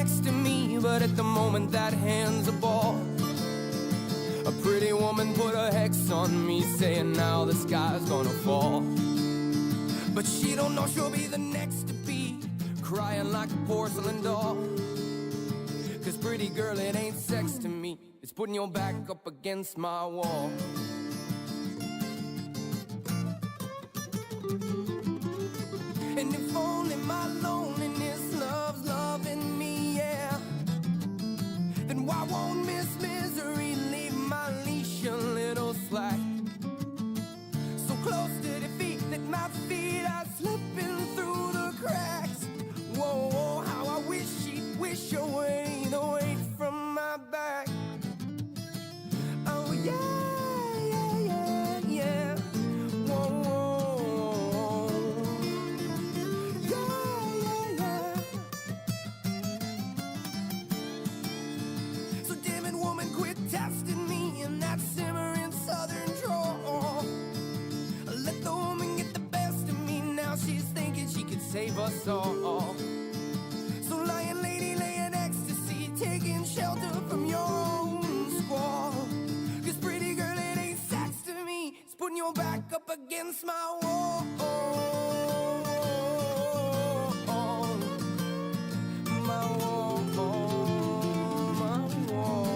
next to me, but at the moment that hand's a ball. A pretty woman put a hex on me, saying now the sky's gonna fall. But she don't know she'll be the next to be crying like a porcelain doll. Cause pretty girl, it ain't sex to me, it's putting your back up against my wall. And if only my loneliness loves loving me, yeah, then why won't Miss Misery leave my leash a little slack? So close to defeat that my feet are slipping through the cracks. Whoa, whoa, how I wish she'd wish away the weight from my back. Oh yeah, yeah, yeah, yeah. Whoa, whoa, yeah, yeah, yeah. So damn it, woman, quit testing me in that simmering southern drawl. Let the woman get the best of me, now she's thinking she could save us all. So lying lady, laying ecstasy, taking shelter from your own squall. Cause pretty girl, it ain't sex to me, it's putting your back up against my wall. My wall, my wall.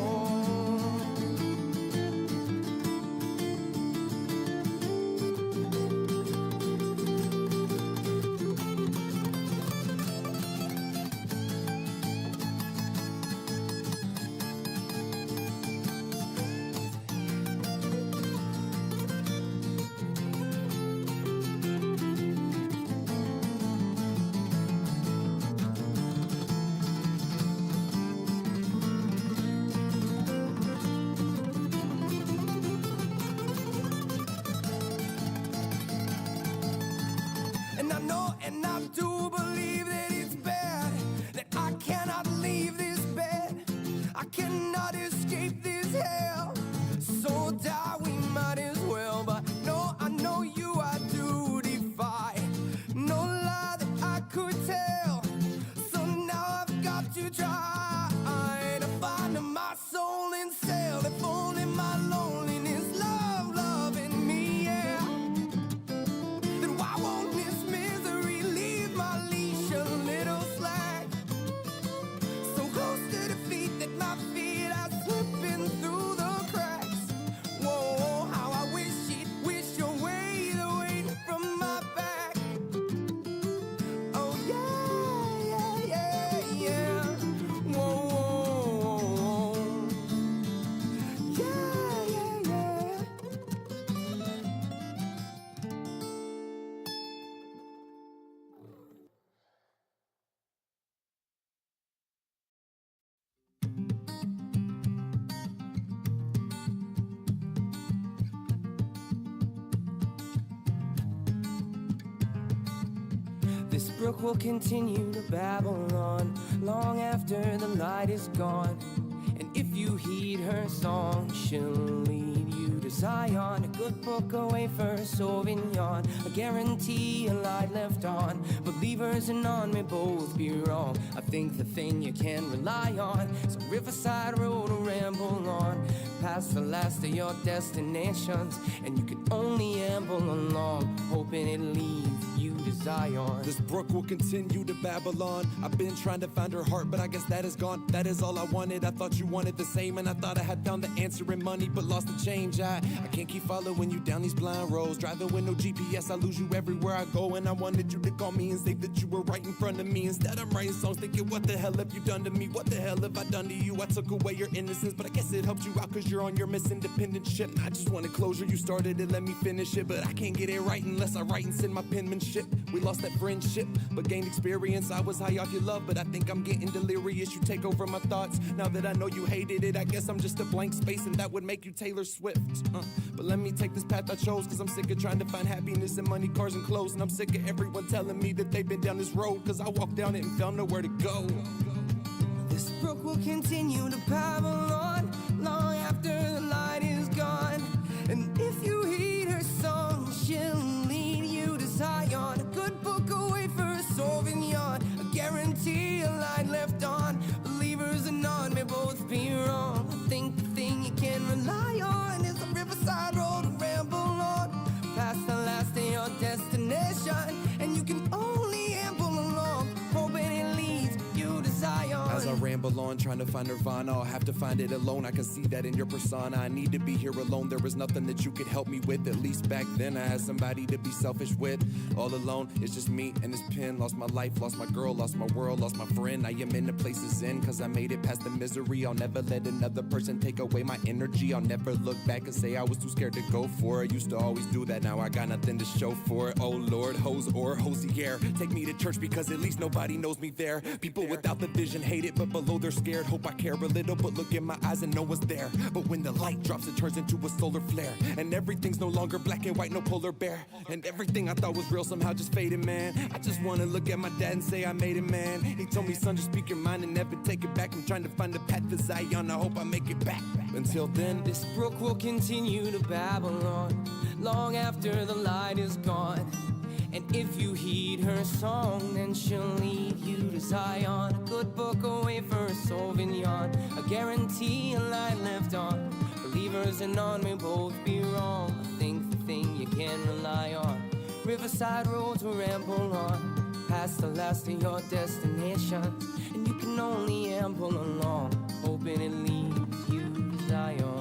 And I know and I do believe that it's bad, that I cannot leave this bed, I cannot escape this hell. So die we might as well, but no, I know you I do defy, no lie that I could tell. So now I've got to try to find my soul in cell. If only my loneliness loving me, yeah, then why won't Miss Misery leave my leash a little slack? So close to defeat that my feet are slipping through the cracks. Whoa, how I wish she'd wish away the weight from my back. Oh yeah, yeah, yeah, yeah. Whoa, whoa, yeah, yeah, yeah. This brook will continue to babble on long after the light is gone. And if you heed her song, she'll lead you to Zion. A good book away for Sauvignon, a guarantee a light left on. Believers and none may both be wrong. I think the thing you can rely on is a riverside road to ramble on, past the last of your destinations, and you can only amble along, hoping it leads you to Zion. This brook will continue to Babylon. I've been trying to find her heart, but I guess that is gone. That is all I wanted. I thought you wanted the same, and I thought I had found the answer in money, but lost the change. I can't keep following you down these blind roads. Driving with no GPS, I lose you everywhere I go. And I wanted you to call me and say that you were right in front of me. Instead, I'm writing songs thinking, what the hell have you done to me? What the hell have I done to you? I took away your innocence, but I guess it helped you out cause you're on your Miss Independent shit. I just wanted closure, you started it, let me finish it. But I can't get it right unless I write and send my penmanship. We lost that friendship, but gained experience. I was high off your love, but I think I'm getting delirious. You take over my thoughts. Now that I know you hated it, I guess I'm just a blank space, and that would make you Taylor Swift. But let me take this path I chose, cause I'm sick of trying to find happiness in money, cars, and clothes. And I'm sick of everyone telling me that they've been down this road, cause I walked down it and found nowhere to go. This brook will continue to babble on long after the light is gone. And if you heed her song, she'll lead you to Zion. A good book away for a Sauvignon, a guarantee a light left on. Babylon, trying to find nirvana. I'll have to find it alone. I can see that in your persona. I need to be here alone. There was nothing that you could help me with. At least back then I had somebody to be selfish with. All alone, it's just me and this pen. Lost my life, lost my girl, lost my world, lost my friend. I am in the places in, cause I made it past the misery. I'll never let another person take away my energy. I'll never look back and say I was too scared to go for it. Used to always do that, now I got nothing to show for it. Oh Lord, hose or hosier, take me to church because at least nobody knows me there. People without the vision hate it, but below they're scared. Hope I care a little, but look in my eyes and know what's there. But when the light drops, it turns into a solar flare, and everything's no longer black and white, no polar bear. And everything I thought was real somehow just faded, man. I just wanna look at my dad and say I made it, man. He told me, son, just speak your mind and never take it back. I'm trying to find a path to Zion, I hope I make it back. Until then, this brook will continue to Babylon long after the light is gone. And if you heed her song, then she'll lead you to Zion. A good book away for a Sauvignon, a guarantee a light left on. Believers and none may both be wrong. I think the thing you can rely on. Riverside roads will ramble on, past the last of your destinations, and you can only amble along, hoping it leads you to Zion.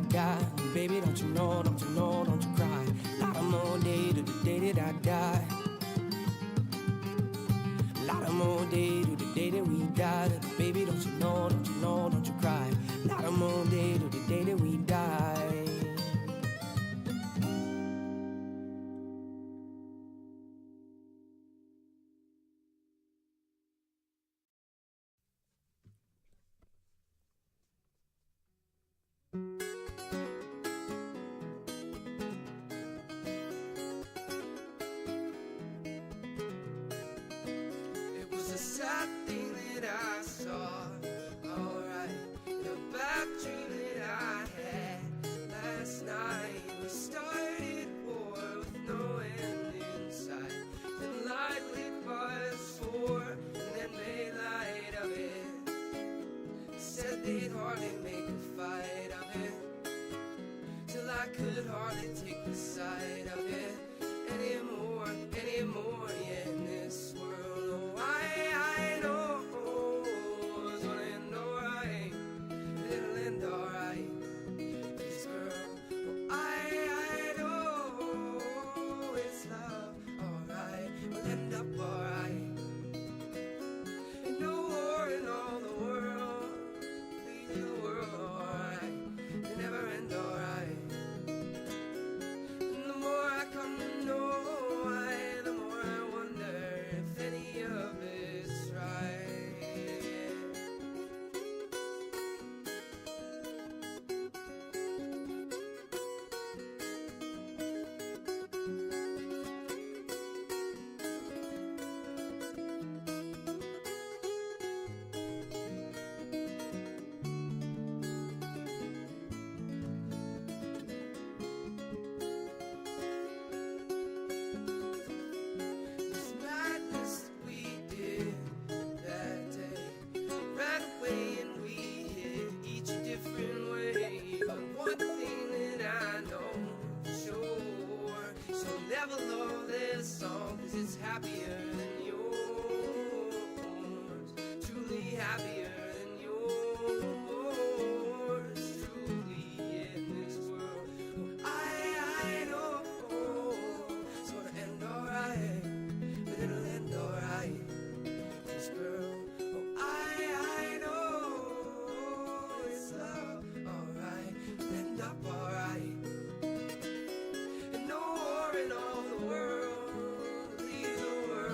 Da. Baby, don't you know, don't you know, don't you cry. Lot of more day to the day that I die. Lot of more day to the day that we die. Baby, don't you know, don't you know, don't you cry. Lot of more day to the day that we die. Sad thing that I saw, alright, the bad dream that I had last night. We started war with no end in sight, then light lit by us four, and then made light of it. Said they'd hardly make a fight of it, till I could hardly take the sight of it anymore, anymore, yeah, in this world. Oh, I know it's gonna end alright, it'll end alright, this girl. Oh, I know it's love, alright, we'll end up alright. Ain't no war in all the world, leave the world alright, they never end alright. And the more I come to know, the more I wonder if any of it's right. This madness that we did that day ran away and we hid each a different way. But one thing that I know for sure, she'll never love this song, 'cause it's happier than yours, truly happier than yours, truly in this world. Oh, I know it's gonna end alright, but it'll end alright, this girl. Oh, I know it's love, alright, it'll end up alright. And no war in all the world, leave the world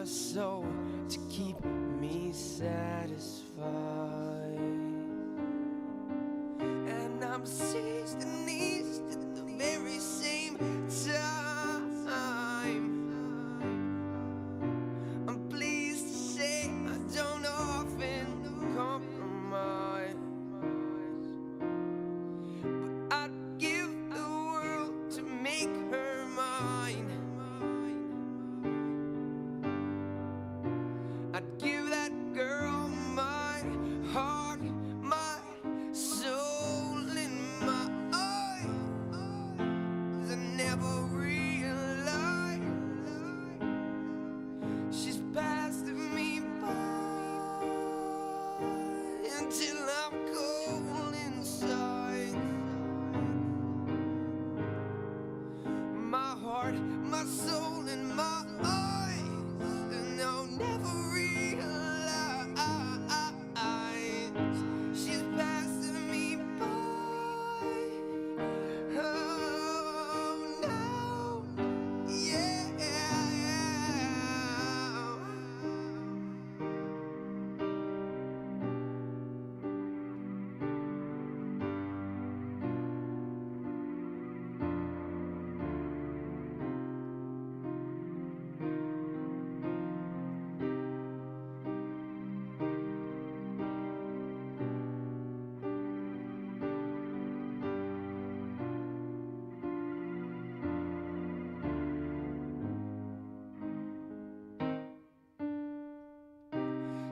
soul to keep me satisfied. And I'm seized and eased at the very same time. I'm pleased to say I don't often compromise, but I'd give the world to make her mine. I'd give that girl my heart, my soul, and my eyes. I never realized she's passing me by until I'm cold inside. My heart, my soul, and my eyes, and I'll never realize she's passing me by. Oh no, yeah.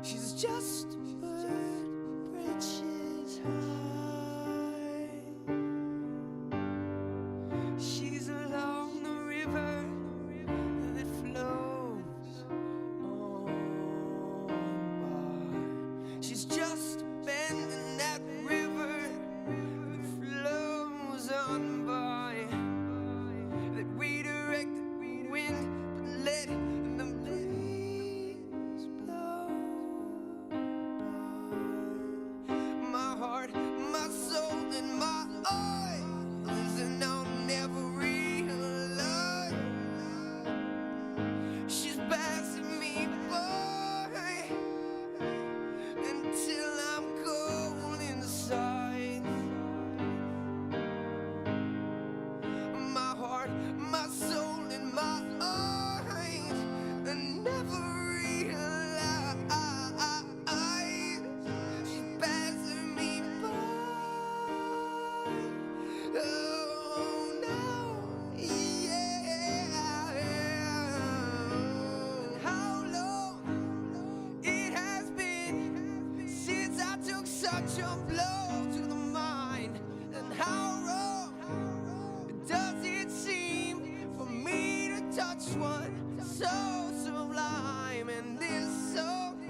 She's just a bird, bridges high. She's along the river that flows on by. She's just a bend in that river that flows on by, that redirected wind, but let the breeze blow. My heart, my soul, and my eyes, and I'll never realize she's passing me by until I'm cold inside. My heart, my soul, and my eyes, and never realize she's passing me by. Oh no, yeah. How long it has been since I took such a blow to the mind, and how wrong does it seem for me to touch one so sublime? And this song,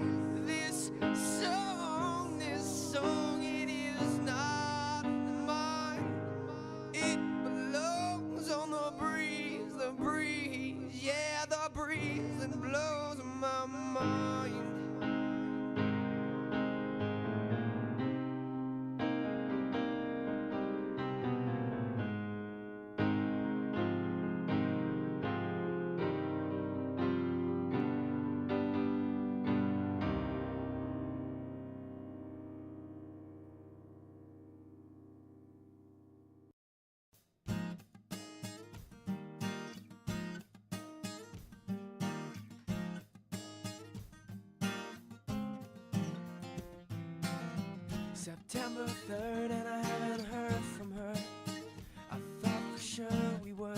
it is not mine. It belongs on the breeze, yeah, the breeze that blows my mind. September 3rd, and I haven't heard from her. I thought for sure we were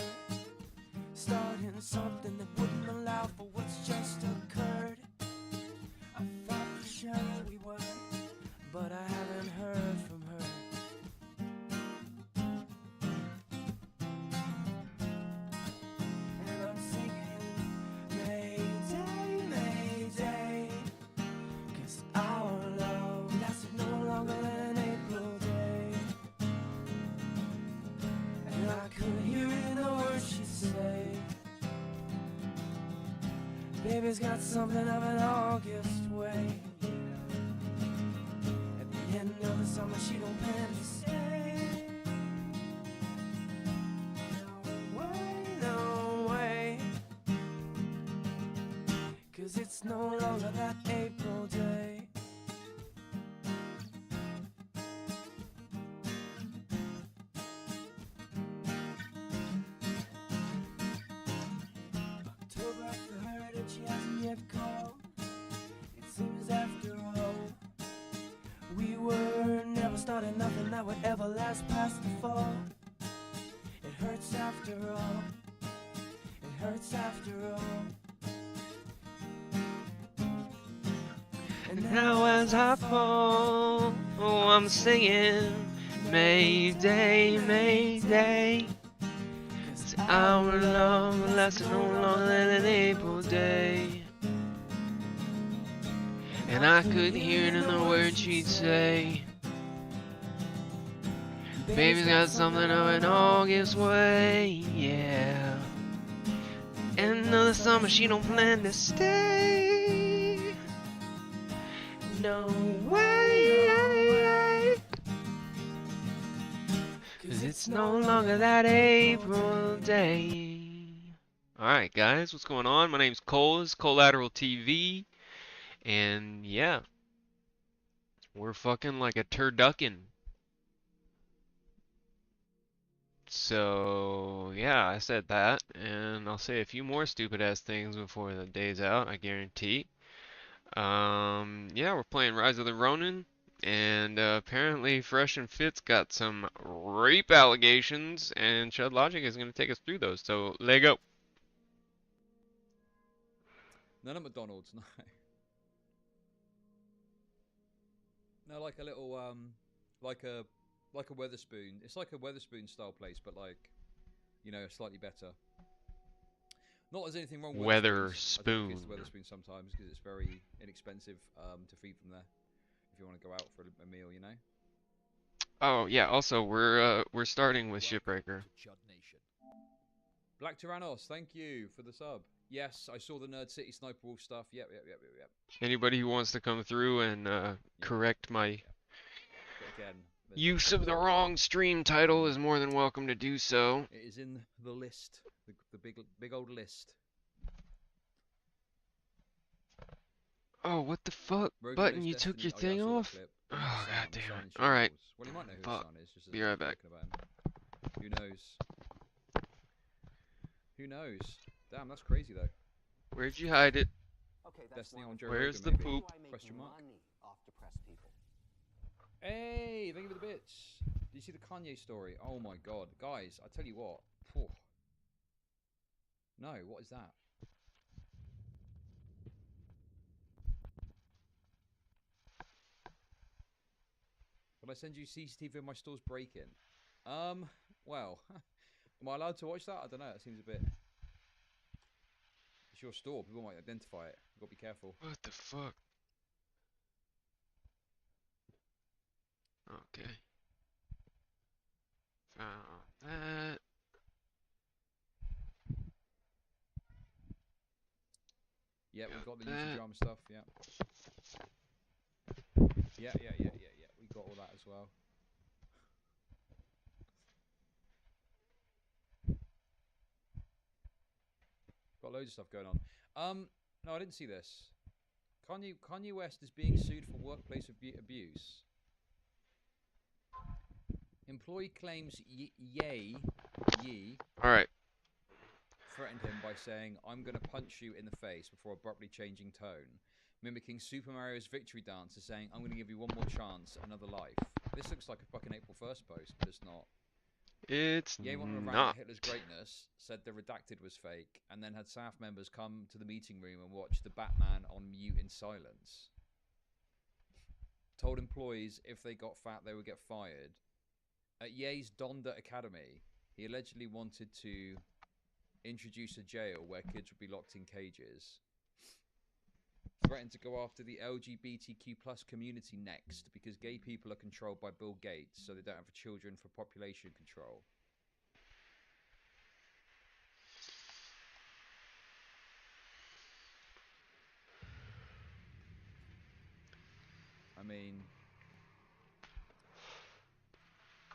starting something that wouldn't allow for what's just occurred. I thought for sure we were, but I haven't heard from her. And I'm singing Mayday, Mayday, 'cause our love lasted no longer than an April day. And I could hear it in the words she'd say. Baby's got something of an August way. At the end of the summer she don't plan to stay. No way, no way. 'Cause it's it's no longer that April day. October after her that she hasn't yet called. It seems after all we were never starting nothing that would ever last past the fall. It hurts after all. It hurts after all. And now as I fall, oh, I'm singing Mayday, Mayday. 'Cause our love lasted no longer than an April day. And I could hear it in the words she'd say. Baby's got something of it all gives way, yeah. And another summer she don't plan to stay. No way. 'Cause it's no longer that April day. Alright guys, what's going on? My name's Cole, this is Collateral TV. And yeah, we're fucking like a turducken. So yeah, I said that, and I'll say a few more stupid ass things before the day's out, I guarantee. Yeah, we're playing Rise of the Ronin, and apparently Fresh and Fit's got some rape allegations, and Chud Logic is going to take us through those. So, let go. None at McDonald's, no. No, like a little, like a Weatherspoon. It's like a Weatherspoon style place, but like, you know, slightly better. Not that there's anything wrong with Weatherspoon. I do Weatherspoon sometimes because it's very inexpensive to feed from there. If you want to go out for a meal, you know. Oh yeah, also we're starting with Shipbreaker. Black Tyrannos, thank you for the sub. Yes, I saw the Nerd City Sniper Wolf stuff. Yep. Anybody who wants to come through and correct my But again, use of the wrong stream title is more than welcome to do so. it is in the list, the big old list. Oh, what the fuck? Rogan Button, knows you took your Destiny. thing I saw that off? clip. Oh, Sam, god damn Sam it. in Alright. shambles. Well, he might know who Fuck. his son is. Just Be right back. about him. Who knows? Who knows? Damn, that's crazy though. Where'd you hide it? Destiny on Joe Where's Rogan, the maybe? poop? Question mark. Hey, thank you for the bits. Did you see the Kanye story? Oh my god, guys! I tell you what. Phew. No, what is that? Will I send you CCTV of my store's break-in? Well, am I allowed to watch that? I don't know. It seems a bit. It's your store. People might identify it. You've got to be careful. What the fuck? Okay. Found that. Yeah, we've got the that. YouTube drama stuff. Yeah. Yeah. We got all that as well. Got loads of stuff going on. No, I didn't see this. Kanye West is being sued for workplace abuse. Employee claims Ye Alright. threatened him by saying, "I'm gonna punch you in the face," before abruptly changing tone, mimicking Super Mario's victory dance and saying, "I'm gonna give you one more chance, another life." This looks like a fucking April 1st post, but it's not. It's Ye wanted to rant not. at Hitler's greatness, said the redacted was fake, and then had staff members come to the meeting room and watch the Batman on mute in silence. Told employees if they got fat they would get fired. At Ye's Donda Academy, he allegedly wanted to introduce a jail where kids would be locked in cages. Threatened to go after the LGBTQ plus community next because gay people are controlled by Bill Gates, so they don't have children for population control. I mean,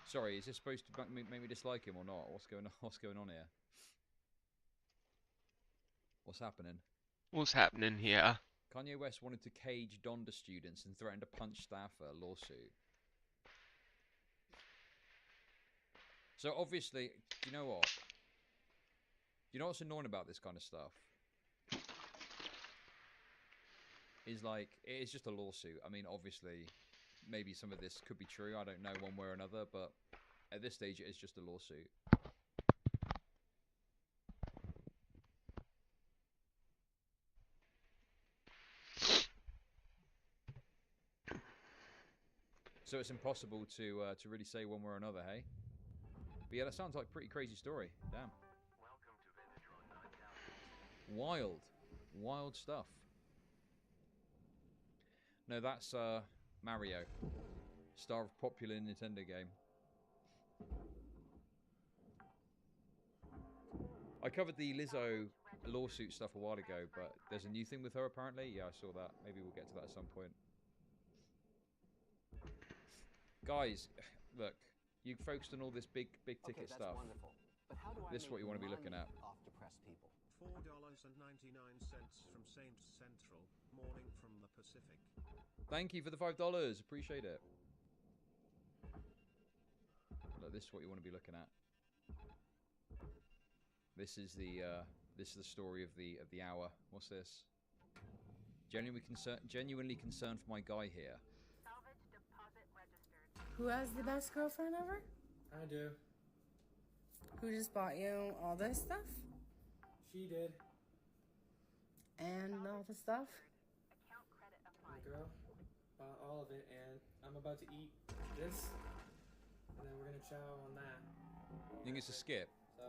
sorry, is this supposed to make me dislike him or not? What's going on? What's going on here? What's happening? What's happening here? Kanye West wanted to cage Donda students and threatened to punch staffer. Lawsuit. So obviously, you know what? You know what's annoying about this kind of stuff? Is like, it is just a lawsuit. I mean, obviously, maybe some of this could be true. I don't know one way or another, but at this stage, it is just a lawsuit. So it's impossible to really say one way or another, hey? But yeah, that sounds like a pretty crazy story. Damn. Wild. Wild stuff. No, that's Mario. Star of popular Nintendo game. I covered the Lizzo lawsuit stuff a while ago, but there's a new thing with her apparently. Yeah, I saw that. Maybe we'll get to that at some point. Guys, look, you focused on all this big ticket stuff. Wonderful. But how do I This is what you want to be looking at. Off depressed people. $4.99 from Saint Central, morning from the Pacific. Thank you for the $5. Appreciate it. Look, this is what you want to be looking at. This is the story of the hour. What's this? Genuinely concerned for my guy here. Salvage deposit registered. Who has the best girlfriend ever? I do. Who just bought you all this stuff? She did. And all the stuff? Account credit The applied. girl bought all of it, and I'm about to eat this, and then we're gonna chow on that. You think it's a skip? So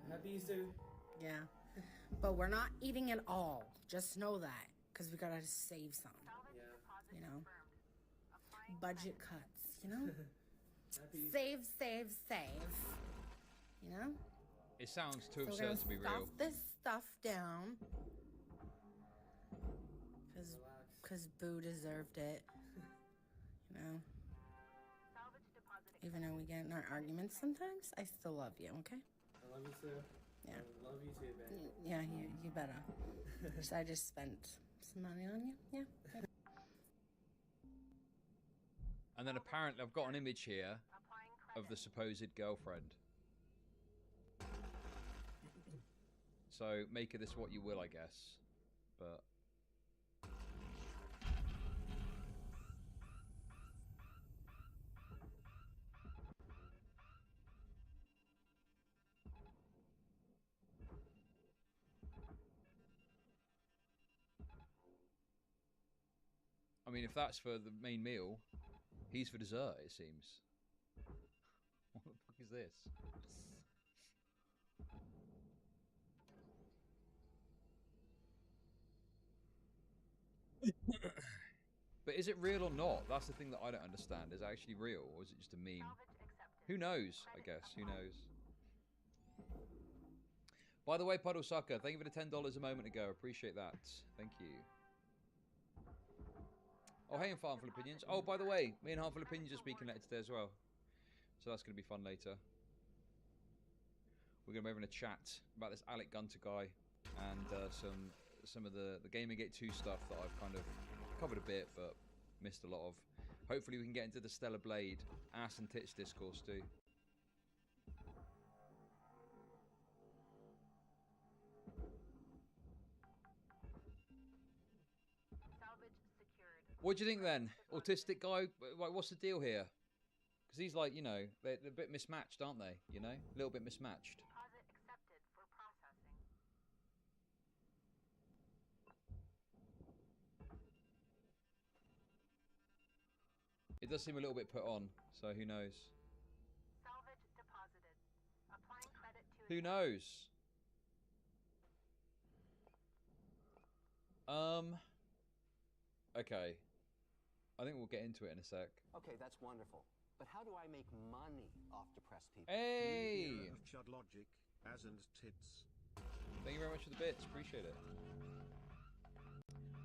I have these two. Yeah. But we're not eating it all. Just know that. Because we gotta save some. Yeah. You know? Budget cuts, you know? Happy. Save. You know? It sounds too So we're gonna absurd to be real. stuff this stuff down. Relax. Because Boo deserved it. You know? Salvage deposit. Even though we get in our arguments sometimes, I still love you, okay? I love you too. Yeah. I love you too, babe. Yeah, you better. So I just spent some money on you. Yeah. And then apparently I've got an image here Applying credit. of the supposed girlfriend. So make of this what you will, I guess. But I mean, if that's for the main meal, he's for dessert, it seems. What the fuck is this? But is it real or not? That's the thing that I don't understand. Is it actually real, or is it just a meme? Salvage accepted. Who knows, I guess. Who knows? By the way, Puddle Sucker, thank you for the $10 a moment ago. Appreciate that. Thank you. Oh, hey, and Harmful Opinions. Oh, by the way, me and Harmful Opinions are speaking later today as well. So that's going to be fun later. We're going to be having a chat about this Alec Gunter guy and some of the Gamergate 2 stuff that I've kind of covered a bit but missed a lot of. Hopefully we can get into the Stellar Blade ass and tits discourse too. Salvage secured. What do you think then? Autistic guy, like, what's the deal here? Because he's like, you know, they're a bit mismatched, aren't they? You know, a little bit mismatched. Deposit accepted for processing. It does seem a little bit put on, so who knows? Salvage deposited. Applying credit to. Who knows? Okay. I think we'll get into it in a sec. Okay, that's wonderful. But how do I make money off depressed people? Hey! Of Chud Logic, as and tits. Thank you very much for the bits. Appreciate it.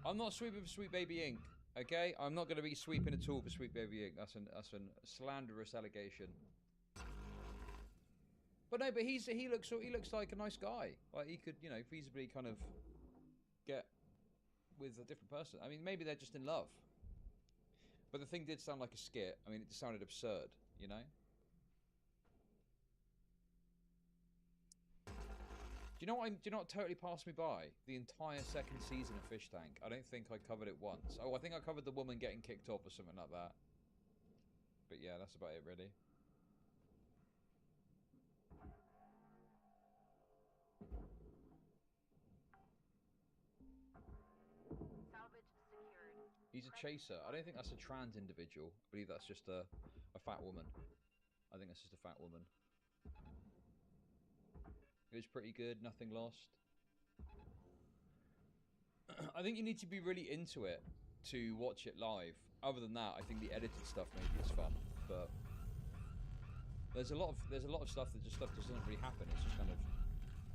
I'm not sweeping for Sweet Baby Inc. Okay, I'm not going to be sweeping at all for Sweet Baby Inc. That's a slanderous allegation. But no, but he looks like a nice guy. Like he could, you know, feasibly kind of get with a different person. I mean, maybe they're just in love. But the thing did sound like a skit. I mean, it sounded absurd, you know? Do you know what totally passed me by? The entire second season of Fish Tank. I don't think I covered it once. Oh, I think I covered the woman getting kicked off or something like that. But yeah, that's about it, really. Salvage secured. He's a chaser. I don't think that's a trans individual. I believe that's just a fat woman. I think that's just a fat woman. It was pretty good. Nothing lost. I think you need to be really into it to watch it live. Other than that, I think the edited stuff maybe is fun, but there's a lot of stuff that just doesn't really happen. It's just kind of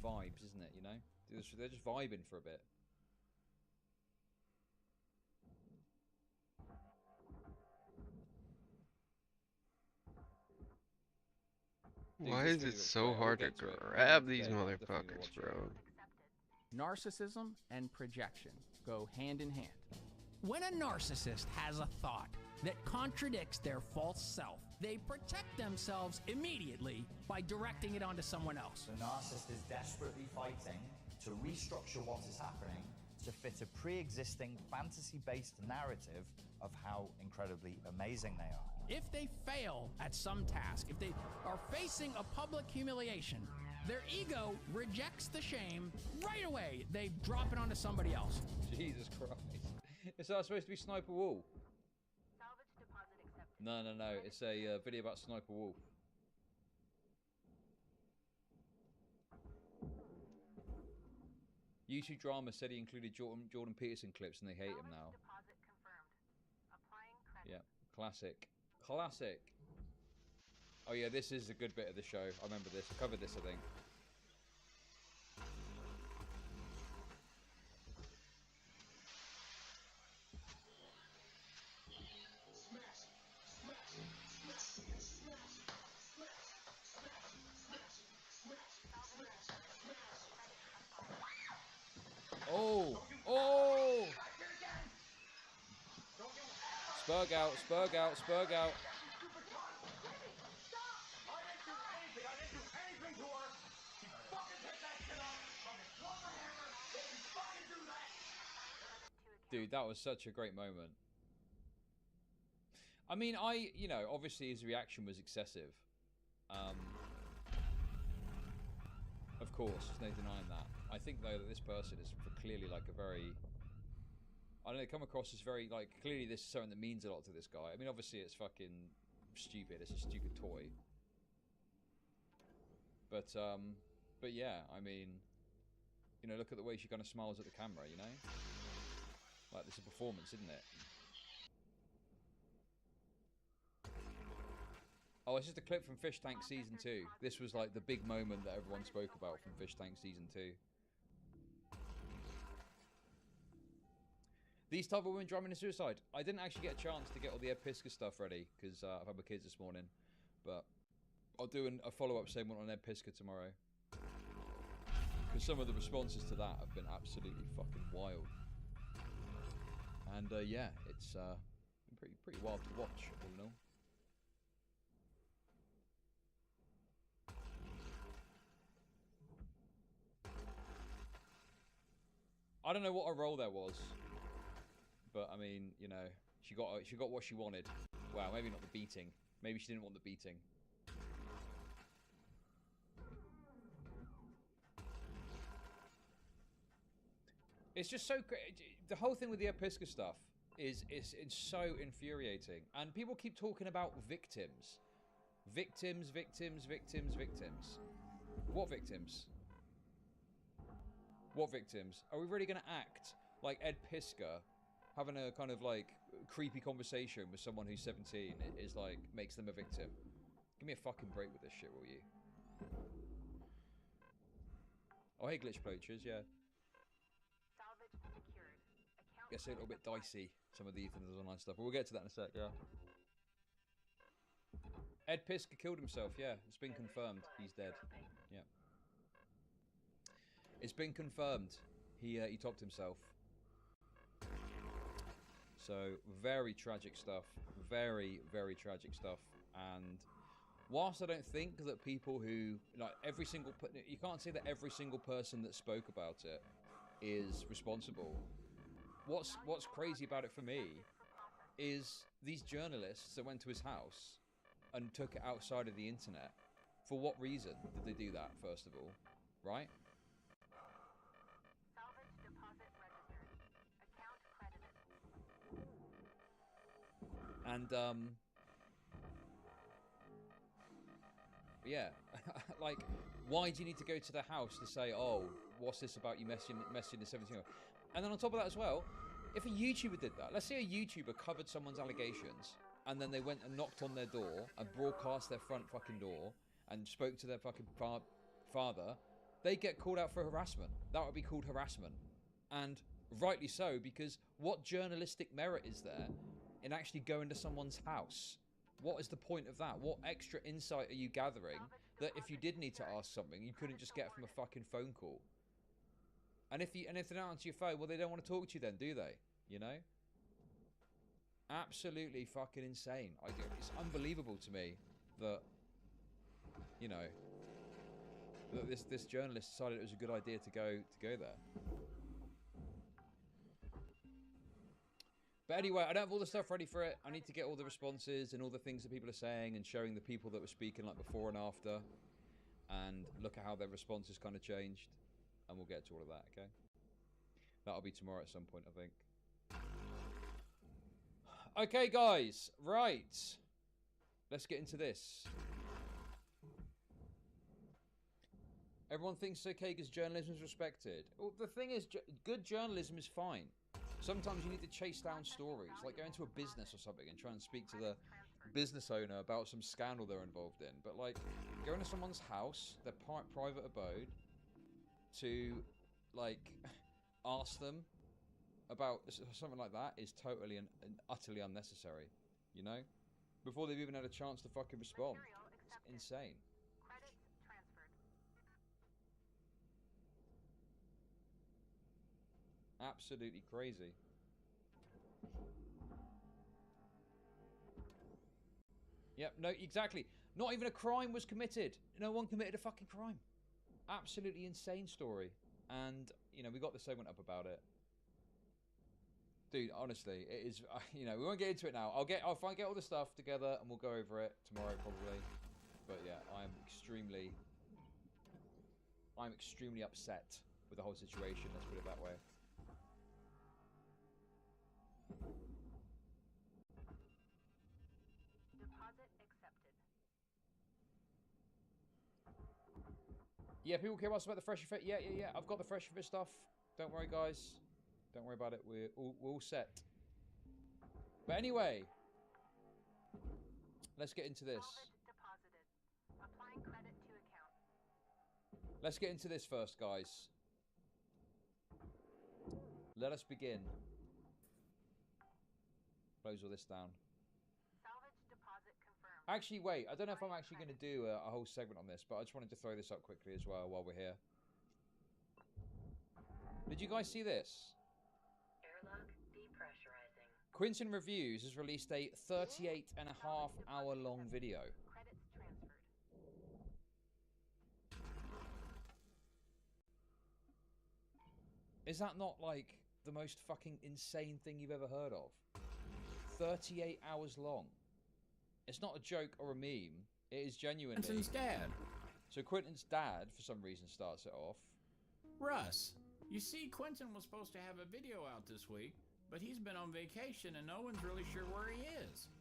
vibes, isn't it? You know, they're just vibing for a bit. Dude, Why this is video it looks so great. I will hard to get to it. grab these Today, but I'm definitely gonna motherfuckers, watch it. bro? Narcissism and projection go hand in hand. When a narcissist has a thought that contradicts their false self, they protect themselves immediately by directing it onto someone else. The narcissist is desperately fighting to restructure what is happening to fit a pre-existing fantasy-based narrative of how incredibly amazing they are. If they fail at some task, if they are facing a public humiliation, their ego rejects the shame right away. They drop it onto somebody else. Jesus Christ. Is that supposed to be Sniper Wolf? Salvage deposit accepted. No. It's a video about Sniper Wolf. YouTube Drama said he included Jordan Peterson clips and they hate him now. Deposit confirmed. Applying credit. Yeah, classic. Classic. Oh yeah, this is a good bit of the show. I remember this. I covered this, I think. Oh! Oh! Spurg out, Spurg out, Spurg out. Dude, that was such a great moment. I mean, you know, obviously his reaction was excessive. Of course, there's no denying that. I think, though, that this person is clearly, like, a very... I don't know, come across as very, like, clearly this is something that means a lot to this guy. I mean, obviously it's fucking stupid. It's a stupid toy. But yeah, I mean, you know, look at the way she kind of smiles at the camera, you know? Like, this is a performance, isn't it? Oh, it's just a clip from Fish Tank Season 2. This was, like, the big moment that everyone spoke about from Fish Tank Season 2. These type of women drumming in suicide. I didn't actually get a chance to get all the Ed Piskor stuff ready, because I've had my kids this morning. But I'll do a follow-up segment on Ed Piskor tomorrow. Because some of the responses to that have been absolutely fucking wild. And yeah, it's been pretty wild to watch, all in all. I don't know what her role there was, but I mean, you know, she got what she wanted. Wow, maybe not the beating. Maybe she didn't want the beating. It's just so great. The whole thing with the Ed Piskor stuff is it's so infuriating, and people keep talking about victims. Victims, victims, victims, victims. What victims? What victims? Are we really going to act like Ed Piskor having a kind of like creepy conversation with someone who's 17 is like makes them a victim? Give me a fucking break with this shit, will you? Oh, hey, glitch poachers, yeah. Salvage secured. Account Gets a little bit dicey, some of the Ethan's online stuff, but we'll get to that in a sec, yeah. Ed Piskor killed himself, yeah. It's been confirmed. He's dead. Yeah. It's been confirmed. He topped himself. So very tragic stuff. Very, very tragic stuff. And whilst I don't think that people who, like, every single, you can't say that every single person that spoke about it is responsible. What's crazy about it for me is these journalists that went to his house and took it outside of the internet. For what reason did they do that, first of all? Right? Salvage deposit registered. Account credited. And, yeah. Like, why do you need to go to the house to say, oh, what's this about you messing the 17-year-old? And then on top of that as well, if a YouTuber did that, let's say a YouTuber covered someone's allegations, and then they went and knocked on their door and broadcast their front fucking door and spoke to their fucking father, they get called out for harassment. That would be called harassment. And rightly so, because what journalistic merit is there in actually going to someone's house? What is the point of that? What extra insight are you gathering that if you did need to ask something, you couldn't just get from a fucking phone call? And if they don't answer your phone, well, they don't want to talk to you then, do they? You know? Absolutely fucking insane. It's unbelievable to me that, you know, that this journalist decided it was a good idea to go there. But anyway, I don't have all the stuff ready for it. I need to get all the responses and all the things that people are saying and showing the people that were speaking, like, before and after, and look at how their responses kind of changed, and we'll get to all of that, okay? That'll be tomorrow at some point, I think. Okay, guys, right. Let's get into this. Everyone thinks it's okay because journalism is respected. Well, the thing is, good journalism is fine. Sometimes you need to chase down stories, like going to a business or something and try and speak to the business owner about some scandal they're involved in. But, like, going to someone's house, their private abode, to, like, ask them about something like that is totally and utterly unnecessary, you know? Before they've even had a chance to fucking respond. It's insane. Credits transferred. Absolutely crazy. Yep, no, exactly. Not even a crime was committed. No one committed a fucking crime. Absolutely insane story. And, you know, we got the segment up about it. Dude, honestly, it is, you know, we won't get into it now. I'll get all the stuff together and we'll go over it tomorrow probably. But yeah, I'm extremely upset with the whole situation, let's put it that way. Deposit accepted. Yeah, people care about the Fresh Fit. Yeah. I've got the Fresh Fit stuff. Don't worry, guys. Don't worry about it. We're all set. But anyway, let's get into this. Deposited. Applying credit to account. Let's get into this first, guys. Let us begin. Close all this down. Salvage deposit confirmed. Actually, wait. I don't know if I'm actually going to do a whole segment on this, but I just wanted to throw this up quickly as well while we're here. Did you guys see this? Airlock depressurizing. Quinton Reviews has released a 38.5-hour long video. Credits transferred. Is that not, like, the most fucking insane thing you've ever heard of? 38 hours long. It's not a joke or a meme. It is genuinely... Quentin's dad. So Quentin's dad, for some reason, starts it off. Russ, you see, Quentin was supposed to have a video out this week, but he's been on vacation and no one's really sure where he is.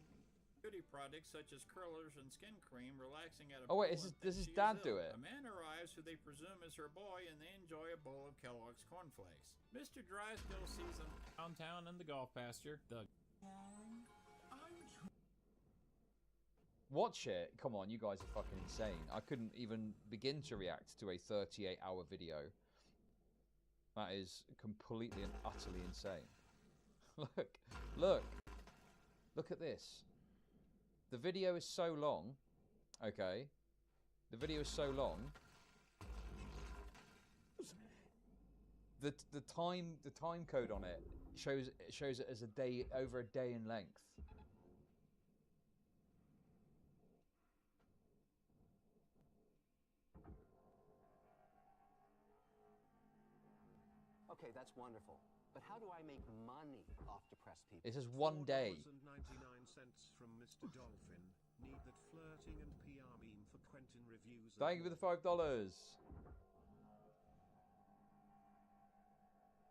Beauty products such as curlers and skin cream relaxing at a Oh wait, pool and does his think she dad is do ill. it? A man arrives who they presume is her boy and they enjoy a bowl of Kellogg's cornflakes. Mr. Drysdale sees them downtown in the golf pasture. Watch it. Come on, you guys are fucking insane. I couldn't even begin to react to a 38-hour video. That is completely and utterly insane. Look at this. The video is so long. Okay. The video is so long. The time code on it shows it as a day, over a day in length. Okay, that's wonderful. But how do I make money off depressed people? It says 1 day. $4.99 from Mr. Dolphin. Need that flirting and PR meme for Quentin reviews. Thank you for the $5.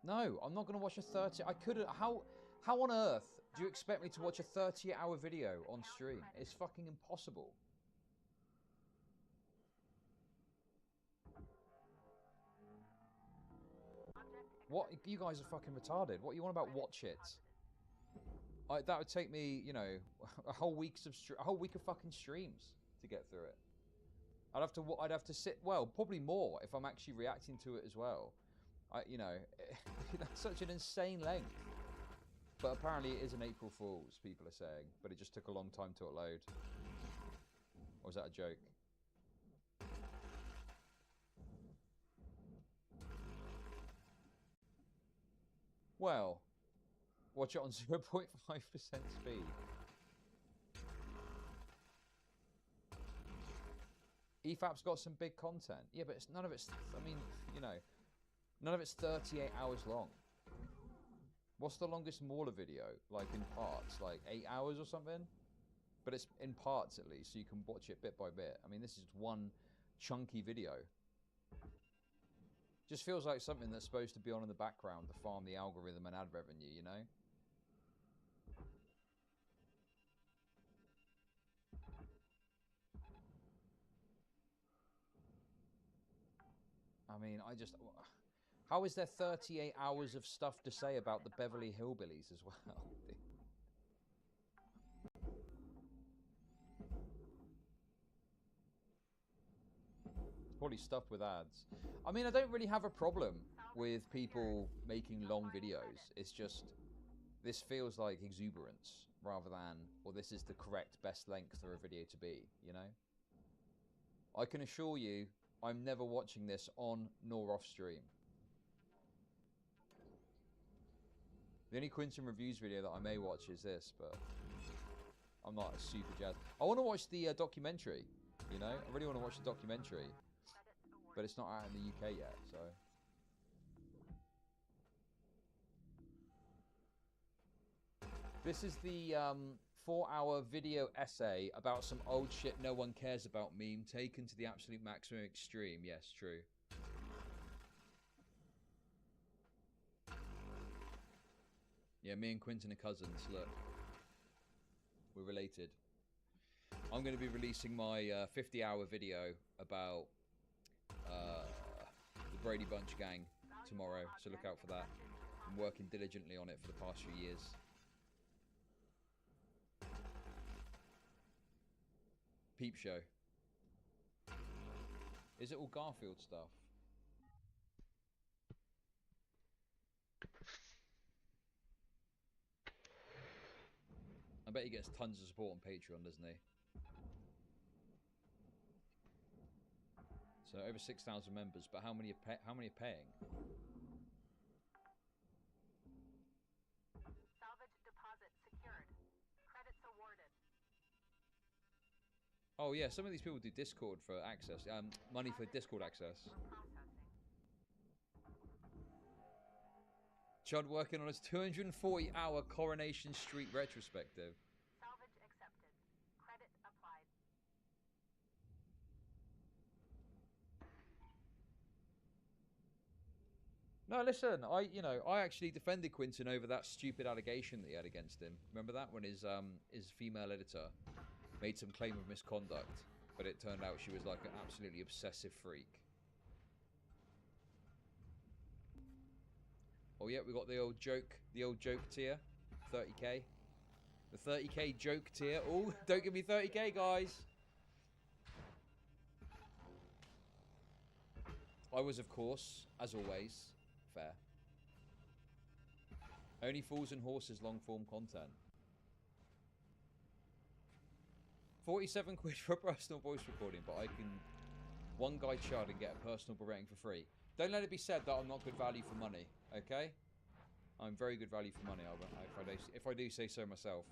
No, I'm not going to watch a 30. I couldn't. How on earth do you expect me to watch a 30-hour video on stream? It's fucking impossible. What? You guys are fucking retarded. What you want about watch it? That would take me, you know, a whole week of fucking streams to get through it. I'd have to sit, well, probably more if I'm actually reacting to it as well. You know, that's such an insane length. But apparently it is an April Fool's, people are saying. But it just took a long time to upload. Or was that a joke? Well, watch it on 0.5% speed. EFAP's got some big content. Yeah, but none of it's, I mean, you know, none of it's 38 hours long. What's the longest Mauler video? Like in parts, like 8 hours or something? But it's in parts at least, so you can watch it bit by bit. I mean, this is one chunky video. Just feels like something that's supposed to be on in the background to farm the algorithm and ad revenue, you know? I mean, how is there 38 hours of stuff to say about the Beverly Hillbillies as well? It's probably stuffed with ads. I mean, I don't really have a problem with people making long videos. It's just, this feels like exuberance rather than, well, this is the correct best length for a video to be, you know? I can assure you, I'm never watching this on nor off stream. The only Quinton Reviews video that I may watch is this, but I'm not super jazzed. I want to watch the documentary, you know? I really want to watch the documentary. But it's not out in the UK yet, so... This is the 4-hour video essay about some old shit no one cares about meme taken to the absolute maximum extreme. Yes, true. Yeah, me and Quinton are cousins, look. We're related. I'm going to be releasing my 50-hour video about the Brady Bunch gang tomorrow, so look out for that. I'm working diligently on it for the past few years. Peep show. Is it all Garfield stuff? I bet he gets tons of support on Patreon, doesn't he? So over 6,000 members, but how many are paying? Salvage deposit secured. Credits awarded. Oh yeah, some of these people do Discord for access. Money for Discord access. Chud working on his 240-hour Coronation Street retrospective. Salvage accepted. Credit applied. No, listen, I actually defended Quinton over that stupid allegation that he had against him. Remember that when his female editor made some claim of misconduct, but it turned out she was like an absolutely obsessive freak. Oh yeah, we got the old joke tier, 30k. The 30k joke tier. Oh, don't give me 30k, guys. I was, of course, as always, fair. Only Fools and Horses long-form content. 47 quid for a personal voice recording, but I can one guy chart and get a personal berating for free. Don't let it be said that I'm not good value for money, okay? I'm very good value for money, if I do say so myself.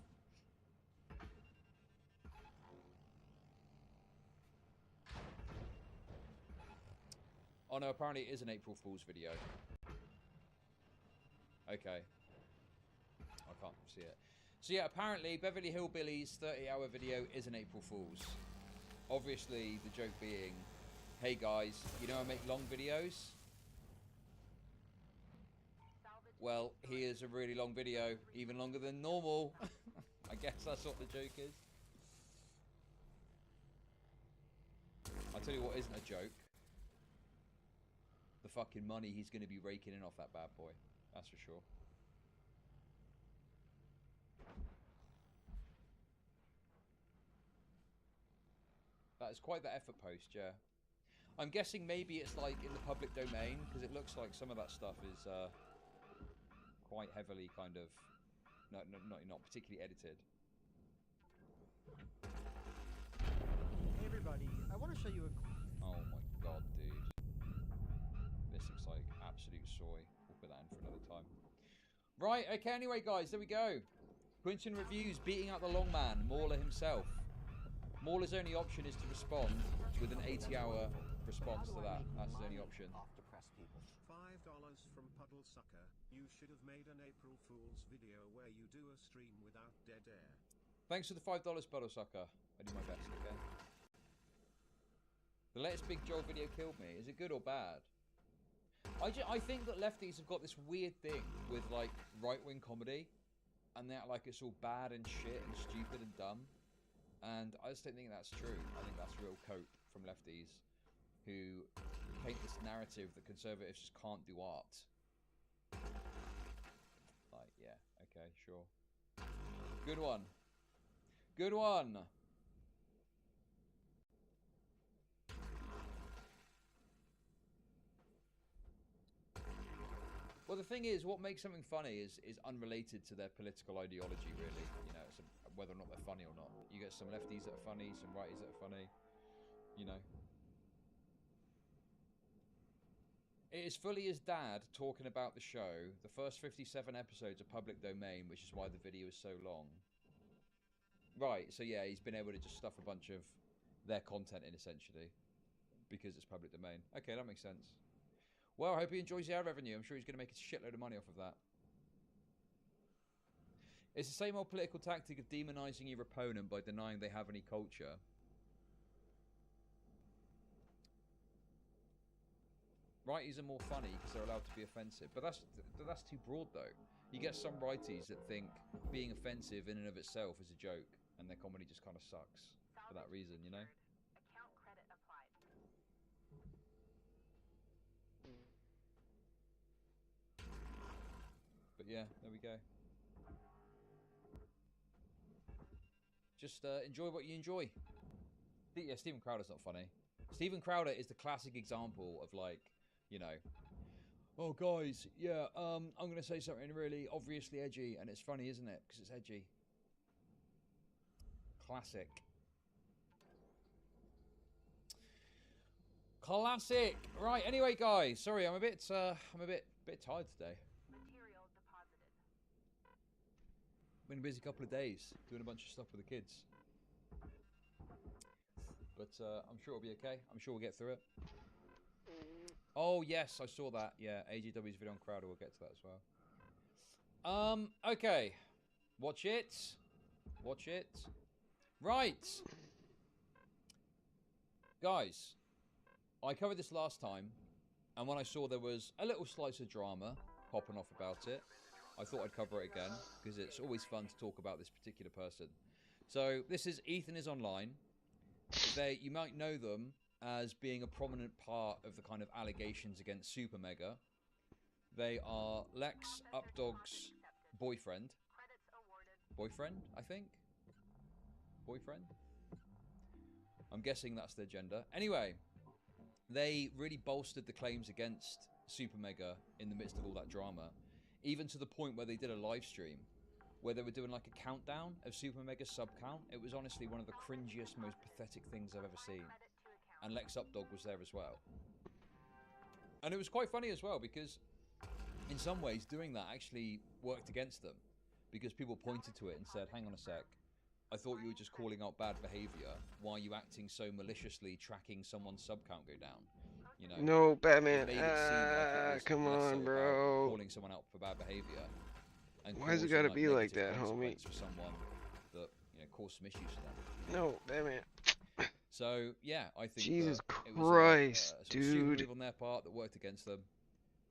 Oh no, apparently it is an April Fool's video. Okay. I can't see it. So yeah, apparently Beverly Hillbillies 30-hour video is an April Fool's. Obviously, the joke being, hey guys, you know I make long videos? Well, here's a really long video, even longer than normal. I guess that's what the joke is. I'll tell you what isn't a joke. The fucking money he's going to be raking in off that bad boy. That's for sure. That is quite the effort post, yeah. I'm guessing maybe it's like in the public domain, because it looks like some of that stuff is quite heavily kind of... not particularly edited. Hey everybody, I want to show you a... Oh my god, dude. This looks like absolute soy. We'll put that in for another time. Right, okay, anyway guys, there we go. Quinton reviews beating out the long man, Mauler himself. Mauler's only option is to respond with an 80-hour response to that. That's his only option. $5 from Puddle Sucker. You should have made an April Fool's video where you do a stream without dead air. Thanks for the $5, Puddle Sucker. I do my best, okay? The latest Big Joel video killed me. Is it good or bad? I think that lefties have got this weird thing with, like, right-wing comedy. And they act like it's all bad and shit and stupid and dumb. And I just don't think that's true. I think that's real cope from lefties who paint this narrative that conservatives just can't do art. Like, yeah, okay, sure. Good one. Good one. Well, the thing is, what makes something funny is unrelated to their political ideology, really. You know, it's whether or not they're funny or not. You get some lefties that are funny, some righties that are funny, you know. It is fully his dad talking about the show. The first 57 episodes are public domain, which is why the video is so long. Right, so yeah, he's been able to just stuff a bunch of their content in, essentially, because it's public domain. Okay, that makes sense. Well, I hope he enjoys the ad revenue. I'm sure he's going to make a shitload of money off of that. It's the same old political tactic of demonizing your opponent by denying they have any culture. Righties are more funny because they're allowed to be offensive. But that's too broad, though. You get some righties that think being offensive in and of itself is a joke, and their comedy just kind of sucks for that reason, you know? Account credit applied. But yeah, there we go. Just enjoy what you enjoy. Yeah, Steven Crowder's not funny. Steven Crowder is the classic example of, like, you know, oh guys, yeah, I'm going to say something really obviously edgy, and it's funny, isn't it? Because it's edgy. Classic. Classic. Right, anyway, guys, sorry, I'm a bit tired today. Material deposited. Been a busy couple of days doing a bunch of stuff with the kids. But I'm sure it'll be okay. I'm sure we'll get through it. Oh, yes, I saw that. Yeah, AGW's video on Crowder. We'll get to that as well. Okay. Watch it. Watch it. Right. Guys, I covered this last time, and when I saw there was a little slice of drama popping off about it, I thought I'd cover it again, because it's always fun to talk about this particular person. So, this is Ethan is Online. You might know them as being a prominent part of the kind of allegations against Super Mega. They are Lex Updog's boyfriend. Boyfriend, I think? Boyfriend? I'm guessing that's their gender. Anyway, they really bolstered the claims against Super Mega in the midst of all that drama, even to the point where they did a live stream where they were doing like a countdown of Super Mega sub count. It was honestly one of the cringiest, most pathetic things I've ever seen. And Lex Updog was there as well. And it was quite funny as well, because in some ways, doing that actually worked against them, because people pointed to it and said, "Hang on a sec, I thought you were just calling out bad behavior. Why are you acting so maliciously, tracking someone's sub count go down?" You know, No, Batman. it made it seem like it was Come less so on, about bro. calling someone out for bad behavior and Why's it causing gotta like be like negative that, homie? consequence for someone that, you know, caused some issues for them. No, Batman. So yeah, I think Jesus that it was Christ, a sort of stupid dude. move on their part that worked against them.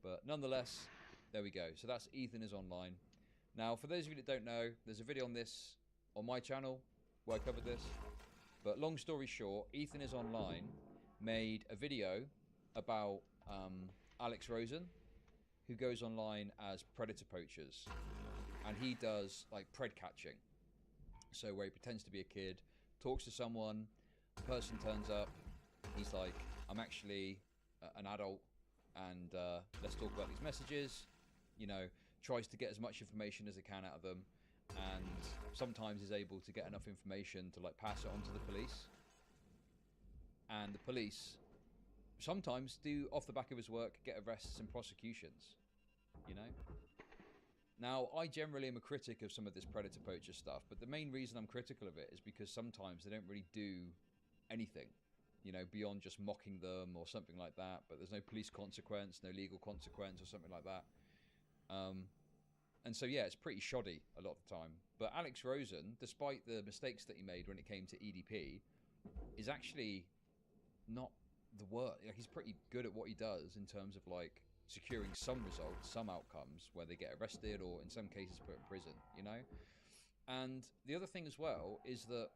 But nonetheless, there we go. So that's Ethan is Online. Now, for those of you that don't know, there's a video on this on my channel where I covered this. But long story short, Ethan is Online made a video about Alex Rosen, who goes online as predator poachers. And he does like pred catching. So where he pretends to be a kid, talks to someone, the person turns up, he's like, I'm actually an adult, and let's talk about these messages, you know, tries to get as much information as he can out of them, and sometimes is able to get enough information to like pass it on to the police. And the police sometimes do, off the back of his work, get arrests and prosecutions, you know? Now, I generally am a critic of some of this predator poacher stuff, but the main reason I'm critical of it is because sometimes they don't really do anything, you know, beyond just mocking them or something like that, but there's no police consequence, no legal consequence or something like that. And so, yeah, it's pretty shoddy a lot of the time. But Alex Rosen, despite the mistakes that he made when it came to EDP, is actually not the worst. Like, he's pretty good at what he does in terms of, like, securing some results, some outcomes, where they get arrested or, in some cases, put in prison, you know? And the other thing as well is that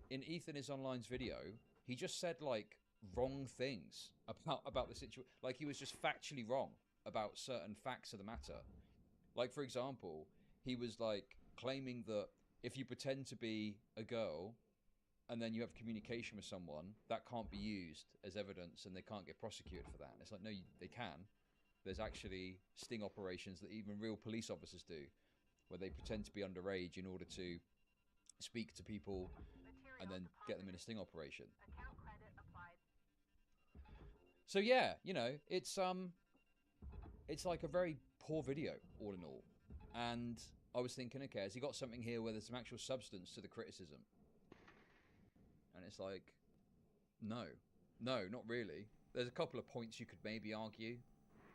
in Ethan is Online's video, he just said, like, wrong things about the situation. Like, he was just factually wrong about certain facts of the matter. Like, for example, he was, like, claiming that if you pretend to be a girl and then you have communication with someone, that can't be used as evidence and they can't get prosecuted for that. And it's like, no, they can. There's actually sting operations that even real police officers do, where they pretend to be underage in order to speak to people and then get them in a sting operation. So yeah, you know, it's like a very poor video, all in all. And I was thinking, okay, has he got something here where there's some actual substance to the criticism? And it's like, no, not really. There's a couple of points you could maybe argue,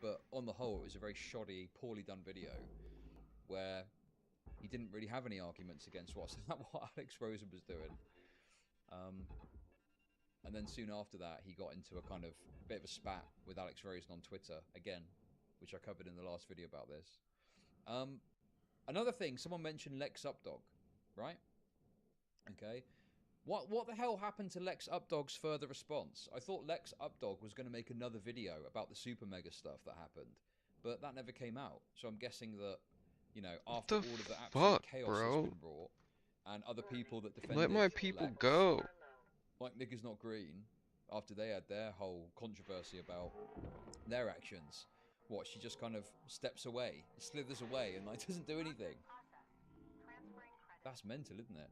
but on the whole, it was a very shoddy, poorly done video where he didn't really have any arguments against what Alex Rosen was doing. And then soon after that, he got into a kind of bit of a spat with Alex Rosen on Twitter again, which I covered in the last video about this. Another thing, someone mentioned Lex Updog, right? Okay. What the hell happened to Lex Updog's further response? I thought Lex Updog was going to make another video about the Super Mega stuff that happened, but that never came out. So I'm guessing that, you know, after all of the absolute chaos that's been brought, and other people that defended Let my people Lex, go. like Niggas Not Green, after they had their whole controversy about their actions, what, she just kind of steps away, slithers away, and like doesn't do anything. That's mental, isn't it?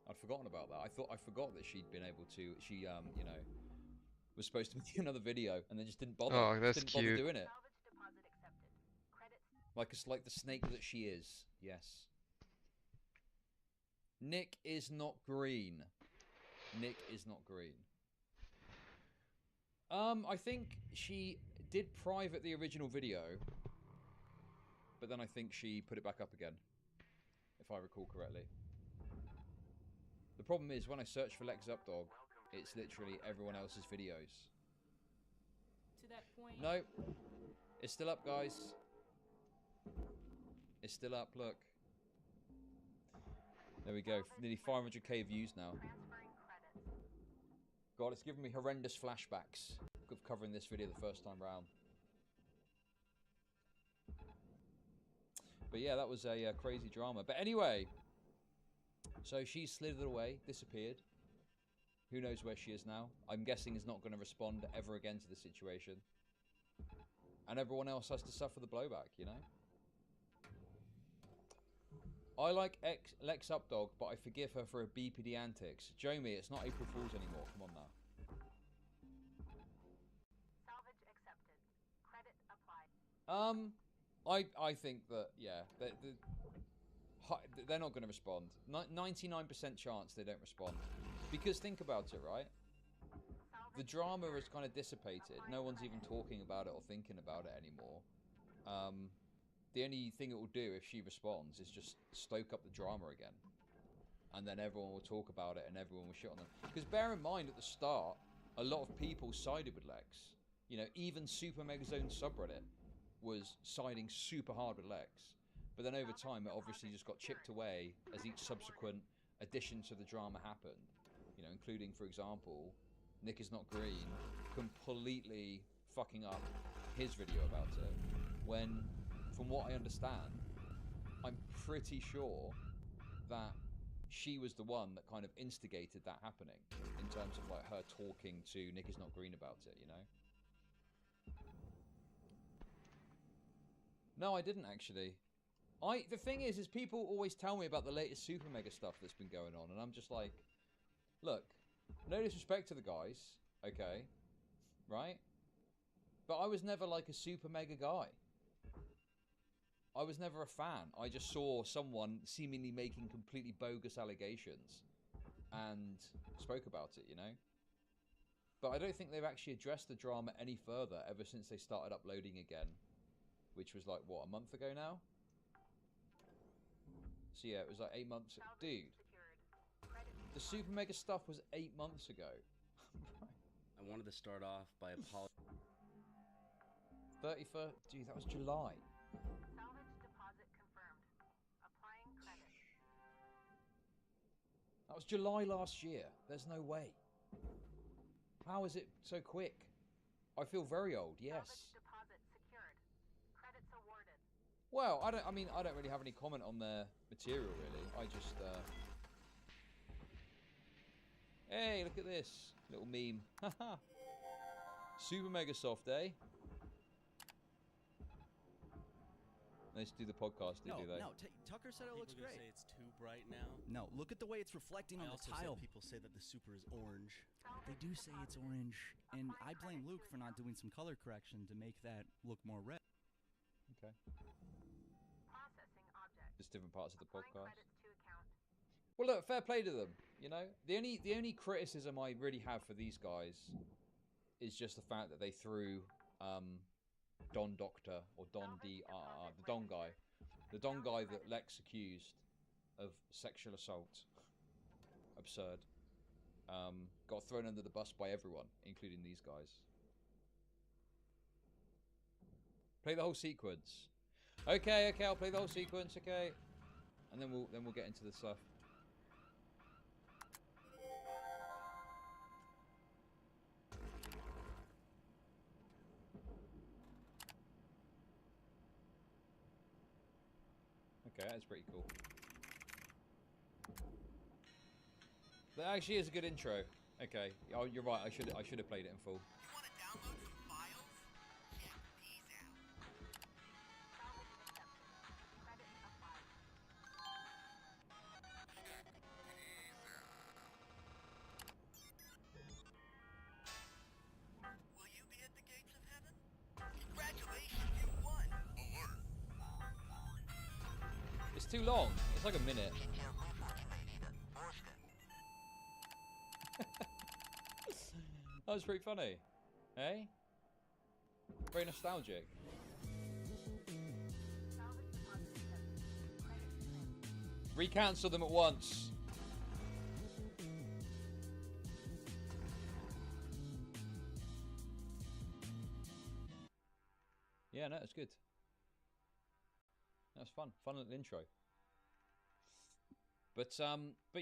I'd forgotten about that. I forgot that she'd been able to. She, you know, was supposed to make another video and then just didn't bother. Oh, that's didn't cute. bother doing it. Like it's like the snake that she is. Yes. Nick is not green. Nick is not green. I think she did private the original video, but then I think she put it back up again, if I recall correctly. The problem is when I search for Lex Updog, it's literally everyone else's videos. To that point. No, it's still up, guys. It's still up. Look. There we go. Nearly 500k views now. God, it's giving me horrendous flashbacks of covering this video the first time round. But yeah, that was a crazy drama. But anyway, so she slithered away, disappeared. Who knows where she is now? I'm guessing is not going to respond ever again to the situation. And everyone else has to suffer the blowback, you know? I like Lex Updog, but I forgive her for her BPD antics. Jomi, it's not April Fool's anymore. Come on now. Salvage accepted. Credit applied. I think that, yeah, they're not going to respond. 99% chance they don't respond. Because think about it, right? The drama is kind of dissipated. No one's even talking about it or thinking about it anymore. The only thing it will do if she responds is just stoke up the drama again. And then everyone will talk about it and everyone will shit on them. Because bear in mind, at the start, a lot of people sided with Lex. You know, even Super Megazone subreddit was siding super hard with Lex. But then over time, it obviously just got chipped away as each subsequent addition to the drama happened. You know, including, for example, Nick is Not Green completely fucking up his video about it. When, from what I understand, I'm pretty sure that she was the one that kind of instigated that happening in terms of like her talking to Nick is Not Green about it, you know? No, I didn't actually. The thing is people always tell me about the latest Super Mega stuff that's been going on, and I'm just like, look, no disrespect to the guys, okay, right? But I was never like a Super Mega guy. I was never a fan. I just saw someone seemingly making completely bogus allegations and spoke about it, you know? But I don't think they've actually addressed the drama any further ever since they started uploading again, which was like, what, a month ago now? So yeah, it was like 8 months ago. Dude, the Super Mega stuff was 8 months ago. I wanted to start off by apologizing. 31st, dude, that was July. Salvage deposit confirmed. Applying credit. That was July last year. There's no way. How is it so quick? I feel very old, yes. Salvage deposit secured. Credits awarded. Well, I don't really have any comment on their material, really. I just, hey, look at this. Little meme. Haha. Super Mega Soft, eh? They just do the podcast, do they? No, Tucker said it looks great. Say it's too bright now. No, look at the way it's reflecting on the tile. People say that the Super is orange. They do say it's orange, and I blame Luke for not doing some color correction to make that look more red. Okay. Processing object. Just different parts of the podcast. Credits to account. Well, look, fair play to them. You know, the only criticism I really have for these guys is just the fact that they threw Don Doctor or Don D.R.R. the Don guy that Lex accused of sexual assault. Absurd. Got thrown under the bus by everyone, including these guys. Play the whole sequence. Okay, I'll play the whole sequence. Okay, and then we'll get into the stuff. Okay, that's pretty cool. That actually is a good intro. Okay, oh, you're right. I should have played it in full. You want to download some files? Check these out. Salvage accepted. Credits applied. Will you be at the gates of heaven? Congratulations, you won. Alert. It's too long. It's like a minute. That was pretty funny. Hey? Very nostalgic. Recancel them at once. Yeah, no, it's good. That's fun. Fun little intro. But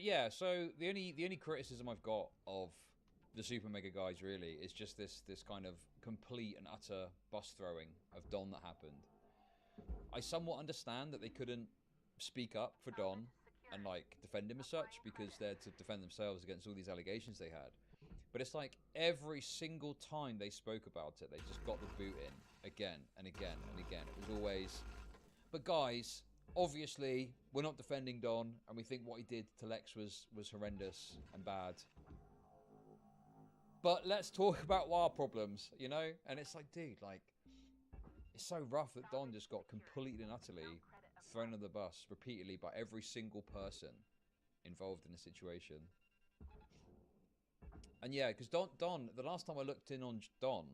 yeah, so the only criticism I've got of the Super Mega guys really is just this kind of complete and utter bus throwing of Don that happened. I somewhat understand that they couldn't speak up for Don and like defend him as such because they're to defend themselves against all these allegations they had. But it's like every single time they spoke about it, they just got the boot in again and again and again. It was always, but guys, obviously we're not defending Don and we think what he did to Lex was horrendous and bad. But let's talk about our problems, you know? And it's like, dude, like, It's so rough that Don just got completely and utterly thrown under the bus repeatedly by every single person involved in the situation. And yeah, because Don, the last time I looked in on Don,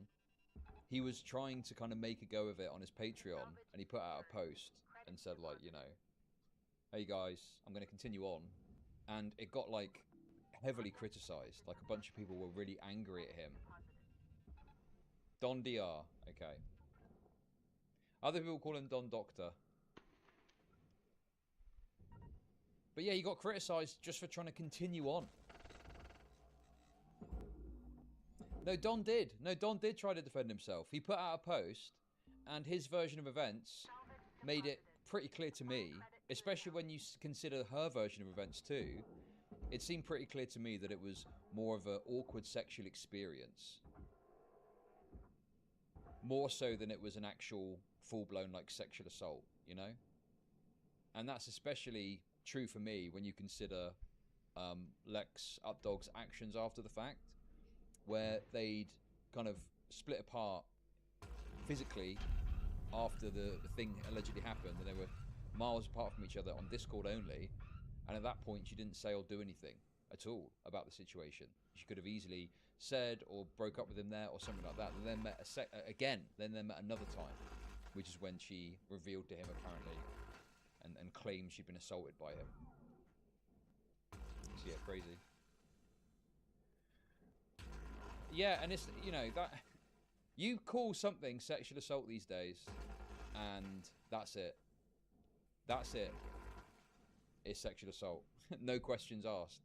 he was trying to kind of make a go of it on his Patreon, and he put out a post and said, like, you know, hey guys, I'm going to continue on. And it got, like, heavily criticized. Like, a bunch of people were really angry at him. Don DR, okay. Other people call him Don Doctor. But yeah, he got criticized just for trying to continue on. No, Don did. No, Don did try to defend himself. He put out a post, and his version of events made it pretty clear to me, especially when you consider her version of events too, it seemed pretty clear to me that it was more of an awkward sexual experience. More so than it was an actual full-blown, like, sexual assault, you know? And that's especially true for me when you consider Lex Updog's actions after the fact, where they'd kind of split apart physically after the thing allegedly happened, and they were miles apart from each other on Discord only, and at that point she didn't say or do anything at all about the situation. She could have easily said or broke up with him there or something like that, and then met again, then they met another time, which is when she revealed to him apparently and claimed she'd been assaulted by him. So yeah, crazy. Yeah, and it's, you know, that you call something sexual assault these days, and that's it. That's it. It's sexual assault. No questions asked.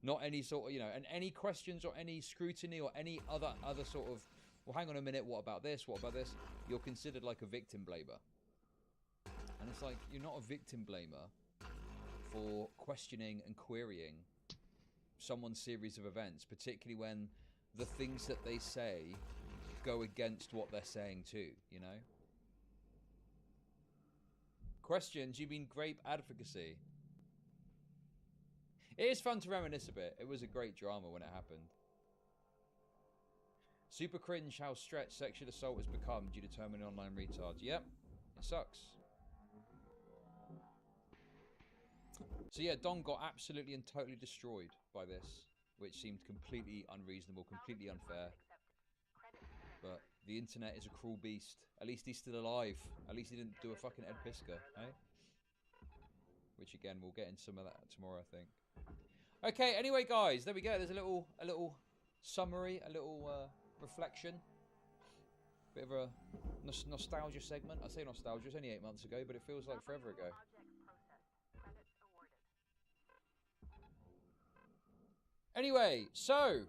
Not any sort of, you know, and any questions or any scrutiny or any other sort of, well, hang on a minute, what about this? What about this? You're considered like a victim blamer. And it's like, you're not a victim blamer for questioning and querying someone's series of events, particularly when the things that they say go against what they're saying too, you know? Questions, you mean grape advocacy? It is fun to reminisce a bit. It was a great drama when it happened. Super cringe how stretched sexual assault has become due to terminal online retards. Yep, it sucks. So yeah, Don got absolutely and totally destroyed by this, which seemed completely unreasonable, completely unfair. But the internet is a cruel beast. At least he's still alive. At least he didn't do a fucking Ed Piskor, eh? Which again, we'll get into some of that tomorrow, I think. Okay, anyway, guys, there we go. There's a little summary, a little reflection. Bit of a nostalgia segment. I say nostalgia, it's only 8 months ago, but it feels like forever ago. Anyway, so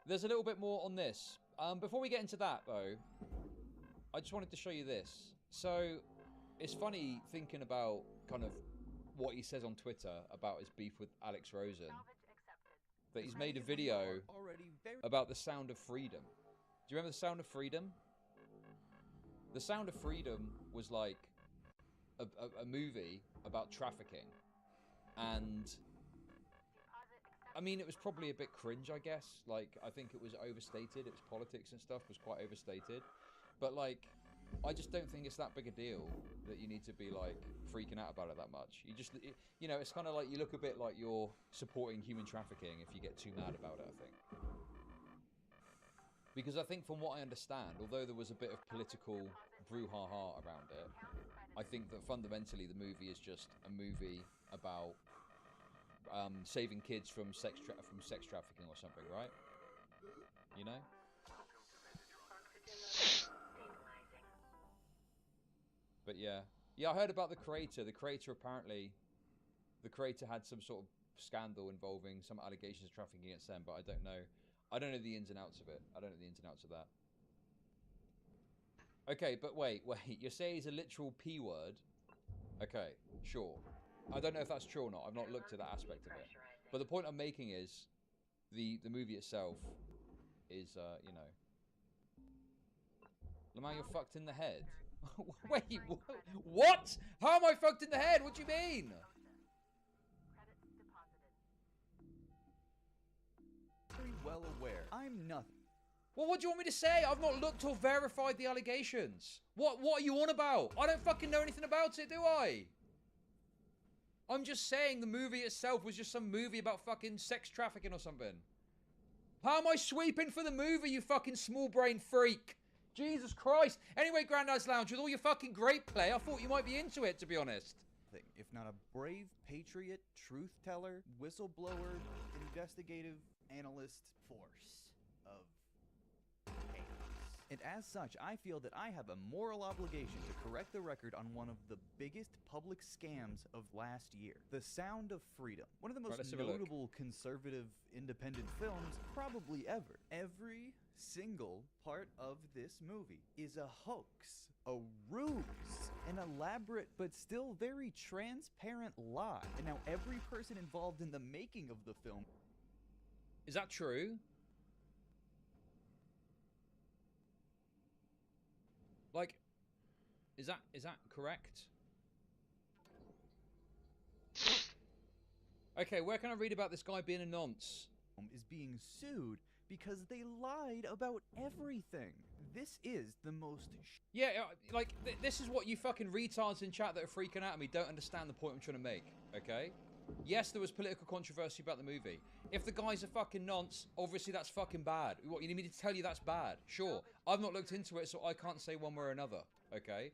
there's a little bit more on this. Before we get into that, though, I just wanted to show you this. So it's funny thinking about kind of what he says on Twitter about his beef with Alex Rosen, that he's made a video about the Sound of Freedom. Do you remember the Sound of Freedom? The Sound of Freedom was like a movie about trafficking, and I mean, it was probably a bit cringe, I guess. Like, I think it was overstated. Its politics and stuff was quite overstated. But, like, I just don't think it's that big a deal that you need to be, like, freaking out about it that much. You just, you know, it's kind of like you look a bit like you're supporting human trafficking if you get too mad about it, I think. Because I think from what I understand, although there was a bit of political brouhaha around it, I think that fundamentally the movie is just a movie about saving kids from sex trafficking or something, right? You know? But yeah, I heard about the creator. The creator had some sort of scandal involving some allegations of trafficking against them, but I don't know the ins and outs of it. I don't know the ins and outs of that. Okay, but wait, you say he's a literal P word? Okay, sure. I don't know if that's true or not. I've not looked at that aspect of it. But the point I'm making is the movie itself is, you know... Lamau, you're fucked in the head. Wait, what? How am I fucked in the head? What do you mean? Very well aware. I'm nothing. Well, what do you want me to say? I've not looked or verified the allegations. What are you on about? I don't fucking know anything about it, do I? I'm just saying the movie itself was just some movie about fucking sex trafficking or something. How am I sweeping for the movie, you fucking small brain freak? Jesus Christ. Anyway, Grandad's Lounge, with all your fucking great play, I thought you might be into it, to be honest. If not a brave patriot, truth teller, whistleblower, investigative analyst force of chaos. And as such, I feel that I have a moral obligation to correct the record on one of the biggest public scams of last year. The Sound of Freedom. One of the most notable conservative independent films probably ever. Every single part of this movie is a hoax, a ruse, an elaborate but still very transparent lie. And now every person involved in the making of the film... Is that true? Like, is that correct? Okay, where can I read about this guy being a nonce? Is being sued because they lied about everything. This is the most... Yeah, like, this is what you fucking retards in chat that are freaking out at me don't understand the point I'm trying to make, okay? Yes, there was political controversy about the movie. If the guy's a fucking nonce, obviously that's fucking bad. What, you need me to tell you that's bad? Sure. I've not looked into it, so I can't say one way or another, okay?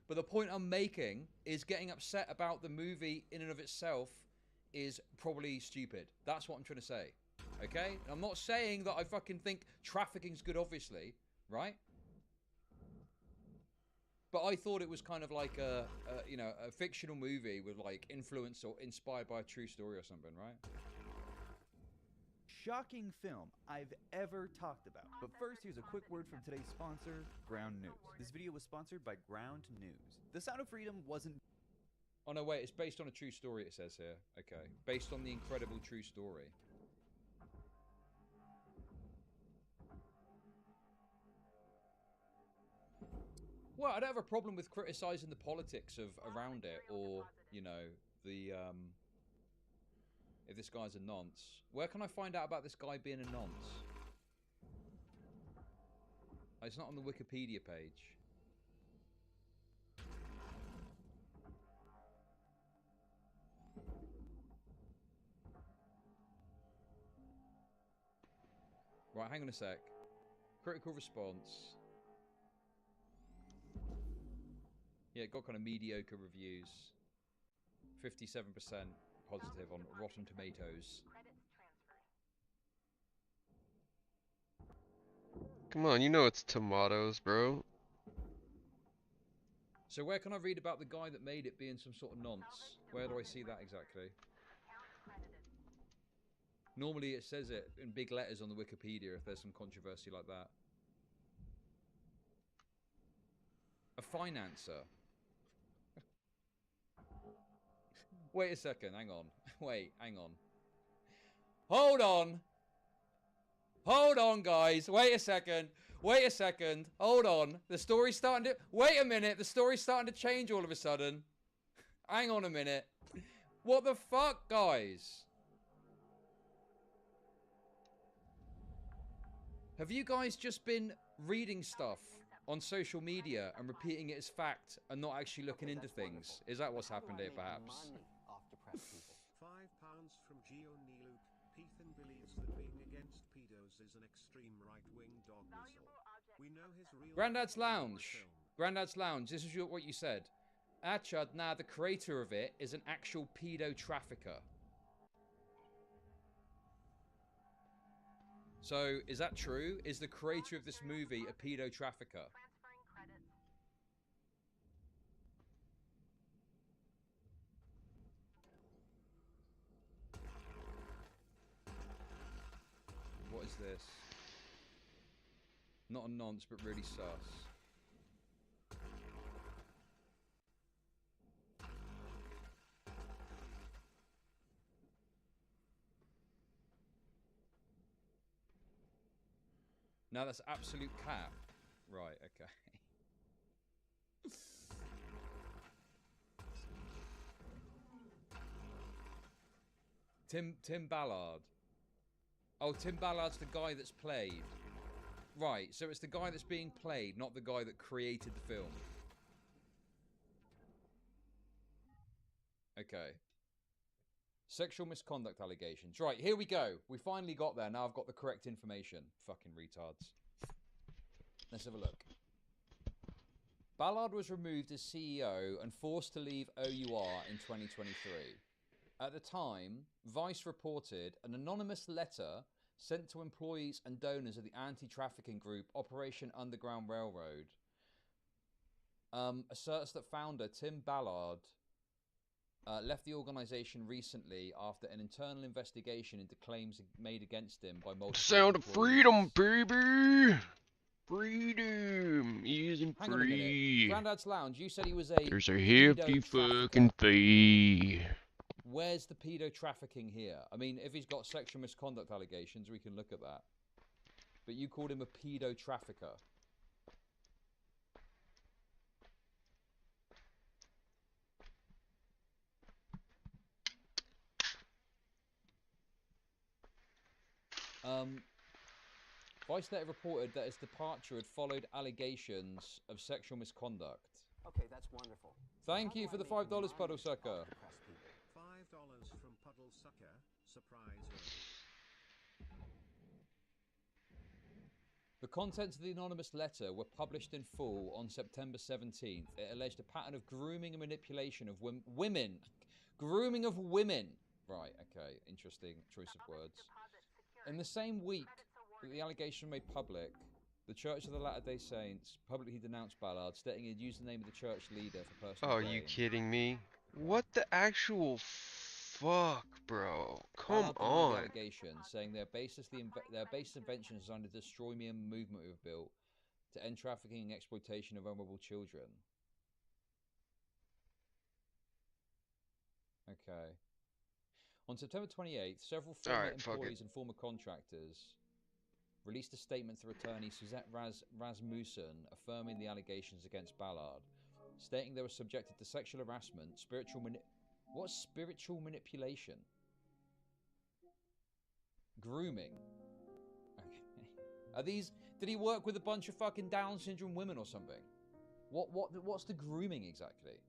But the point I'm making is getting upset about the movie in and of itself is probably stupid. That's what I'm trying to say, okay? I'm not saying that I fucking think trafficking's good, obviously, right? But I thought it was kind of like a fictional movie with like influence or inspired by a true story or something, right? Shocking film I've ever talked about. But first, here's a quick word from today's sponsor, Ground News. This video was sponsored by Ground News. The Sound of Freedom wasn't... Oh no, wait, it's based on a true story, it says here. Okay. Based on the incredible true story. Well, I don't have a problem with criticizing the politics of around it, or, you know, the, if this guy's a nonce. Where can I find out about this guy being a nonce? Oh, it's not on the Wikipedia page. Right, hang on a sec. Critical response. Yeah, it got kind of mediocre reviews. 57% positive on Rotten Tomatoes. Come on, you know it's tomatoes, bro. So where can I read about the guy that made it being some sort of nonce? Where do I see that exactly? Normally it says it in big letters on the Wikipedia if there's some controversy like that. A financer. Wait a second, hang on. Wait, hang on. Hold on! Hold on, guys. Wait a second. Wait a second. Hold on. The story's starting to... Wait a minute. The story's starting to change all of a sudden. Hang on a minute. What the fuck, guys? Have you guys just been reading stuff on social media and repeating it as fact and not actually looking into things? Is that what's happened here, perhaps? £5 from Geo Niluke. Ethan believes that being against pedos is an extreme right-wing dog whistle. We know his real... Grandad's Lounge. Grandad's Lounge. This is what you said. Achad, nah, the creator of it is an actual pedo trafficker. So, is that true? Is the creator of this movie a pedo trafficker? What is this? Not a nonce, but really sus. Now that's absolute cap. Right, okay. Tim Ballard. Oh, Tim Ballard's the guy that's played. Right, so it's the guy that's being played, not the guy that created the film. Okay. Sexual misconduct allegations. Right, here we go. We finally got there. Now I've got the correct information. Fucking retards. Let's have a look. Ballard was removed as CEO and forced to leave OUR in 2023. At the time, Vice reported an anonymous letter sent to employees and donors of the anti-trafficking group Operation Underground Railroad asserts that founder Tim Ballard left the organization recently after an internal investigation into claims made against him by multiple Sound of freedom, baby! Freedom isn't Hang on a minute. free. Grandad's Lounge, you said he was a There's a pedo hefty trafficker. fucking fee. Where's the pedo trafficking here? I mean, if he's got sexual misconduct allegations, we can look at that. But you called him a pedo trafficker. Vice later reported that his departure had followed allegations of sexual misconduct. Okay, that's wonderful. Thank you for the $5, Puddle Sucker. $5 from Puddle Sucker. Surprise early. The contents of the anonymous letter were published in full on September 17th. It alleged a pattern of grooming and manipulation of women. Grooming of women. Right, okay. Interesting choice of words. In the same week that the allegation was made public, the Church of the Latter-day Saints publicly denounced Ballard, stating he'd used the name of the church leader for personal Oh, gain. you kidding me? What the actual fuck, bro? Come Ballard denied the on. allegation, saying their basis invention is designed to destroy me and movement we've built to end trafficking and exploitation of vulnerable children. Okay. On September 28th, several former employees and former contractors released a statement through attorney Suzette Rasmussen affirming the allegations against Ballard, stating they were subjected to sexual harassment, what's spiritual manipulation? Grooming. Okay. Are these... Did he work with a bunch of fucking Down syndrome women or something? What's the grooming exactly?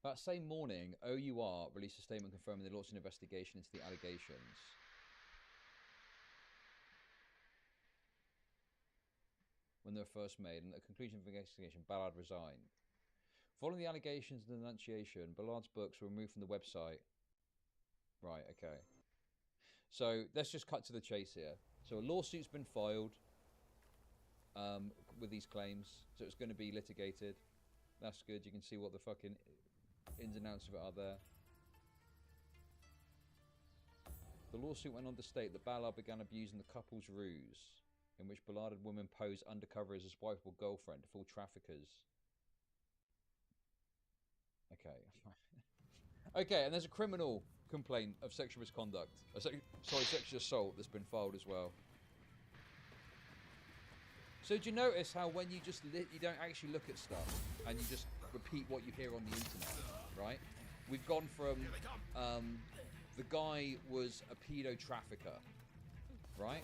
That same morning, OUR released a statement confirming they launched an investigation into the allegations. When they were first made, and at the conclusion of the investigation, Ballard resigned. Following the allegations and denunciation, Ballard's books were removed from the website. Right, okay. So, let's just cut to the chase here. So, a lawsuit's been filed with these claims, so it's going to be litigated. That's good, you can see what the fucking ins and outs of it are there. The lawsuit went on to state that Ballard began abusing the couple's ruse, in which Ballard and women posed undercover as his wife or girlfriend to fool traffickers. Okay. Okay, and there's a criminal complaint of sexual misconduct. Sexual assault that's been filed as well. So do you notice how when you just you don't actually look at stuff and you just repeat what you hear on the internet, right? We've gone from the guy was a pedo trafficker, right?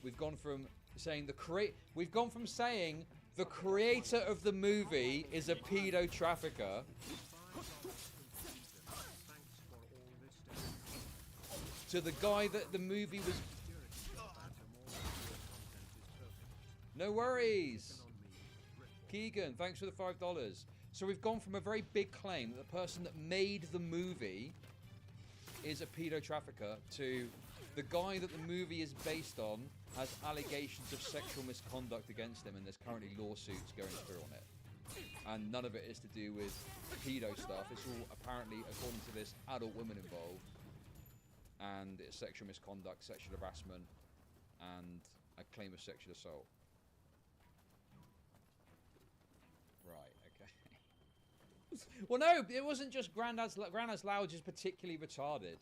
We've gone from saying the creator of the movie is a pedo trafficker. To the guy that the movie was... No worries. Keegan, thanks for the $5. So we've gone from a very big claim that the person that made the movie is a pedo trafficker to the guy that the movie is based on has allegations of sexual misconduct against him, and there's currently lawsuits going through on it. And none of it is to do with pedo stuff. It's all apparently, according to this, adult women involved. And it's sexual misconduct, sexual harassment, and a claim of sexual assault. Right, okay. Well, no, it wasn't just Grandad's Lounge is particularly retarded.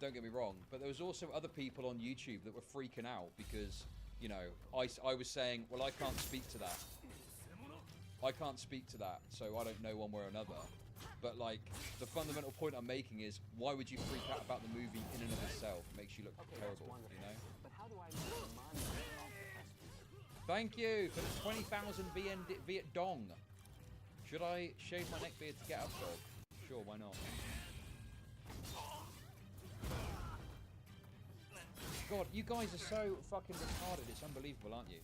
Don't get me wrong, but there was also other people on YouTube that were freaking out because, you know, I was saying, well, I can't speak to that. I can't speak to that, so I don't know one way or another. But like, the fundamental point I'm making is, why would you freak out about the movie in and of itself? It makes you look terrible, you know? But how do I make money off the festival? Thank you for the 20,000 Viet Dong. Should I shave my neck beard to get up, dog? Sure, why not? God, you guys are so fucking retarded. It's unbelievable, aren't you?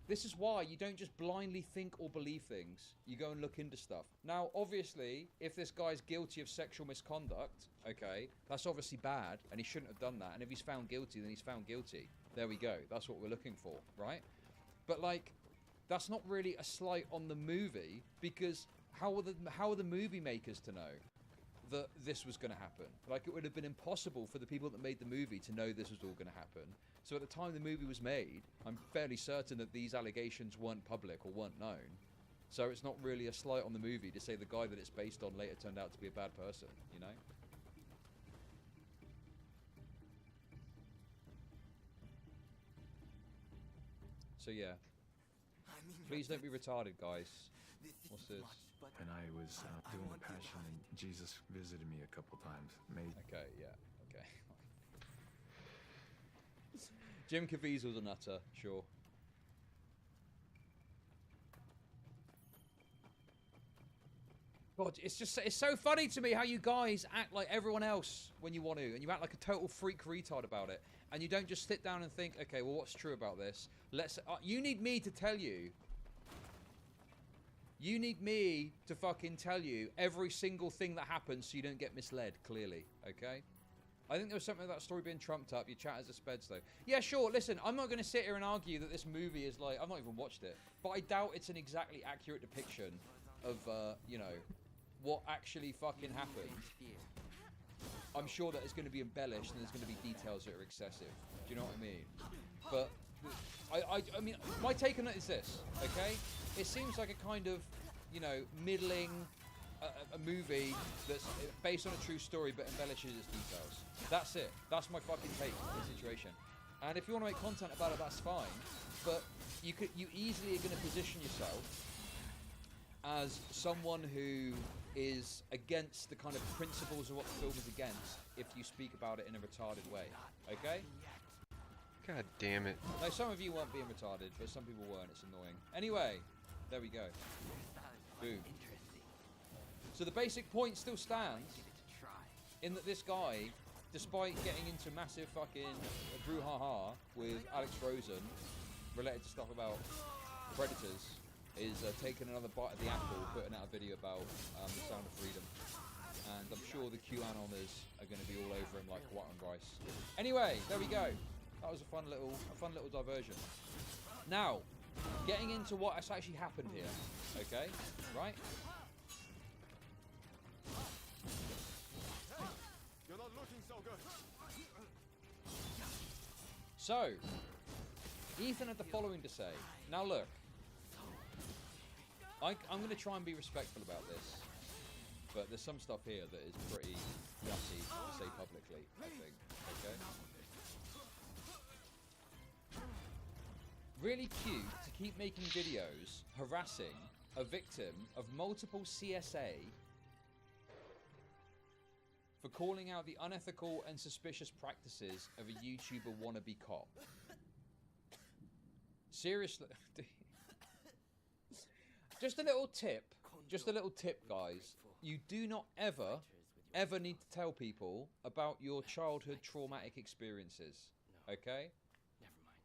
This is why you don't just blindly think or believe things. You go and look into stuff. Now, obviously, if this guy's guilty of sexual misconduct, okay, that's obviously bad, and he shouldn't have done that. And if he's found guilty, then he's found guilty. There we go. That's what we're looking for, right? But, like, that's not really a slight on the movie, because how are the movie makers to know that this was going to happen? Like, it would have been impossible for the people that made the movie to know this was all going to happen. So at the time the movie was made, I'm fairly certain that these allegations weren't public or weren't known. So it's not really a slight on the movie to say the guy that it's based on later turned out to be a bad person, you know? So yeah. Please don't be retarded, guys. What's this? And I was doing the Passion, and Jesus visited me a couple times. Okay, yeah, okay. Jim Caviezel's a nutter, sure. God, it's so funny to me how you guys act like everyone else when you want to, and you act like a total freak retard about it, and you don't just sit down and think, okay, well, what's true about this? You need me to tell you. You need me to fucking tell you every single thing that happens so you don't get misled, clearly, okay? I think there was something about that story being trumped up. Your chat as a speds, though. Yeah, sure, listen, I'm not going to sit here and argue that this movie is like... I've not even watched it. But I doubt it's an exactly accurate depiction of, you know, what actually fucking happened. I'm sure that it's going to be embellished and there's going to be details that are excessive. Do you know what I mean? But, I mean, my take on it is this, okay? It seems like a kind of, you know, middling... a movie that's based on a true story but embellishes its details. That's it. That's my fucking take on the situation. And if you want to make content about it, that's fine. But you easily are going to position yourself as someone who is against the kind of principles of what the film is against if you speak about it in a retarded way. Okay? God damn it. No, some of you weren't being retarded, but some people weren't. It's annoying. Anyway, there we go. Boom. So the basic point still stands in that this guy, despite getting into massive fucking brouhaha with Alex Rosen related to stuff about predators, is taking another bite of the apple, putting out a video about the Sound of Freedom. And I'm sure the QAnoners are going to be all over him like white on rice. Anyway, there we go. That was a fun little diversion. Now, getting into what has actually happened here, okay? Right? You're not looking so good. So, Ethan had the following to say. Now look, I'm going to try and be respectful about this, but there's some stuff here that is pretty nutty to say publicly, I think, okay? Really cute to keep making videos harassing a victim of multiple CSA for calling out the unethical and suspicious practices of a YouTuber wannabe cop. Seriously. Just a little tip, guys. You do not ever need to tell people about your childhood traumatic experiences, okay? Never mind.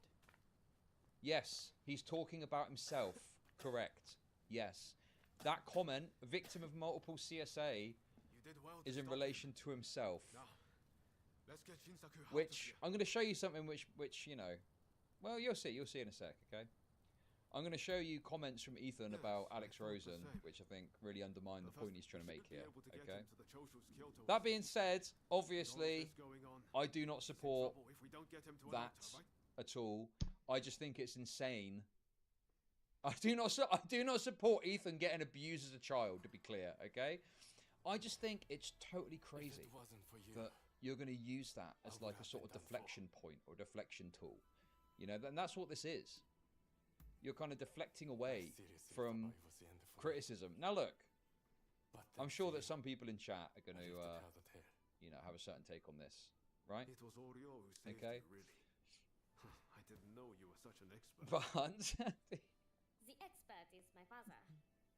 Yes, he's talking about himself, correct. Yes. That comment, victim of multiple CSA, is in relation to himself. Which, I'm going to show you something which, you know, well, you'll see in a sec, okay? I'm going to show you comments from Ethan about Alex Rosen, which I think really undermine the point he's trying to make here, okay? That being said, obviously, I do not support that at all. I just think it's insane. I do not support Ethan getting abused as a child, to be clear, okay? I just think it's totally crazy that you're going to use that as like a sort of deflection point or deflection tool. You know, and that's what this is. you're kind of deflecting away from criticism. Now look, I'm sure that some people in chat are going to, you know, have a certain take on this, right? It was Oreo who saved Okay. you, really. I didn't know you were such an expert. But The expert is my father.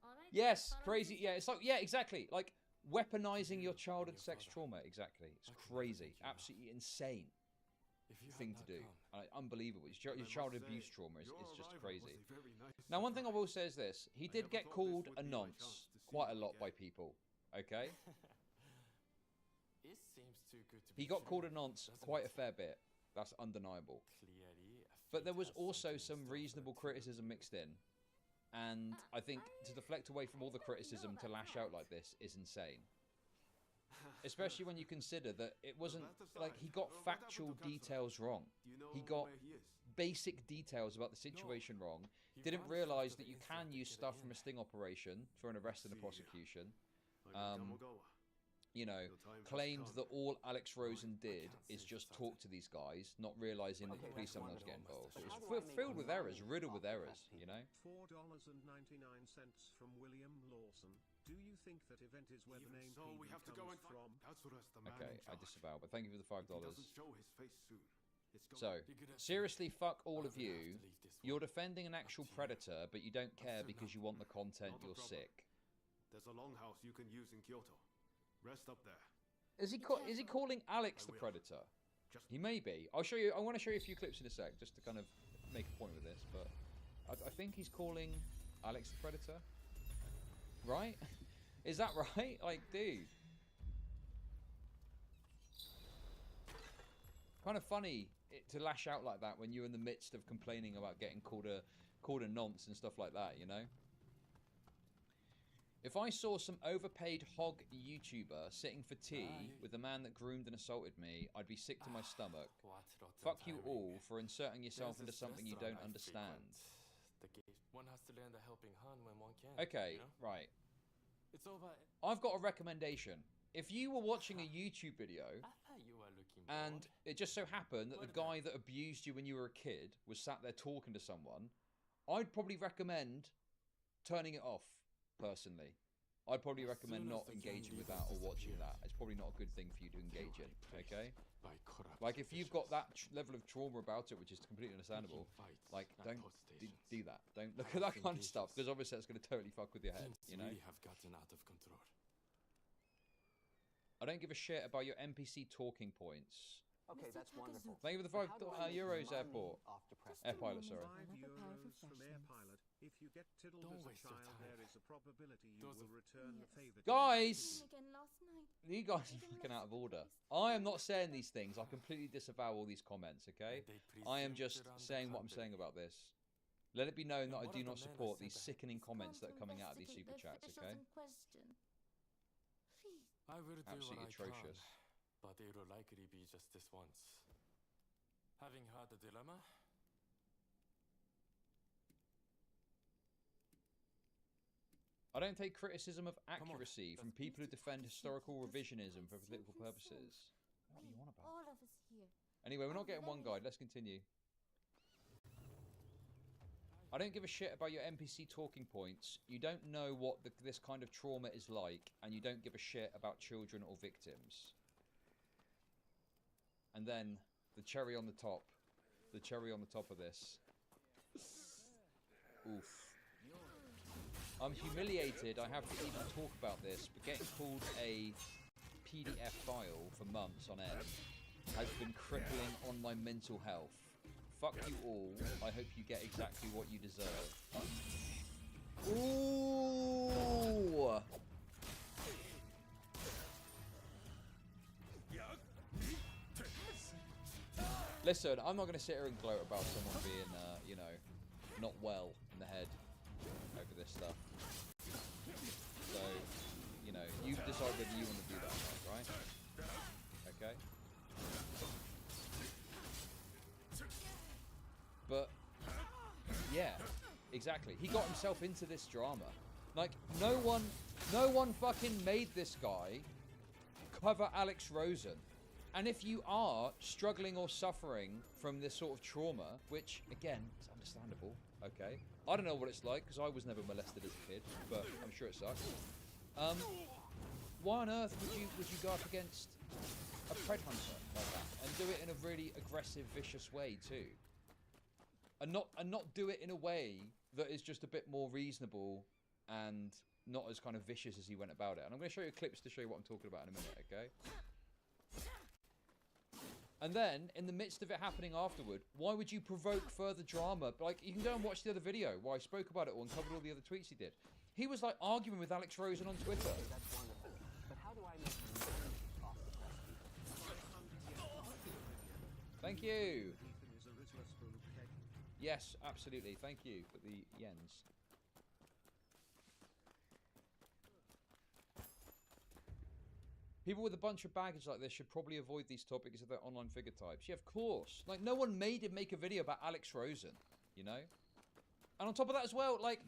All right? yes, Follow crazy. this Yeah, it's like, yeah, exactly. Like weaponizing your childhood sex trauma. Exactly. It's crazy. Absolutely insane thing to do. Unbelievable. Your childhood abuse trauma is just crazy. Now, one thing I will say is this. He did get called a nonce quite a lot by people. Okay? It seems too good to He be got true, called a nonce doesn't quite it? a fair bit. That's undeniable. Clearly, But there was also some reasonable criticism mixed in. And I think to deflect away from all the criticism to lash out like this is insane. Especially when you consider that it wasn't like he got factual details wrong. He got basic details about the situation wrong. Didn't realize that you can use stuff from a sting operation for an arrest and a prosecution. You know, claimed that all Alex Rosen did is just talk to these guys, not realizing that police someone was getting involved. It was filled with errors, riddled with errors, you know? $4.99 from William Lawson. Do you think that event is where the name so we have to go and from? That's what the man Okay, in I charge. disavow, but thank you for the $5. If he doesn't show his face soon, it's going So, to be good. seriously, fuck all of you. You're defending an actual predator, but you don't care because you want the content, Not a you're problem. sick. There's a longhouse you can use in Kyoto. Rest up there. Is he calling Alex the predator? He may be. I'll show you. I want to show you a few clips in a sec, just to kind of make a point with this. But I think he's calling Alex the predator. Right? Is that right? Like, dude. Kind of funny to lash out like that when you're in the midst of complaining about getting called a nonce and stuff like that, you know? If I saw some overpaid hog YouTuber sitting for tea with the man that groomed and assaulted me, I'd be sick to my stomach. Fuck you all for inserting yourself into something you don't understand. One has to lend a helping hand when one can. Okay, you know? right. It's over. I've got a recommendation. If you were watching a YouTube video You are looking and it just so happened that the guy that abused you when you were a kid was sat there talking to someone, I'd probably recommend turning it off, personally. I'd probably recommend not engaging with that or watching that. It's probably not a good thing for you to engage in, okay? Like, if you've got that level of trauma about it, which is completely understandable, like, don't do that. Don't look at that kind of stuff, because obviously that's going to totally fuck with your head, you know? Really have gotten out of control. I don't give a shit about your NPC talking points. Okay, that's wonderful. Thank you for the But €5 how do I make euros, money Airport. off depressing? Airpilot, sorry. €5 from Airpilot. If you get tiddled as a child, there is a probability you will return the favor. Guys! Again last night. You guys are fucking out of order. I am not saying these things. I completely disavow all these comments, okay? I am just saying what I'm saying about this. Let it be known that I do not support these sickening comments that are coming out of these super chats, okay? I will do Absolutely what I atrocious. can, but it will likely be just this once. Having had a dilemma, I don't take criticism of accuracy from people who defend historical revisionism for political purposes. What are you on about? All of us here. Anyway, we're not getting one guide. Let's continue. I don't give a shit about your NPC talking points. You don't know what this kind of trauma is like, and you don't give a shit about children or victims. And then, the cherry on the top. The cherry on the top of this. Oof. I'm humiliated I have to even talk about this, but getting called a PDF file for months on end has been crippling on my mental health. Fuck you all. I hope you get exactly what you deserve. Ooh! Listen, I'm not going to sit here and gloat about someone being, you know, not well in the head over this stuff. So, you know, you decide whether you want to do that or not, right? Okay? But, yeah, exactly. He got himself into this drama. Like, no one fucking made this guy cover Alex Rosen. And if you are struggling or suffering from this sort of trauma, which, again, is understandable, Okay, I don't know what it's like because I was never molested as a kid, but I'm sure it sucks. Why on earth would you go up against a pred hunter like that and do it in a really aggressive, vicious way too, and not do it in a way that is just a bit more reasonable and not as kind of vicious as he went about it? And I'm going to show you clips to show you what I'm talking about in a minute, okay? And then, in the midst of it happening afterward, why would you provoke further drama? Like, you can go and watch the other video where I spoke about it all and covered all the other tweets he did. He was, like, arguing with Alex Rosen on Twitter. That's wonderful. But how do I make money off the press people? Thank you. Ethan is a Rizzler spoon peg. Yes, absolutely. Thank you for the yens. People with a bunch of baggage like this should probably avoid these topics of their online figure types. Yeah, of course. Like, no one made him make a video about Alex Rosen, you know? And on top of that as well, like,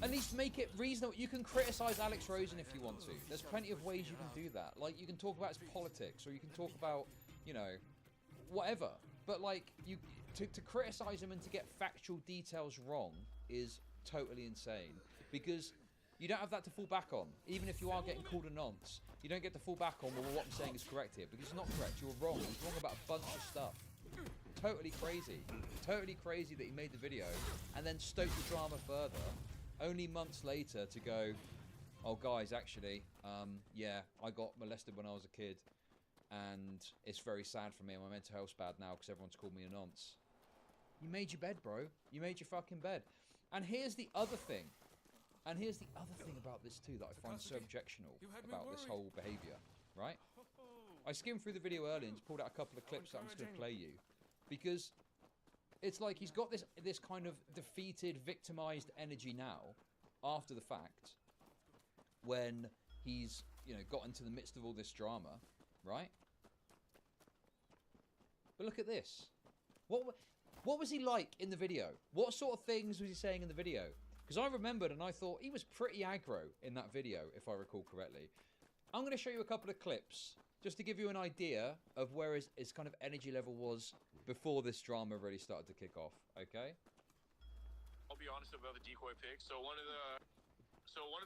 at least make it reasonable. You can criticize Alex Rosen if you want to. There's plenty of ways you can do that. Like, you can talk about his politics, or you can talk about, you know, whatever. But, like, to criticize him and to get factual details wrong is totally insane. Because you don't have that to fall back on. Even if you are getting called a nonce, you don't get to fall back on, well, what I'm saying is correct here. Because it's not correct. You were wrong. He was wrong about a bunch of stuff. Totally crazy. Totally crazy that he made the video and then stoked the drama further. Only months later to go, oh, guys, actually, yeah, I got molested when I was a kid. And it's very sad for me. And my mental health's bad now because everyone's called me a nonce. You made your bed, bro. You made your fucking bed. And here's the other thing. And here's the other thing about this too that I find so objectionable about this whole behaviour, right? I skimmed through the video earlier and just pulled out a couple of clips that I'm just going to play you. Because it's like he's got this kind of defeated, victimised energy now, after the fact, when he's, you know, got into the midst of all this drama, right? But look at this. What was he like in the video? What sort of things was he saying in the video? Because I remembered and I thought he was pretty aggro in that video, if I recall correctly. I'm going to show you a couple of clips just to give you an idea of where his kind of energy level was before this drama really started to kick off, okay? I'll be honest about the decoy pics. So one of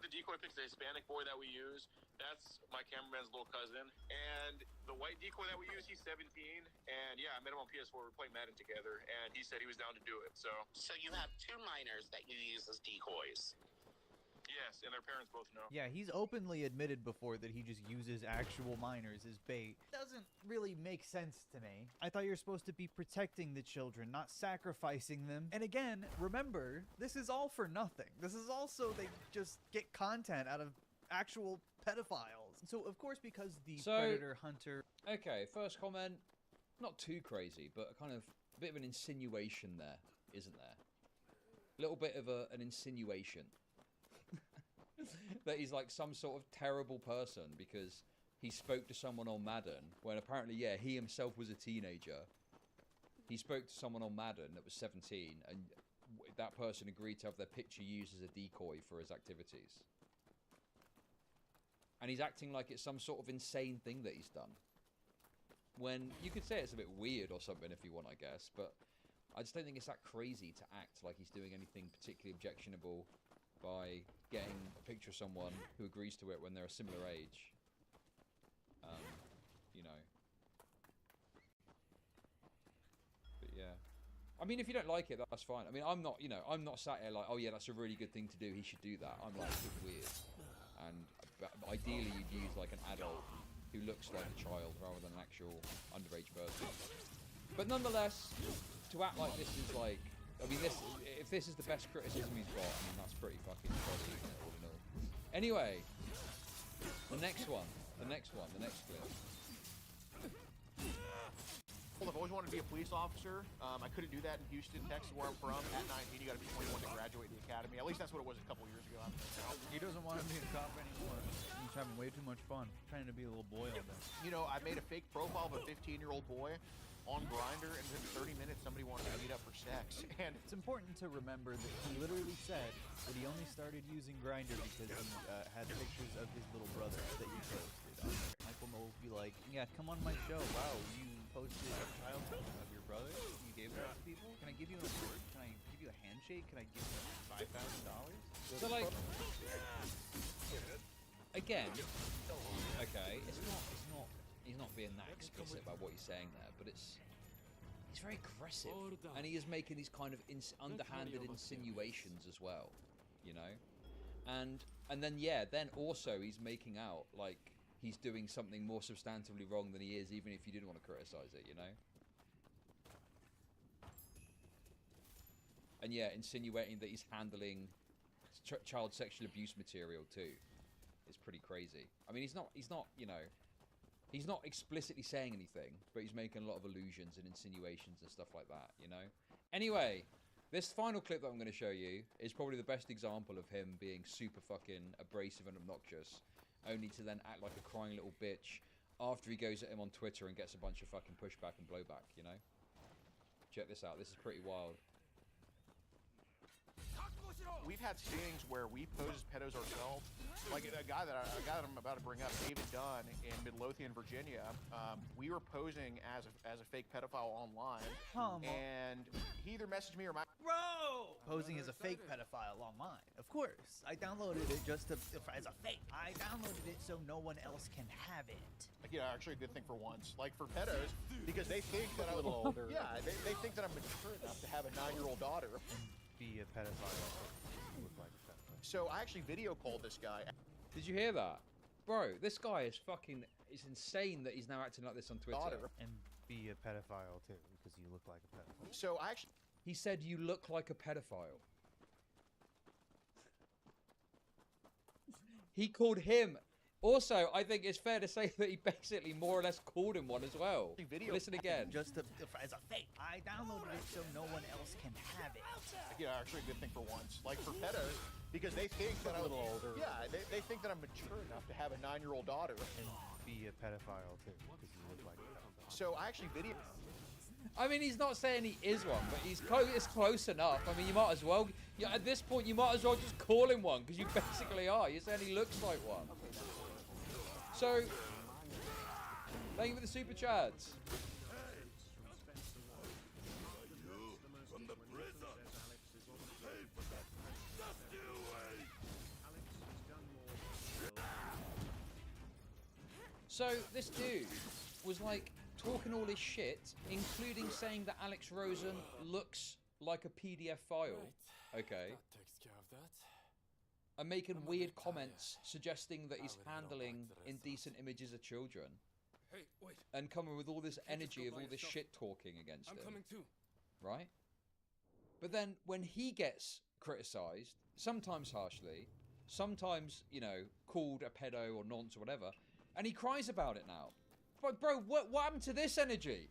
the decoy pics, the Hispanic boy that we use, that's my cameraman's little cousin. And the white decoy that we use, he's 17. And yeah, I met him on PS4. We're playing Madden together, and he said he was down to do it. So you have two minors that you use as decoys. Yes, and their parents both know. Yeah, he's openly admitted before that he just uses actual minors as bait. Doesn't really make sense to me. I thought you were supposed to be protecting the children, not sacrificing them. And again, remember, this is all for nothing. This is also they just get content out of actual pedophiles. So, of course, because the predator hunter... Okay, first comment, not too crazy, but a kind of bit of an insinuation there, isn't there? A little bit of an insinuation. That he's like some sort of terrible person because he spoke to someone on Madden when apparently, yeah, he himself was a teenager. He spoke to someone on Madden that was 17 and that person agreed to have their picture used as a decoy for his activities. And he's acting like it's some sort of insane thing that he's done. When you could say it's a bit weird or something if you want, I guess, but I just don't think it's that crazy to act like he's doing anything particularly objectionable by getting a picture of someone who agrees to it when they're a similar age. You know. But yeah. I mean, if you don't like it, that's fine. I mean, I'm not, you know, I'm not sat here like, oh yeah, that's a really good thing to do, he should do that. I'm like, it's weird. And ideally you'd use like an adult who looks like a child rather than an actual underage person. But nonetheless, to act like this is like, I mean, if this is the best criticism he's got, I mean, that's pretty fucking shoddy, isn't it, all in all. Anyway, the next clip. I've always wanted to be a police officer. I couldn't do that in Houston, Texas, where I'm from. At 19, you got to be 21 to graduate the academy. At least that's what it was a couple years ago. He doesn't want to be a cop anymore. He's having way too much fun, trying to be a little boy all day. You know, I made a fake profile of a 15-year-old boy on Grindr, and within 30 minutes, somebody wanted to meet up for sex. And it's important to remember that he literally said that he only started using Grindr because he had pictures of his little brother that he posted on there. Michael will be like, yeah, come on my show. Wow, you posted a child picture of your brother? You gave that to people? Can I give you an award? Can I give you a handshake, can I give you $5,000? So like, again, okay, he's not being that explicit about what he's saying there, but he's very aggressive, and he is making these kind of underhanded insinuations as well, you know, and then then also he's making out like he's doing something more substantively wrong than he is, even if you didn't want to criticize it, you know. And yeah, insinuating that he's handling child sexual abuse material too is pretty crazy. I mean, he's not, you know, he's not explicitly saying anything, but he's making a lot of allusions and insinuations and stuff like that, you know. Anyway, this final clip that I'm going to show you is probably the best example of him being super fucking abrasive and obnoxious, only to then act like a crying little bitch after he goes at him on Twitter and gets a bunch of fucking pushback and blowback, you know. Check this out. This is pretty wild. We've had scenes where we pose as pedos ourselves. Like a guy that I'm about to bring up, David Dunn in Midlothian, Virginia. We were posing as a fake pedophile online, and he either messaged me or my Posing as a fake pedophile online. Of course. I downloaded it just as a fake. I downloaded it so no one else can have it. Like, yeah, actually a good thing for once. Like for pedos, because they think that I'm a little older. Yeah, they think that I'm mature enough to have a 9-year-old daughter. Be a pedophile. Look like a pedophile. So I actually video called this guy. Did you hear that? Bro, this guy is fucking... It's insane that he's now acting like this on Twitter. And be a pedophile too, because you look like a pedophile. So I actually... He said you look like a pedophile. He called him... Also, I think it's fair to say that he basically more or less called him one as well. Listen again. Just as a fake. I downloaded it so no one else can have it. Yeah, actually a good thing for once. Like for pedos, because they think that I'm a little older. Yeah, they think that I'm mature enough to have a 9-year-old daughter. And be a pedophile too, because you look like a pedophile. So I actually video... I mean, he's not saying he is one, but it's close enough. I mean, you might as well... at this point, you might as well just call him one, because you basically are. You're saying he looks like one. So, thank you for the super chats. So, this dude was like talking all this shit, including saying that Alex Rosen looks like a PDF file. Okay. That takes care of that. And making weird comments suggesting that he's handling indecent images of children. Hey, wait. And coming with all this energy of all this shit talking against him. I'm coming too. Right? But then when he gets criticised, sometimes harshly, sometimes, you know, called a pedo or nonce or whatever, and he cries about it now. But bro, what happened to this energy?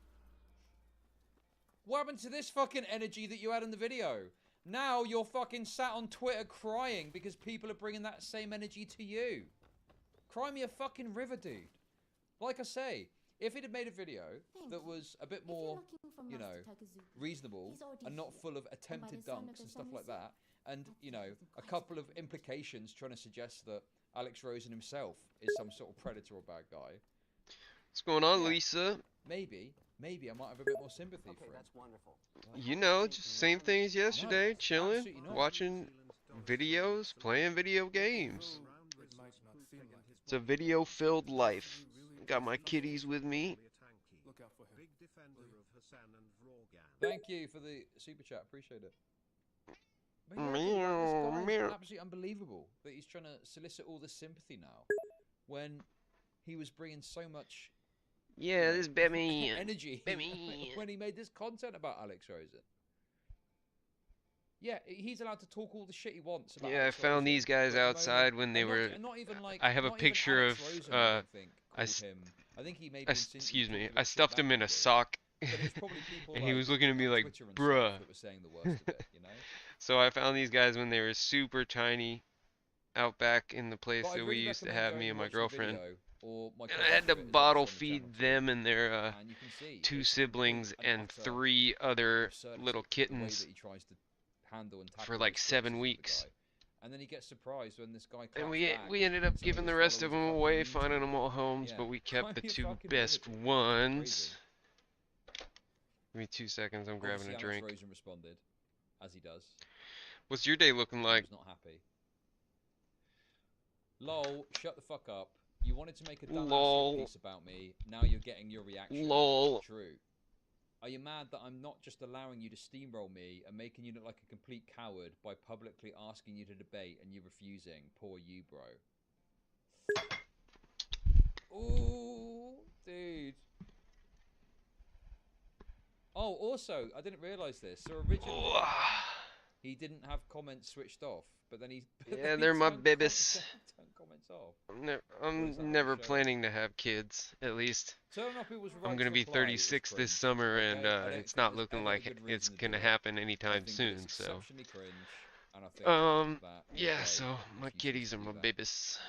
What happened to this fucking energy that you had in the video? Now you're fucking sat on Twitter crying because people are bringing that same energy to you. Cry me a fucking river, dude. Like I say, if he'd have made a video that was a bit more, you know, reasonable and not full of attempted dunks and stuff like that, and, you know, a couple of implications trying to suggest that Alex Rosen himself is some sort of predator or bad guy. What's going on, Lisa? Maybe I might have a bit more sympathy for him. That's wonderful. You know, just same thing as yesterday, chilling, watching videos, playing video games. It's a video-filled life. Got my kitties with me. Thank you for the super chat, appreciate it. But yeah, this guy's absolutely unbelievable that he's trying to solicit all this sympathy now, when he was bringing so much... Yeah, this Bemmy. energy when he made this content about Alex Rosen. Yeah, he's allowed to talk all the shit he wants about Yeah, Alex I found Rosen, these guys outside when they were... Not even like, I have a picture of... I think he made excuse me, I stuffed him in a sock. And he was looking at me like, bruh. So I found these guys when they were super tiny out back in the place that we used to have, me and my girlfriend. And I had to bottle feed them and their 2 siblings and 3 other little kittens for like 7 weeks. And then he gets surprised when this guy and we ended up giving the rest of them away, finding them all homes, but we kept the 2 best ones. Give me 2 seconds, I'm grabbing a drink. Rosen responded, as he does. What's your day looking like? He's not happy. Lol, shut the fuck up. You wanted to make a dumbass piece about me. Now you're getting your reaction. Lol. True. Are you mad that I'm not just allowing you to steamroll me and making you look like a complete coward by publicly asking you to debate and you refusing? Poor you, bro. Ooh, dude. Oh, also, I didn't realize this. So originally, he didn't have comments switched off, but then he. Yeah, they're my babies. Turn comments off. I'm never planning to have kids. At least I'm gonna be 36 this summer, and it's not looking like it's gonna happen anytime soon. So, yeah. So my kitties are my babies.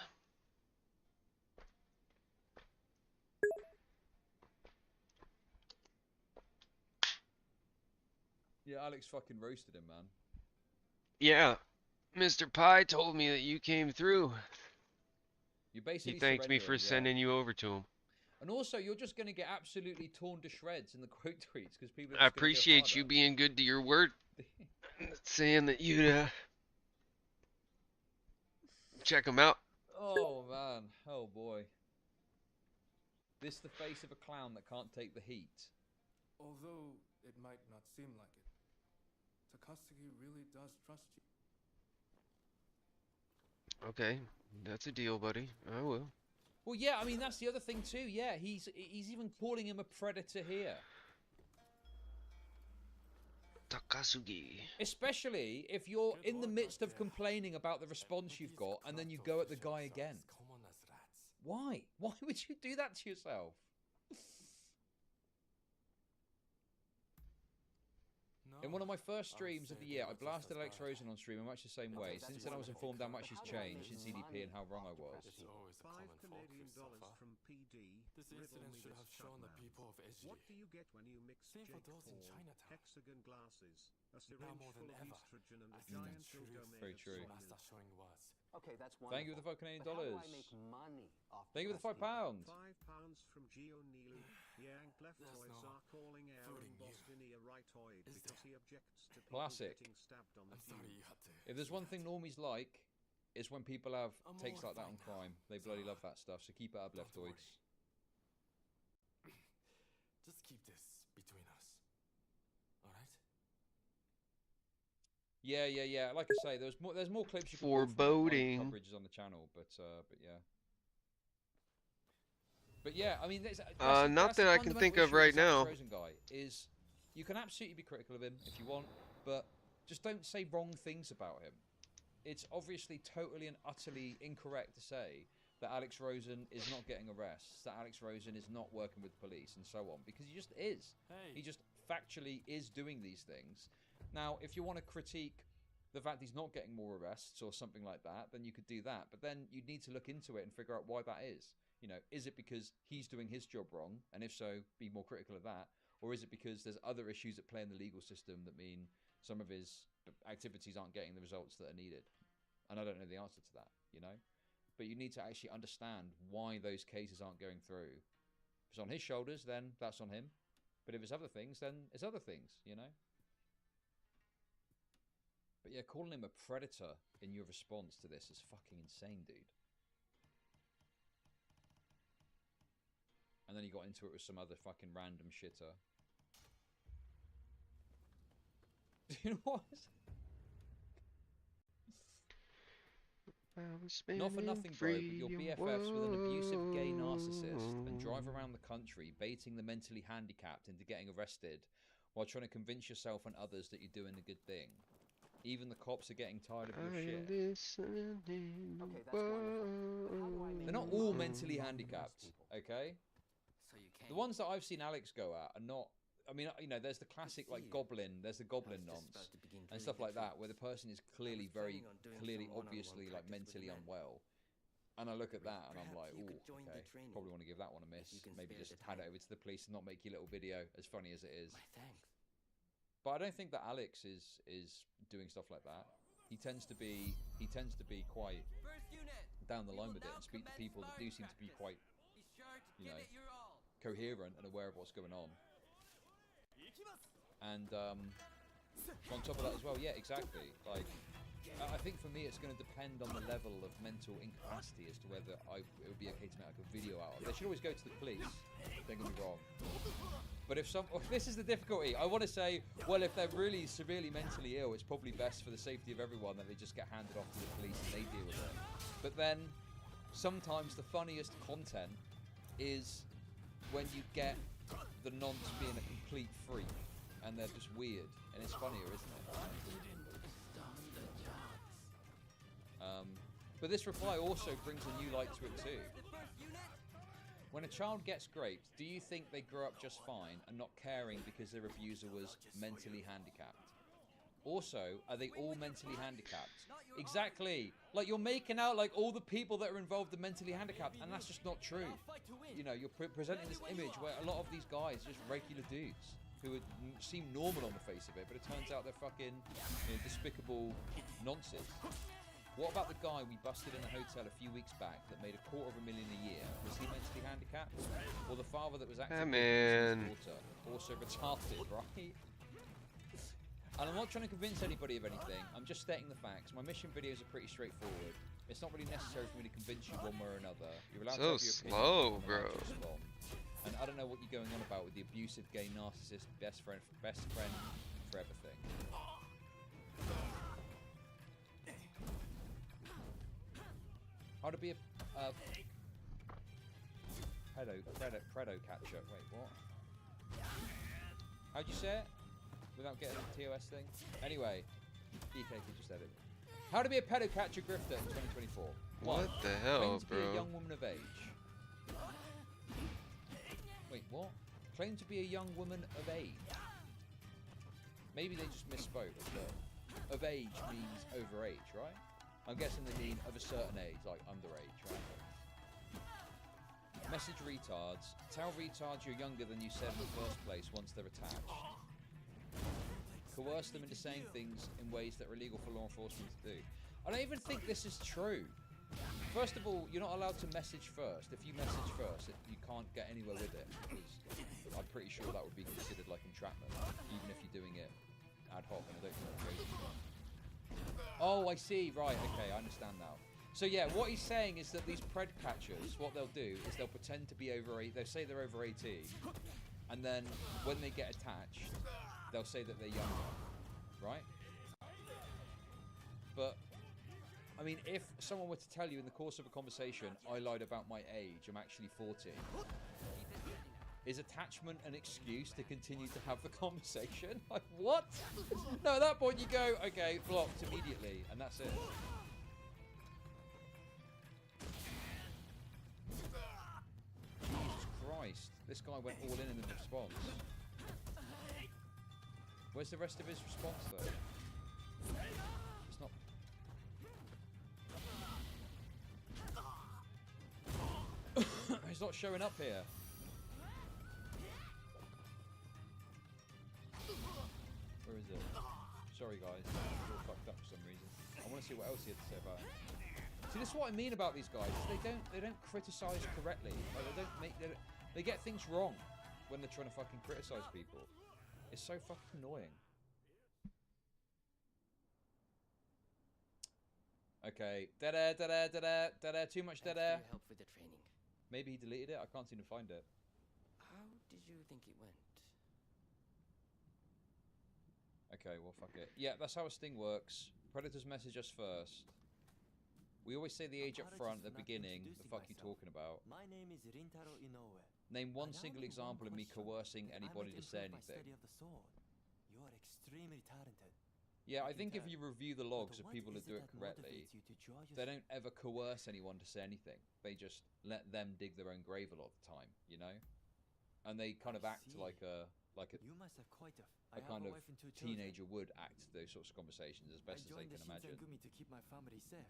Yeah, Alex fucking roasted him, man. Yeah, Mr. Pie told me that you came through. You basically he thanked me for sending you over to him. And also, you're just going to get absolutely torn to shreds in the quote tweets because people. I appreciate you being good to your word, saying that you'd check them out. Oh man, oh boy. This the face of a clown that can't take the heat. Although it might not seem like it, Takasugi really does trust you. Okay, that's a deal, buddy. I will. Well, yeah, I mean that's the other thing too. Yeah, he's even calling him a predator here. Takasugi. Especially if you're in the midst of complaining about the response you've got, and then you go at the guy again. Why? Why would you do that to yourself? In one of my first streams of the year, I blasted Alex Rosen on stream in much the same way. Since then, I was informed how much he's changed since EDP and how wrong I was. $5 Canadian from PD. This incident should have shown the people of SG. What do you get when you mix Same for Jake those in Paul, Chinatown. hexagon glasses, a Now syringe more than full of ever, estrogen, and I a see the giant truth. dildo made Very of true. soy Master showing was. Okay, that's wonderful. Thank you for the fucking $8. But how do I make money off Thank you for the £5. £5 from Gio Nilu. Yank left There's toys no are calling Aaron voting you. Bostonia rightoid Is because he there? objects to people Classic. getting stabbed on the I'm sorry tube. you had to. If there's one thing normies like, it's when people have I'm takes like that on mortified now. crime. They bloody love that stuff. So keep it up, Don't leftoids. Just keep this between us. Alright? Yeah, yeah, yeah. Like I say, there's more clips you can watch from Foreboding. my coverage on the channel, but yeah. But yeah, I mean, not that I can think of right now. Guy is, you can absolutely be critical of him if you want, but just don't say wrong things about him. It's obviously totally and utterly incorrect to say that Alex Rosen is not getting arrests, that Alex Rosen is not working with police, and so on, because he just is. Hey. He just factually is doing these things. Now, if you want to critique the fact he's not getting more arrests or something like that, then you could do that. But then you'd need to look into it and figure out why that is. You know, is it because he's doing his job wrong? And if so, be more critical of that. Or is it because there's other issues at play in the legal system that mean some of his activities aren't getting the results that are needed? And I don't know the answer to that, you know? But you need to actually understand why those cases aren't going through. If it's on his shoulders, then that's on him. But if it's other things, then it's other things, you know? But yeah, calling him a predator in your response to this is fucking insane, dude. And then he got into it with some other fucking random shitter. Do you know what? Not for nothing, bro, but your BFFs with an abusive gay narcissist and drive around the country baiting the mentally handicapped into getting arrested while trying to convince yourself and others that you're doing a good thing. Even the cops are getting tired of your shit. Okay, that's wonderful. But how do I make They're not all money mentally off handicapped, those people? okay? So you can't. The ones that I've seen Alex go at are not. I mean, you know, there's the classic like goblin. There's the goblin nonce and stuff like that, where the person is clearly very clearly, obviously, like mentally unwell. And I look at that and I'm like, ooh, okay, probably want to give that one a miss. Maybe just hand it over to the police and not make your little video, as funny as it is. But I don't think that Alex is doing stuff like that. He tends to be quite down the line with it and speak to people that do seem to be quite, you know, coherent and aware of what's going on. And On top of that as well, yeah, exactly. Like, I think for me it's going to depend on the level of mental incapacity as to whether it would be okay to make like a video out of it. They should always go to the police, don't get me wrong. But if this is the difficulty, I want to say, well, if they're really severely mentally ill, it's probably best for the safety of everyone that they just get handed off to the police and they deal with it. But then, sometimes the funniest content is when you get the nonce being a complete freak and they're just weird, and it's funnier, isn't it? But this reply also brings a new light to it too. When a child gets raped, do you think they grow up just fine and not caring because their abuser was mentally handicapped? Also, are they all mentally handicapped? Exactly! Like, you're making out like all the people that are involved are mentally handicapped, and that's just not true. You know, you're presenting this image where a lot of these guys are just regular dudes who would seem normal on the face of it, but it turns out they're fucking despicable nonsense. What about the guy we busted in a hotel a few weeks back that made $250,000 a year? Was he mentally handicapped? Or the father that was actively abusing his daughter? Also retarded, right? And I'm not trying to convince anybody of anything. I'm just stating the facts. My mission videos are pretty straightforward. It's not really necessary for me to convince you one way or another. You're allowed to have your opinion, bro. And I don't know what you're going on about with the abusive, gay, narcissist, best friend for everything. How to be a pedo catcher. Wait, what? How'd you say it? Without getting the TOS thing? Anyway, DK just said it. How to be a pedo catcher grifter in 2024. What the hell, Claim to be a young woman of age. Wait, what? Claim to be a young woman of age. Maybe they just misspoke. But of age means over age, right? I'm guessing they mean of a certain age, like underage, right? Message retards. Tell retards you're younger than you said in the first place once they're attached. Coerce them into saying things in ways that are illegal for law enforcement to do. I don't even think this is true. First of all, you're not allowed to message first. If you message first, you can't get anywhere with it. Because I'm pretty sure that would be considered like entrapment, even if you're doing it ad hoc, and I don't think that's crazy. Oh, I see. Right, okay, I understand now. So yeah, what he's saying is that these pred catchers, what they'll do is they'll pretend to be over 8. They'll say they're over 18, and then when they get attached, they'll say that they're younger, right? But I mean, if someone were to tell you in the course of a conversation, I lied about my age, I'm actually 40, is attachment an excuse to continue to have the conversation? Like, what? No, at that point you go, okay, blocked immediately, and that's it. Jesus Christ, this guy went all in the response. Where's the rest of his response, though? It's not... He's not showing up here. Where is it? Sorry guys, it's all fucked up for some reason. I want to see what else he had to say about it. See, this is what I mean about these guys. They don't criticize correctly. Like, they get things wrong when they're trying to fucking criticize people. It's so fucking annoying. Okay, dead air, dead air, dead air, dead air. Too much dead air. Help with the training. Maybe he deleted it. I can't seem to find it. How did you think it went? Okay, well, fuck it. Yeah, that's how a sting works. Predators message us first. We always say the age up front at the beginning. The fuck you talking about? My name is Rintaro Inoue. Name one single example of me coercing anybody to say anything. You are extremely talented. Yeah, I think if you review the logs of people that do it correctly, they don't ever coerce anyone to say anything. They just let them dig their own grave a lot of the time, you know? And they kind of act like a you must have quite a kind of teenager would act those sorts of conversations as best as they can imagine. To keep my family safe.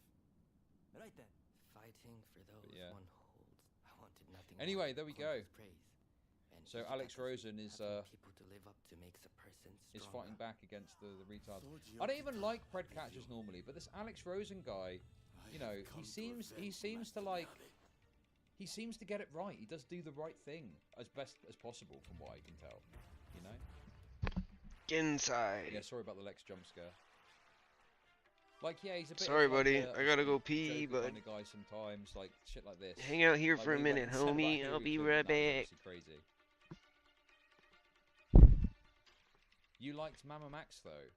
Right then. Fighting for those one holds. I wanted nothing. Anyway, there we go. Praise. And so Alex Rosen is people to live up to makes a person is fighting back against the retards. I don't even like pred catchers normally, but this Alex Rosen guy, you know, he seems to get it right. He does do the right thing as best as possible, from what I can tell. You know. Inside. Yeah, sorry about the Lex jump scare. Like, yeah, he's a bit. Sorry, of like buddy. a I gotta go pee, Joker but kind of guy sometimes, like shit like this. hang out here Like, for a when he went minute, and said about homie. Hillary I'll be Clinton, right that was back. obviously crazy. You liked Mama Max though?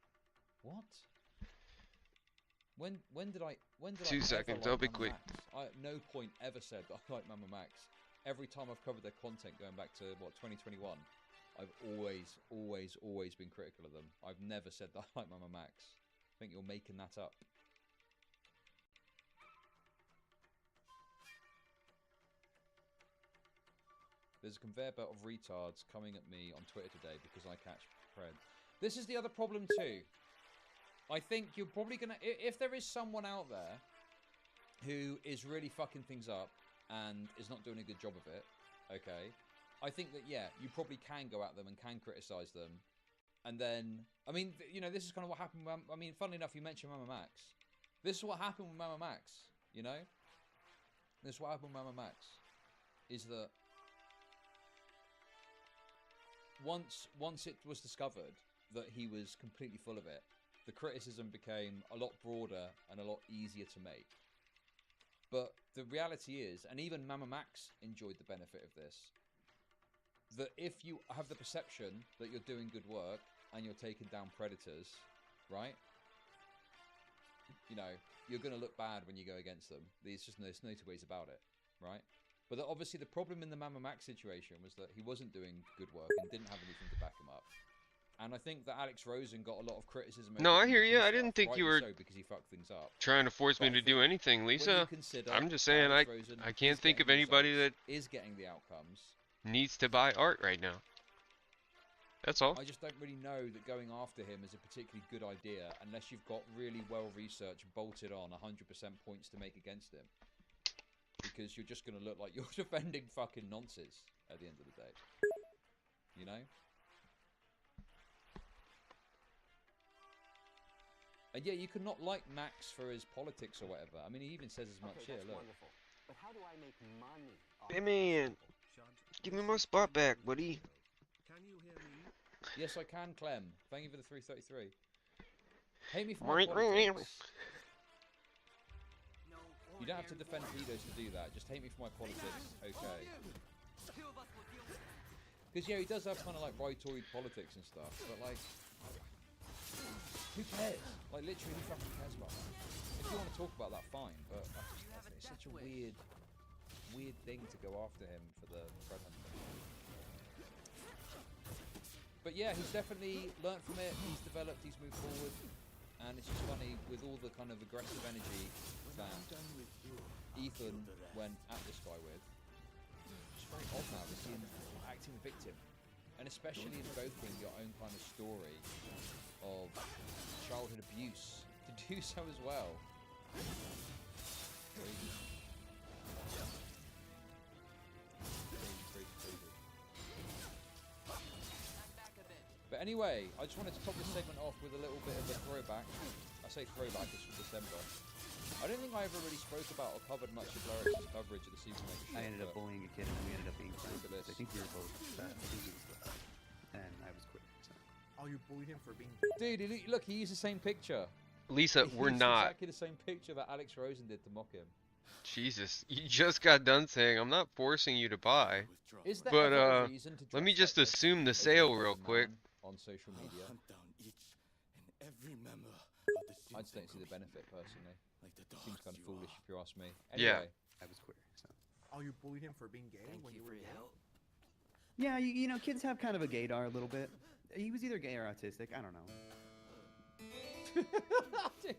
What? When did I 2 ever seconds, like I'll be Mama quick. Max? I at no point ever said that I like Mama Max. Every time I've covered their content going back to what 2021, I've always been critical of them. I've never said that I like Mama Max. I think you're making that up. There's a conveyor belt of retards coming at me on Twitter today because I catch pred. This is the other problem too. I think you're probably gonna, if there is someone out there who is really fucking things up and is not doing a good job of it, okay, I think that, yeah, you probably can go at them and can criticize them. And then, I mean, you know, this is kind of what happened with, I mean, funnily enough, you mentioned Mama Max. This is what happened with Mama Max, you know? This is what happened with Mama Max. Is that once it was discovered that he was completely full of it, the criticism became a lot broader and a lot easier to make. But the reality is, and even Mama Max enjoyed the benefit of this, that if you have the perception that you're doing good work and you're taking down predators, right? You know, you're going to look bad when you go against them. There's no two ways about it, right? But obviously the problem in the Mama Max situation was that he wasn't doing good work and didn't have anything to back him up. And I think that Alex Rosen got a lot of criticism. No, I hear you. I didn't think you were so because he fucked things up. Trying to force me to do anything, Lisa. I'm just saying I can't think of anybody that is getting the outcomes. Needs to buy art right now. That's all. I just don't really know that going after him is a particularly good idea unless you've got really well researched, bolted on 100% points to make against him. Because you're just going to look like you're defending fucking nonsense at the end of the day. You know? And yeah, you could not like Max for his politics or whatever. I mean, he even says as much here, look. Wonderful. But how do I make money? Hey man, give me my spot back, buddy. Can you hear me? Yes, I can, Clem. Thank you for the 333. Hate me for my politics. You don't have to defend pedos to do that. Just hate me for my politics, okay? Because yeah, he does have kind of like right-oriented politics and stuff, but like, who cares? Like literally, who fucking cares about that? If you want to talk about that, fine. But it's such a weird thing to go after him for the present. But yeah, he's definitely learnt from it. He's developed. He's moved forward. And it's just funny with all the kind of aggressive energy that Ethan went at this guy with. It's very odd now to see him acting the victim, and especially invoking your own kind of story of childhood abuse to do so as well. Crazy. Crazy. But anyway, I just wanted to top this segment off with a little bit of a throwback. I say throwback, it's from December. I don't think I ever really spoke about or covered much of Larry's coverage of the Superman show. I ended up bullying a kid and we ended up being friends. Look at this. I think we were both and I was quit. So. Oh, you bullied him for being... Dude, look, he used the same picture. Lisa, we're not. Exactly the same picture that Alex Rosen did to mock him. Jesus, you just got done saying I'm not forcing you to buy. Is there but a reason to let me dress just like assume the this? sale real quick. On social media. Hunt down each and every member of the I just don't see the benefit personally. Like the Seems kind of foolish if you ask me. Yeah. Anyway, I was queer. So. Oh, you bullied him for being gay when you were gay? Yeah, you know, kids have kind of a gaydar a little bit. He was either gay or autistic. I don't know.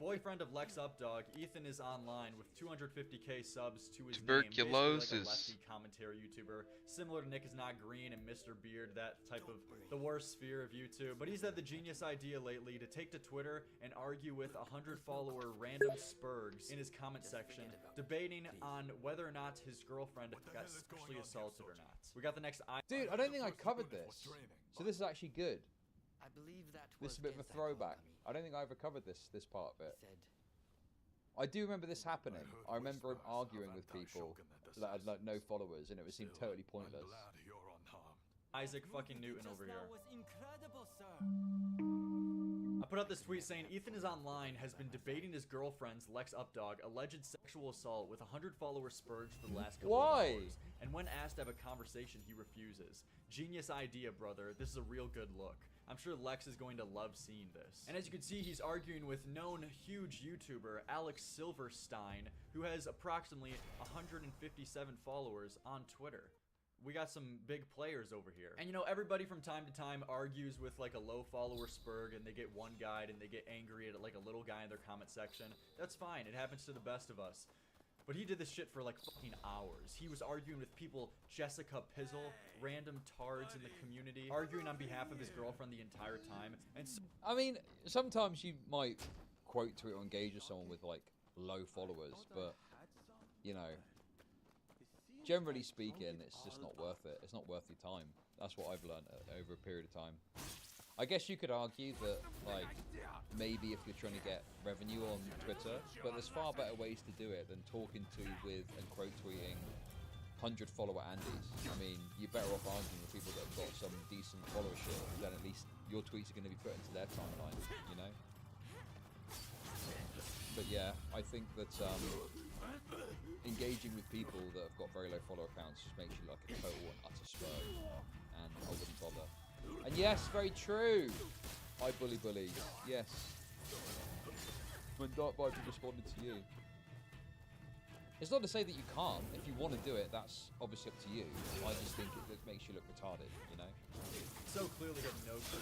Boyfriend of Lex Updog, Ethan is online with 250k subs to his Tuberculosis. name. Basically like a lefty commentary YouTuber, similar to Nick is Not Green and Mr. Beard, that type of the worst sphere of YouTube. But he's had the genius idea lately to take to Twitter and argue with 100-follower random spurgs in his comment section, debating on whether or not his girlfriend got sexually assaulted or not. We got the next... Dude, I don't think I covered this. So this is actually good. I believe that this is a bit of a throwback. I don't think I ever covered this part of it. I do remember this happening. I remember him arguing with people that had like no followers, and it seemed totally pointless. Isaac fucking Newton over here. That was incredible, sir. I put out this tweet saying Ethan is online, has been debating his girlfriend's Lex Updog alleged sexual assault with 100 followers spurged for the last couple of hours. And when asked to have a conversation, he refuses. Genius idea, brother. This is a real good look. I'm sure Lex is going to love seeing this. And as you can see, he's arguing with known huge YouTuber Alex Silverstein, who has approximately 157 followers on Twitter. We got some big players over here. And you know, everybody from time to time argues with like a low follower spurg, and they get one guide and they get angry at like a little guy in their comment section. That's fine, it happens to the best of us. But he did this shit for like fucking hours. He was arguing with people, Jessica Pizzle, random tards in the community, arguing on behalf of his girlfriend the entire time. And so I mean, sometimes you might quote tweet or engage with someone with like low followers, but you know, generally speaking, it's just not worth it. It's not worth your time. That's what I've learned over a period of time. I guess you could argue that, like, maybe if you're trying to get revenue on Twitter, but there's far better ways to do it than talking to, with, and quote tweeting 100 follower Andys. I mean, you're better off arguing with people that have got some decent followership, then at least your tweets are going to be put into their timeline, you know? But yeah, I think that engaging with people that have got very low follower accounts just makes you like a total and utter spurg, and I wouldn't bother. And yes, very true. I bully bullies. Yes. When Dark Viper responded to you. It's not to say that you can't. If you want to do it, that's obviously up to you. I just think it makes you look retarded, you know? So clearly got no clue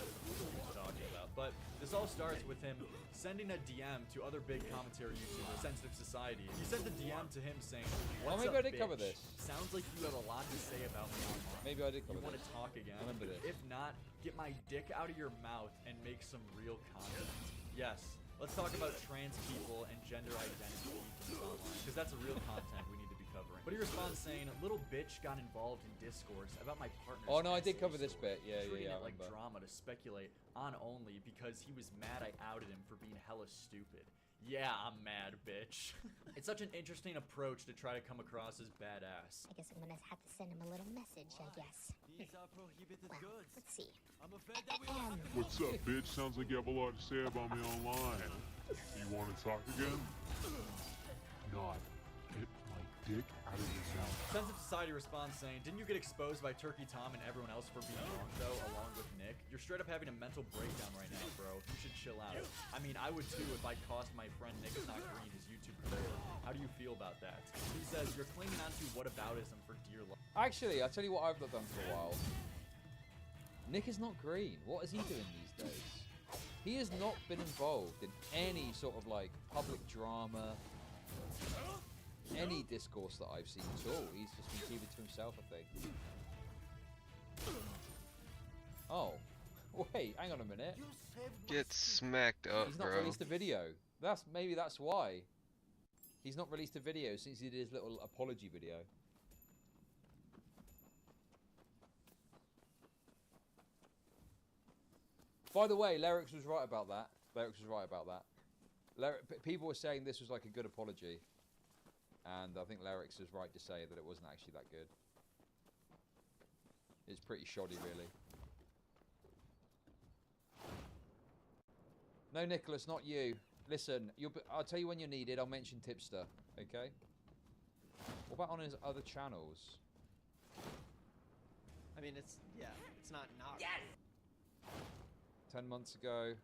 what he's talking about. But this all starts with him sending a DM to other big commentary YouTubers, Sensitive Society. He sent the DM to him saying, "What's maybe up, I did cover bitch? this. Sounds like you have a lot to say about me online. Maybe I did cover You want this. to talk again? I remember this. If not, get my dick out of your mouth and make some real content." Yes, let's talk about trans people and gender identity online, because that's a real content we need to be covering. But he responds saying, "Little bitch got involved in discourse about my partner's Oh no, I did SE cover this story, bit. Yeah, treating I it like remember. drama to speculate on only because he was mad I outed him for being hella stupid. Yeah, I'm mad, bitch." It's such an interesting approach to try to come across as badass. I guess I'm gonna have to send him a little message, I guess. These are prohibited goods. Let's see. I'm afraid that we will have to... What's up, bitch? Sounds like you have a lot to say about me online. You want to talk again? Not. Get my dick out of your mouth. Sensitive Society responds saying, "Didn't you get exposed by Turkey Tom and everyone else for being wrong, though, along with Nick? You're straight up having a mental breakdown right now, bro. You should chill out." I mean, I would too if I cost my friend Nick is Not Green his YouTube career. How do you feel about that? He says, "You're clinging on to whataboutism for dear life." Actually, I'll tell you what I've not done for a while. Nick is not green. What is he doing these days? He has not been involved in any sort of like public drama, any discourse that I've seen at all. He's just been keeping to himself, I think. Oh, wait, hang on a minute. Get smacked up, He's not bro. released a video. Maybe that's why. He's not released a video since he did his little apology video. By the way, Lyrix was right about that. People were saying this was like a good apology. And I think Lyrix is right to say that it wasn't actually that good. It's pretty shoddy, really. No, Nicholas, not you. Listen, I'll tell you when you're needed. I'll mention Tipster, okay? What about on his other channels? I mean, it's not Yes! 10 months ago.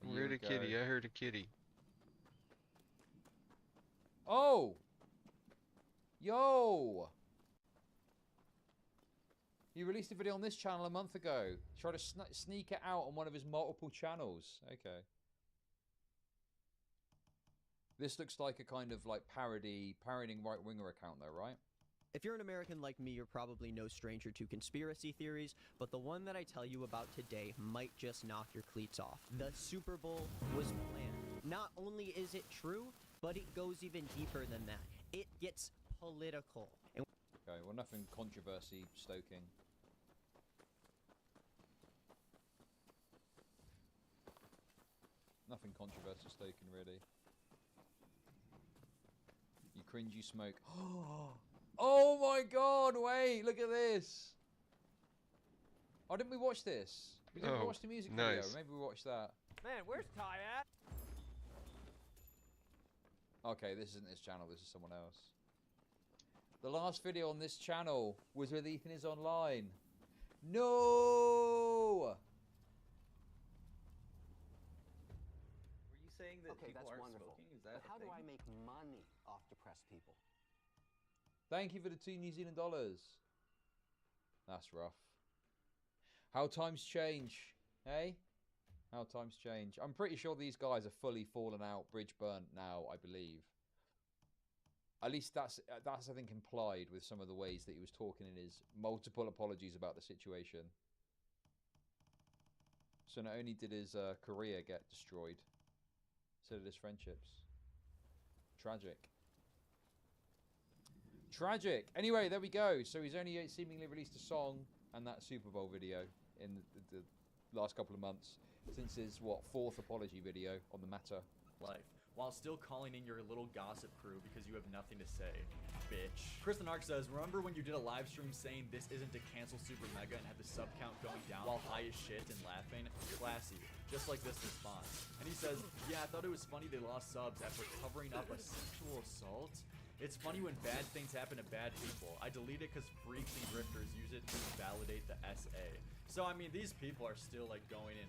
I heard a kitty. I heard a kitty. Oh! Yo! He released a video on this channel a month ago. Tried to sneak it out on one of his multiple channels. Okay. This looks like a kind of like parodying right-winger account though, right? If you're an American like me, you're probably no stranger to conspiracy theories, but the one that I tell you about today might just knock your cleats off. The Super Bowl was planned. Not only is it true, but it goes even deeper than that. It gets political. Okay, well, nothing controversy stoking. Nothing controversy stoking, really. You cringe, you smoke. Oh my god, wait, look at this. Oh, didn't we watch this? We didn't watch the music video. Maybe we watched that. Man, where's Ty at? Okay, this isn't this channel, this is someone else. The last video on this channel was with Ethan is Online. No! Were you saying that Okay, people that's aren't wonderful. smoking? Is that But how a do I thing? make money off depressed people? Thank you for the $2 New Zealand dollars. That's rough. How times change, hey? How times change. I'm pretty sure these guys are fully fallen out, bridge burnt now, I believe. At least that's I think implied with some of the ways that he was talking in his multiple apologies about the situation. So not only did his career get destroyed, so did his friendships. Tragic. Tragic. Anyway, there we go. So he's only seemingly released a song and that Super Bowl video in the last couple of months since his, what, 4th apology video on the matter. Life, while still calling in your little gossip crew because you have nothing to say, bitch. Kristen Ark says, remember when you did a live stream saying this isn't to cancel Super Mega and had the sub count going down while high as shit and laughing? Classy. Just like this response. And he says, yeah, I thought it was funny they lost subs after covering up a sexual assault. It's funny when bad things happen to bad people. I delete it because freaks and grifters use it to validate the SA. So, I mean, these people are still, like, going in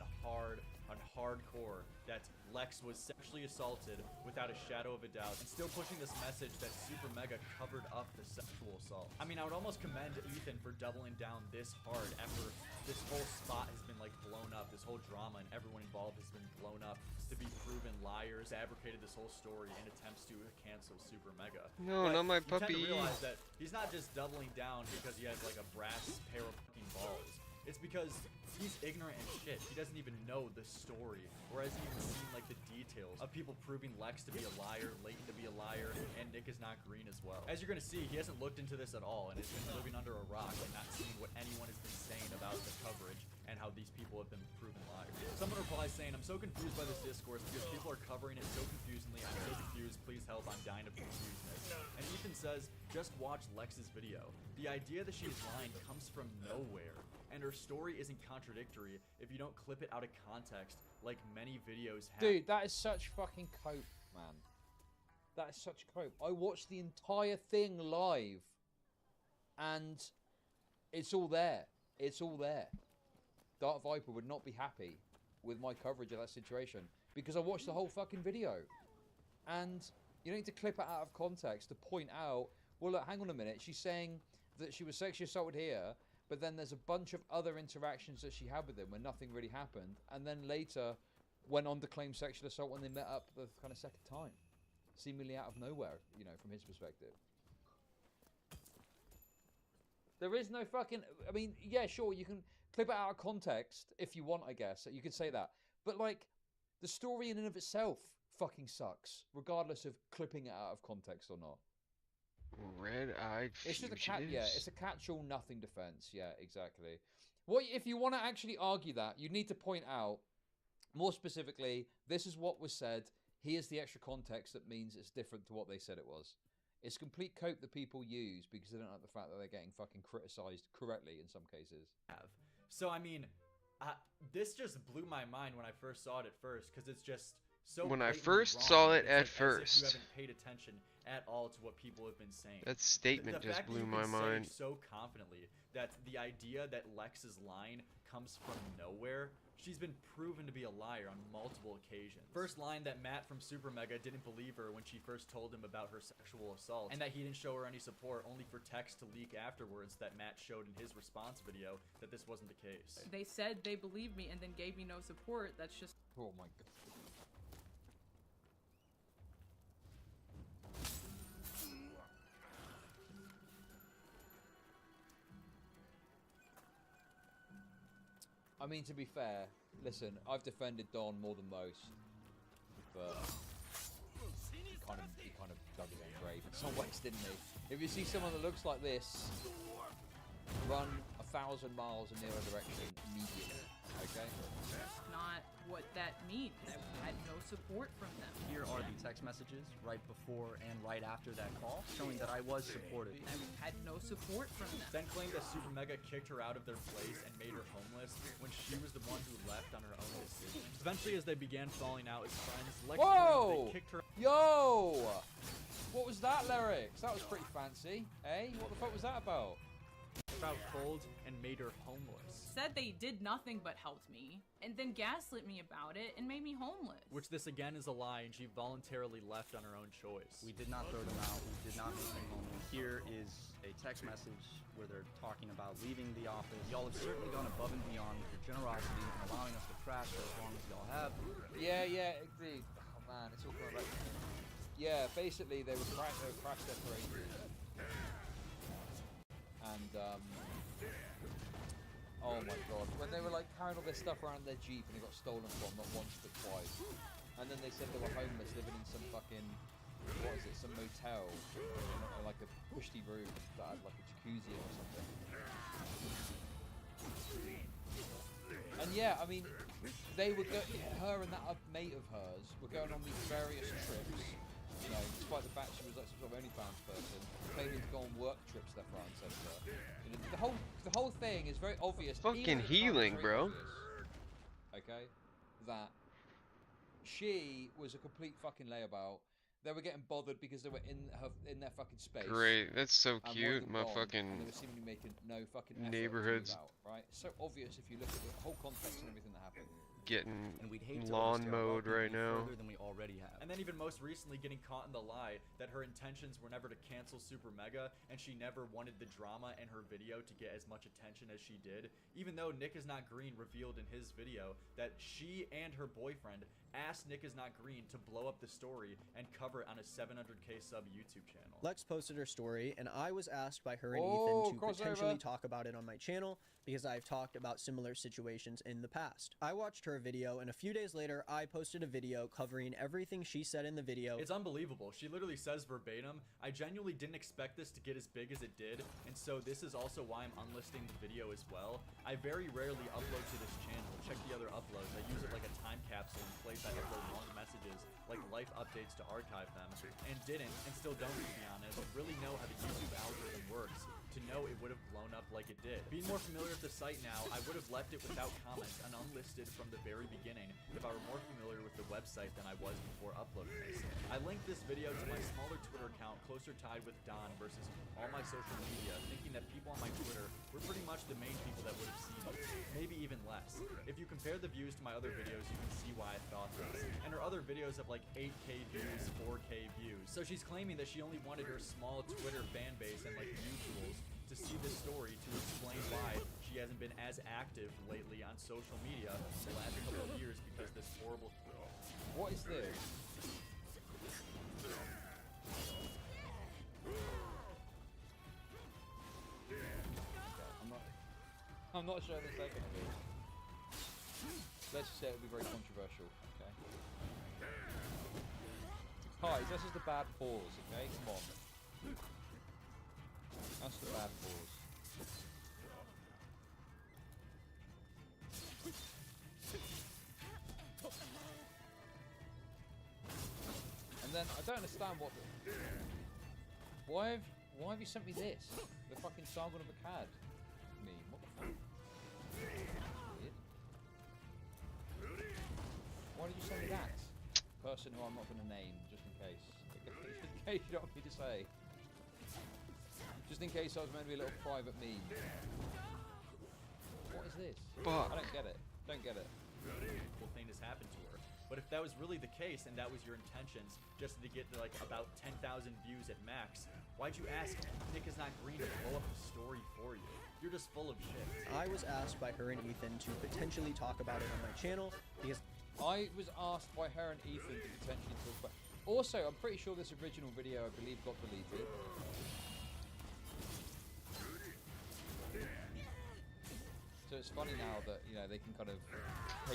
hardcore that Lex was sexually assaulted without a shadow of a doubt and still pushing this message that Super Mega covered up the sexual assault. I mean, I would almost commend Ethan for doubling down this hard after this whole spot has been, like, blown up. This whole drama and everyone involved has been blown up to be proven liars, fabricated this whole story in attempts to cancel Super Mega. No, but not my you puppy. tend to realize that he's not just doubling down because he has, like, a brass pair of fucking balls. It's because he's ignorant as shit. He doesn't even know the story, or hasn't even seen, like, the details of people proving Lex to be a liar, Leighton to be a liar, and Nick is not green as well. As you're gonna see, he hasn't looked into this at all, and has been living under a rock and not seeing what anyone has been saying about the coverage and how these people have been proven liars. Someone replies saying, I'm so confused by this discourse because people are covering it so confusingly. I'm so confused. Please help. I'm dying of confusedness. And Ethan says, just watch Lex's video. The idea that she's lying comes from nowhere. And her story isn't contradictory if you don't clip it out of context like many videos have. Dude, that is such fucking cope, man. That is such cope. I watched the entire thing live, and it's all there. It's all there. Dark Viper would not be happy with my coverage of that situation because I watched the whole fucking video. And you don't need to clip it out of context to point out, well, look, hang on a minute. She's saying that she was sexually assaulted here, but then there's a bunch of other interactions that she had with him where nothing really happened, and then later went on to claim sexual assault when they met up the kind of second time, seemingly out of nowhere, you know, from his perspective. There is no fucking, I mean, yeah, sure, you can clip it out of context if you want, I guess. You could say that. But, like, the story in and of itself fucking sucks, regardless of clipping it out of context or not. Red-eyed It's just fugitives. yeah, it's a catch-all nothing defense. Yeah, exactly. What if you want to actually argue that, you need to point out more specifically, this is what was said. Here's the extra context that means it's different to what they said it was. It's complete cope that people use because they don't like the fact that they're getting fucking criticized correctly in some cases. So I mean, this just blew my mind when I first saw it at first because it's just so. When I blatantly first wrong. saw it It's at like as if first. you haven't paid attention at all to what people have been saying. That statement The just fact that blew you my can say mind. so confidently that the idea that Lex's line comes from nowhere. She's been proven to be a liar on multiple occasions. First line that Matt from Super Mega didn't believe her when she first told him about her sexual assault, and that he didn't show her any support, only for text to leak afterwards that Matt showed in his response video that this wasn't the case. They said they believed me and then gave me no support. That's just... Oh my god. I mean, to be fair, listen, I've defended Don more than most, but he kind of dug his own grave in some ways, didn't he? If you see someone that looks like this run 1,000 miles in the other direction immediately. Okay. That's not what that means. I had no support from them. Here are the text messages right before and right after that call, showing that I was supported. I had no support from them. Then claimed that Super Mega kicked her out of their place and made her homeless when she was the one who left on her own decision. Eventually, as they began falling out as friends, Lex claimed they kicked her. Yo! What was that, lyrics? That was pretty fancy. Eh? What the fuck was that about? Out cold and made her homeless. Said they did nothing but helped me, and then gaslit me about it and made me homeless. Which this again is a lie, and she voluntarily left on her own choice. We did not throw them out. We did not make them homeless. Here is a text message where they're talking about leaving the office. Y'all have certainly gone above and beyond with your generosity and allowing us to crash for as long as y'all have. Yeah, agreed. Oh man, it's all coming back to me. Yeah, basically they were crashed there for ages. And oh my god, when they were like carrying all their stuff around their Jeep and they got stolen from, not once but twice. And then they said they were homeless, living in some fucking, what is it, some motel, like a pushy room that had like a jacuzzi or something. And yeah, I mean, they were her and that mate of hers were going on these various trips, you know, despite the fact she was like some sort of OnlyFans person, claiming to go on work trips left, right, and centre. You know, the whole thing is very obvious. Fucking healing, bro. Okay, that she was a complete fucking layabout. They were getting bothered because they were in their fucking space. Great, that's so cute. My fucking and they were seemingly making no fucking neighborhoods. Out, right, so obvious if you look at the whole context and everything that happened. Getting and we'd hate lawn mode right now. Than we already have. And then even most recently getting caught in the lie that her intentions were never to cancel Super Mega and she never wanted the drama in her video to get as much attention as she did, even though Nick is Not Green revealed in his video that she and her boyfriend asked Nick is Not Green to blow up the story and cover it on a 700k sub YouTube channel. Lex posted her story, and I was asked by her and Ethan to potentially talk about it on my channel because I've talked about similar situations in the past. I watched her video, and a few days later, I posted a video covering everything she said in the video. It's unbelievable. She literally says verbatim, "I genuinely didn't expect this to get as big as it did, and so this is also why I'm unlisting the video as well. I very rarely upload to this channel. Check the other uploads. I use it like a time capsule in place I upload long messages, like life updates to archive them, and didn't, and still don't, to be honest, really know how the YouTube algorithm works to know it would have blown up like it did. Being more familiar with the site now, I would have left it without comments and unlisted from the very beginning if I were more familiar with the website than I was before uploading this. I linked this video to my smaller Twitter account closer tied with Don versus all my social media, thinking that people on my Twitter were pretty much the main people that would have seen it, maybe even less. If you compare the views to my other videos, you can see why I thought this. And her other videos have like 8k views, 4k views. So she's claiming that she only wanted her small Twitter fan base and like mutuals to see this story to explain why she hasn't been as active lately on social media the last couple of years because this horrible... What is this? I'm not sure the second of it. Let's just say it would be very controversial, okay? Guys, that's just a bad pause, okay? Come on. That's the bad pause. And then I don't understand what the... Why have you sent me this? The fucking Sargon of Akkad meme. What the fuck? Weird. Why did you send me that? Person who I'm not going to name, just in case. Just in case you don't want me to say. Just in case I was meant to be a little private meme. What is this? Fuck. I don't get it. Don't get it. Cool thing has happened to her. But if that was really the case and that was your intentions, just to get like about 10,000 views at max, why'd you ask Nick is Not Green to blow up the story for you? You're just full of shit. I was asked by her and Ethan to potentially talk about it on my channel because I was asked by her and Ethan to potentially talk about. Also, I'm pretty sure this original video, I believe, got deleted. So it's funny now that, you know, they can kind of...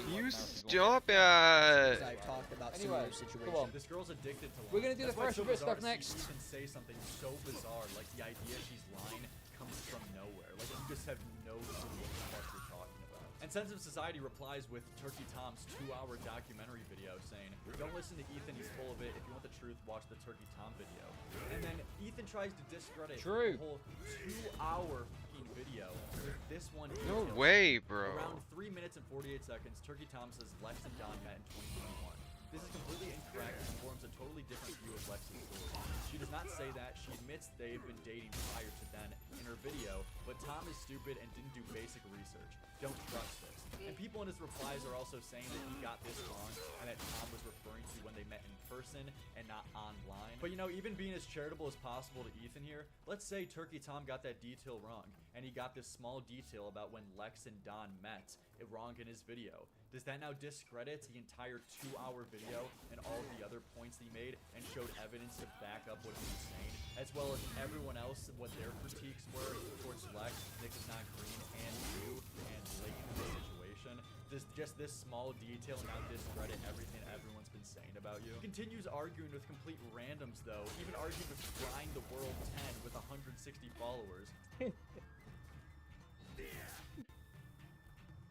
You stop it! I've talked about anyway, similar situations. come on. This girl's addicted to lying. We're going to do the fresh bit stuff next. You can say something so bizarre, like the idea she's lying comes from nowhere. Like, you just have no clue what the fuck you're talking about. And Sense of Society replies with Turkey Tom's 2-hour documentary video saying, don't listen to Ethan, he's full of it. If you want the truth, watch the Turkey Tom video. And then Ethan tries to discredit the whole 2-hour fucking video with this one. No way, bro. Around 3 minutes and 48 seconds, Turkey Tom says Lex and Don met in 2021. This is completely incorrect and forms a totally different view of Lex's story. She does not say that. She admits they've been dating prior to then in her video, but Tom is stupid and didn't do basic research. Don't trust this. And people in his replies are also saying that he got this wrong and that Tom was referring to when they met in person and not online. But you know, even being as charitable as possible to Ethan here, let's say Turkey Tom got that detail wrong and he got this small detail about when Lex and Don met wrong in his video. Does that now discredit the entire 2-hour video and all of the other points that he made and showed evidence to back up what he was saying, as well as everyone else and what their critiques were towards Lex, Nick is not green, and you, and Layton in this situation? Does just this small detail now discredit everything everyone's been saying about you? He continues arguing with complete randoms though, even arguing with Grind the World 10 with 160 followers.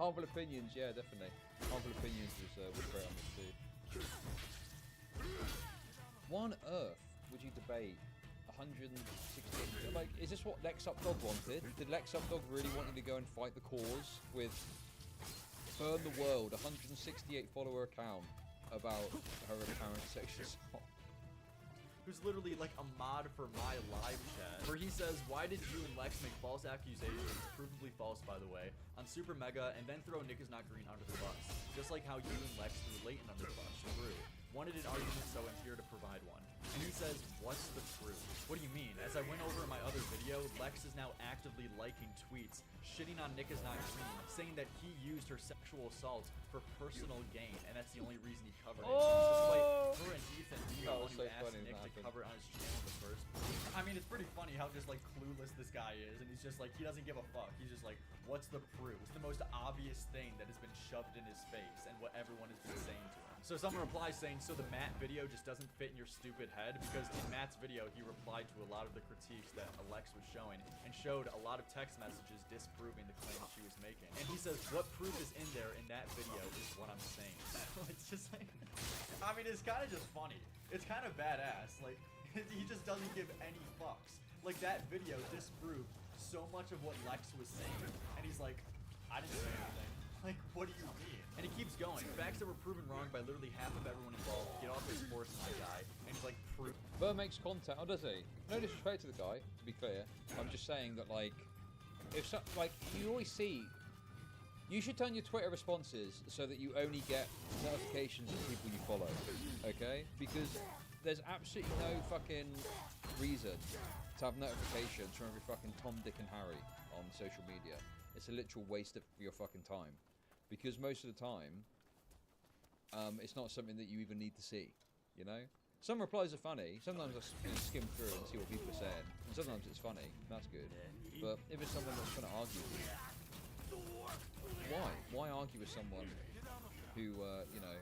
Harmful Opinions, yeah, definitely. Harmful Opinions was great on this too. Why on earth would you debate 160? Like, is this what Lex Updog wanted? Did Lex Updog really want you to go and fight the cause with Burn the World, 168 follower account about her apparent sexual assault? Who's literally like a mod for my live chat, where he says, why did you and Lex make false accusations, provably false by the way, on Super Mega and then throw Nick is not green under the bus? Just like how you and Lex threw Layton under the bus. True. Wanted an argument, so I'm here to provide one. And he says, what's the truth? What do you mean? As I went over in my other video, Lex is now actively liking tweets, shitting on Nick is not green, saying that he used her sexual assault for personal gain, and that's the only reason he covered it. Despite her and Ethan being the one who asked Nick to cover it on his channel in the first place. I mean, it's pretty funny how just like clueless this guy is, and he's just like, he doesn't give a fuck. He's just like, what's the proof? It's the most obvious thing that has been shoved in his face, and what everyone has been saying to him. So someone replies saying, so the Matt video just doesn't fit in your stupid head? Because in Matt's video, he replied to a lot of the critiques that Alex was showing and showed a lot of text messages disproving the claims she was making. And he says, what proof is in there in that video is what I'm saying. It's just like, I mean, it's kind of just funny. It's kind of badass. Like, he just doesn't give any fucks. Like, that video disproved so much of what Lex was saying. And he's like, I didn't say anything. Like, what do you mean? And he keeps going. Facts that were proven wrong by literally half of everyone involved. Get off his horse, my guy. And he's like, proof. Burr makes content. Oh, does he? No disrespect to the guy, to be clear. I'm just saying that, like, if so, like, you always see. You should turn your Twitter responses so that you only get notifications of people you follow. Okay? Because there's absolutely no fucking reason to have notifications from every fucking Tom, Dick, and Harry on social media. It's a literal waste of your fucking time. Because most of the time, it's not something that you even need to see, you know? Some replies are funny. Sometimes I skim through and see what people are saying. And sometimes it's funny. That's good. But if it's someone that's going to argue with you, why? Why argue with someone who, you know...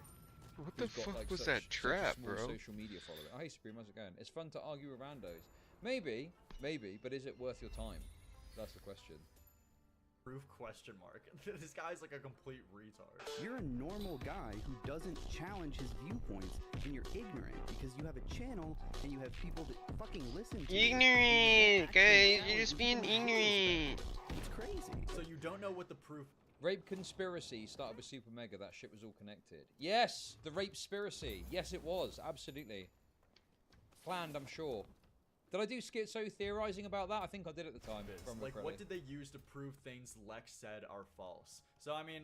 What the fuck was that trap, bro? Social media following. Oh, hey, Supreme, how's it going? It's fun to argue with randos. Maybe, but is it worth your time? That's the question. Proof question mark. This guy's like a complete retard. You're a normal guy who doesn't challenge his viewpoints, and you're ignorant because you have a channel and you have people that fucking listen to you. Ignorant, guys. You're just being ignorant. It's crazy. So you don't know what the proof. Rape conspiracy started with Super Mega. That shit was all connected. Yes, the rape conspiracy. Yes, it was. Absolutely. Planned, I'm sure. Did I do schizo theorizing about that? I think I did at the time. Like, what did they use to prove things Lex said are false? So, I mean,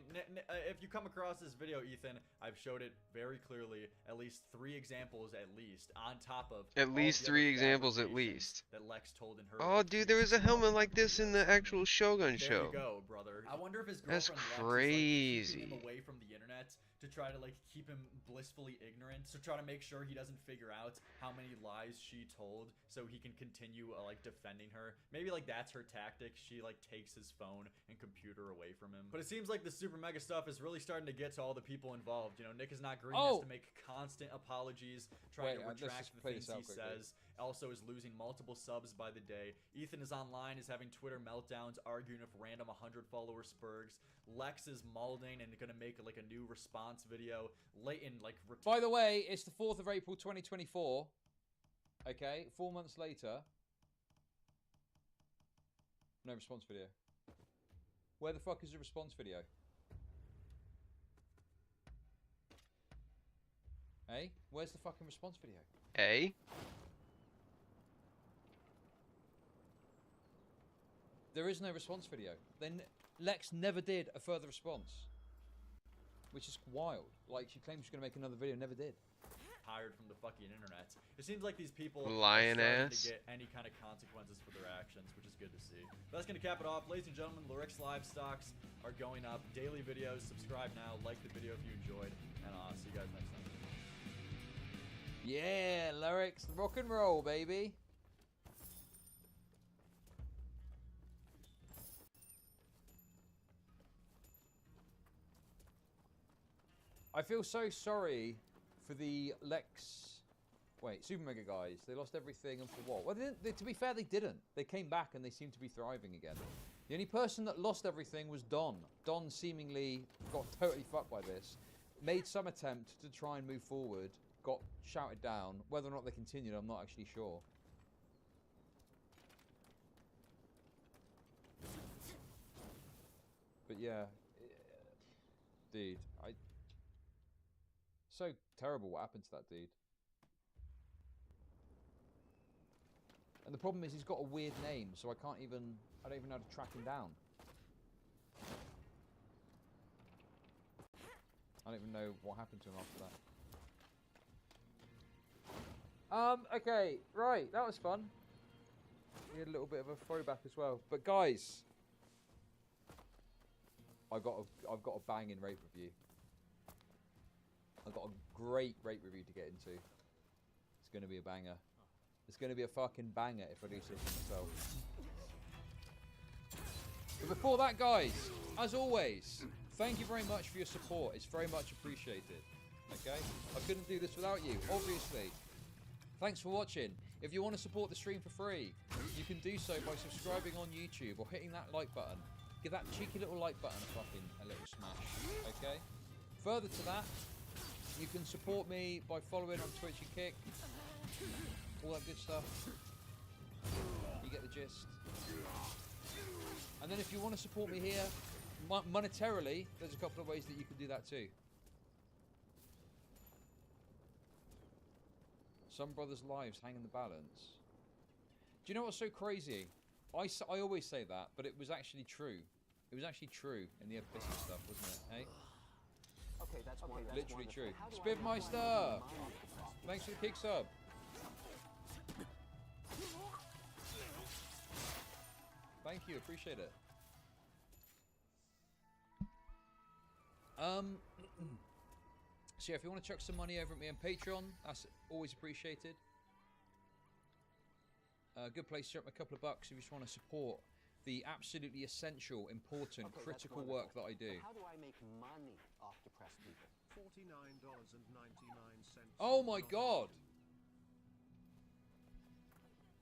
if you come across this video, Ethan, I've showed it very clearly, at least 3 examples at least, on top of... At least 3 examples at least. That Lex told in her... Oh, dude, there was a helmet like this in the actual Shogun show. There you go, brother. I wonder if his girlfriend That's crazy. Lex is, like, keeping him away from the internet to try to like keep him blissfully ignorant. So try to make sure he doesn't figure out how many lies she told, so he can continue like defending her. Maybe like that's her tactic. She like takes his phone and computer away from him. But it seems like the super mega stuff is really starting to get to all the people involved. You know, Nick is not green, has to make constant apologies, trying to retract the things he says. Also is losing multiple subs by the day. Ethan is online, is having Twitter meltdowns, arguing with random 100 follower spurgs. Lex is malding and gonna make like a new response video. Leighton like. By the way, it's the 4th of April 2024. Okay, 4 months later. No response video. Where the fuck is the response video? Hey, where's the fucking response video? Hey? There is no response video. Then Lex never did a further response. Which is wild. Like, she claimed she was going to make another video, never did. Tired from the fucking internet. It seems like these people Lion are starting ass. to get any kind of consequences for their actions, which is good to see. But that's going to cap it off. Ladies and gentlemen, Lyric's live stocks are going up. Daily videos. Subscribe now. Like the video if you enjoyed. And I'll see you guys next time. Yeah, Lyrics. Rock and roll, baby. I feel so sorry for the Super Mega guys. They lost everything, and for what? Well, to be fair, they didn't. They came back and they seem to be thriving again. The only person that lost everything was Don. Don seemingly got totally fucked by this. Made some attempt to try and move forward. Got shouted down. Whether or not they continued, I'm not actually sure. But yeah. Dude, so terrible what happened to that dude. And the problem is he's got a weird name, so I don't even know how to track him down. I don't even know what happened to him after that. Okay, right, that was fun. We had a little bit of a throwback as well. But guys, I've got a banging rape review. I've got a great rape review to get into. It's going to be a banger. It's going to be a fucking banger if I do say so myself. But before that, guys, as always, thank you very much for your support. It's very much appreciated. Okay? I couldn't do this without you, obviously. Thanks for watching. If you want to support the stream for free, you can do so by subscribing on YouTube or hitting that like button. Give that cheeky little like button a little smash. Okay? Further to that, you can support me by following on Twitch and Kick. All that good stuff. You get the gist. And then if you want to support me here, monetarily, there's a couple of ways that you can do that too. Some brothers' lives hang in the balance. Do you know what's so crazy? I always say that, but it was actually true. It was actually true in the Abyssal stuff, wasn't it? Hey? Okay, that's literally true. Spivmeister! Thanks for the kick sub. Thank you, appreciate it. So yeah, if you want to chuck some money over at me on Patreon, that's always appreciated. Good place to chuck a couple of bucks if you just want to support the absolutely essential, important, critical work that I do. How do I make money off depressed people? $49.99. Oh my god!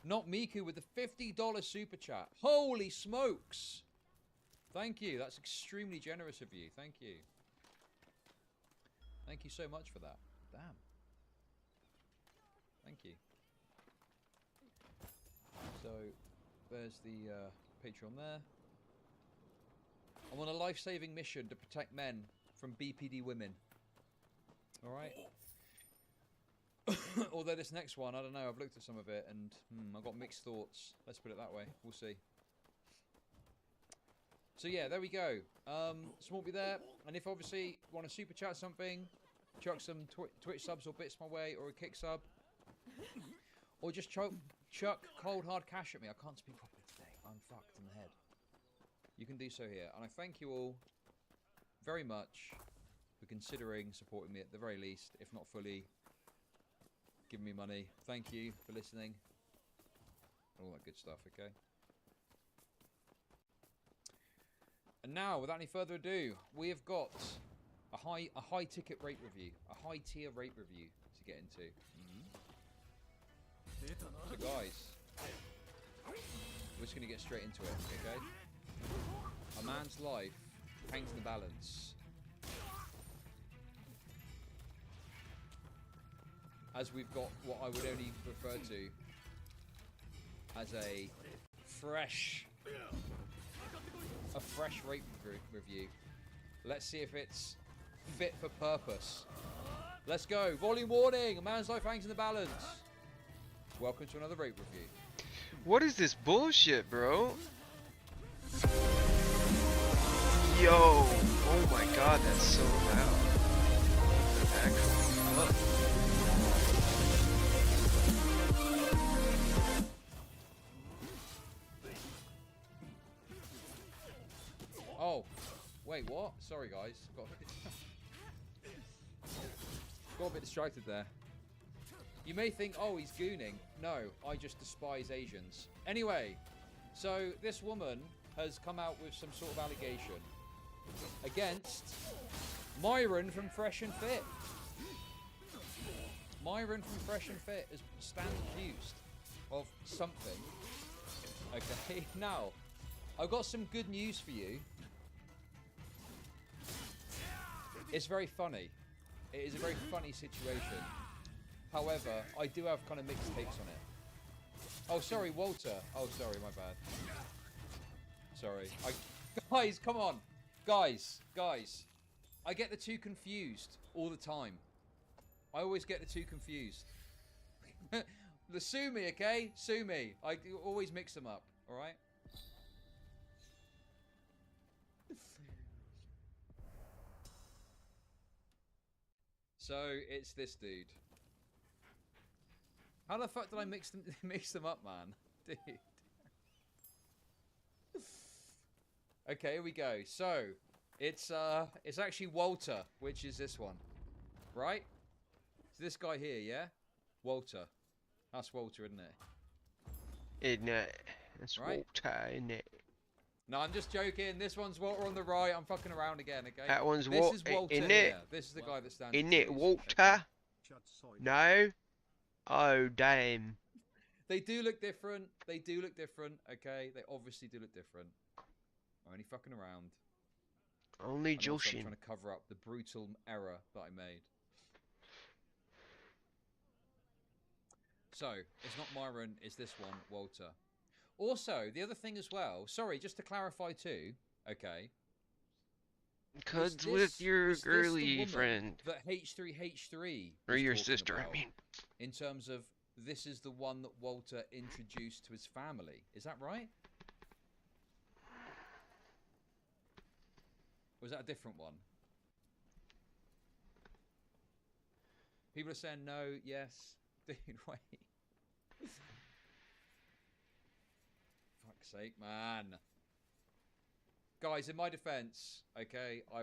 Not Miku with the $50 super chat. Holy smokes! Thank you. That's extremely generous of you. Thank you. Thank you so much for that. Damn. Thank you. So, there's the Patreon there. I'm on a life-saving mission to protect men from BPD women. Alright? Although this next one, I don't know, I've looked at some of it and I've got mixed thoughts. Let's put it that way. We'll see. So yeah, there we go. Support me there. And if obviously you want to super chat something, chuck some Twitch subs or bits my way, or a kick sub, or just chuck cold hard cash at me. I can't speak properly today. I'm fucked in the head. You can do so here. And I thank you all very much for considering supporting me at the very least, if not fully, give me money. Thank you for listening. All that good stuff, okay? And now, without any further ado, we have got a high ticket rate review, a high tier rate review to get into. So guys, we're just going to get straight into it, okay? A man's life hangs in the balance. As we've got what I would only refer to as a fresh rate review. Let's see if it's fit for purpose. Let's go. Volume warning. A man's life hangs in the balance. Welcome to another rate review. What is this bullshit, bro? Yo. Oh my god, that's so loud. Actually, look. Oh, wait, what? Sorry, guys. Got a bit distracted there. You may think, oh, he's gooning. No, I just despise Asians. Anyway, so this woman has come out with some sort of allegation against Myron from Fresh and Fit. Myron from Fresh and Fit is stand accused of something. Okay, now, I've got some good news for you. It's very funny. It is a very funny situation. However, I do have kind of mixed takes on it. Oh, sorry, Walter. Oh, sorry, my bad. Sorry. Guys, come on. Guys. I get the two confused all the time. I always get the two confused. Sue me, okay? Sue me. I always mix them up, alright? So, it's this dude. How the fuck did I mix them up, man? Dude. Okay, here we go. So, it's actually Walter, which is this one. Right? It's this guy here, yeah? Walter. That's Walter, isn't it? Isn't it? That's right? Walter, isn't it? No, I'm just joking. This one's Walter on the right. I'm fucking around again, okay? That one's This is Walter isn't here. it? This is the guy that stands. Isn't it Walter? Okay. No? Oh, damn. They do look different. They do look different, okay? They obviously do look different. I'm only fucking around. Only I'm joshing. trying to cover up the brutal error that I made. So, it's not Myron, it's this one, Walter. Also, the other thing as well, sorry, just to clarify too, okay? Because with your girly friend. That H3H3 or your sister, I mean. In terms of, this is the one that Walter introduced to his family. Is that right? Or is that a different one? People are saying no, yes. Dude, wait. Fuck's sake, man. Guys, in my defense, okay, I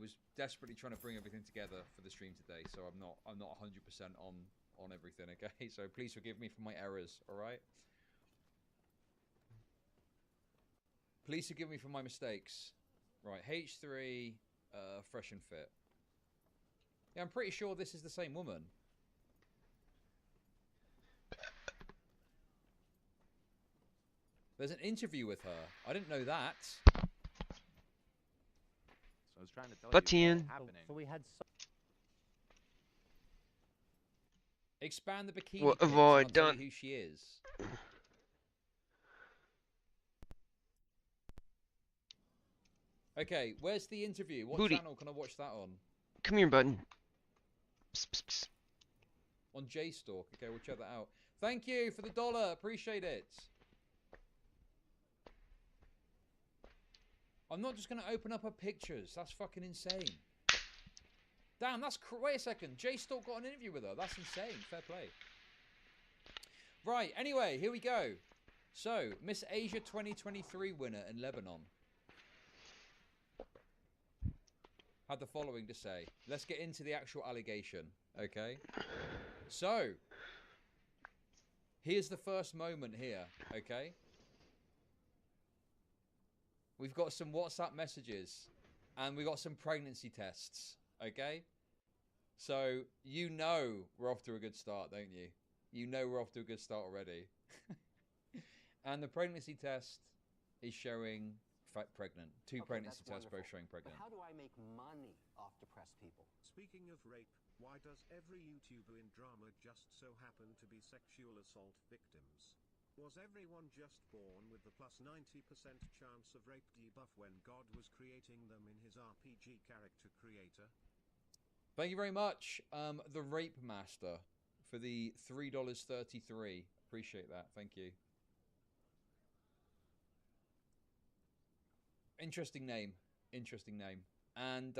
was desperately trying to bring everything together for the stream today, so I'm not 100% on everything, okay? So please forgive me for my errors, all right? Please forgive me for my mistakes. Right, H3, Fresh and Fit. Yeah, I'm pretty sure this is the same woman. There's an interview with her. I didn't know that. So I was trying to tell you what's happening. So we had. Expand the bikini. What have I'll I tell done? you who she is. Okay, where's the interview? What Booty. channel can I watch that on? Come here, button. Psst, psst, psst. On JStalk. Okay, we'll check that out. Thank you for the $1. Appreciate it. I'm not just going to open up her pictures. That's fucking insane. Damn, that's... Wait a second. JStalk got an interview with her. That's insane. Fair play. Right, anyway, here we go. So, Miss Asia 2023 winner in Lebanon. had the following to say. Let's get into the actual allegation, okay? So, here's the first moment here, okay? We've got some WhatsApp messages, and we got some pregnancy tests, okay? So, you know we're off to a good start, don't you? You know we're off to a good start already. And the pregnancy test is showing pregnant. Two pregnancy tests both showing pregnant. But how do I make money off depressed people? Speaking of rape, why does every YouTuber in drama just so happen to be sexual assault victims? Was everyone just born with the plus 90% chance of rape debuff when God was creating them in his RPG character creator? Thank you very much, the Rape Master, for the $3.33. Appreciate that. Thank you. Interesting name. Interesting name. And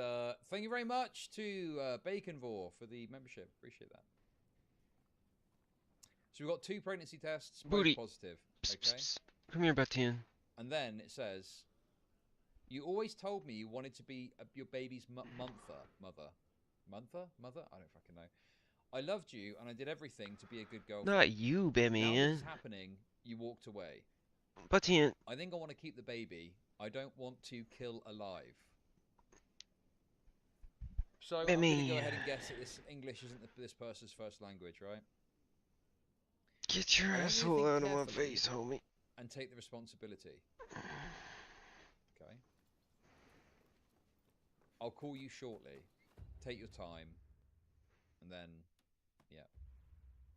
thank you very much to Baconvore for the membership. Appreciate that. So we've got 2 pregnancy tests, both positive. Okay. Come here, Batian. And then it says, you always told me you wanted to be your baby's mother? I don't fucking know. I loved you and I did everything to be a good girlfriend. Not you, baby. Now this is happening, you walked away. Batian. I think I want to keep the baby. I don't want to kill alive. So I'm going to go ahead and guess that this English isn't this person's first language, right? Get your asshole out of my face, homie. And take the responsibility. Okay. I'll call you shortly. Take your time. And then, yeah.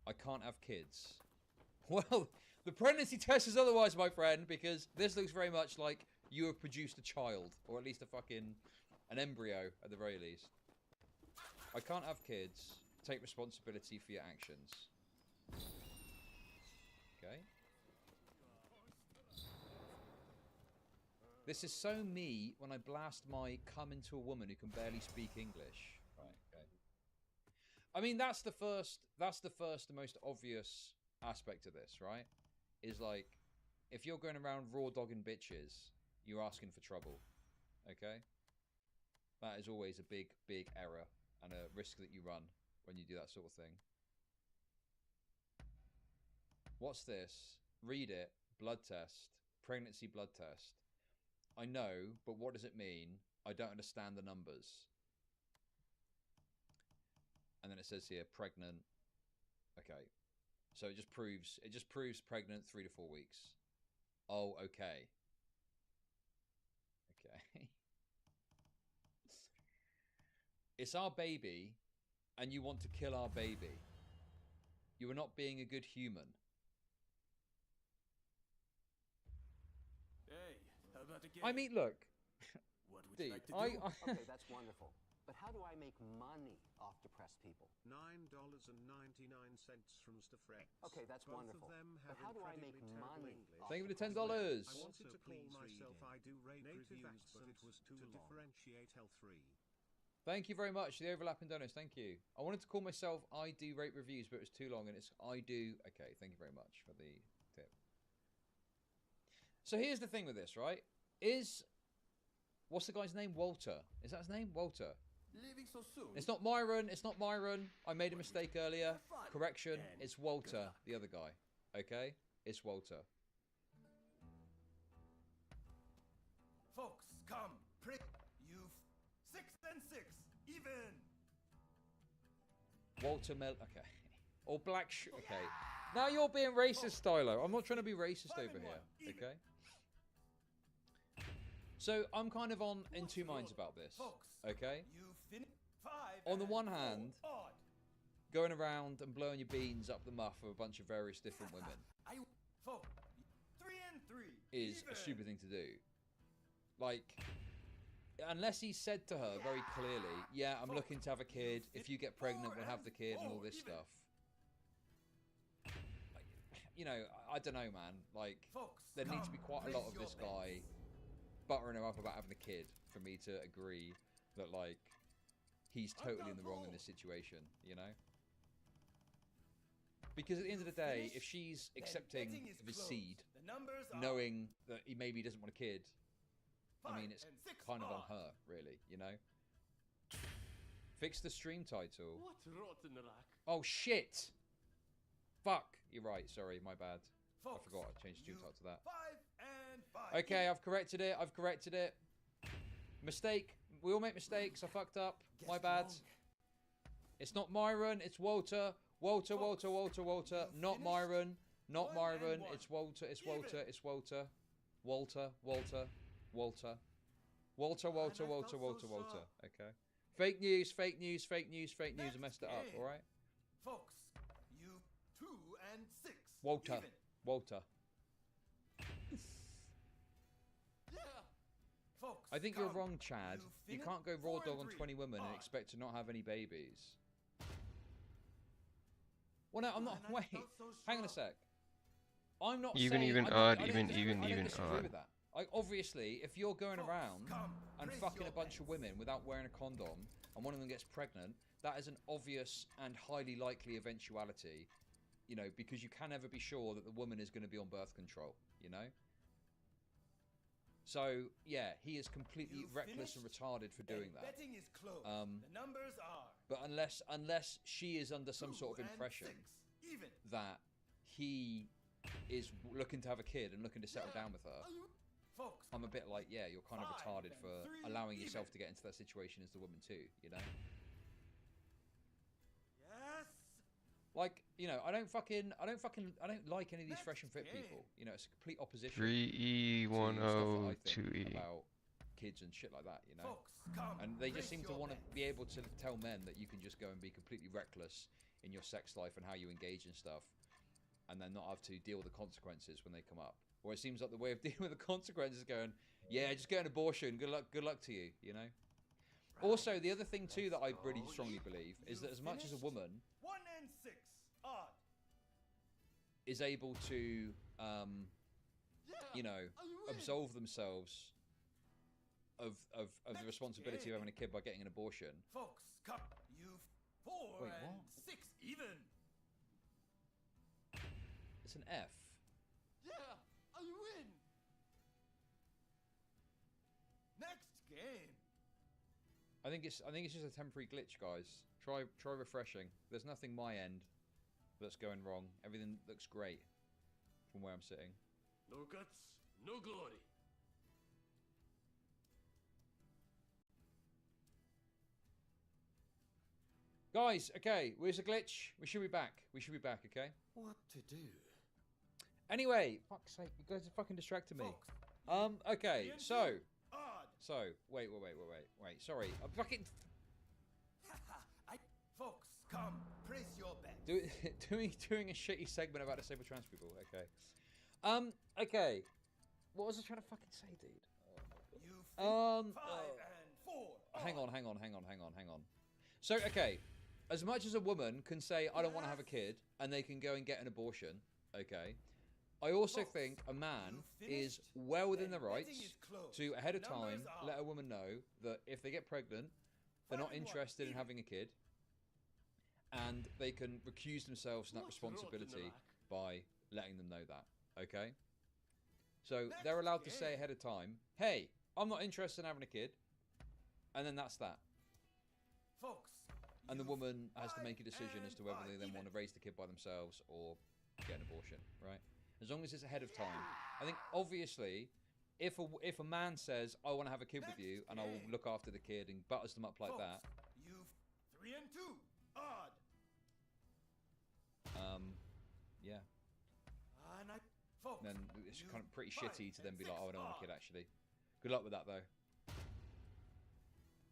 I can't have kids. Well, the pregnancy test is otherwise, my friend, because this looks very much like you have produced a child. Or at least an embryo, at the very least. I can't have kids. Take responsibility for your actions. Okay. This is so me when I blast my cum into a woman who can barely speak English. Right, okay. I mean, that's the first, the most obvious aspect of this, right? Is like, if you're going around raw dogging bitches, you're asking for trouble. Okay? That is always a big, big error and a risk that you run when you do that sort of thing. What's this? Read it. Blood test. Pregnancy blood test. I know, but what does it mean? I don't understand the numbers. And then it says here, pregnant. Okay. So it just proves pregnant 3 to 4 weeks. Oh, okay. Okay. It's our baby, and you want to kill our baby. You are not being a good human. Hey, how about a game? I mean, look. What would Dude, you like to do? Okay, that's wonderful. But how do I make money off depressed people? $9.99 from Mr. Fred. Okay, that's Both wonderful. Of them but have how do I make incredibly terrible money? English. Thank you for the $10. I wanted to call myself I do rate reviews, but it was too long. Differentiate L3. Thank you very much for the overlapping donuts. Thank you. I wanted to call myself I do rate reviews, but it was too long, and it's I do. Okay, thank you very much for the tip. So here's the thing with this, right? What's the guy's name? Walter. Is that his name? Walter. Leaving so soon? It's not Myron. It's not Myron. I made a mistake earlier. Correction. It's Walter, the other guy. Okay? It's Walter. Folks, come. Prick. You've 6 and 6. Even. Walter Okay. Or Black Okay. Now you're being racist, Stylo. I'm not trying to be racist over here. Okay? So I'm kind of in two minds about this. Okay? On the one hand, going around and blowing your beans up the muff of a bunch of various different women is a stupid thing to do. Like, unless he said to her very clearly, yeah, I'm looking to have a kid. If you get pregnant, we'll have the kid and all this stuff. You know, I don't know, man. Like, there needs to be quite a lot of this guy buttering her up about having a kid for me to agree that, like, he's totally in the wrong in this situation, you know? Because at the end of the day, if she's accepting of his seed, knowing that he maybe doesn't want a kid, I mean, it's kind of on her, really, you know? Fix the stream title. What rotten rack? Oh shit! Fuck. You're right. Sorry, my bad. Folks, I forgot. I changed the stream title to that. 5 and 5. Okay, I've corrected it. I've corrected it. Mistake. We all make mistakes. I fucked up. My bad. It's not Myron. It's Walter. Walter. Not Myron. Not Myron. It's Walter. It's Walter. It's Walter. Walter. Okay. Fake news. I messed it up. All right. Folks, you 2 and 6. Walter. Even. Walter. Folks, I think you're wrong, Chad. You can't go raw dog on 20 women and expect to not have any babies. Well, no, I'm not. Wait, hang on a sec. I'm not even, saying... even, I odd, don't even, disagree even, odd. with that. Like, obviously, if you're going around and fucking a bunch of women without wearing a condom and one of them gets pregnant, that is an obvious and highly likely eventuality, you know, because you can never be sure that the woman is going to be on birth control, you know? So, yeah, he is completely reckless and retarded for doing that. Betting is closed. The numbers are. But unless she is under some sort of impression that he is looking to have a kid and looking to settle down with her, Folks, I'm a bit like, yeah, you're kind of retarded for allowing yourself to get into that situation as the woman too, you know? Yes. Like, you know, I don't like any of these fresh and fit people. You know, it's a complete opposition. 3E10 about kids and shit like that, you know? And they just seem to want to be able to tell men that you can just go and be completely reckless in your sex life and how you engage and stuff, and then not have to deal with the consequences when they come up. Or it seems like the way of dealing with the consequences is going, yeah, just get an abortion. Good luck to you, you know? Also, the other thing too that I really strongly believe is that as much as a woman 1 and 6. Odd. is able to, you know, absolve themselves of the responsibility of having a kid by getting an abortion. Folks, come. You 4 Wait, and what? 6 even. It's an F. Yeah, I win. Next game. I think it's just a temporary glitch, guys. Try refreshing. There's nothing my end that's going wrong. Everything looks great from where I'm sitting. No guts, no glory. Guys, okay, where's a glitch? We should be back. Okay? What to do? Anyway, fuck's sake, you guys are fucking distracting me. Okay, so, wait, sorry, I'm fucking... Folks, come, place your bet. doing a shitty segment about disabled trans people, okay. Okay, what was I trying to fucking say, dude? Oh, 5 and 4. Hang on. So, okay, as much as a woman can say, I don't want to have a kid, and they can go and get an abortion, okay, I also think a man is well within their rights to, ahead of time, let a woman know that if they get pregnant, they're not interested in having a kid, and they can recuse themselves from that responsibility by letting them know that, okay? So they're allowed to say ahead of time, hey, I'm not interested in having a kid, and then that's that. And the woman has to make a decision as to whether they then want to raise the kid by themselves or get an abortion, right? As long as it's ahead of time. I think, obviously, if a man says, I want to have a kid with you, and I'll look after the kid and butters them up like that. You've 3 and 2. Odd. Yeah. Then it's kind of pretty shitty to then be like, oh, I don't want a kid, actually. Good luck with that, though.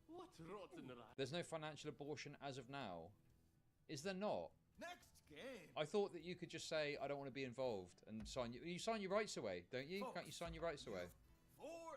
What rotten rat? There's no financial abortion as of now. Is there not? Next game. I thought that you could just say, I don't want to be involved, and you sign your rights away, don't you? Can't you sign your rights away?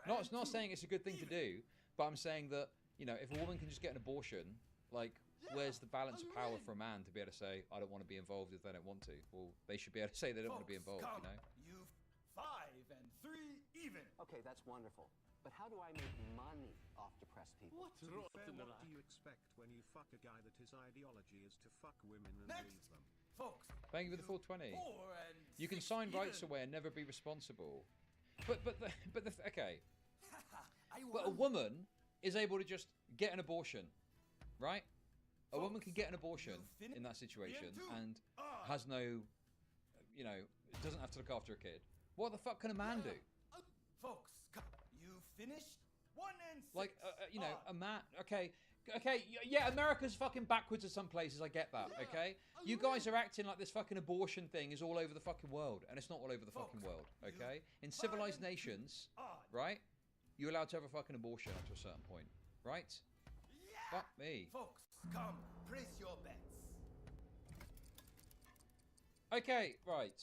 Not saying it's a good thing to do, but I'm saying that, you know, if a woman can just get an abortion, like, where's the balance of power for a man to be able to say, I don't want to be involved if they don't want to? Well, they should be able to say they don't want to be involved, you know? You've 5 and 3 even. Okay, that's wonderful. But how do I make money off depressed people? To be fair, what do you expect when you fuck a guy that his ideology is to fuck women and leave them? Folks, thank you for the 420. You can sign rights away and never be responsible. But okay. But a woman is able to just get an abortion, right? A woman can get an abortion in that situation and has no, you know, doesn't have to look after a kid. What the fuck can a man do? Folks, you finished? 1 and 6. Like, you know, a man. Okay, yeah, America's fucking backwards in some places. I get that. Okay, you guys are acting like this fucking abortion thing is all over the fucking world, and it's not all over the fucking world. Okay, in civilized nations, right, you're allowed to have a fucking abortion up to a certain point, right? Fuck me. Folks, come, place your bets. Okay, right.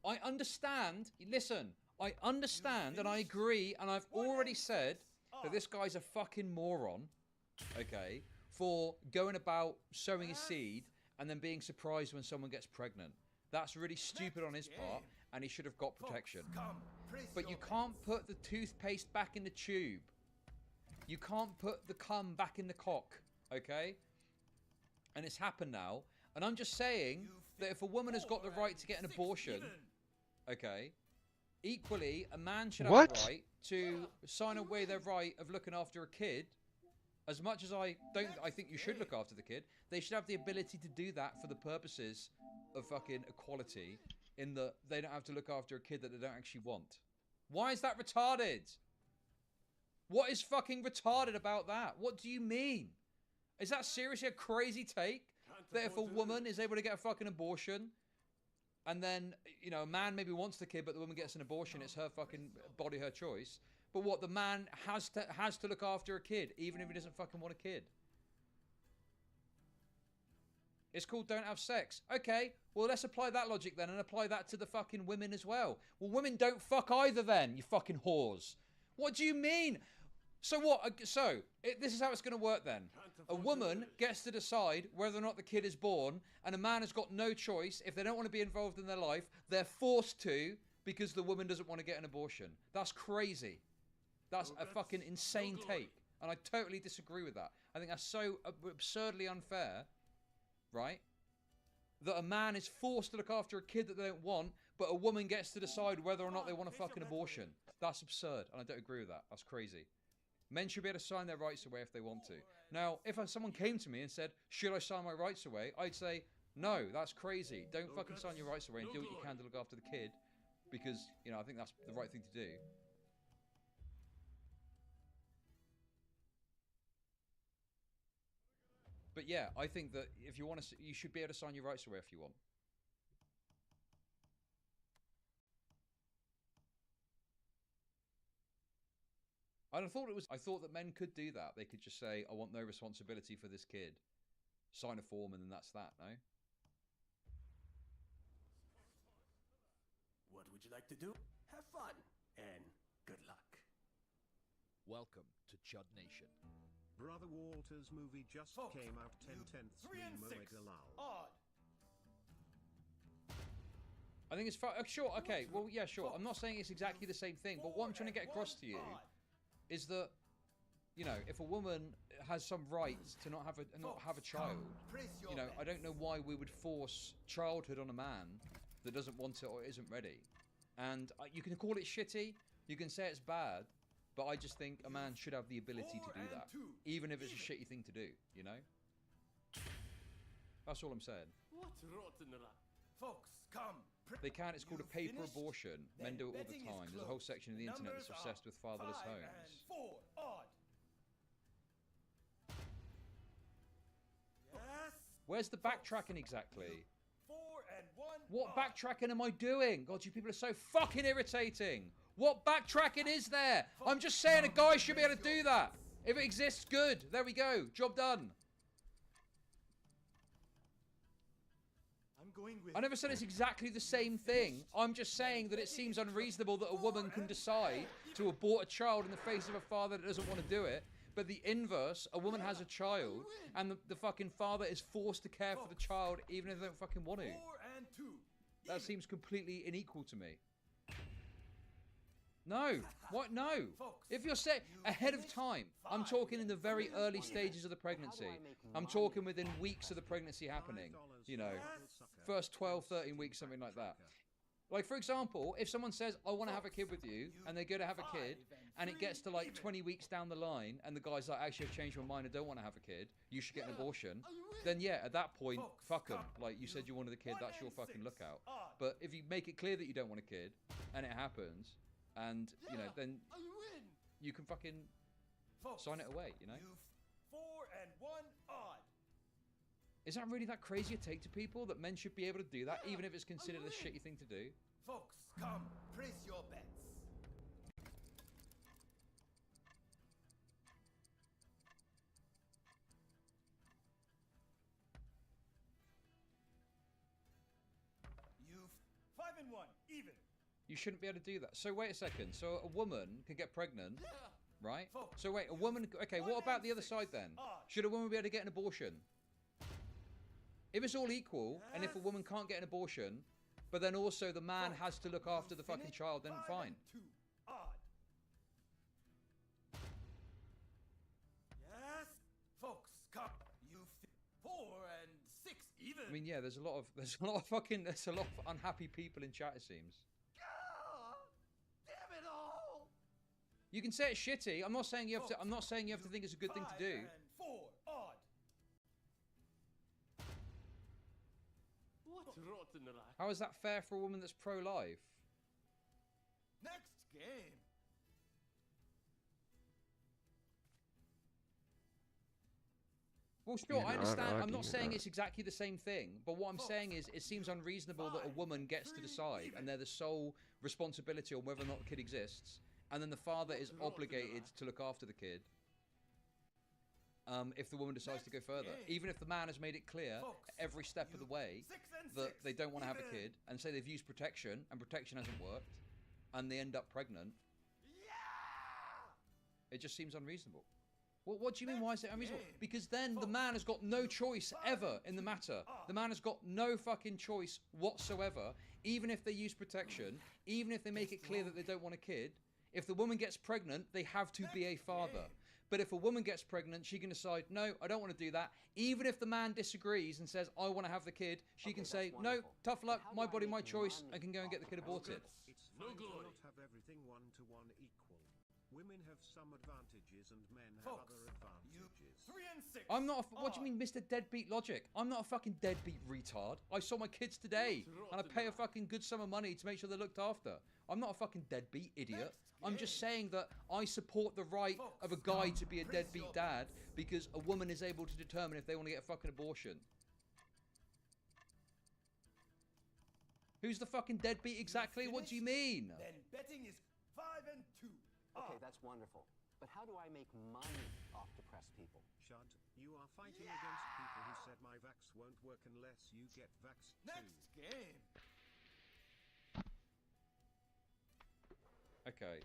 I understand. Listen, I understand and I agree, and I've already said that this guy's a fucking moron, okay, for going about sowing his seed and then being surprised when someone gets pregnant. That's really stupid on his part, and he should have got protection. But you can't put the toothpaste back in the tube. You can't put the cum back in the cock, okay? And it's happened now. And I'm just saying that if a woman has got the right to get an abortion, okay, equally, a man should have the right to sign away their right of looking after a kid. As much as I think you should look after the kid, they should have the ability to do that for the purposes of fucking equality, in that they don't have to look after a kid that they don't actually want. Why is that retarded? What is fucking retarded about that? What do you mean? Is that seriously a crazy take? That if a woman is able to get a fucking abortion, and then, you know, a man maybe wants the kid, but the woman gets an abortion, it's her fucking body, her choice. But what, the man has to look after a kid, even if he doesn't fucking want a kid? It's called don't have sex. Okay, well, let's apply that logic then, and apply that to the fucking women as well. Well, women don't fuck either then, you fucking whores. What do you mean? So what? This is how it's going to work then. A woman gets to decide whether or not the kid is born, and a man has got no choice. If they don't want to be involved in their life, they're forced to, because the woman doesn't want to get an abortion. That's crazy. That's a fucking insane take. And I totally disagree with that. I think that's so absurdly unfair, right? That a man is forced to look after a kid that they don't want, but a woman gets to decide whether or not they want a fucking abortion. That's absurd, and I don't agree with that. That's crazy. Men should be able to sign their rights away if they want to. Now, if someone came to me and said, should I sign my rights away? I'd say, no, that's crazy. Don't fucking sign your rights away and do what you can to look after the kid. Because, you know, I think that's the right thing to do. But yeah, I think that if you want to, you should be able to sign your rights away if you want. I thought that men could do that. They could just say, I want no responsibility for this kid. Sign a form and then that's that, no? What would you like to do? Have fun and good luck. Welcome to Chud Nation. Brother Walter's movie just came out 10/10 Odd. I think it's sure, okay, well, yeah, sure. I'm not saying it's exactly the same thing, but what I'm trying to get across to you is that, you know, if a woman has some right to not have a child, you know, I don't know why we would force childhood on a man that doesn't want it or isn't ready. And you can call it shitty, you can say it's bad, but I just think a man should have the ability to do that, even if it's a shitty thing to do, you know? That's all I'm saying. What rotten rat. Folks, come. They can. It's called a paper abortion. Men do it all the time. There's a whole section of the internet that's obsessed with fatherless homes. 4 odd. Yes. Where's the backtracking exactly? 4 and 1. What backtracking am I doing? God, you people are so fucking irritating. What backtracking is there? I'm just saying a guy should be able to do that. If it exists, good. There we go. Job done. I never said it's exactly the same thing. I'm just saying that it seems unreasonable that a woman can decide to abort a child in the face of a father that doesn't want to do it. But the inverse, a woman has a child, and the fucking father is forced to care for the child even if they don't fucking want to. That seems completely unequal to me. No. What? No. If you're set ahead of time, I'm talking in the very early stages of the pregnancy. I'm talking within weeks of the pregnancy happening. You know, first 12, 13 weeks, something like that. Like, for example, if someone says, I want to have a kid with you, and they go to have a kid, and it gets to like 20 weeks down the line, and the guy's like, actually, I've changed my mind, I don't want to have a kid, you should get an abortion, then yeah, at that point, fuck them. Like, you said you wanted a kid, that's your fucking lookout. But if you make it clear that you don't want a kid, and it happens, and, you know, then you can fucking sign it away, you know? 4 and 1 odd. Is that really that crazy a take to people that men should be able to do that, even if it's considered a shitty thing to do? Folks, come, place your bets. You've 5 and 1, even. You shouldn't be able to do that. So wait a second. So a woman can get pregnant, right? So wait, a woman... Okay, what about the other side then? Should a woman be able to get an abortion? If it's all equal, and if a woman can't get an abortion, but then also the man has to look after the fucking child, then fine. 2 odd. Yes, folks, come. You've 4 and 6 even. I mean, yeah, there's a lot of unhappy people in chat, it seems. Damn it all. You can say it's shitty. I'm not saying you have to. I'm not saying you have to think it's a good thing to do. 4 odd. What rotten luck. How is that fair for a woman that's pro-life? Next game. Well, sure, I understand. I'm not saying it's exactly the same thing, but what I'm saying is it seems unreasonable that a woman gets to decide, and they're the sole responsibility on whether or not the kid exists, and then the father is obligated to look after the kid. If the woman decides to go further, even if the man has made it clear every step of the way that they don't want to have a kid, and say they've used protection and protection hasn't worked, and they end up pregnant, it just seems unreasonable. Well, what do you mean, why is it unreasonable? Because then the man has got no choice ever in the matter. The man has got no fucking choice whatsoever, even if they use protection, even if they make it clear that they don't want a kid. If the woman gets pregnant, they have to be a father. But if a woman gets pregnant, she can decide, no, I don't want to do that. Even if the man disagrees and says, I want to have the kid, she can say, no, tough luck, my body, my choice, and can go and get the kid aborted. It's fine to not have everything one-to-one equal. Women have some advantages and men have other advantages. 3 and 6. I'm not a, what do you mean, Mr. Deadbeat Logic? I'm not a fucking deadbeat retard. I saw my kids today, and I pay a fucking good sum of money to make sure they're looked after. I'm not a fucking deadbeat idiot. I'm just saying that I support the right of a guy to be a deadbeat dad because a woman is able to determine if they want to get a fucking abortion. Who's the fucking deadbeat exactly? What do you mean? Then betting is 5 and 2. Okay, that's wonderful. But how do I make money off depressed people? Shud, you are fighting against people who said my vax won't work unless you get vaxxed too. Next game. Okay.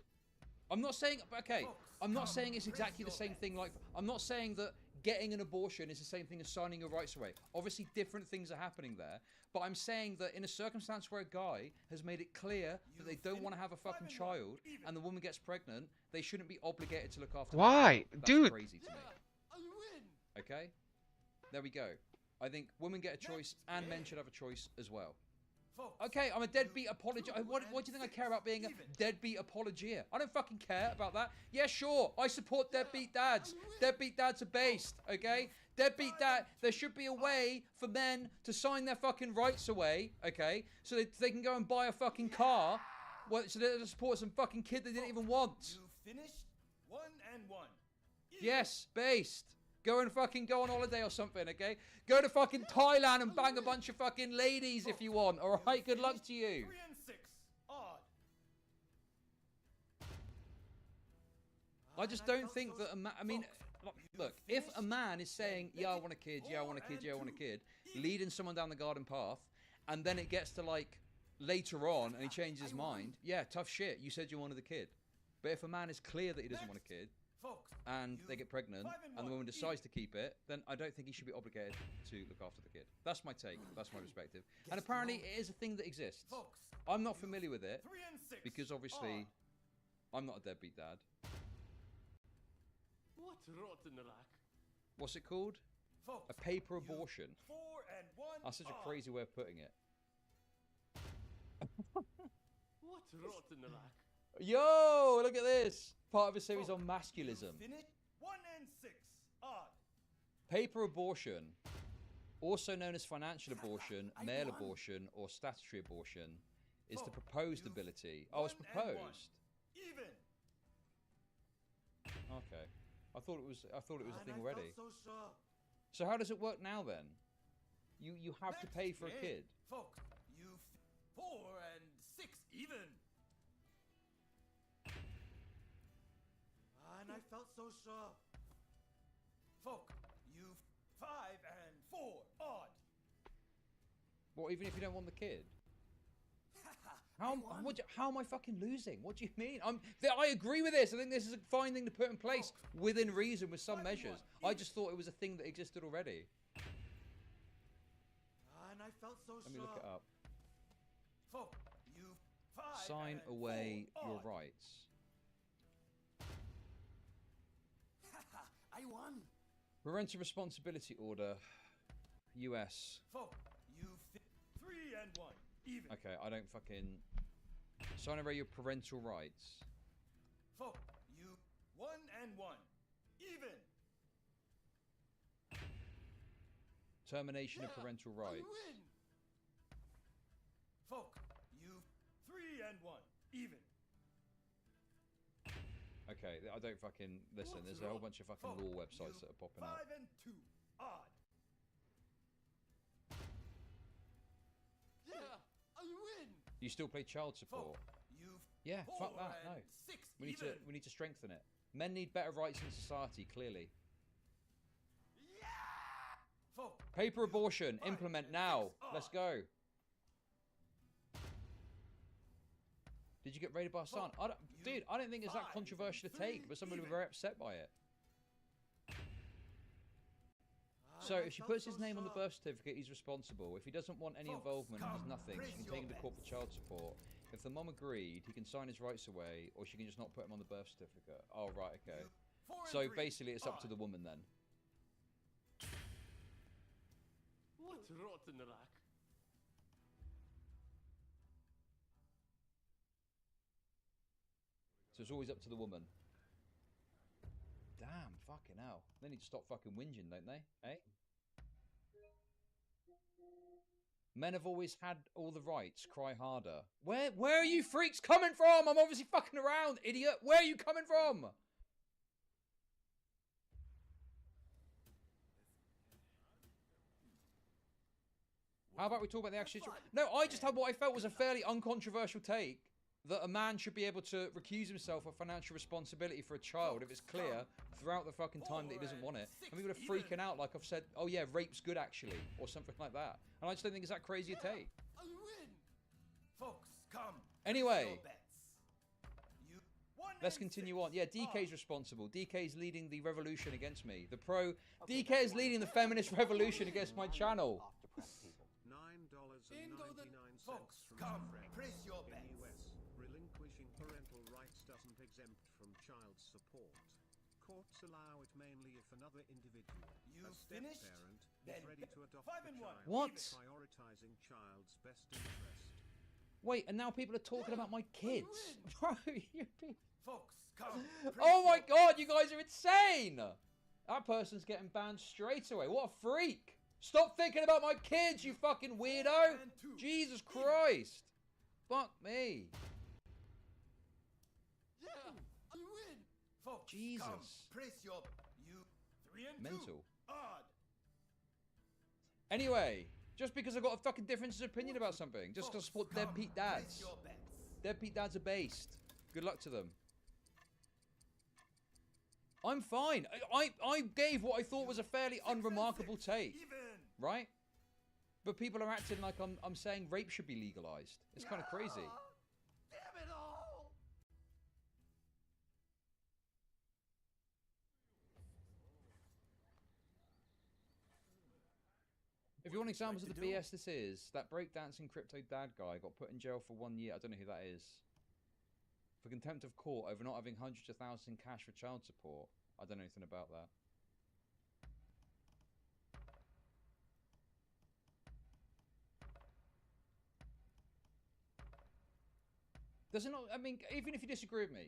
I'm not saying, okay, I'm not saying it's exactly the same thing. Like, I'm not saying that getting an abortion is the same thing as signing your rights away. Obviously, different things are happening there. But I'm saying that in a circumstance where a guy has made it clear that they don't want to have a fucking child, and the woman gets pregnant, they shouldn't be obligated to look after the child. That's Dude. Crazy to me. Okay? There we go. I think women get a choice, and men should have a choice as well. Okay, I'm a deadbeat apologist. What do you think I care about being a deadbeat apologist? I don't fucking care about that. Yeah, sure, I support deadbeat dads. Deadbeat dads are based, okay? Deadbeat dad, there should be a way for men to sign their fucking rights away, okay? So they can go and buy a fucking car, so they support some fucking kid they didn't even want. You finished 1 and 1. Yes, based. Go and fucking go on holiday or something, okay? Go to fucking Thailand and bang a bunch of fucking ladies if you want, alright? Good luck to you. 3 and 6. Odd. I just don't think that I mean, look, if a man is saying, yeah, I want a kid, yeah, I want a kid, yeah, I want a kid, leading someone down the garden path, and then it gets to, like, later on and he changes his mind, yeah, tough shit, you said you wanted a kid. But if a man is clear that he doesn't want a kid, and they get pregnant, and the woman decides to keep it, then I don't think he should be obligated to look after the kid. That's my take. That's my perspective. And apparently it is a thing that exists. I'm not familiar with it, because obviously I'm not a deadbeat dad. What rotten luck. What's it called? A paper abortion. 4 and 1. That's such a crazy way of putting it. What rotten rack? Yo, look at this. Part of a series on masculism. Finish 1 and 6. Odd. Paper abortion, also known as financial abortion, male abortion, or statutory abortion, is the proposed ability. Oh, it's proposed. Even. Okay. I thought it was a thing I already. felt so sure. So how does it work now then? You have to pay for a kid. Folks, you 4 and 6 even. And I felt so sure. Folk, you 5 and 4 odd. What, even if you don't want the kid? How am I fucking losing? What do you mean? I agree with this. I think this is a fine thing to put in place within reason with some measures. I just thought it was a thing that existed already. And I felt so Let me look it up. Folk, you 5 Sign and away 4 your odd. rights. I won. Parental responsibility order. US. Folk, you 3 and 1 even. Okay, I don't fucking... Sign away your parental rights. Folk, you 1 and 1 even. Termination of parental rights. I win. Folk, you 3 and 1 even. Okay, I don't fucking... Listen, there's a whole bunch of fucking law websites that are popping 5 up. and 2 odd. Yeah, I win. You still play child support? Yeah, fuck that, no. We need to strengthen it. Men need better rights in society, clearly. Paper abortion, implement now. Let's go. Did you get raided by a son? Dude, I don't think it's that controversial to take, but somebody will be very upset by it. So, if she puts his name on the birth certificate, he's responsible. If he doesn't want any involvement, he's nothing. She can take him to court for child support. If the mom agreed, he can sign his rights away, or she can just not put him on the birth certificate. Oh, right, okay. So, basically, it's up to the woman then. What rotten rack? So, it's always up to the woman. Damn, fucking hell. They need to stop fucking whinging, don't they? Eh? Men have always had all the rights. Cry harder. Where are you freaks coming from? I'm obviously fucking around, idiot. Where are you coming from? How about we talk about the actual... No, I just had what I felt was a fairly uncontroversial take. That a man should be able to recuse himself of financial responsibility for a child if it's clear throughout the fucking time that he doesn't want it. And people are freaking out like I've said, oh yeah, rape's good actually, or something like that. And I just don't think it's that crazy a take. I win. Folks, come. Anyway, let's continue on. Yeah, DK's responsible. DK's leading the revolution against me. DK is leading the feminist revolution against my channel. $9.99 folks, from come. friends Press your in bets. US. Relinquishing parental rights doesn't exempt from child support. Courts allow it mainly if another individual, a step-parent, is ready to adopt the child, What? prioritizing child's best interest. Wait, and now people are talking about my kids. Bro, Folks, come. Oh my god, you guys are insane! That person's getting banned straight away. What a freak! Stop thinking about my kids, you fucking weirdo! Jesus Christ! Fuck me. Yeah, I win. Folks, Jesus. come. Press your... You 3 and 2 Mental. odd. Anyway, just because I've got a fucking difference of opinion about something, just because I support deadbeat dads. Deadbeat dads are based. Good luck to them. I'm fine. I gave what I thought was a fairly unremarkable take. Right? But people are acting like I'm saying rape should be legalized. It's kind of crazy. Damn it all. If you want examples of the BS this is, that breakdancing crypto dad guy got put in jail for 1 year. I don't know who that is. For contempt of court over not having hundreds of thousands in cash for child support. I don't know anything about that. Does it not? I mean, even if you disagree with me,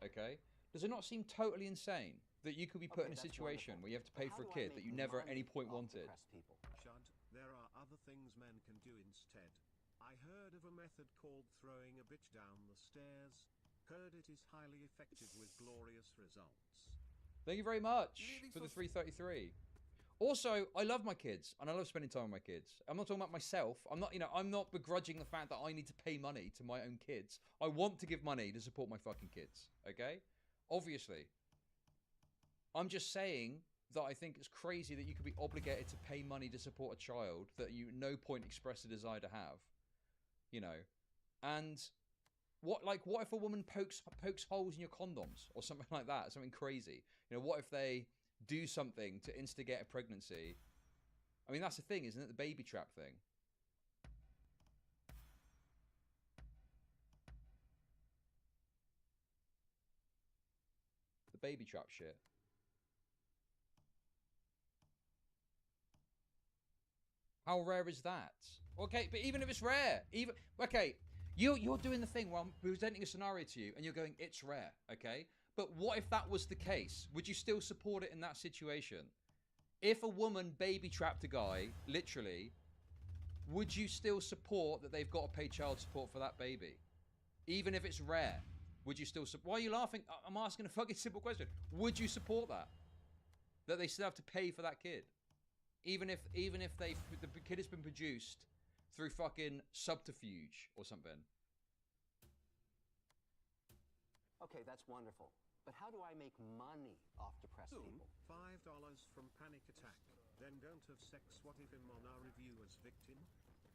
okay, does it not seem totally insane that you could be put in a situation where you have to pay for a kid that you never at any point wanted? Chud, there are other things men can do instead. I heard of a method called throwing a bitch down the stairs. Heard it is highly effective with glorious results. Thank you very much for the 333. Also, I love my kids and I love spending time with my kids. I'm not talking about myself. I'm not begrudging the fact that I need to pay money to my own kids. I want to give money to support my fucking kids. Okay? Obviously. I'm just saying that I think it's crazy that you could be obligated to pay money to support a child that you at no point express a desire to have. You know? And what if a woman pokes holes in your condoms or something like that? Something crazy. You know, what if they do something to instigate a pregnancy? I mean, that's the thing, isn't it? The baby trap thing. The baby trap shit. How rare is that? Okay, but even if it's rare, you're doing the thing where I'm presenting a scenario to you and you're going, it's rare, okay? But what if that was the case? Would you still support it in that situation? If a woman baby trapped a guy, literally, would you still support that they've got to pay child support for that baby? Even if it's rare, would you still support? Why are you laughing? I'm asking a fucking simple question. Would you support that? That they still have to pay for that kid? Even if the kid has been produced through fucking subterfuge or something. Okay, that's wonderful. But how do I make money off depressed people? $5 from Panic Attack. Then don't have sex. What if him on our review as victim?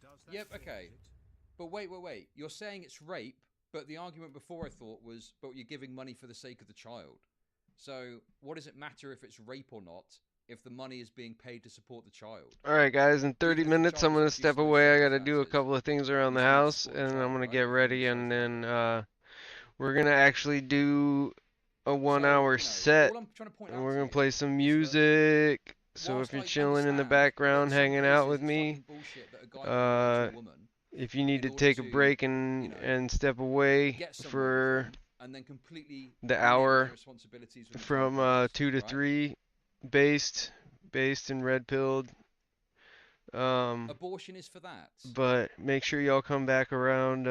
Does that Yep, okay. But wait. You're saying it's rape, but the argument before I thought was, but you're giving money for the sake of the child. So what does it matter if it's rape or not if the money is being paid to support the child? Alright guys, in 30 minutes I'm going to step away. I got to do a couple of things around the house and I'm going to get ready and then we're going to actually do a 1-hour set and we're going to play some music. So if you're chilling in the background hanging out with me, if you need to take a break and step away for the hour from 2 to 3, based and red pilled. Abortion is for that. But make sure y'all come back around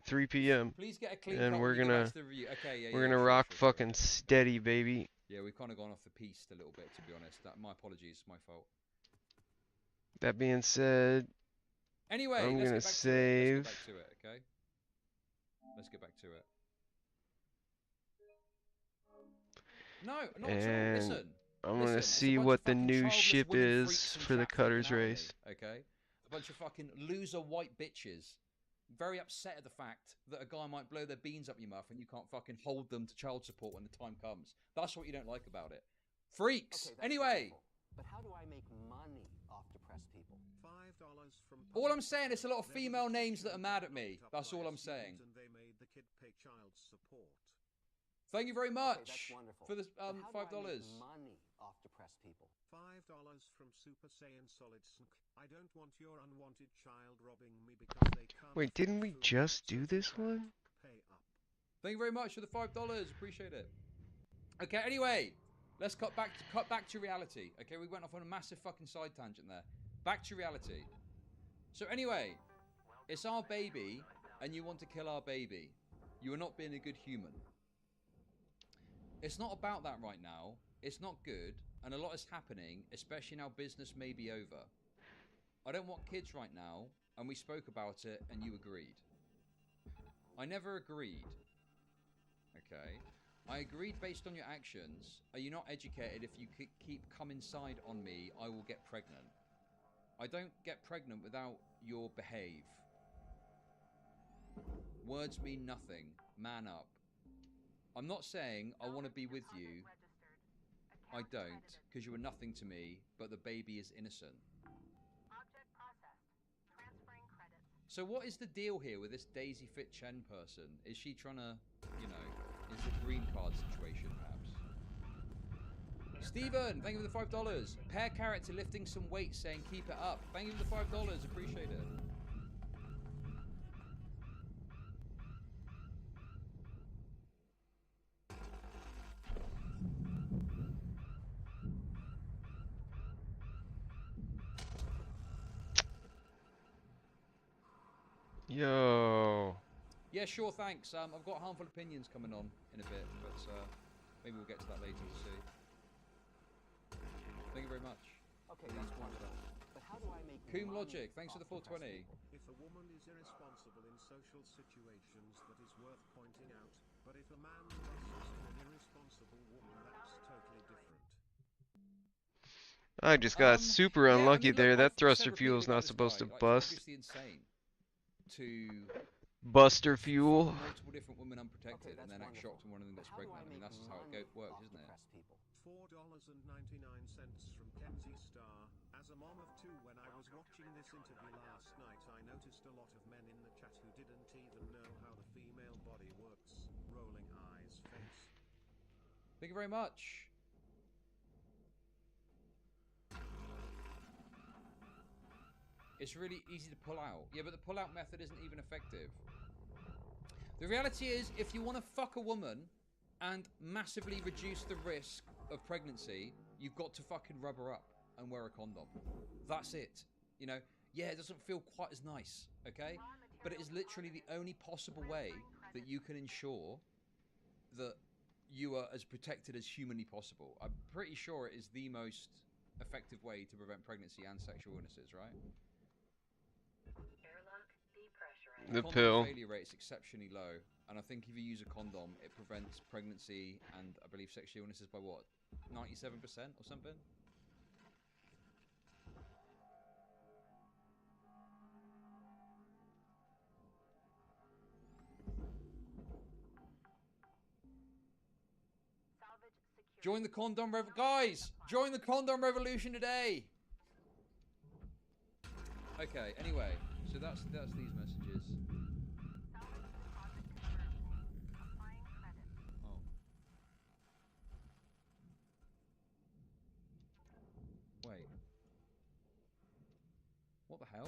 3 p.m. Please get a clean and cut we're when you get gonna back to the review. Okay, we're gonna rock fucking steady, baby. Yeah, we've kind of gone off the piste a little bit, to be honest. My apologies, my fault. That being said, anyway, I'm gonna save. Let's get back to it, okay? Let's get back to it. No, not at all. Listen. I'm gonna see what the new ship is for the Cutters race. Okay? A bunch of fucking loser white bitches. Very upset at the fact that a guy might blow their beans up your mouth and you can't fucking hold them to child support when the time comes. That's what you don't like about it. Freaks! Okay, anyway! Wonderful. But how do I make money off depressed people? $5 from all I'm saying is a lot of female names that are mad at me. That's all I'm saying. And they made the kid pay child support. Thank you very much for the $5. Money off depressed people. $5 from Super Saiyan Solid Snk. I don't want your unwanted child robbing me because they can't. Wait, didn't we just do this one? Pay up. Thank you very much for the $5. Appreciate it. Okay, anyway, let's cut back to reality. Okay, we went off on a massive fucking side tangent there. Back to reality. So anyway, it's our baby, and you want to kill our baby. You are not being a good human. It's not about that right now. It's not good, and a lot is happening, especially now business may be over. I don't want kids right now, and we spoke about it, and you agreed. I never agreed. Okay? I agreed based on your actions. Are you not educated? If you keep come inside on me, I will get pregnant. I don't get pregnant without your behave. Words mean nothing. Man up. I'm not saying I want to be with you. I don't, because you are nothing to me, but the baby is innocent. So what is the deal here with this Daisy Fit Chen person? Is she trying to, you know, is it a green card situation perhaps? Steven, thank you for the $5. Pear Character lifting some weight saying keep it up. Thank you for the $5, appreciate it. Yo. Yeah, sure, thanks. I've got Harmful Opinions coming on in a bit, but maybe we'll get to that later, we'll see. Thank you very much. Okay, that's wonderful. But how do I make Coom money Logic, thanks for the off 420. If a woman is irresponsible in social situations, that is worth pointing out. But if a man lusts in an irresponsible woman, that's totally different. I just got super unlucky yeah, I mean, there. look, That I've thruster said fuel's repeatedly not about this supposed guy, to like, bust. It's obviously insane to Buster fuel. fuck multiple different women unprotected and then act shocked when one of them gets pregnant. I mean, that's just how it works, isn't it? $4.99 from Kenzie Star. As a mom of two, when I was watching this interview last night, I noticed a lot of men in the chat who didn't even know how the female body works. Rolling eyes face. Thank you very much. It's really easy to pull out. Yeah, but the pull-out method isn't even effective. The reality is, if you want to fuck a woman and massively reduce the risk of pregnancy, you've got to fucking rub her up and wear a condom. That's it. You know, yeah, it doesn't feel quite as nice, okay? But it is literally the only possible way that you can ensure that you are as protected as humanly possible. I'm pretty sure it is the most effective way to prevent pregnancy and sexual illnesses, right? The condom pill. failure rate is exceptionally low, and I think if you use a condom, it prevents pregnancy and I believe sexual illnesses by what, 97% or something? Join the condom guys! Join the condom revolution today! Okay, anyway, so that's these messages. Oh. Wait. What the hell?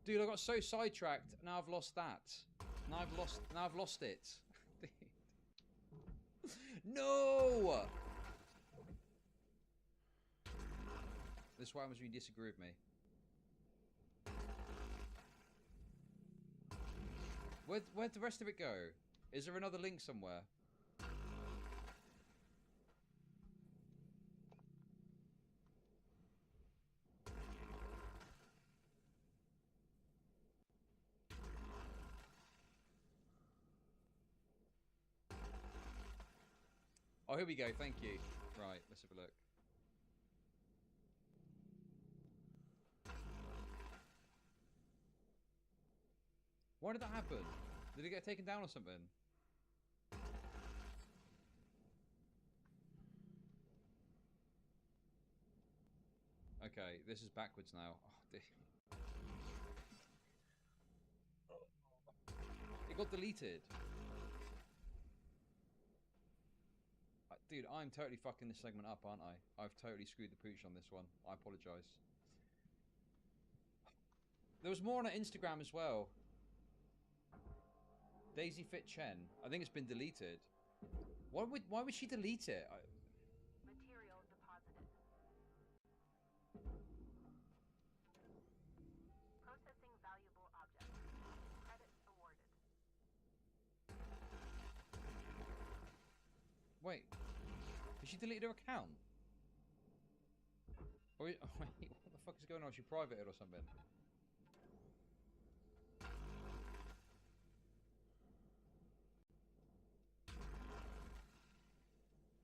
Dude, I got so sidetracked, now I've lost that. Now I've lost it. No! This is why I'm you disagree with me. Where'd the rest of it go? Is there another link somewhere? Oh, here we go. Thank you. Right, let's have a look. Why did that happen? Did it get taken down or something? Okay, this is backwards now. Oh, dear. It got deleted. Dude, I'm totally fucking this segment up, aren't I? I've totally screwed the pooch on this one. I apologise. There was more on her Instagram as well. Daisy Fit Chen. I think it's been deleted. Why would she delete it? Material deposited. Processing valuable object. Credit awarded. Wait. Did she delete her account? Or, wait, what the fuck is going on? She privated or something?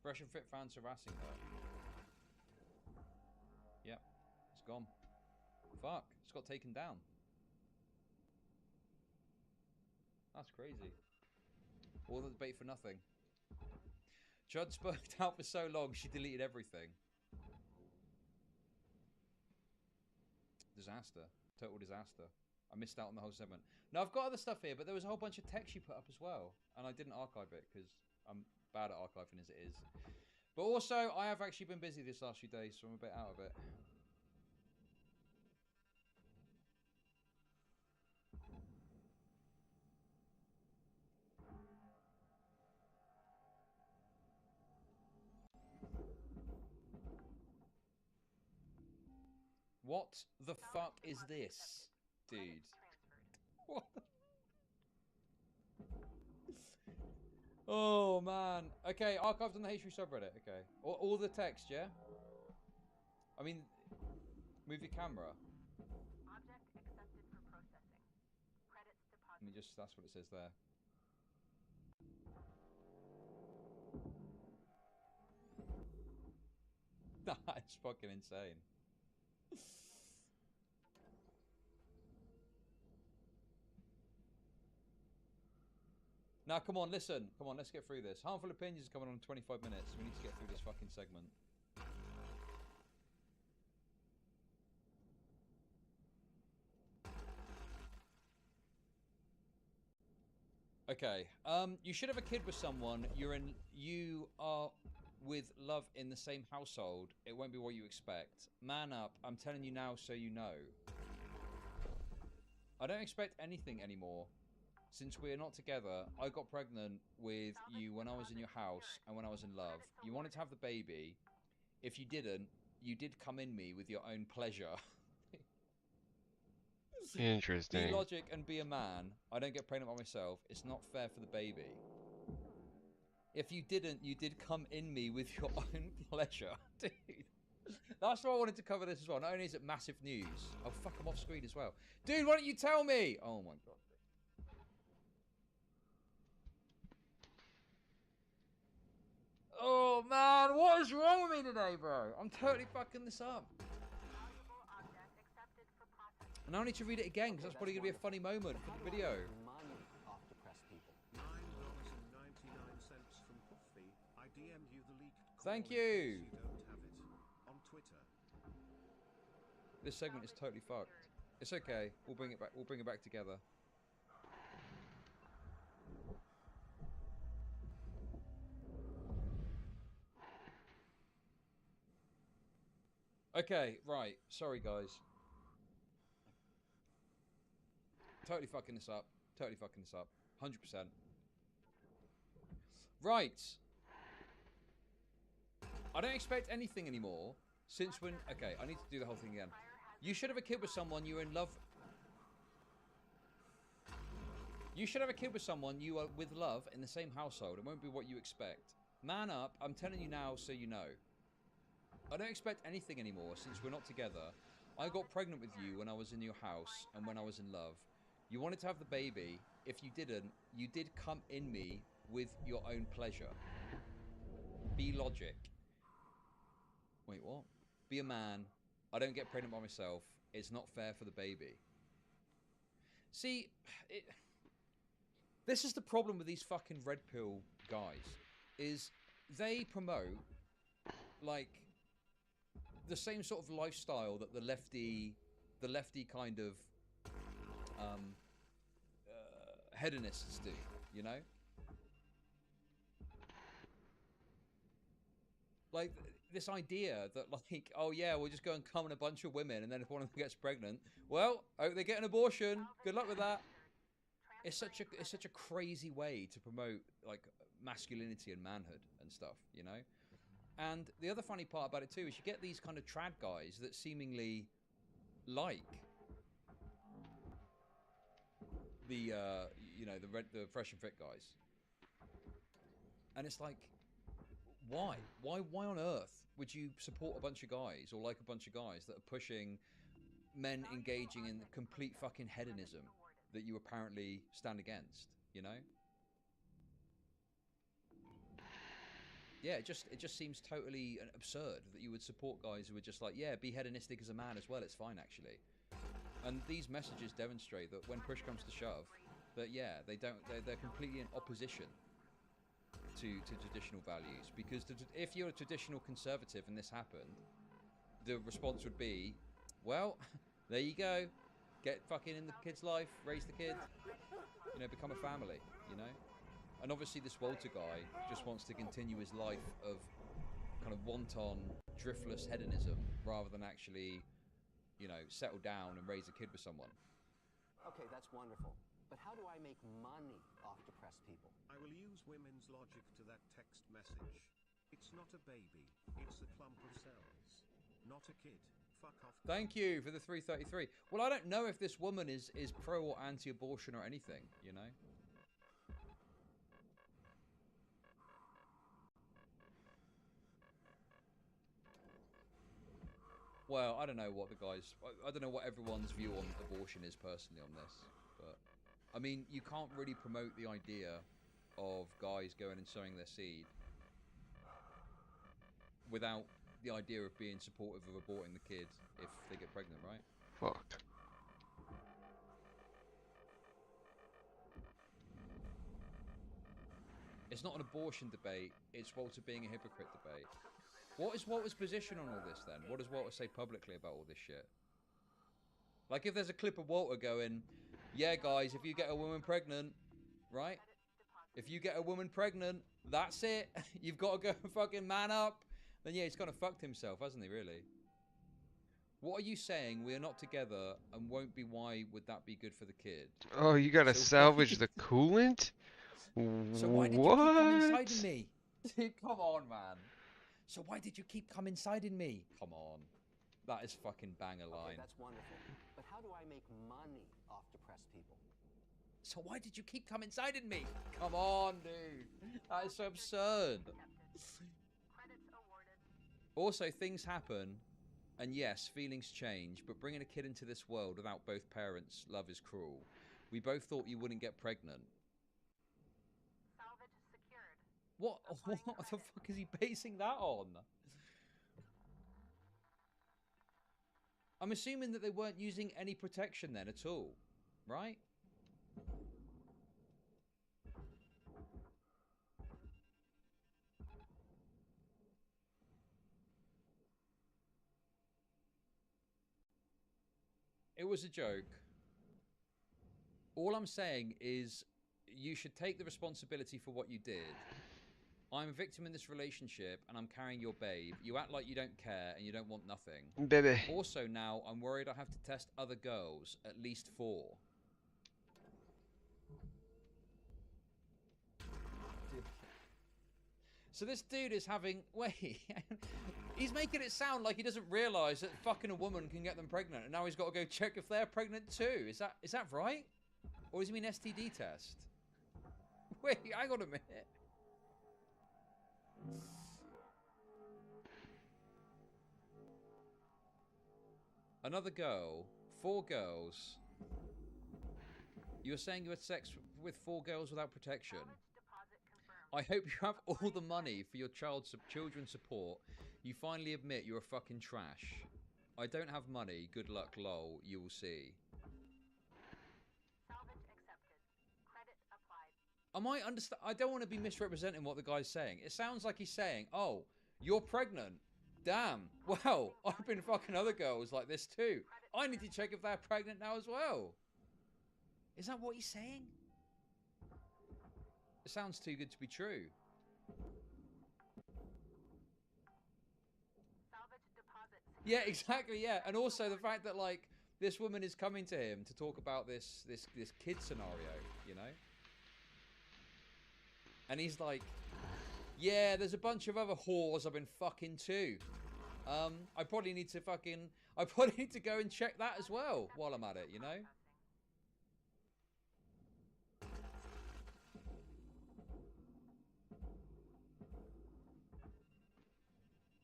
Fresh and Fit fans harassing her. Yep. It's gone. Fuck. It's got taken down. That's crazy. All the debate for nothing. Judd spoke out for so long, she deleted everything. Disaster. Total disaster. I missed out on the whole segment. Now, I've got other stuff here, but there was a whole bunch of text she put up as well. And I didn't archive it because I'm bad at archiving as it is. But also, I have actually been busy this last few days, so I'm a bit out of it. What the fuck is this, dude? What the... Oh man. Okay, archived on the H3 subreddit. Okay, all the text, yeah. I mean, move your camera. Object accepted for processing. Credits deposited. Let me just. That's what it says there. That's fucking insane. Now, come on, listen. Come on, let's get through this. Harmful Opinions is coming on in 25 minutes. We need to get through this fucking segment. Okay. You should have a kid with someone you are with love in the same household. It won't be what you expect. Man up. I'm telling you now so you know. I don't expect anything anymore. Since we're not together, I got pregnant with you when I was in your house and when I was in love. You wanted to have the baby. If you didn't, you did come in me with your own pleasure. Interesting. Be logic and be a man. I don't get pregnant by myself. It's not fair for the baby. If you didn't, you did come in me with your own pleasure. Dude. That's why I wanted to cover this as well. Not only is it massive news. Oh, fuck, I'm off screen as well. Dude, why don't you tell me? Oh my god. Oh man, what is wrong with me today, bro? I'm totally fucking this up. And I need to read it again because that's probably going to be a funny moment for the video. Money off depressed people. $9.99 from Puffy. I DM'd you the leaked Thank call you. in case you don't have it. On Twitter. This segment is totally fucked. It's okay. We'll bring it back. We'll bring it back together. Okay, right. Sorry, guys. Totally fucking this up. Totally fucking this up. 100%. Right. I don't expect anything anymore. Since when... Okay, I need to do the whole thing again. You should have a kid with someone you're in love... You should have a kid with someone you are with love in the same household. It won't be what you expect. Man up. I'm telling you now so you know. I don't expect anything anymore since we're not together. I got pregnant with you when I was in your house and when I was in love. You wanted to have the baby. If you didn't, you did come in me with your own pleasure. Be logic. Wait, what? Be a man. I don't get pregnant by myself. It's not fair for the baby. See, this is the problem with these fucking red pill guys. Is they promote, like, the same sort of lifestyle that the lefty kind of hedonists do, you know? Like, this idea that, like, oh yeah, we'll just go and come on a bunch of women, and then if one of them gets pregnant, well, I hope they get an abortion. Good luck with that. It's such a crazy way to promote, like, masculinity and manhood and stuff, you know? And the other funny part about it too is you get these kind of trad guys that seemingly like the the fresh and fit guys, and it's like, why on earth would you support a bunch of guys or like a bunch of guys that are pushing men engaging in complete fucking hedonism that you apparently stand against, you know? Yeah, it just seems totally absurd that you would support guys who are just like, yeah, be hedonistic as a man as well. It's fine, actually. And these messages demonstrate that when push comes to shove, that yeah, they're completely in opposition to traditional values. Because if you're a traditional conservative and this happened, the response would be, well, there you go, get fucking in the kid's life, raise the kid, you know, become a family, you know. And obviously this Walter guy just wants to continue his life of kind of wanton, driftless hedonism rather than actually, you know, settle down and raise a kid with someone. Okay, that's wonderful. But how do I make money off depressed people? I will use women's logic to that text message. It's not a baby. It's a clump of cells. Not a kid. Fuck off. Thank you for the 333. Well, I don't know if this woman is pro or anti-abortion or anything, you know? Well, I don't know what the guys... I don't know what everyone's view on abortion is personally on this. But, I mean, you can't really promote the idea of guys going and sowing their seed without the idea of being supportive of aborting the kid if they get pregnant, right? Fuck. It's not an abortion debate, it's Walter being a hypocrite debate. What is Walter's position on all this then? What does Walter say publicly about all this shit? Like if there's a clip of Walter going, yeah guys, if you get a woman pregnant, right? If you get a woman pregnant, that's it. You've got to go fucking man up. Then yeah, he's kind of fucked himself, hasn't he really? What are you saying? We are not together and won't be. Why would that be good for the kid? Oh, you gotta salvage the coolant? So why did you keep coming inside in me? Come on, man. So why did you keep coming inside in me? Come on. That is fucking banger line. Okay, that's wonderful. But how do I make money off depressed people? So why did you keep coming inside in me? Come on, dude. That is so absurd. Also, things happen, and yes, feelings change, but bringing a kid into this world without both parents' love is cruel. We both thought you wouldn't get pregnant. What the fuck is he basing that on? I'm assuming that they weren't using any protection then at all, right? It was a joke. All I'm saying is you should take the responsibility for what you did. I'm a victim in this relationship and I'm carrying your babe. You act like you don't care and you don't want nothing. Baby. Also now I'm worried I have to test other girls, at least 4. So this dude is having... Wait. He's making it sound like he doesn't realise that fucking a woman can get them pregnant and now he's got to go check if they're pregnant too. Is that right? Or does he mean STD test? Wait, hang on a minute. Another girl, 4 girls. You're saying you had sex with 4 girls without protection. I hope you have all the money for your children's support. You finally admit you're a fucking trash. I don't have money. Good luck, lol. You will see. I don't want to be misrepresenting what the guy's saying. It sounds like he's saying, oh, you're pregnant. Damn. Well, I've been fucking other girls like this too. I need to check if they're pregnant now as well. Is that what he's saying? It sounds too good to be true. Yeah, exactly, yeah. And also the fact that, like, this woman is coming to him to talk about this kid scenario, you know? And he's like, yeah, there's a bunch of other whores I've been fucking too. I probably need to go and check that as well while I'm at it, you know?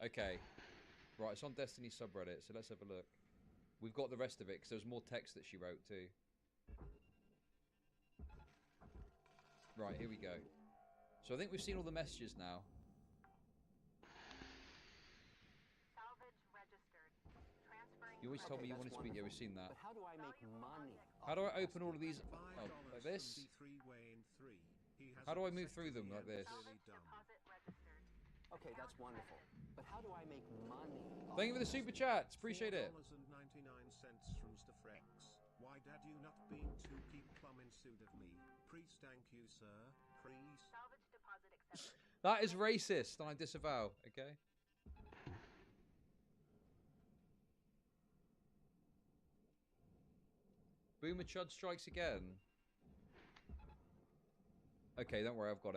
Okay. Right, it's on Destiny subreddit, so let's have a look. We've got the rest of it, because there's more text that she wrote too. Right, here we go. So I think we've seen all the messages now. You always told me you wanted to speak. Yeah, we've seen that. But how do I make money? How do I open all of these? Oh, like this? How do I move through them like this? Okay, that's wonderful. But how do I make money? Thank you for the super chats. Appreciate it. $4.99 from Mr. Frex. Why dad you not been to keep plum instead of me? Please, thank you, sir. Please. That is racist, and I disavow. Okay. Boomer Chud strikes again. Okay, don't worry, I've got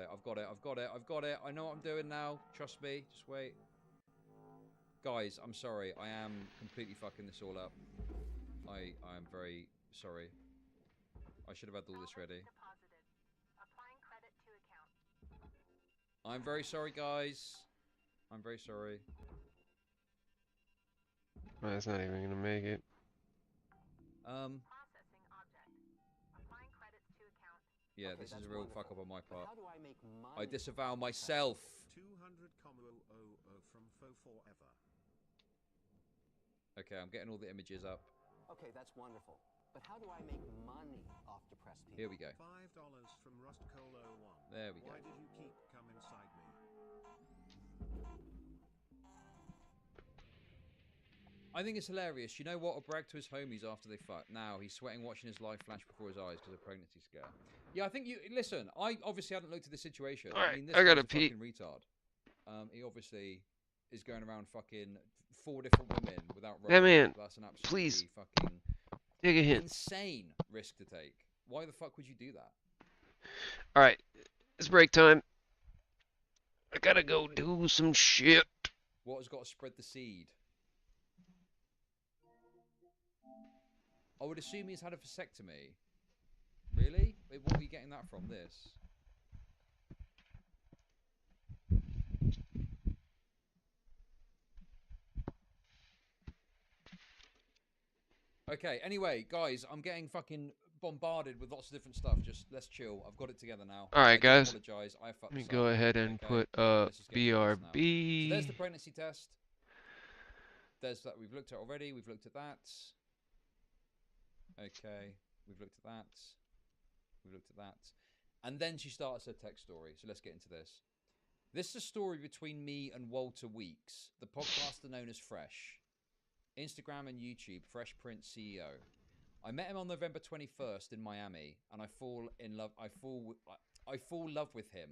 it. I know what I'm doing now. Trust me. Just wait. Guys, I'm sorry. I am completely fucking this all up. I am very sorry. I should have had all this ready. I'm very sorry, guys. I'm very sorry. Well, that's not even gonna make it. Yeah, this is a real fuck up on my part. I disavow myself. 200 from Forever. Okay, I'm getting all the images up. Okay, that's wonderful. But how do I make money off depressed people? Here we go. $5 from Rustcolo1. There we go. Why did you keep come inside me? I think it's hilarious. You know what? I'll brag to his homies after they fuck. Now he's sweating watching his life flash before his eyes because of pregnancy scare. Yeah, I think you listen. I obviously hadn't looked at the situation. All right, I mean, this I gotta guy's a pee. fucking retard. He obviously is going around fucking 4 different women without. Yeah, man. That's an absolutely Please fucking take a hint. insane risk to take. Why the fuck would you do that? All right, it's break time. I gotta go do some shit. What has got to spread the seed? I would assume he's had a vasectomy. Really? Wait, what are you getting that from? This? Okay, anyway, guys, I'm getting fucking bombarded with lots of different stuff. Just, let's chill. I've got it together now. Alright, guys. Apologize. I fucked Let me this go up. ahead and Okay, put let's just get to this now. BRB. So there's the pregnancy test. There's that we've looked at already. We've looked at that. Okay, we've looked at that. We've looked at that. And then she starts her text story. So let's get into this. This is a story between me and Walter Weeks, the podcaster known as Fresh. Instagram and YouTube, Fresh Prince CEO. I met him on November 21st in Miami, and I fall in love. I fall love with him.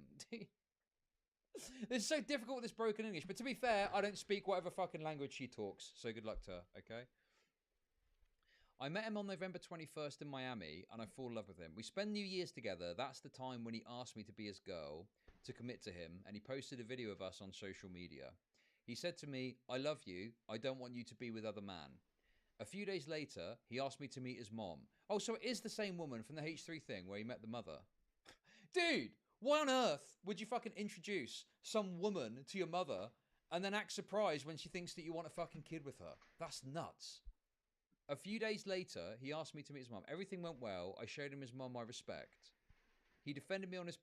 It's so difficult with this broken English, but to be fair, I don't speak whatever fucking language she talks. So good luck to her. Okay. I met him on November 21st in Miami, and I fall in love with him. We spend New Year's together. That's the time when he asked me to be his girl, to commit to him, and he posted a video of us on social media. He said to me, "I love you. I don't want you to be with other man." A few days later, he asked me to meet his mom. Oh, so it is the same woman from the H3 thing where he met the mother. Dude, why on earth would you fucking introduce some woman to your mother and then act surprised when she thinks that you want a fucking kid with her? That's nuts. A few days later, he asked me to meet his mom. Everything went well. I showed him his mom my respect. He defended me on his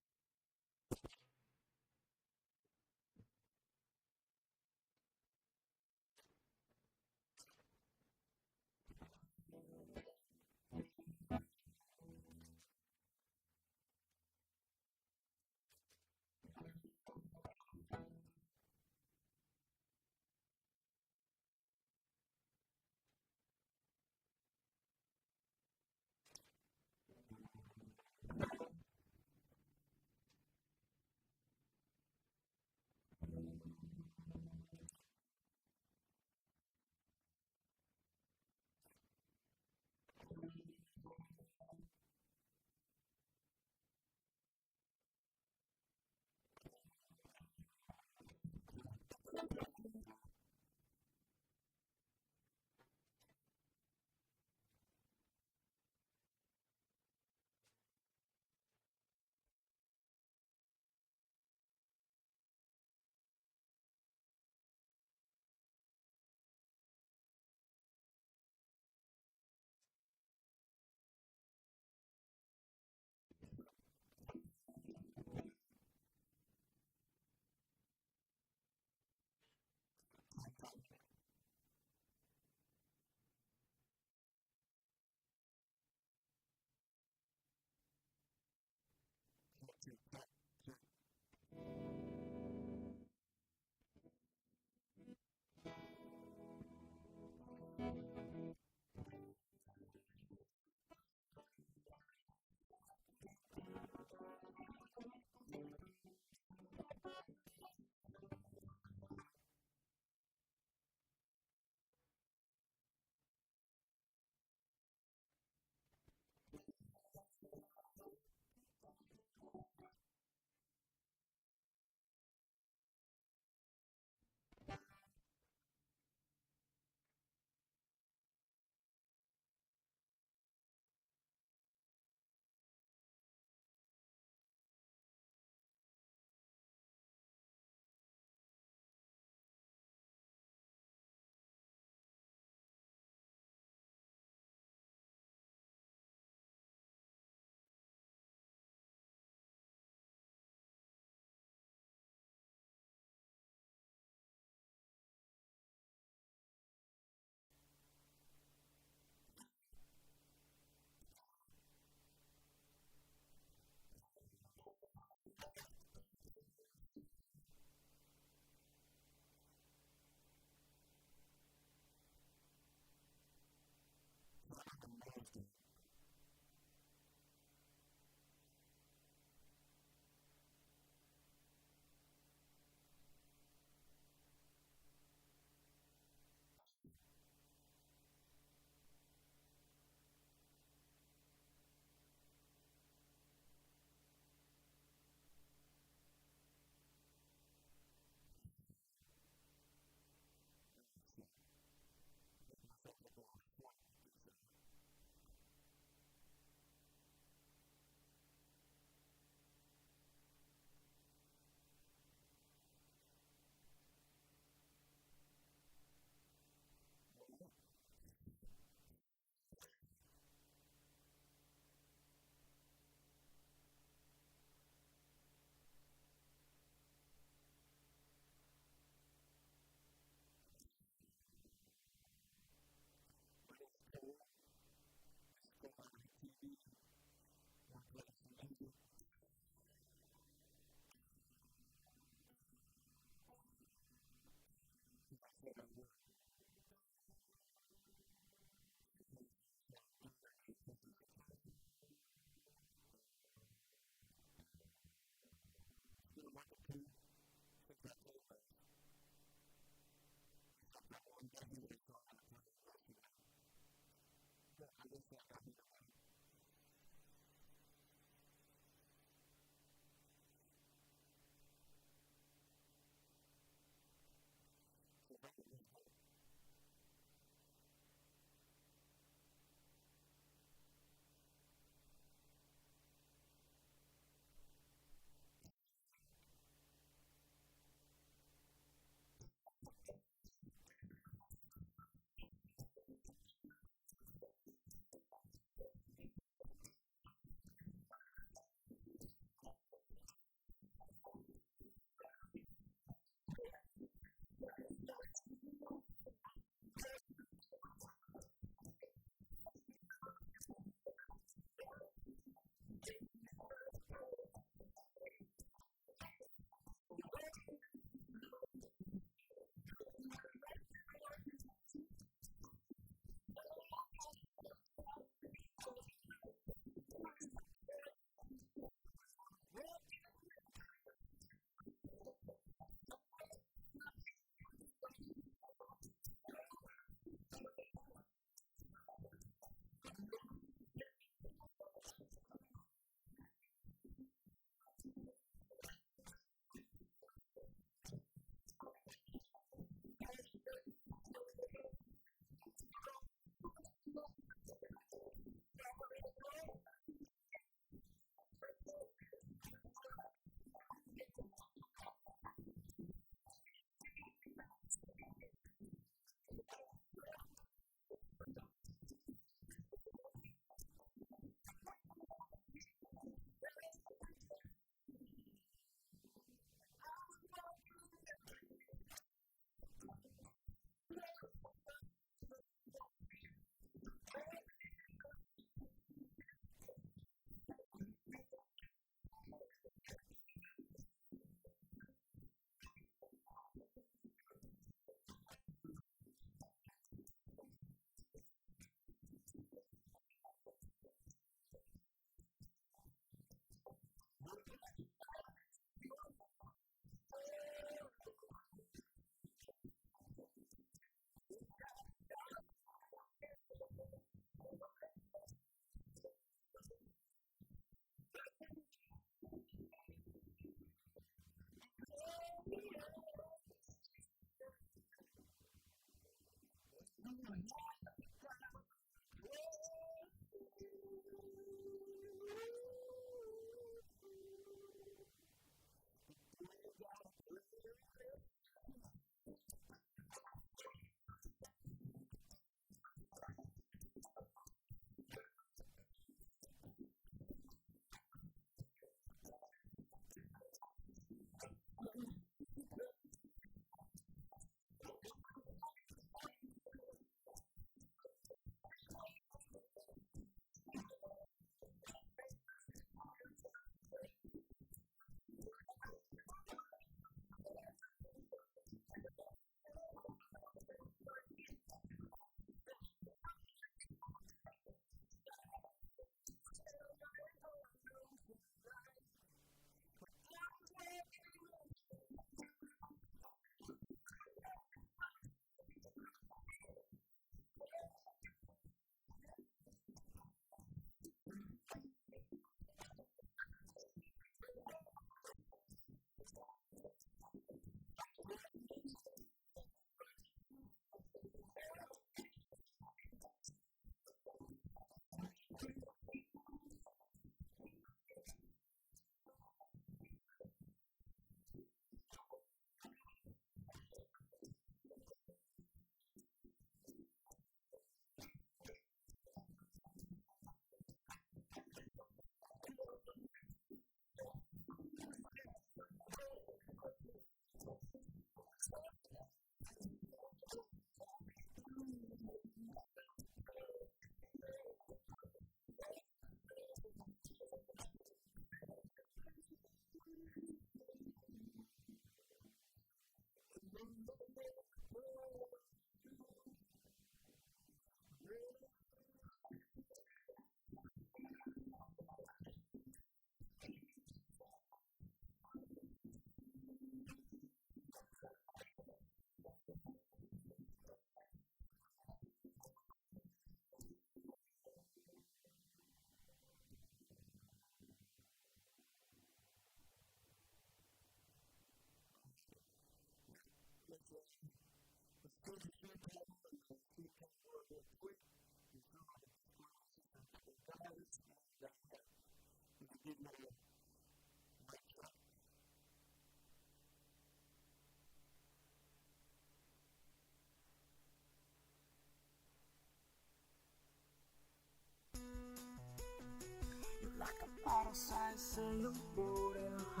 Like a bottle-sized sailboat in a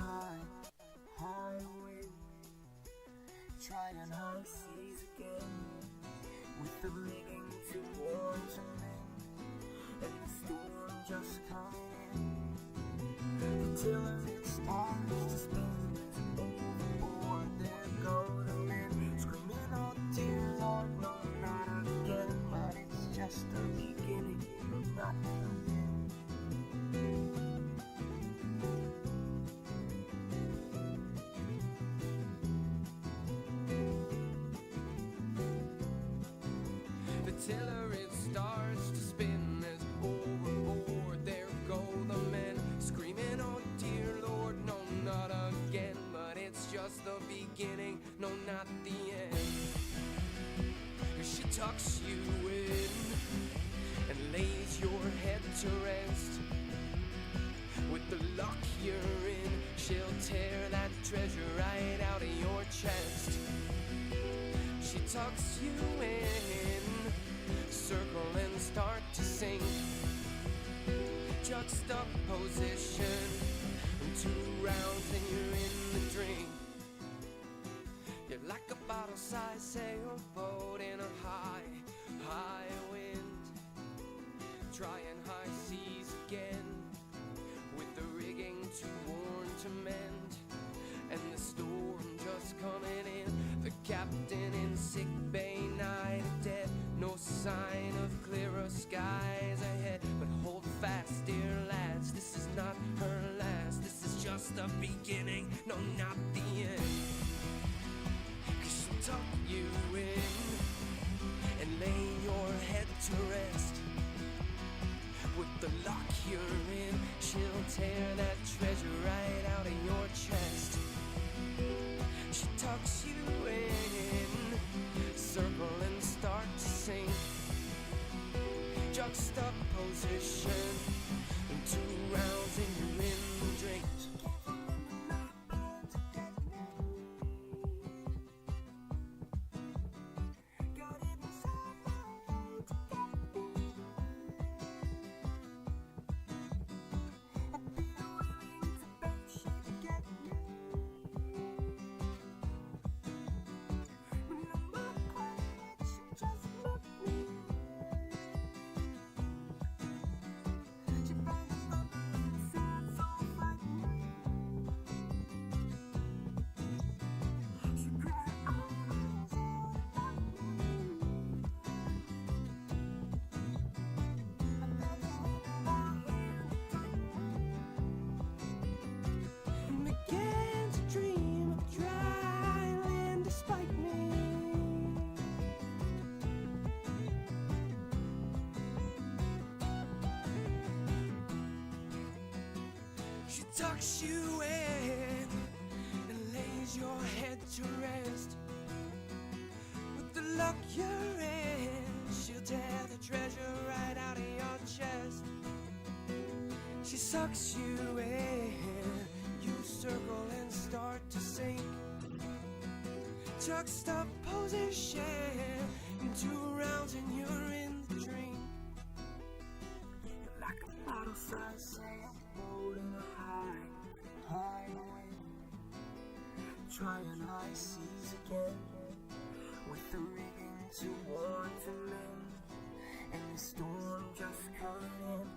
high wind, trying high seas again, with the rigging too warm to mend, and the storm just coming in. The tiller it starts to spin, overboard there go the men, screaming, "Oh dear Lord, no, not again!" But it's just the beginning, not the end. Tiller it starts to spin as overboard there go the men, screaming, "Oh dear Lord, no, not again!" But it's just the beginning, no, not the end. She tucks you in and lays your head to rest. With the luck you're in, she'll tear that treasure right out of your chest. She tucks you in, circle and start to sink. Juxtaposition, 2 rounds and you're in the drink. You're like a bottle-sized sailboat in a high wind, trying high seas again, with the rigging too worn to mend, and the storm just coming in. The captain in sick bay, night dead, no sign of clearer skies ahead. But hold fast, dear lads, this is not her last. This is just the beginning, no, not the end. 'Cause she'll tuck you in and lay your head to rest. With the luck you're She tucks you in and lays your head to rest. With the luck you're in, she'll tear the treasure right out of your chest. She sucks you in, you circle and start to sink. Juxtaposition in 2 rounds and you're in the drink. You're like a bottle-sized sailboat in a high wind, trying high seas again, with the rigging too warm to mend, and the storm just coming in.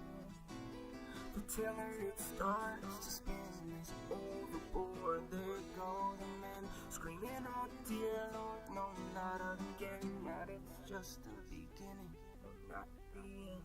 The tiller it starts to spin is overboard. There go the men screaming, oh dear Lord, no, not again. But it's just the beginning, not the end.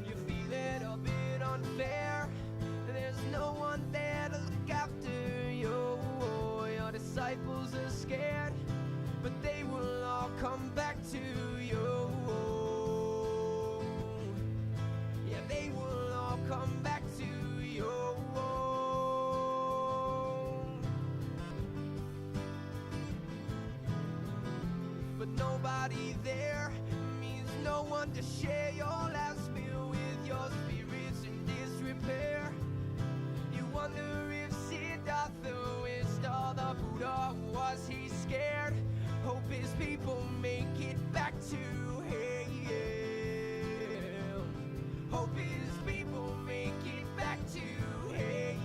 You feel it a bit unfair. There's no one there to look after you. Your disciples are scared, but they will all come back to you. Yeah, they will all come back to you. But nobody there means no one to share your last meal with. Your spirit's in disrepair. You wonder if Siddhartha wished all the Buddha. Was he scared? Hope his people make it back to hell. Hope his people make it back to hell.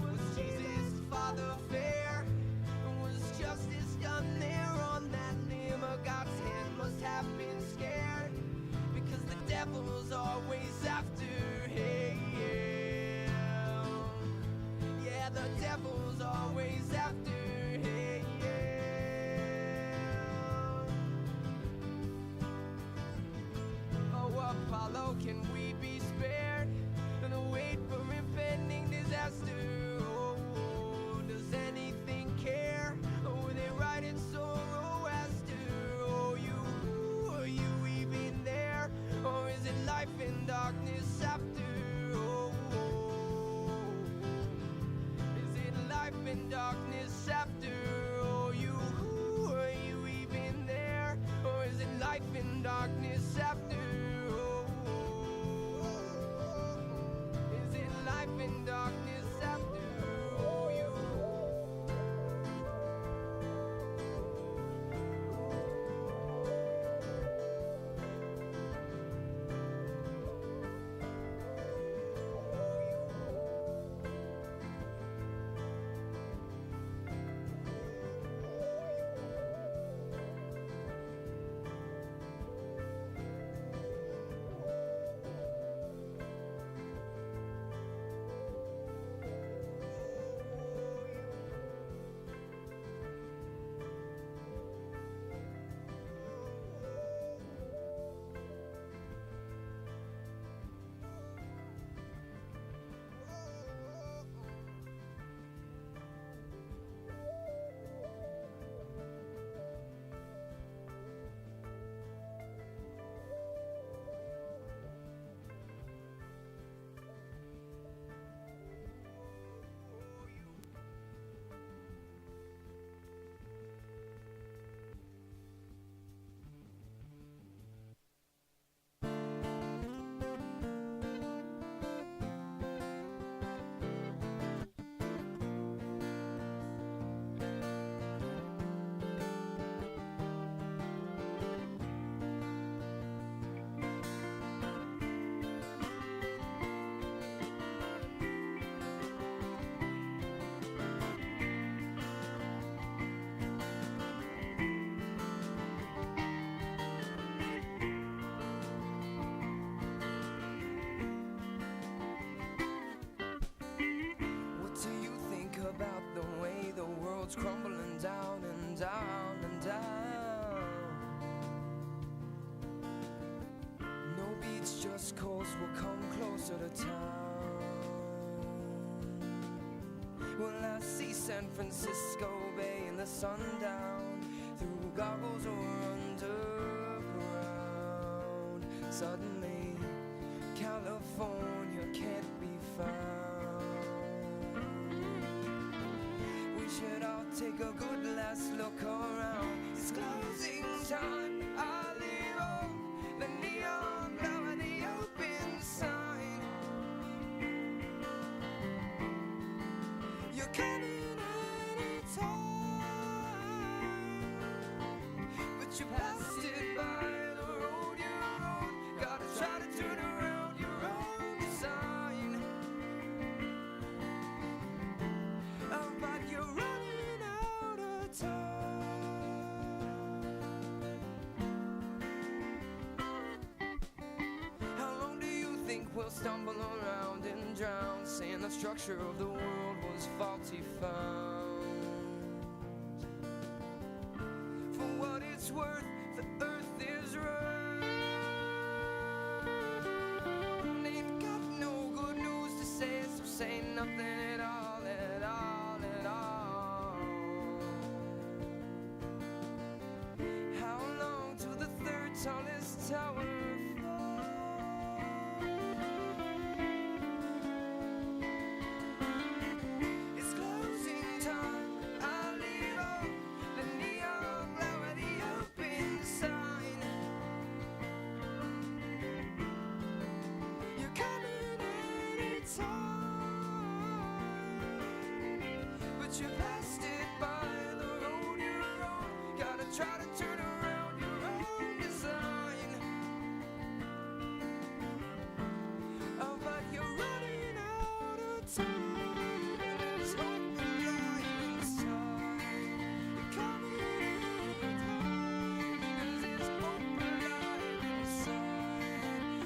Was Jesus Father fair? Was justice done there on that limb? God's hand must have been scared, because the devil's always after him. Yeah, the devil's always after him. Oh, Apollo, can we be spared? And wait for impending disaster. Oh, does anything care? Oh, they write in Zoroaster. Oh, are you even there? Or is it life in darkness after? Oh, is it life in darkness after? Oh, are you even there? Or is it life in darkness after? Is it life in darkness after? Oh, It's just cause we'll come closer to town. Well, I see San Francisco Bay in the sundown, through goggles or underground. Suddenly, California can't be found. We should all take a good last look around. It's closing time. I leave on the neon glow and the open sign. You're coming anytime, but you passed it by the road you're on. Gotta try to turn around your own design. Oh, but you're running out of time. How long do you think we'll stumble around and drown, saying the structure of the world was faulty found? For what it's worth, the earth is round. Ain't got no good news to say, so say nothing at all, at all, at all. How long till the third tallest tower falls? It's closing time. I leave on the neon glow at the open sign. You're coming anytime, but you passed it by the road you're on. Gotta try to turn around your own design. Oh, but you're running out of time. There's hope alive inside. You're coming anytime, 'cause there's hope alive inside.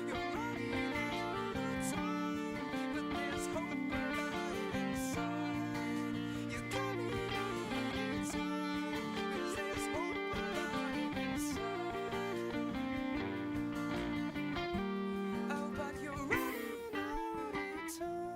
You're running out of time, but there's hope alive inside. You're coming anytime, 'cause there's hope alive inside. Oh, but you're running out of time.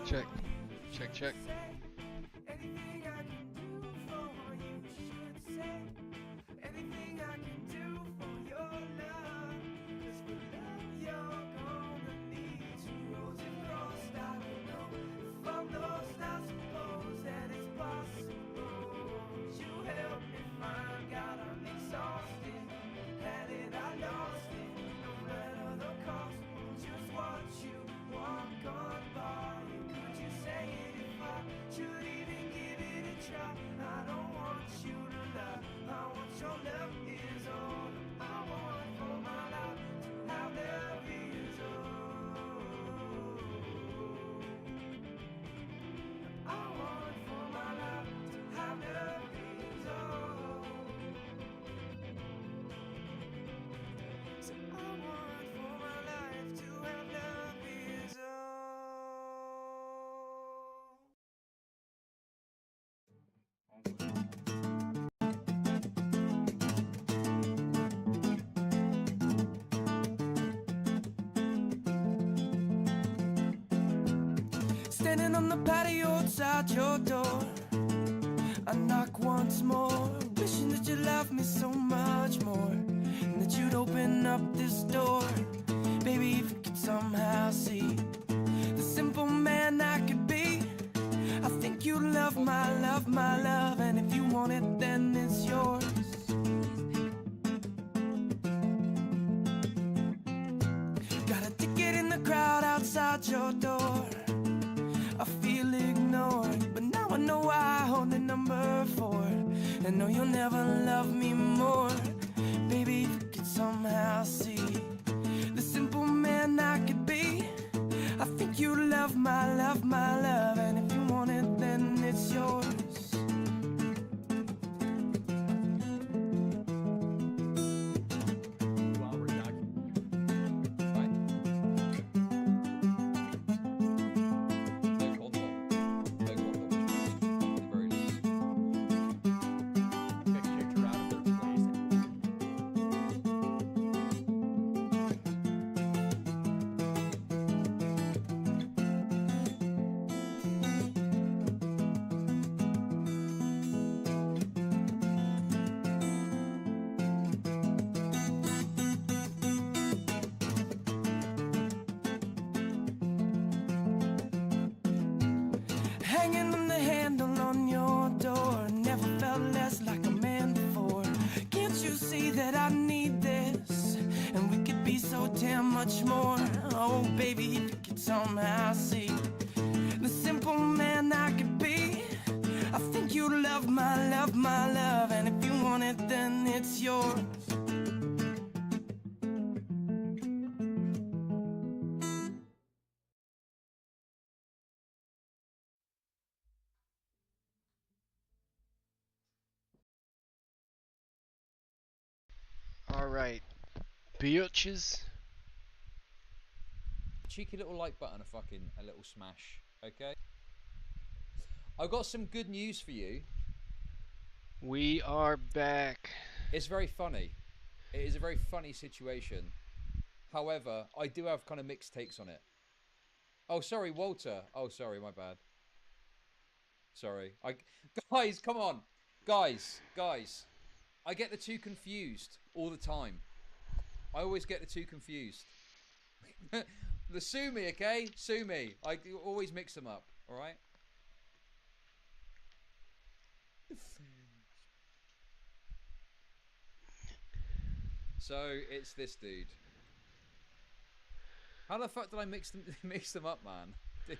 Check. Check, check. Standing on the patio outside your door, I knock once more, wishing that you loved me so much more, and that you'd open up this door. Baby, if you could somehow see the simple man I could be, I think you love, my love, and if you want it, then it's yours. Got a ticket in the crowd outside your door. I feel ignored, but now I know I hold the number 4. And know you'll never love me more. Baby, if you could somehow see the simple man I could be, I think you love, my love, and if you want it, then it's yours. Hanging on the handle on your door, never felt less like a man before. Can't you see that I need this, and we could be so damn much more? Oh baby, if you could somehow see the simple man I could be, I think you love, my love, and if you want it, then it's yours. Alright, bitches. Cheeky little like button, a little smash, okay? I've got some good news for you. We are back. It's very funny. It is a very funny situation. However, I do have kind of mixed takes on it. Oh, sorry, Walter. Oh, sorry, my bad. Sorry. Guys, come on. Guys. I get the two confused all the time. I always get the two confused. Sue me, okay? Sue me. I always mix them up, alright? So, it's this dude. How the fuck did I mix them up, man? Dude.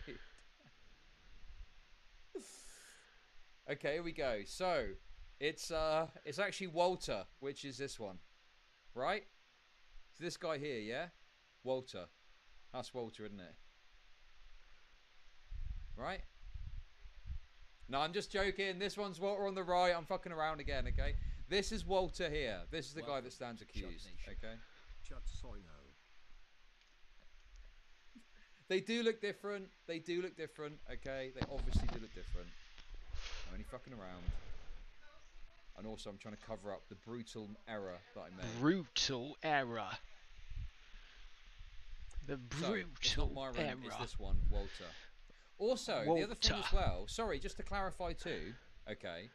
Okay, here we go. So, it's actually Walter, which is this one. Right? It's this guy here, yeah? Walter. That's Walter, isn't it? Right? No, I'm just joking. This one's Walter on the right. I'm fucking around again, okay? This is Walter here. This is the guy that stands accused, okay? They do look different. They do look different, okay? They obviously do look different. I'm only fucking around. And also, I'm trying to cover up the brutal error that I made. Brutal error. The brutal so, it's not Myron, error. It's this one, Walter. Also, the other thing as well. Sorry, just to clarify too. Okay.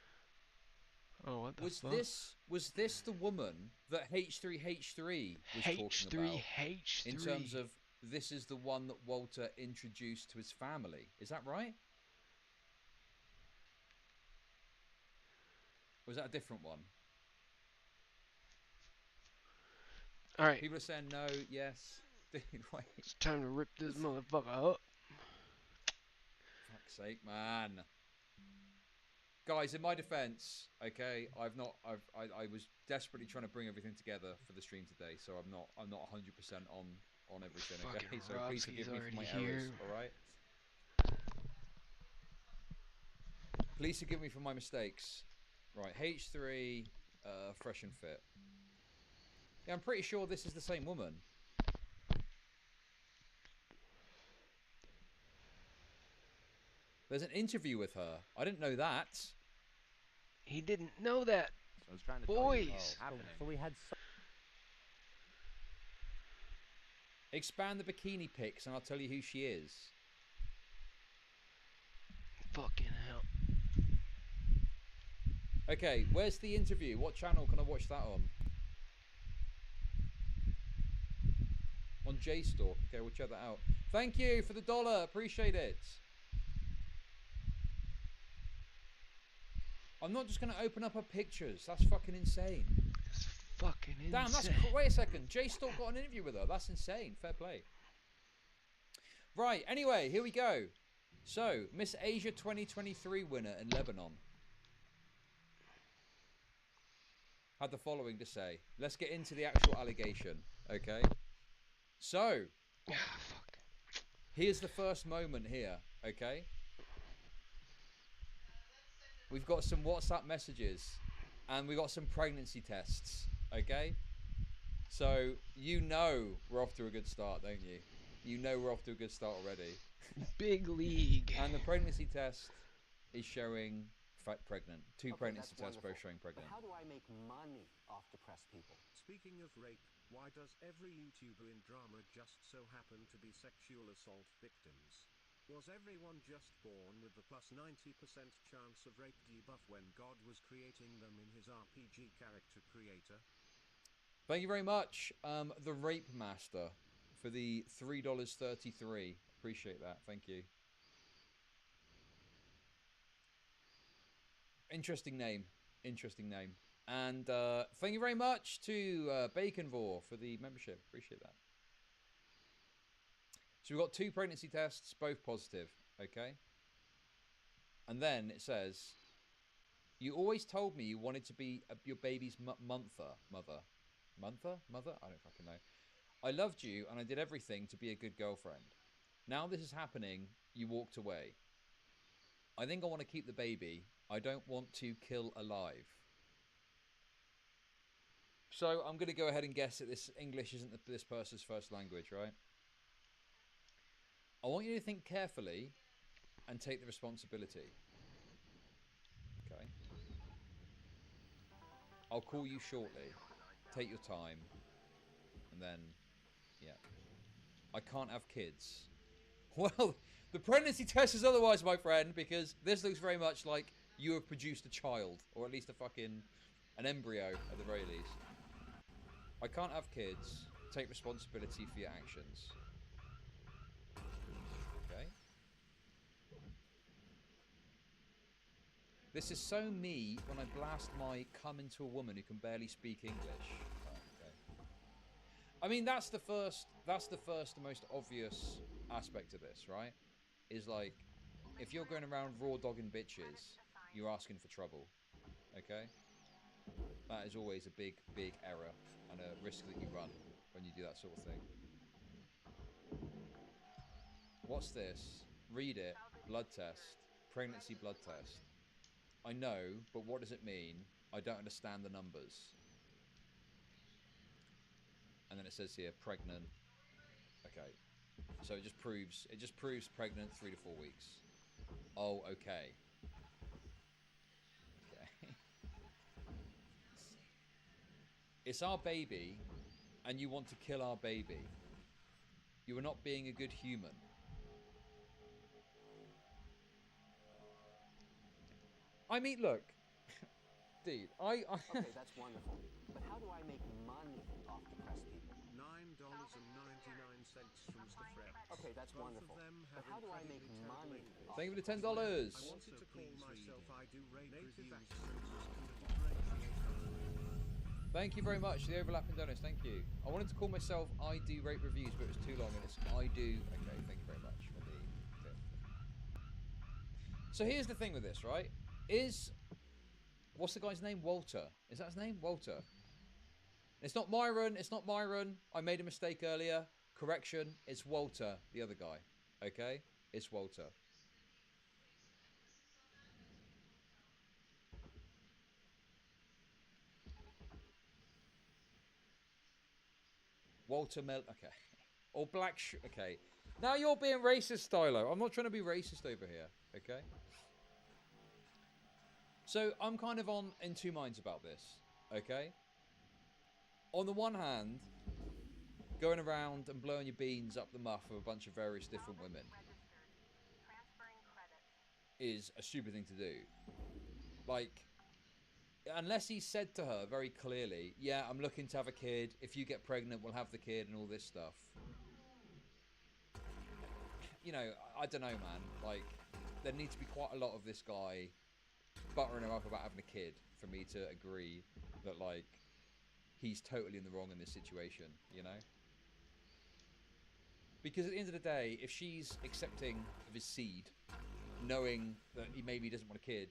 Oh, what the fuck? Was this the woman that H3H3 was talking about? H3H3. In terms of this is the one that Walter introduced to his family. Is that right? Or was that a different one? All right. People are saying no, yes. Dude, wait. It's time to rip this motherfucker up. Fuck's sake, man. Guys, in my defense, okay, I was desperately trying to bring everything together for the stream today, so I'm not 100% on everything, okay? So please forgive me for my errors, all right? Please forgive me for my mistakes. Right, H3, fresh and fit. Yeah, I'm pretty sure this is the same woman. There's an interview with her. I didn't know that. He didn't know that. So I was trying to Boys. tell you what's happening. So we had. Expand the bikini pics and I'll tell you who she is. Fucking hell. Okay, where's the interview? What channel can I watch that on? On JStalk. Okay, we'll check that out. Thank you for the $1. Appreciate it. I'm not just going to open up her pictures. That's fucking insane. It's fucking insane. Damn, that's... Wait a second. JStalk got an interview with her. That's insane. Fair play. Right, anyway, here we go. So, Miss Asia 2023 winner in Lebanon had the following to say. Let's get into the actual allegation, okay? So, here's the first moment here, okay? We've got some WhatsApp messages and we've got some pregnancy tests, okay? So, you know we're off to a good start, don't you? You know we're off to a good start already. Big league. And the pregnancy test is showing pregnant. Two pregnancy tests both showing pregnant. But how do I make money off depressed people? Speaking of rape, why does every YouTuber in drama just so happen to be sexual assault victims? Was everyone just born with the plus 90% chance of rape debuff when God was creating them in his RPG character creator? Thank you very much, the Rape Master, for the $3.33. Appreciate that. Thank you. Interesting name. Interesting name. And thank you very much to Baconvore for the membership. Appreciate that. So we've got two pregnancy tests, both positive. Okay. And then it says, you always told me you wanted to be your baby's mother. Mother? I don't fucking know. I loved you and I did everything to be a good girlfriend. Now this is happening, you walked away. I think I want to keep the baby. I don't want to kill alive. So I'm going to go ahead and guess that this English isn't this person's first language, right? I want you to think carefully and take the responsibility. Okay. I'll call you shortly. Take your time. And then, yeah. I can't have kids. Well, the pregnancy test is otherwise, my friend, because this looks very much like you have produced a child, or at least an embryo at the very least. I can't have kids. Take responsibility for your actions. Okay. This is so me when I blast my cum into a woman who can barely speak English. Oh, okay. I mean, that's the first, the most obvious aspect of this, right? Is like, if you're going around raw dogging bitches, you're asking for trouble. Okay? That is always a big, big error and a risk that you run when you do that sort of thing. What's this? Read it. Blood test. Pregnancy blood test. I know, but what does it mean? I don't understand the numbers. And then it says here, pregnant. Okay. So it just proves pregnant 3 to 4 weeks. Oh, okay. Okay. It's our baby, and you want to kill our baby. You are not being a good human. I mean, look, dude, Okay, that's wonderful. But how do I make money off depressed people? $9.99 from Stefred. Okay, that's wonderful. But how do I make money off Thank you for the $10. I wanted to call myself I Do Rate Reviews so just can differentiate. Thank you very much for the overlapping donuts. Thank you. I wanted to call myself I Do Rate Reviews, but it was too long, and it's I Do. Okay, thank you very much for the tip. So here's the thing with this, right? What's the guy's name? Walter. Is that his name? Walter. It's not Myron. It's not Myron. I made a mistake earlier. Correction. It's Walter, the other guy. Okay? It's Walter. Walter Mel. Okay. Or Black. Okay. Now you're being racist, Stylo. I'm not trying to be racist over here. Okay? So I'm kind of in two minds about this. Okay? On the one hand, going around and blowing your beans up the muff of a bunch of various different women is a stupid thing to do. Like, unless he said to her very clearly, yeah, I'm looking to have a kid. If you get pregnant, we'll have the kid and all this stuff. You know, I don't know, man. Like, there needs to be quite a lot of this guy buttering her up about having a kid for me to agree that, like, he's totally in the wrong in this situation, you know? Because at the end of the day, if she's accepting of his seed, knowing that he maybe doesn't want a kid,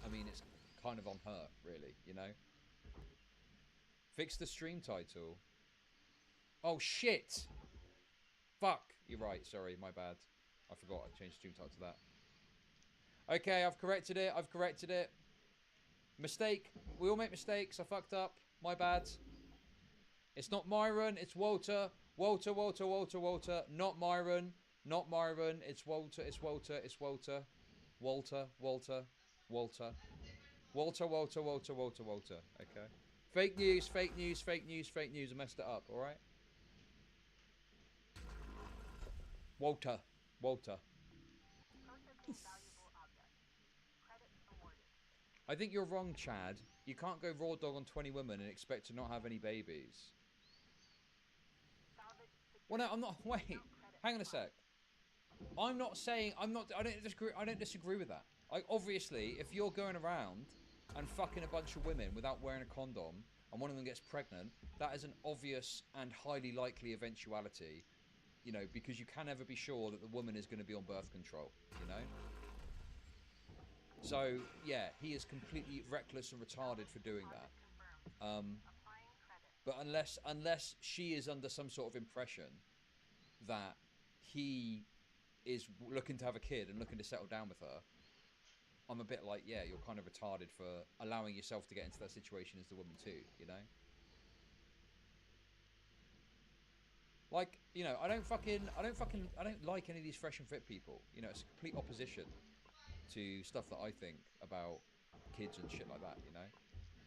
I mean, it's kind of on her, really, you know? Fix the stream title. Oh, shit! Fuck! You're right, sorry, my bad. I forgot I changed stream title to that. Okay, I've corrected it, I've corrected it. Mistake. We all make mistakes, I fucked up. My bad. It's not Myron, it's Walter. Walter, Walter, Walter, Walter. Not Myron. Not Myron. It's Walter, it's Walter, it's Walter. Walter, Walter, Walter. Walter, Walter, Walter, Walter, Walter. Okay. Fake news, fake news, fake news, fake news. I messed it up, alright? Walter. Walter. I think you're wrong, Chad. You can't go raw dog on 20 women and expect to not have any babies. Well, no, I'm not. Wait, hang on a sec. I'm not saying I don't disagree with that. Like, obviously, if you're going around and fucking a bunch of women without wearing a condom and one of them gets pregnant, that is an obvious and highly likely eventuality. You know, because you can never be sure that the woman is going to be on birth control. You know. So yeah, he is completely reckless and retarded for doing that. But unless she is under some sort of impression that he is looking to have a kid and looking to settle down with her, I'm a bit like, yeah, you're kind of retarded for allowing yourself to get into that situation as the woman too, you know? Like, you know, I don't like any of these fresh and fit people. You know, it's a complete opposition to stuff that I think about kids and shit like that, you know?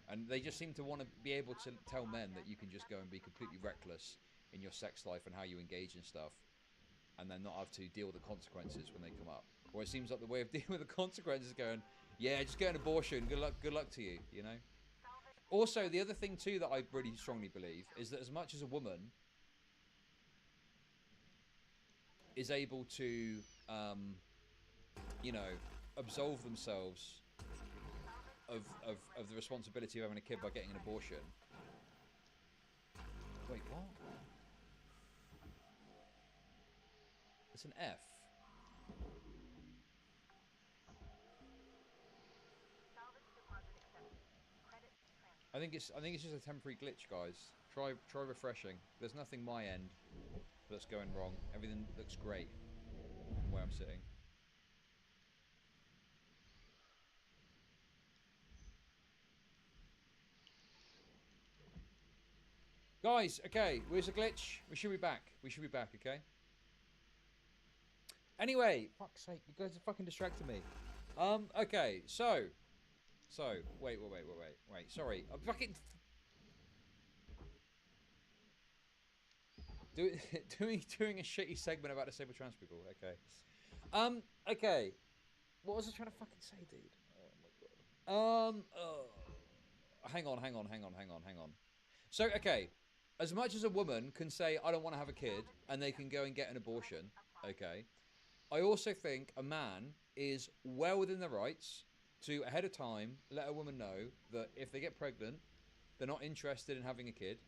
And they just seem to want to be able to tell men that you can just go and be completely reckless in your sex life and how you engage in stuff, and then not have to deal with the consequences when they come up. Or it seems like the way of dealing with the consequences is going, yeah, just get an abortion, good luck to you, you know? Also, the other thing too that I really strongly believe is that as much as a woman is able to, you know, absolve themselves of the responsibility of having a kid by getting an abortion. Wait, what? It's an F. I think it's just a temporary glitch, guys. Try refreshing. There's nothing my end that's going wrong. Everything looks great from where I'm sitting. Guys, okay, where's the glitch? We should be back. We should be back, okay? Anyway, fuck's sake, you guys are fucking distracting me. Okay, so, wait, sorry, I'm fucking... doing a shitty segment about disabled trans people, okay. Okay, what was I trying to fucking say, dude? Oh my Hang on. So, okay, as much as a woman can say, I don't want to have a kid, and they can go and get an abortion, okay, I also think a man is well within their rights to, ahead of time, let a woman know that if they get pregnant, they're not interested in having a kid,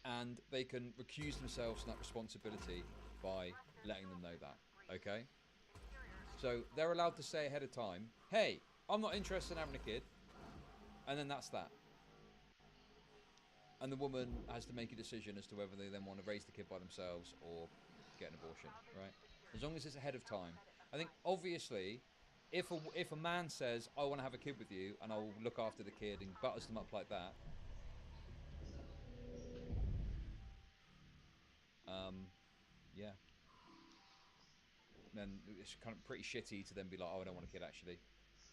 and they can recuse themselves from that responsibility by letting them know that, okay? So they're allowed to say ahead of time, hey, I'm not interested in having a kid, and then that's that. And the woman has to make a decision as to whether they then want to raise the kid by themselves or get an abortion, right? As long as it's ahead of time. I think, obviously, if a man says, I want to have a kid with you, and I'll look after the kid, and butters them up like that, yeah. Then it's kind of pretty shitty to then be like, oh, I don't want a kid, actually.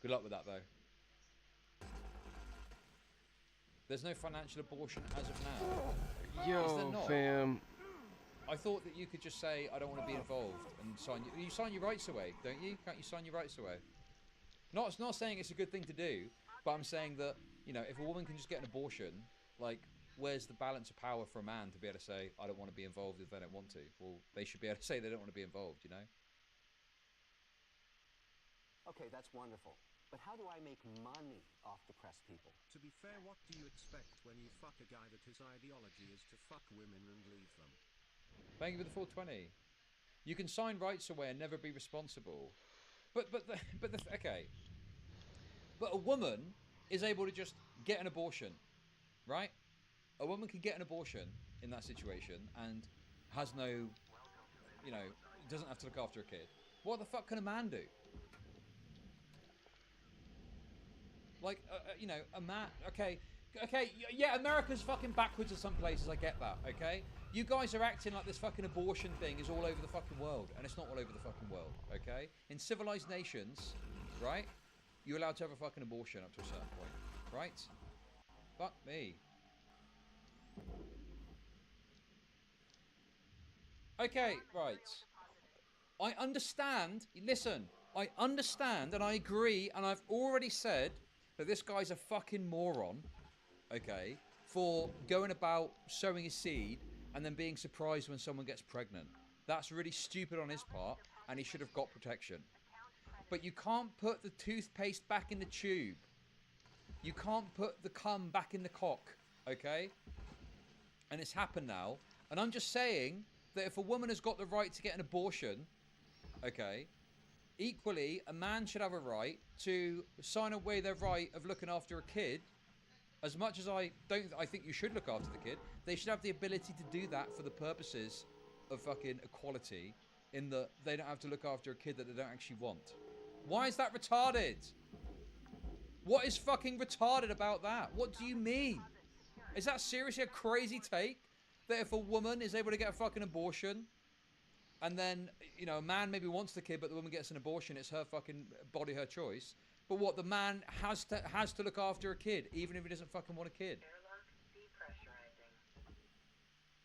Good luck with that, though. There's no financial abortion as of now. Yo, fam. I thought that you could just say, I don't want to be involved, and you sign your rights away, don't you? Can't you sign your rights away? Not saying it's a good thing to do, but I'm saying that, you know, if a woman can just get an abortion, like, where's the balance of power for a man to be able to say, I don't want to be involved if they don't want to? Well, they should be able to say they don't want to be involved, you know? Okay, that's wonderful. But how do I make money off depressed people? To be fair, what do you expect when you fuck a guy that his ideology is to fuck women and leave them? Thank you for the 420. You can sign rights away and never be responsible. Okay. But a woman is able to just get an abortion, right? A woman can get an abortion in that situation and has no, you know, doesn't have to look after a kid. What the fuck can a man do? Like, you know, a man... Okay, yeah, America's fucking backwards in some places, I get that, okay? You guys are acting like this fucking abortion thing is all over the fucking world, and it's not all over the fucking world, okay? In civilized nations, right, you're allowed to have a fucking abortion up to a certain point, right? Fuck me. Okay, right. I understand, listen, I understand and I agree, and I've already said that this guy's a fucking moron, okay, for going about sowing his seed and then being surprised when someone gets pregnant. That's really stupid on his part, and he should have got protection. But you can't put the toothpaste back in the tube. You can't put the cum back in the cock, okay? And it's happened now. And I'm just saying that if a woman has got the right to get an abortion, okay, equally, a man should have a right to sign away their right of looking after a kid. As much as I think you should look after the kid, they should have the ability to do that for the purposes of fucking equality, in that they don't have to look after a kid that they don't actually want. Why is that retarded? What is fucking retarded about that? What do you mean? Is that seriously a crazy take? That if a woman is able to get a fucking abortion, and then, you know, a man maybe wants the kid, but the woman gets an abortion, it's her fucking body, her choice. But what, the man has to look after a kid, even if he doesn't fucking want a kid?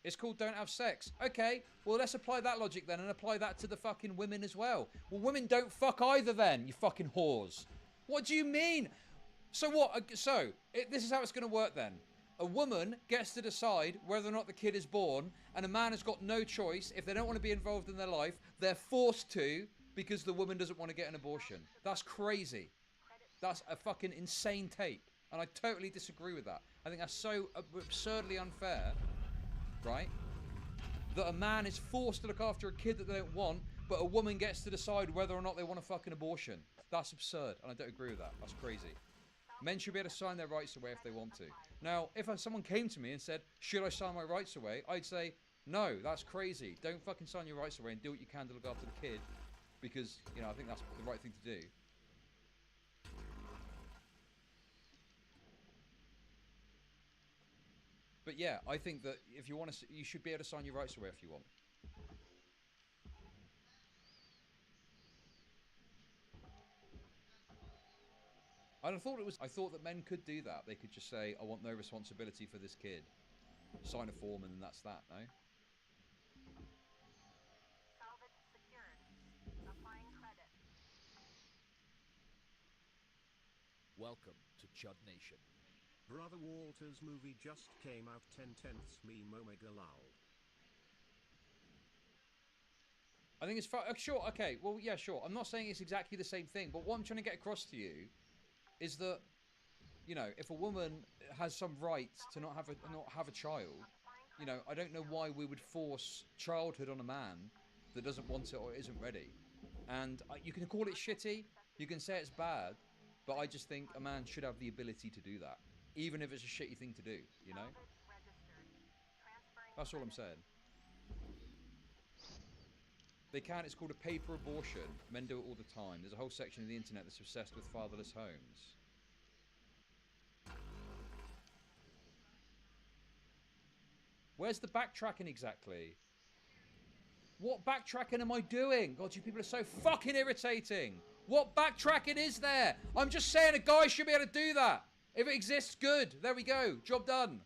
It's called don't have sex. Okay, well, let's apply that logic then, and apply that to the fucking women as well. Well, women don't fuck either then, you fucking whores. What do you mean? So what? This is how it's going to work then. A woman gets to decide whether or not the kid is born, and a man has got no choice. If they don't want to be involved in their life, they're forced to, because the woman doesn't want to get an abortion. That's crazy. That's a fucking insane take. And I totally disagree with that. I think that's so absurdly unfair, right? That a man is forced to look after a kid that they don't want, but a woman gets to decide whether or not they want a fucking abortion. That's absurd, and I don't agree with that. That's crazy. Men should be able to sign their rights away if they want to. Now, if someone came to me and said, should I sign my rights away? I'd say, no, that's crazy. Don't fucking sign your rights away and do what you can to look after the kid. Because, you know, I think that's the right thing to do. But yeah, I think that if you want to, you should be able to sign your rights away if you want. And I thought that men could do that. They could just say, I want no responsibility for this kid. Sign a form and then that's that, no? Salvage secured. Applying credit. Welcome to Chud Nation. Brother Walter's movie just came out 10/10 meme omega lol. I think it's sure. Okay, well, yeah, sure. I'm not saying it's exactly the same thing, but what I'm trying to get across to you is that, you know, if a woman has some right to not have a child, you know, I don't know why we would force childhood on a man that doesn't want it or isn't ready. And you can call it shitty, you can say it's bad, but I just think a man should have the ability to do that, even if it's a shitty thing to do, you know? That's all I'm saying. They can, it's called a paper abortion. Men do it all the time. There's a whole section of the internet that's obsessed with fatherless homes. Where's the backtracking exactly? What backtracking am I doing? God, you people are so fucking irritating. What backtracking is there? I'm just saying a guy should be able to do that. If it exists, good. There we go. Job done.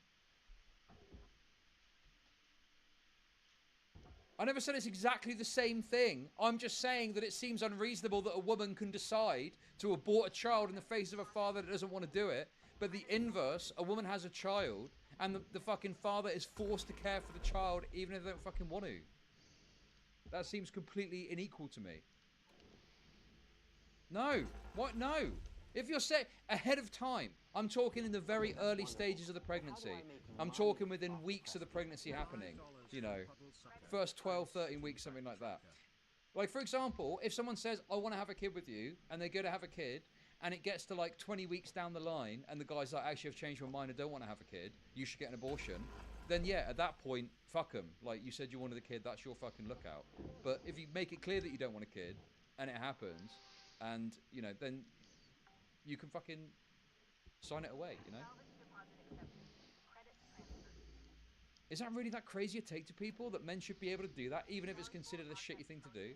I never said it's exactly the same thing. I'm just saying that it seems unreasonable that a woman can decide to abort a child in the face of a father that doesn't want to do it. But the inverse, a woman has a child and the fucking father is forced to care for the child even if they don't fucking want to. That seems completely unequal to me. No. What? No. If you're set ahead of time, I'm talking in the very early stages of the pregnancy. I'm talking within weeks of the pregnancy happening. You know, first 12, 13 weeks, something like that. Like, for example, if someone says, I want to have a kid with you, and they go to have a kid, and it gets to like 20 weeks down the line, and the guy's like, actually, I've changed my mind, I don't want to have a kid, you should get an abortion, then yeah, at that point, fuck them. Like, you said you wanted a kid, that's your fucking lookout. But if you make it clear that you don't want a kid, and it happens, and, you know, then you can fucking sign it away, you know? Is that really that crazy a take to people, that men should be able to do that, even if it's considered a shitty thing to do?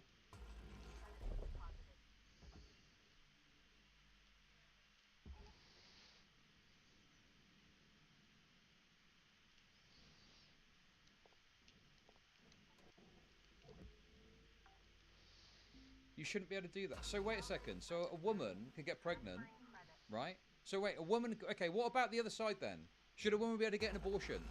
You shouldn't be able to do that. So wait a second. So a woman can get pregnant, right? So wait, a woman... Okay, what about the other side then? Should a woman be able to get an abortion?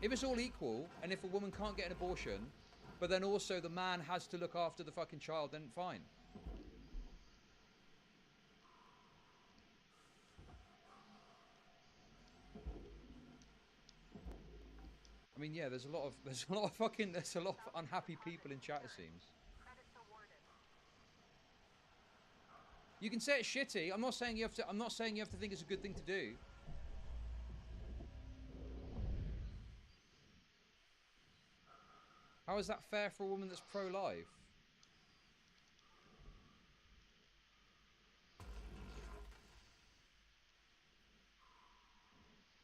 If it's all equal, and if a woman can't get an abortion, but then also the man has to look after the fucking child, then fine. I mean, yeah, there's a lot of unhappy people in chat, it seems. You can say it's shitty. I'm not saying you have to think it's a good thing to do. How is that fair for a woman that's pro-life?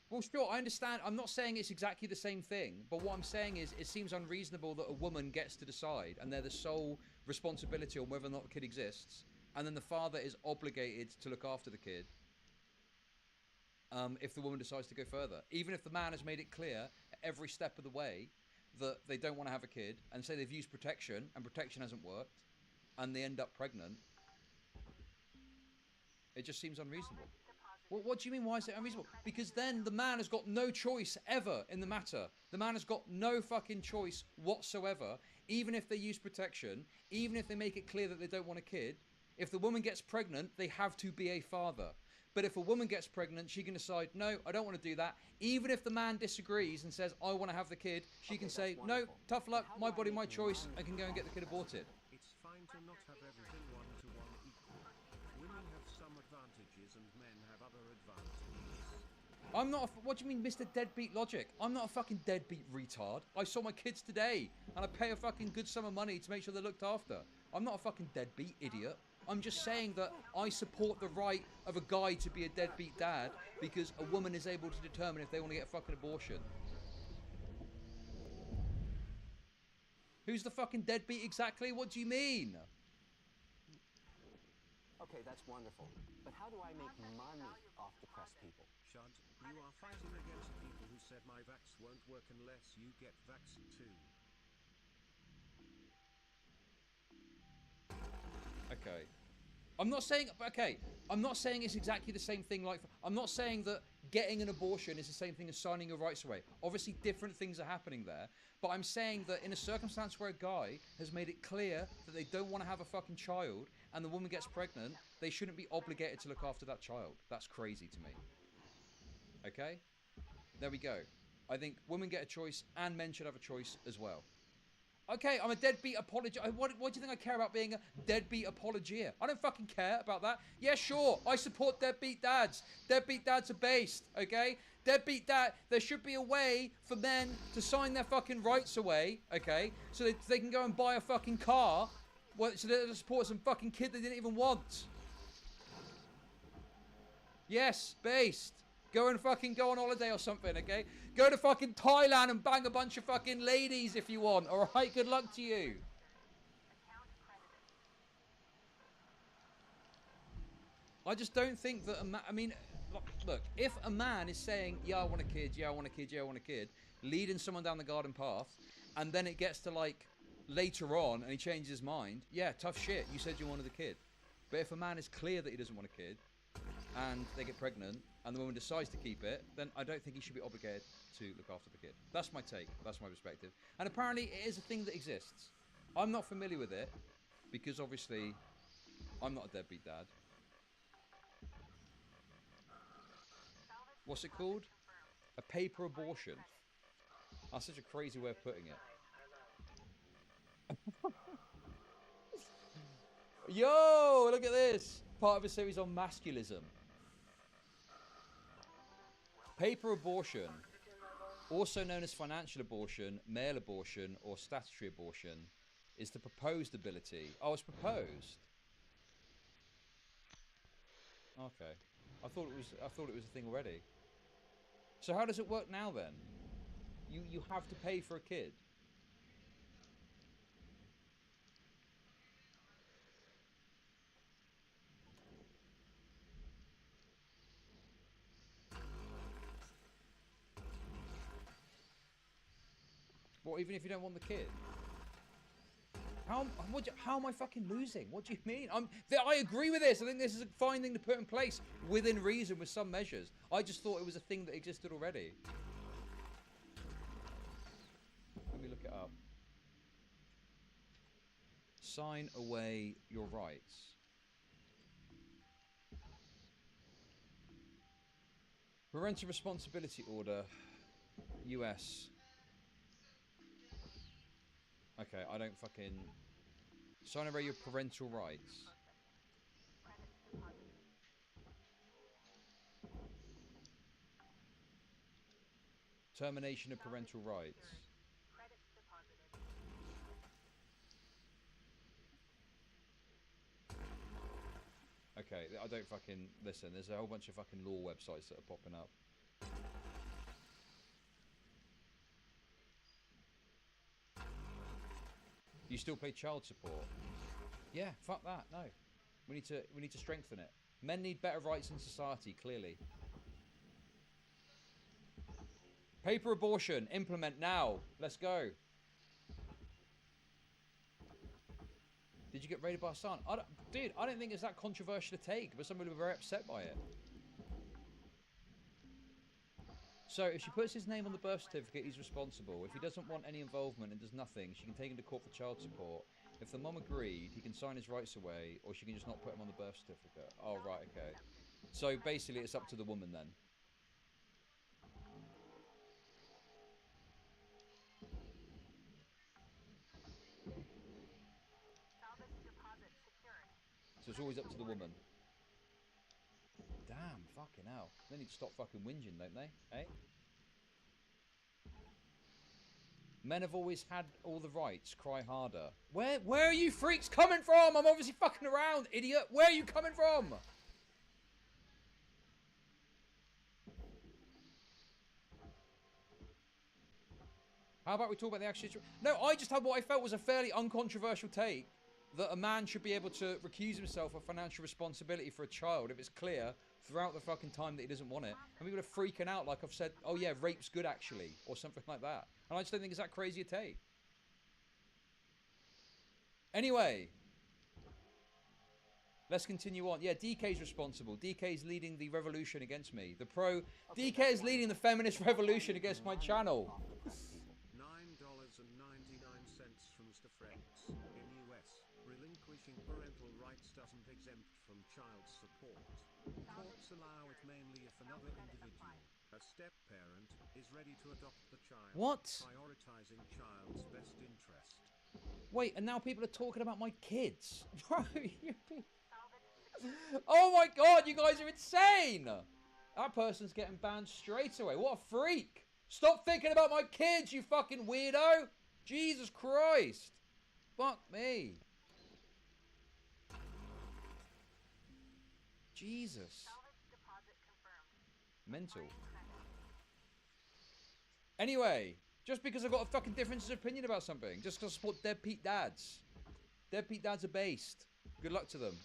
Well, sure, I understand. I'm not saying it's exactly the same thing, but what I'm saying is it seems unreasonable that a woman gets to decide and they're the sole responsibility on whether or not the kid exists, and then the father is obligated to look after the kid if the woman decides to go further. Even if the man has made it clear at every step of the way that they don't want to have a kid, and say they've used protection and protection hasn't worked, and they end up pregnant, it just seems unreasonable. What do you mean, why is it unreasonable? Because then the man has got no choice ever in the matter. The man has got no fucking choice whatsoever, even if they use protection, even if they make it clear that they don't want a kid. If the woman gets pregnant, they have to be a father. But if a woman gets pregnant, she can decide, no, I don't want to do that. Even if the man disagrees and says, I want to have the kid, she can say, no, tough luck, my body, my choice, I can go and get the kid aborted. It's fine to not have everything one-to-one equal. Women have some advantages and men have other advantages. I'm not what do you mean, Mr. Deadbeat Logic? I'm not a fucking deadbeat retard. I saw my kids today, and I pay a fucking good sum of money to make sure they're looked after. I'm not a fucking deadbeat idiot. I'm just saying that I support the right of a guy to be a deadbeat dad because a woman is able to determine if they want to get a fucking abortion. Who's the fucking deadbeat exactly? What do you mean? Okay, that's wonderful. But how do I make money off depressed people? Chud, you are fighting against people who said my vax won't work unless you get vaxxed too. Okay. I'm not saying, okay, I'm not saying it's exactly the same thing. Like, I'm not saying that getting an abortion is the same thing as signing your rights away. Obviously, different things are happening there. But I'm saying that in a circumstance where a guy has made it clear that they don't want to have a fucking child and the woman gets pregnant, they shouldn't be obligated to look after that child. That's crazy to me. Okay? There we go. I think women get a choice and men should have a choice as well. Okay, I'm a deadbeat apologist. What do you think I care about being a deadbeat apologist? I don't fucking care about that. Yeah, sure, I support deadbeat dads. Deadbeat dads are based, okay? Deadbeat dad, there should be a way for men to sign their fucking rights away, okay? So that they can go and buy a fucking car, so they can support some fucking kid they didn't even want. Yes, based. Go and fucking go on holiday or something, okay? Go to fucking Thailand and bang a bunch of fucking ladies if you want. All right, good luck to you. I just don't think that I mean, look, if a man is saying, yeah, I want a kid, yeah, I want a kid, yeah, I want a kid, leading someone down the garden path, and then it gets to like later on and he changes his mind, yeah, tough shit. You said you wanted a kid. But if a man is clear that he doesn't want a kid, and they get pregnant, and the woman decides to keep it, then I don't think he should be obligated to look after the kid. That's my take. That's my perspective. And apparently it is a thing that exists. I'm not familiar with it, because obviously I'm not a deadbeat dad. What's it called? A paper abortion. That's such a crazy way of putting it. Yo, look at this. Part of a series on masculism. Paper abortion, also known as financial abortion, male abortion, or statutory abortion, is the proposed ability. Oh, it's proposed. Okay, I thought it was a thing already. So how does it work now then? You have to pay for a kid. What, even if you don't want the kid? How am I fucking losing? What do you mean? I agree with this. I think this is a fine thing to put in place within reason with some measures. I just thought it was a thing that existed already. Let me look it up. Sign away your rights. Parental responsibility order. US. Okay, I don't fucking... Sign away your parental rights. Termination of parental rights. Okay, I don't fucking... Listen, there's a whole bunch of fucking law websites that are popping up. Do you still pay child support? Yeah, fuck that, no. We need to strengthen it. Men need better rights in society, clearly. Paper abortion, implement now. Let's go. Did you get raided by a son? Dude, I don't think it's that controversial to take, but some people are very upset by it. So, if she puts his name on the birth certificate, he's responsible. If he doesn't want any involvement and does nothing, she can take him to court for child support. If the mum agreed, he can sign his rights away, or she can just not put him on the birth certificate. Oh, right, okay. So, basically, it's up to the woman then. So it's always up to the woman. Damn, fucking hell. They need to stop fucking whinging, don't they? Eh? Men have always had all the rights. Cry harder. Where are you freaks coming from? I'm obviously fucking around, idiot. Where are you coming from? How about we talk about the actual... No, I just had what I felt was a fairly uncontroversial take that a man should be able to recuse himself of financial responsibility for a child if it's clear throughout the fucking time that he doesn't want it. And people are freaking out like I've said, oh yeah, rape's good actually, or something like that. And I just don't think it's that crazy a take. Anyway, Let's continue on. Yeah, DK's responsible. DK's leading the revolution against me. The pro... DK is leading the feminist revolution against my channel. $9.99 from Mr. Fred's. In US, relinquishing parental rights doesn't exempt from child support. Courts allow it mainly if another individual, a step-parent, is ready to adopt the child. What? Prioritizing child's best interest. Wait, and now people are talking about my kids. Bro, oh my god, you guys are insane! That person's getting banned straight away. What a freak! Stop thinking about my kids, you fucking weirdo! Jesus Christ! Fuck me. Jesus. Mental. Anyway, just because I've got a fucking difference of opinion about something, just because I support Dead Pete Dads. Dead Pete Dads are based. Good luck to them.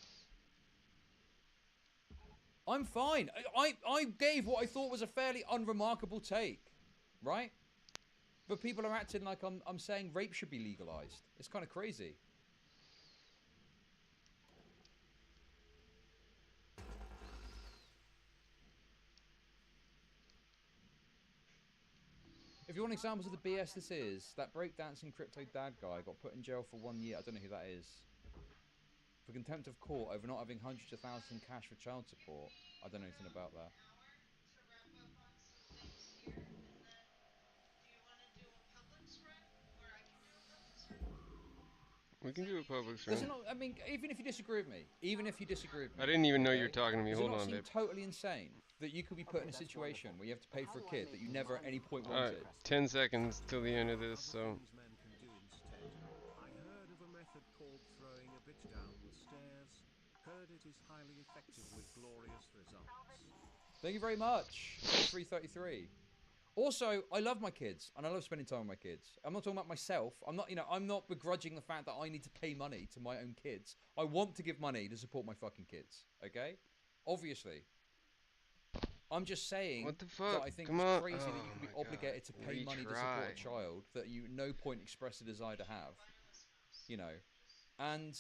I'm fine. I gave what I thought was a fairly unremarkable take, right? But people are acting like I'm saying rape should be legalized. It's kind of crazy. If you want examples of the BS this is, that breakdancing crypto dad guy got put in jail for 1 year. I don't know who that is. For contempt of court over not having hundreds of thousands in cash for child support. I don't know anything about that. We can do a public stream. Does it not, I mean, even if you disagree with me, I didn't even know you were talking to me. Hold on, Does it not babe. seem totally insane that you could be put in a situation where you have to pay for a kid that you never at any point wanted? Alright, 10 seconds till the end of this, so... I heard of a method called throwing a bitch down the stairs. Heard it is highly effective with glorious results. Thank you very much. 333. Also, I love my kids, and I love spending time with my kids. I'm not talking about myself. I'm not begrudging the fact that I need to pay money to my own kids. I want to give money to support my fucking kids, okay? Obviously. I'm just saying what the fuck? that I think it's crazy that you can be obligated to pay money to support a child that you at no point express a desire to have. You know? And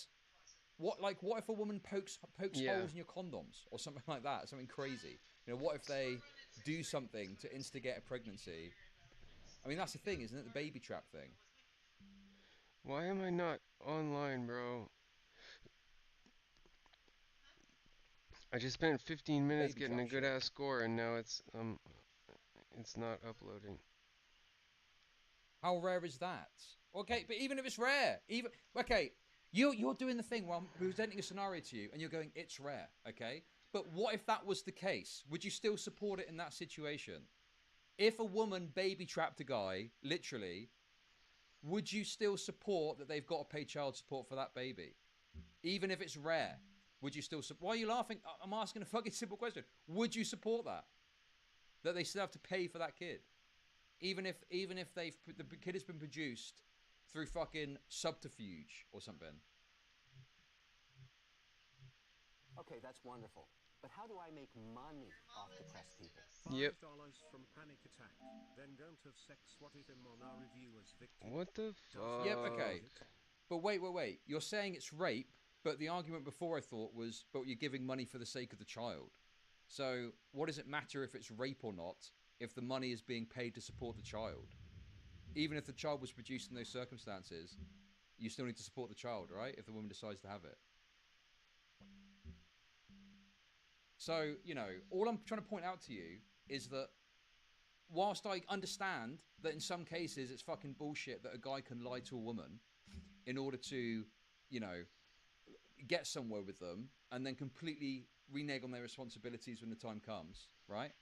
what if a woman pokes holes in your condoms or something like that? Something crazy. You know, what if they do something to instigate a pregnancy? I mean, that's the thing, isn't it? The baby trap thing. Why am I not online, bro? I just spent 15 minutes getting a good ass score, and now it's not uploading. How rare is that? Okay, but even if it's rare, you're doing the thing where I'm presenting a scenario to you, and you're going, it's rare, okay? But what if that was the case? Would you still support it in that situation? If a woman baby trapped a guy, literally, would you still support that they've got to pay child support for that baby? Even if it's rare, would you still support? Why are you laughing? I'm asking a fucking simple question. Would you support that? That they still have to pay for that kid? Even if the kid has been produced through fucking subterfuge or something. Okay, that's wonderful. But how do I make money off depressed people? Yep. $5 from Panic Attack. Then don't have sex. What if him on our review as victim? What the fuck? Yep, okay. But wait. You're saying it's rape, but the argument before I thought was, but you're giving money for the sake of the child. So what does it matter if it's rape or not if the money is being paid to support the child? Even if the child was produced in those circumstances, you still need to support the child, right? If the woman decides to have it. So, you know, all I'm trying to point out to you is that whilst I understand that in some cases it's fucking bullshit that a guy can lie to a woman in order to, you know, get somewhere with them and then completely renege on their responsibilities when the time comes, right?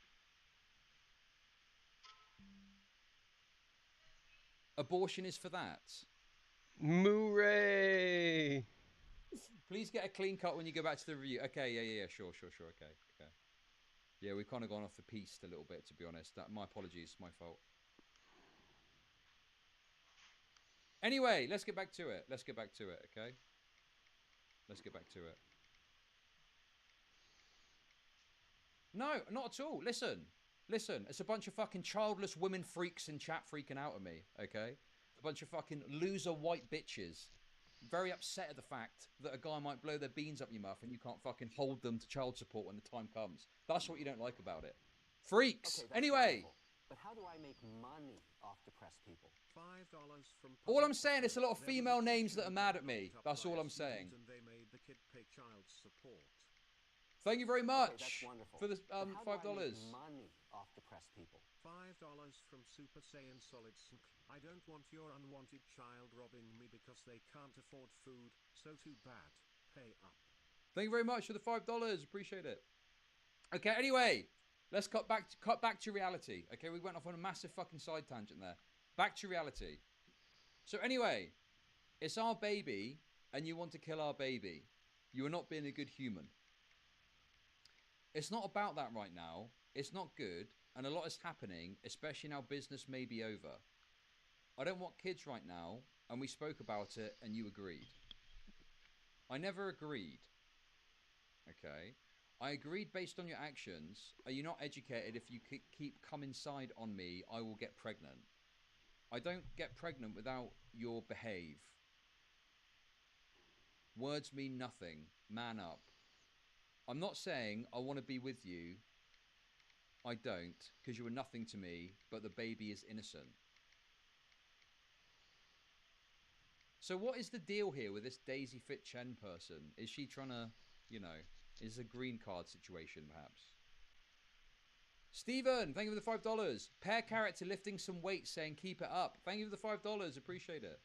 Abortion is for that. Mooray! Please get a clean cut when you go back to the review. Okay, yeah, sure, okay. Yeah, we've kind of gone off the piste a little bit, to be honest. My apologies, my fault. Anyway, let's get back to it, okay? Let's get back to it. No, not at all. Listen, it's a bunch of fucking childless women freaks in chat freaking out at me, okay? A bunch of fucking loser white bitches very upset at the fact that a guy might blow their beans up your mouth and you can't fucking hold them to child support when the time comes. That's what you don't like about it. Freaks. Okay, Anyway. Wonderful. But how do I make money off depressed people? $5 from All I'm saying is a lot of female names that are mad at me. That's all I'm saying. And they made the kid pay child support. Thank you very much that's wonderful. for the But how $5. do I make money off depressed people? $5 from Super Saiyan Solid Snake. I don't want your unwanted child robbing me because they can't afford food. So too bad. Pay up. Thank you very much for the $5. Appreciate it. Okay, anyway, let's cut back to reality. Okay, we went off on a massive fucking side tangent there. Back to reality. So anyway, it's our baby, and you want to kill our baby. You are not being a good human. It's not about that right now. It's not good, and a lot is happening, especially now business may be over. I don't want kids right now, and we spoke about it, and you agreed. I never agreed. Okay? I agreed based on your actions. Are you not educated? If you keep come inside on me, I will get pregnant. I don't get pregnant without your behave. Words mean nothing. Man up. I'm not saying I want to be with you. I don't, because you are nothing to me, but the baby is innocent. So what is the deal here with this Daisy Fit Chen person? Is she trying to, you know, is a green card situation perhaps? Steven, thank you for the $5. Pear character lifting some weight saying keep it up. Thank you for the $5. Appreciate it.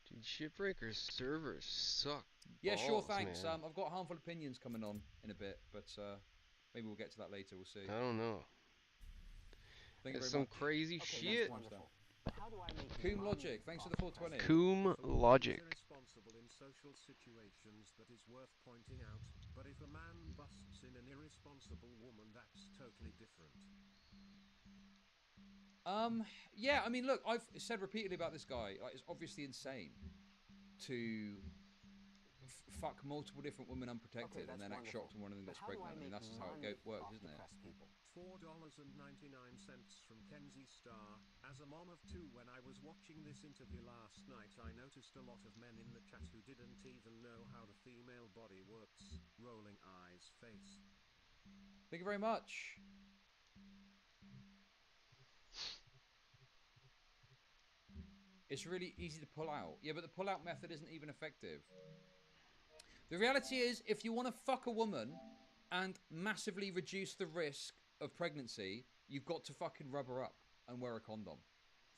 Dude, Shipbreaker's servers suck. Yeah, balls, sure, thanks. Man. I've got harmful opinions coming on in a bit, but maybe we'll get to that later. We'll see. I don't know. Thank you It's very some much. crazy shit. But how do I make Coom money Logic, thanks for the 420. Coom Logic. Irresponsible in social situations that is worth pointing out, but if a man busts in an irresponsible woman, that's totally different. Yeah, I mean, look, I've said repeatedly about this guy. Like, it's obviously insane to fuck multiple different women unprotected and then act shocked when one of them gets pregnant. I mean, that's just how it works, isn't it? $4.99 from Kenzie Star. As a mom of two, when I was watching this interview last night, I noticed a lot of men in the chat who didn't even know how the female body works. Rolling eyes face. Thank you very much. It's really easy to pull out. Yeah, but the pull-out method isn't even effective. The reality is, if you want to fuck a woman and massively reduce the risk of pregnancy, you've got to fucking rub her up and wear a condom.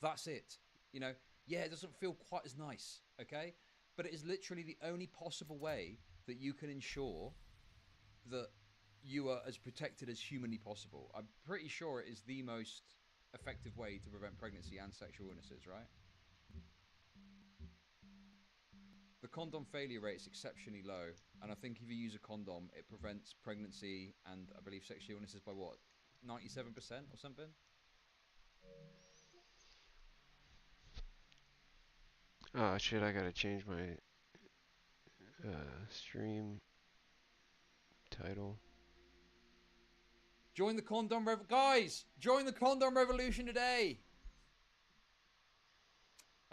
That's it. You know, yeah, it doesn't feel quite as nice, okay? But it is literally the only possible way that you can ensure that you are as protected as humanly possible. I'm pretty sure it is the most effective way to prevent pregnancy and sexual illnesses, right? The condom failure rate is exceptionally low, and I think if you use a condom, it prevents pregnancy and I believe sexual illnesses by what, 97% or something? Oh shit, I gotta change my stream title. Join the condom guys! Join the condom revolution today!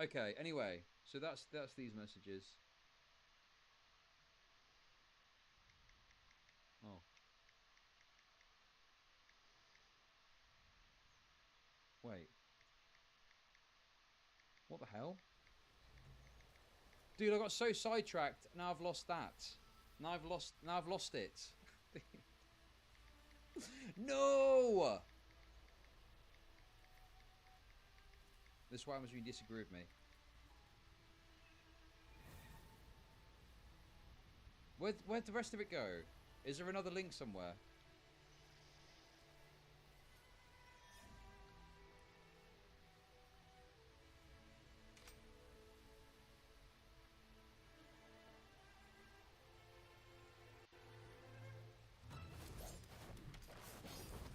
Okay, anyway, so that's these messages. Oh. Wait. What the hell? Dude, I got so sidetracked, now I've lost that. Now I've lost it. No! This is why I'm assuming you disagree with me. Where'd the rest of it go? Is there another link somewhere?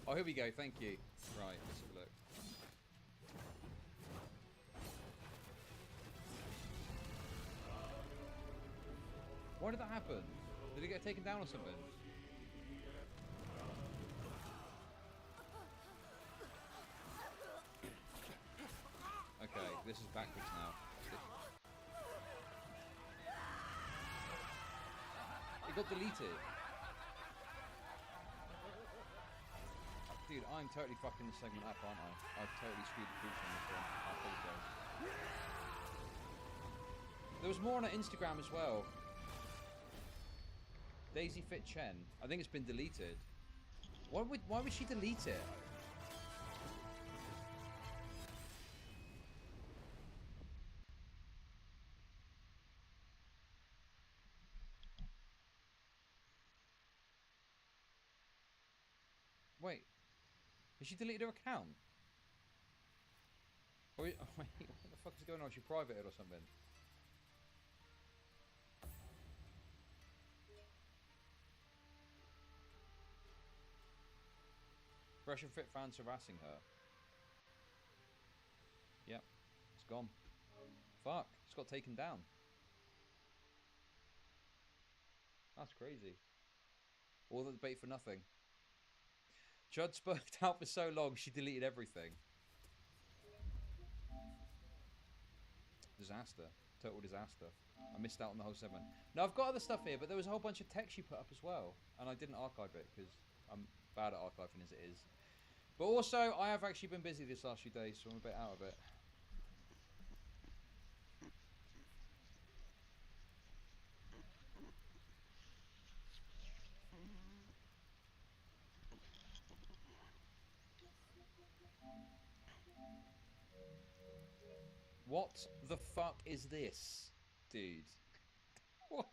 Oh, here we go. Thank you. Right, let's have a look. Why did that happen? Did it get taken down or something? Okay, this is backwards now. It got deleted. Dude, I'm totally fucking the segment up, aren't I? I've totally screwed the pooch on this one. I apologise. There was more on her Instagram as well. Daisy Fit Chen. I think it's been deleted. Why would she delete it? Wait. Has she deleted her account? Or, wait, what the fuck is going on? She privated or something? Fresh and Fit fans harassing her. Yep. It's gone. Fuck. It's got taken down. That's crazy. All the debate for nothing. Judd spooked out for so long, she deleted everything. Disaster. Total disaster. I missed out on the whole segment. Now, I've got other stuff here, but there was a whole bunch of text she put up as well. And I didn't archive it, because I'm bad at archiving as it is. But also, I have actually been busy this last few days, so I'm a bit out of it. What the fuck is this, dude? What?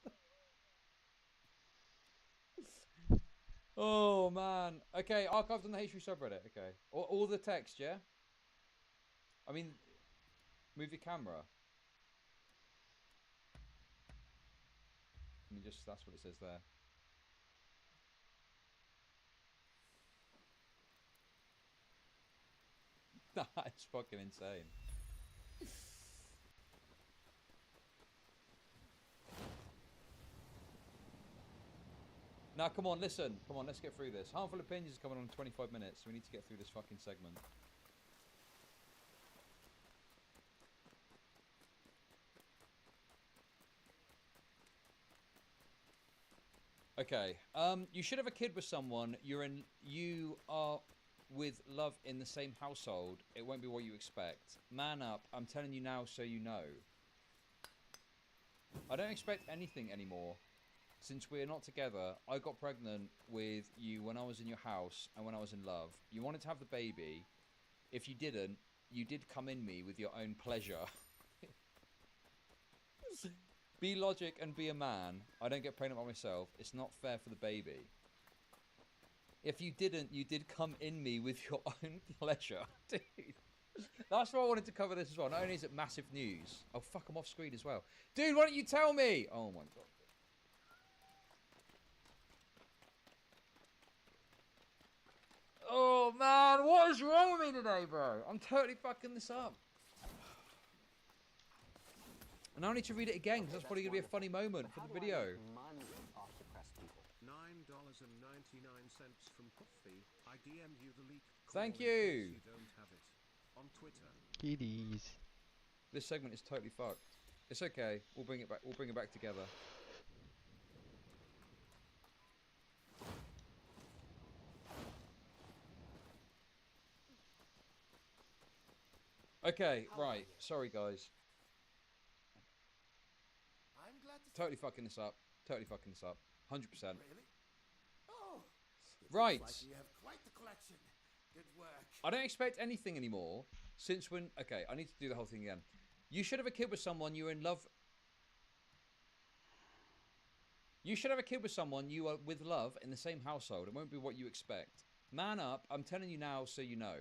Oh, man. Okay, archived on the H3 subreddit. Okay. All the text, yeah? I mean, move your camera. I mean, just, that's what it says there. That's fucking insane. Now, come on, listen. Come on, let's get through this. Harmful Opinions is coming on in 25 minutes, so we need to get through this fucking segment. Okay. You should have a kid with someone you are with love in the same household. It won't be what you expect. Man up. I'm telling you now so you know. I don't expect anything anymore. Since we're not together, I got pregnant with you when I was in your house and when I was in love. You wanted to have the baby. If you didn't, you did come in me with your own pleasure. Be logic and be a man. I don't get pregnant by myself. It's not fair for the baby. If you didn't, you did come in me with your own pleasure. Dude. That's why I wanted to cover this as well. Not only is it massive news. Oh, fuck, I'm off screen as well. Dude, why don't you tell me? Oh, my God. Oh, man. What is wrong with me today, bro? I'm totally fucking this up. And I need to read it again, because that's probably going to be a funny moment for the video. $9.99 from Puffy. I DM you the leak. Thank you. You don't have it on Twitter. Kiddies. This segment is totally fucked. It's okay. We'll bring it back. We'll bring it back together. Okay, right. Sorry, guys. I'm glad to Totally fucking this up. Totally fucking this up. 100%. Really? Oh. Right. Like you have quite the collection. Good work. I don't expect anything anymore since when... Okay, I need to do the whole thing again. You should have a kid with someone you're in love... You should have a kid with someone you are with love in the same household. It won't be what you expect. Man up. I'm telling you now so you know.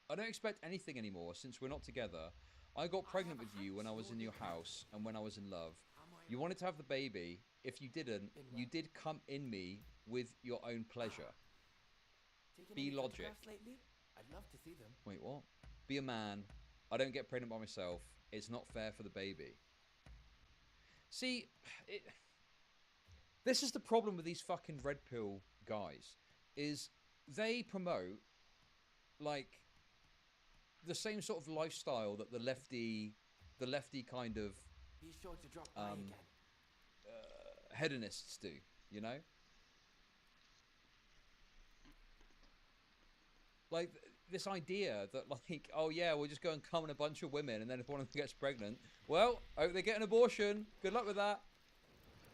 I don't expect anything anymore since we're not together. I got pregnant with you when I was in your house and when I was in love. You wanted to have the baby. If you didn't, you did come in me with your own pleasure. Be logic. I'd love to see them. Wait, what? Be a man. I don't get pregnant by myself. It's not fair for the baby. See, This is the problem with these fucking red pill guys, is they promote, like, the same sort of lifestyle that the lefty kind of Be sure to drop by again. hedonists do, you know? Like, this idea that, like, oh yeah, we'll just go and come on a bunch of women, and then if one of them gets pregnant, well, I hope they get an abortion. Good luck with that.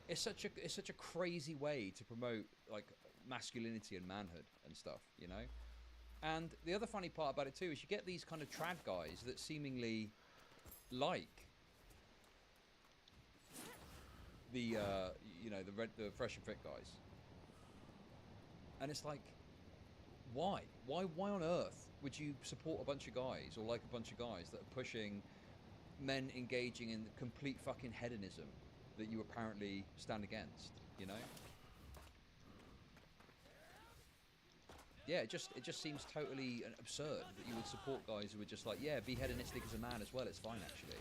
It's such a crazy way to promote, like, masculinity and manhood and stuff, you know? And the other funny part about it too is you get these kind of trad guys that seemingly like the the fresh and fit guys, and it's like, why on earth would you support a bunch of guys or like a bunch of guys that are pushing men engaging in complete fucking hedonism that you apparently stand against, you know? Yeah, it just seems totally absurd that you would support guys who are just like, yeah, be hedonistic as a man as well, it's fine actually.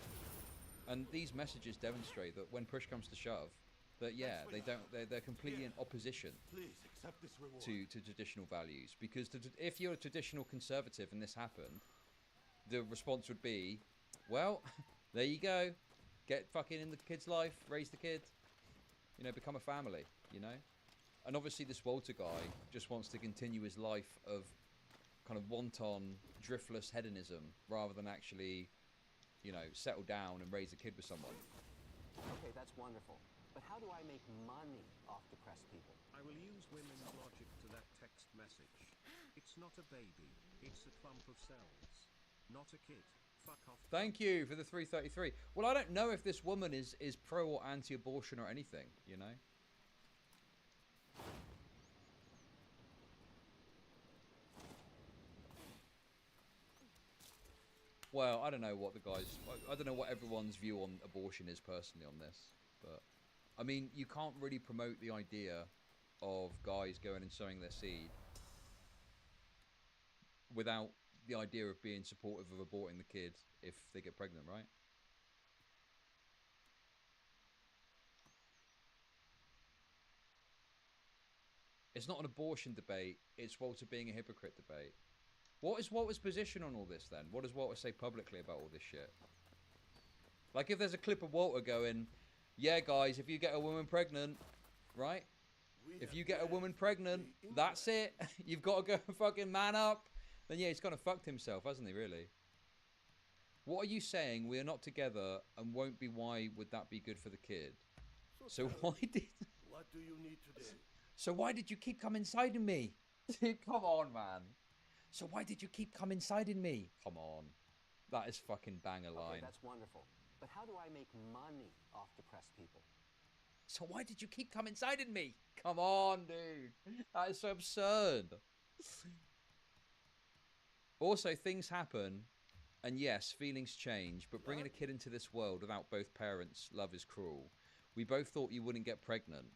And these messages demonstrate that when push comes to shove, that yeah, they're completely in opposition to traditional values. Because if you're a traditional conservative and this happened, the response would be, well, there you go, get fucking in the kid's life, raise the kid, you know, become a family, you know. And obviously this Walter guy just wants to continue his life of kind of wanton, driftless hedonism rather than actually, you know, settle down and raise a kid with someone. Okay, that's wonderful. But how do I make money off depressed people? I will use women's logic to that text message. It's not a baby, it's a clump of cells. Not a kid. Fuck off. Thank you for the 333. Well, I don't know if this woman is pro or anti-abortion or anything, you know? Well, I don't know what I don't know what everyone's view on abortion is personally on this, but I mean, you can't really promote the idea of guys going and sowing their seed without the idea of being supportive of aborting the kid if they get pregnant, right? It's not an abortion debate, it's Walter being a hypocrite debate. What is Walter's position on all this then? What does Walter say publicly about all this shit? Like, if there's a clip of Walter going, yeah, guys, if you get a woman pregnant, right? If you get a woman pregnant, that's it. You've got to go fucking man up. Then yeah, he's kind of fucked himself, hasn't he, really? What are you saying? We are not together and won't be. Why would that be good for the kid? So why did... What do you need today? So why did you keep coming inside in me? Come on, man. So why did you keep coming inside in me? Come on. That is fucking banger line. Okay, that's wonderful. But how do I make money off depressed people? So why did you keep coming inside in me? Come on, dude. That is so absurd. Also, things happen, and yes, feelings change, but bringing a kid into this world without both parents, love is cruel. We both thought you wouldn't get pregnant.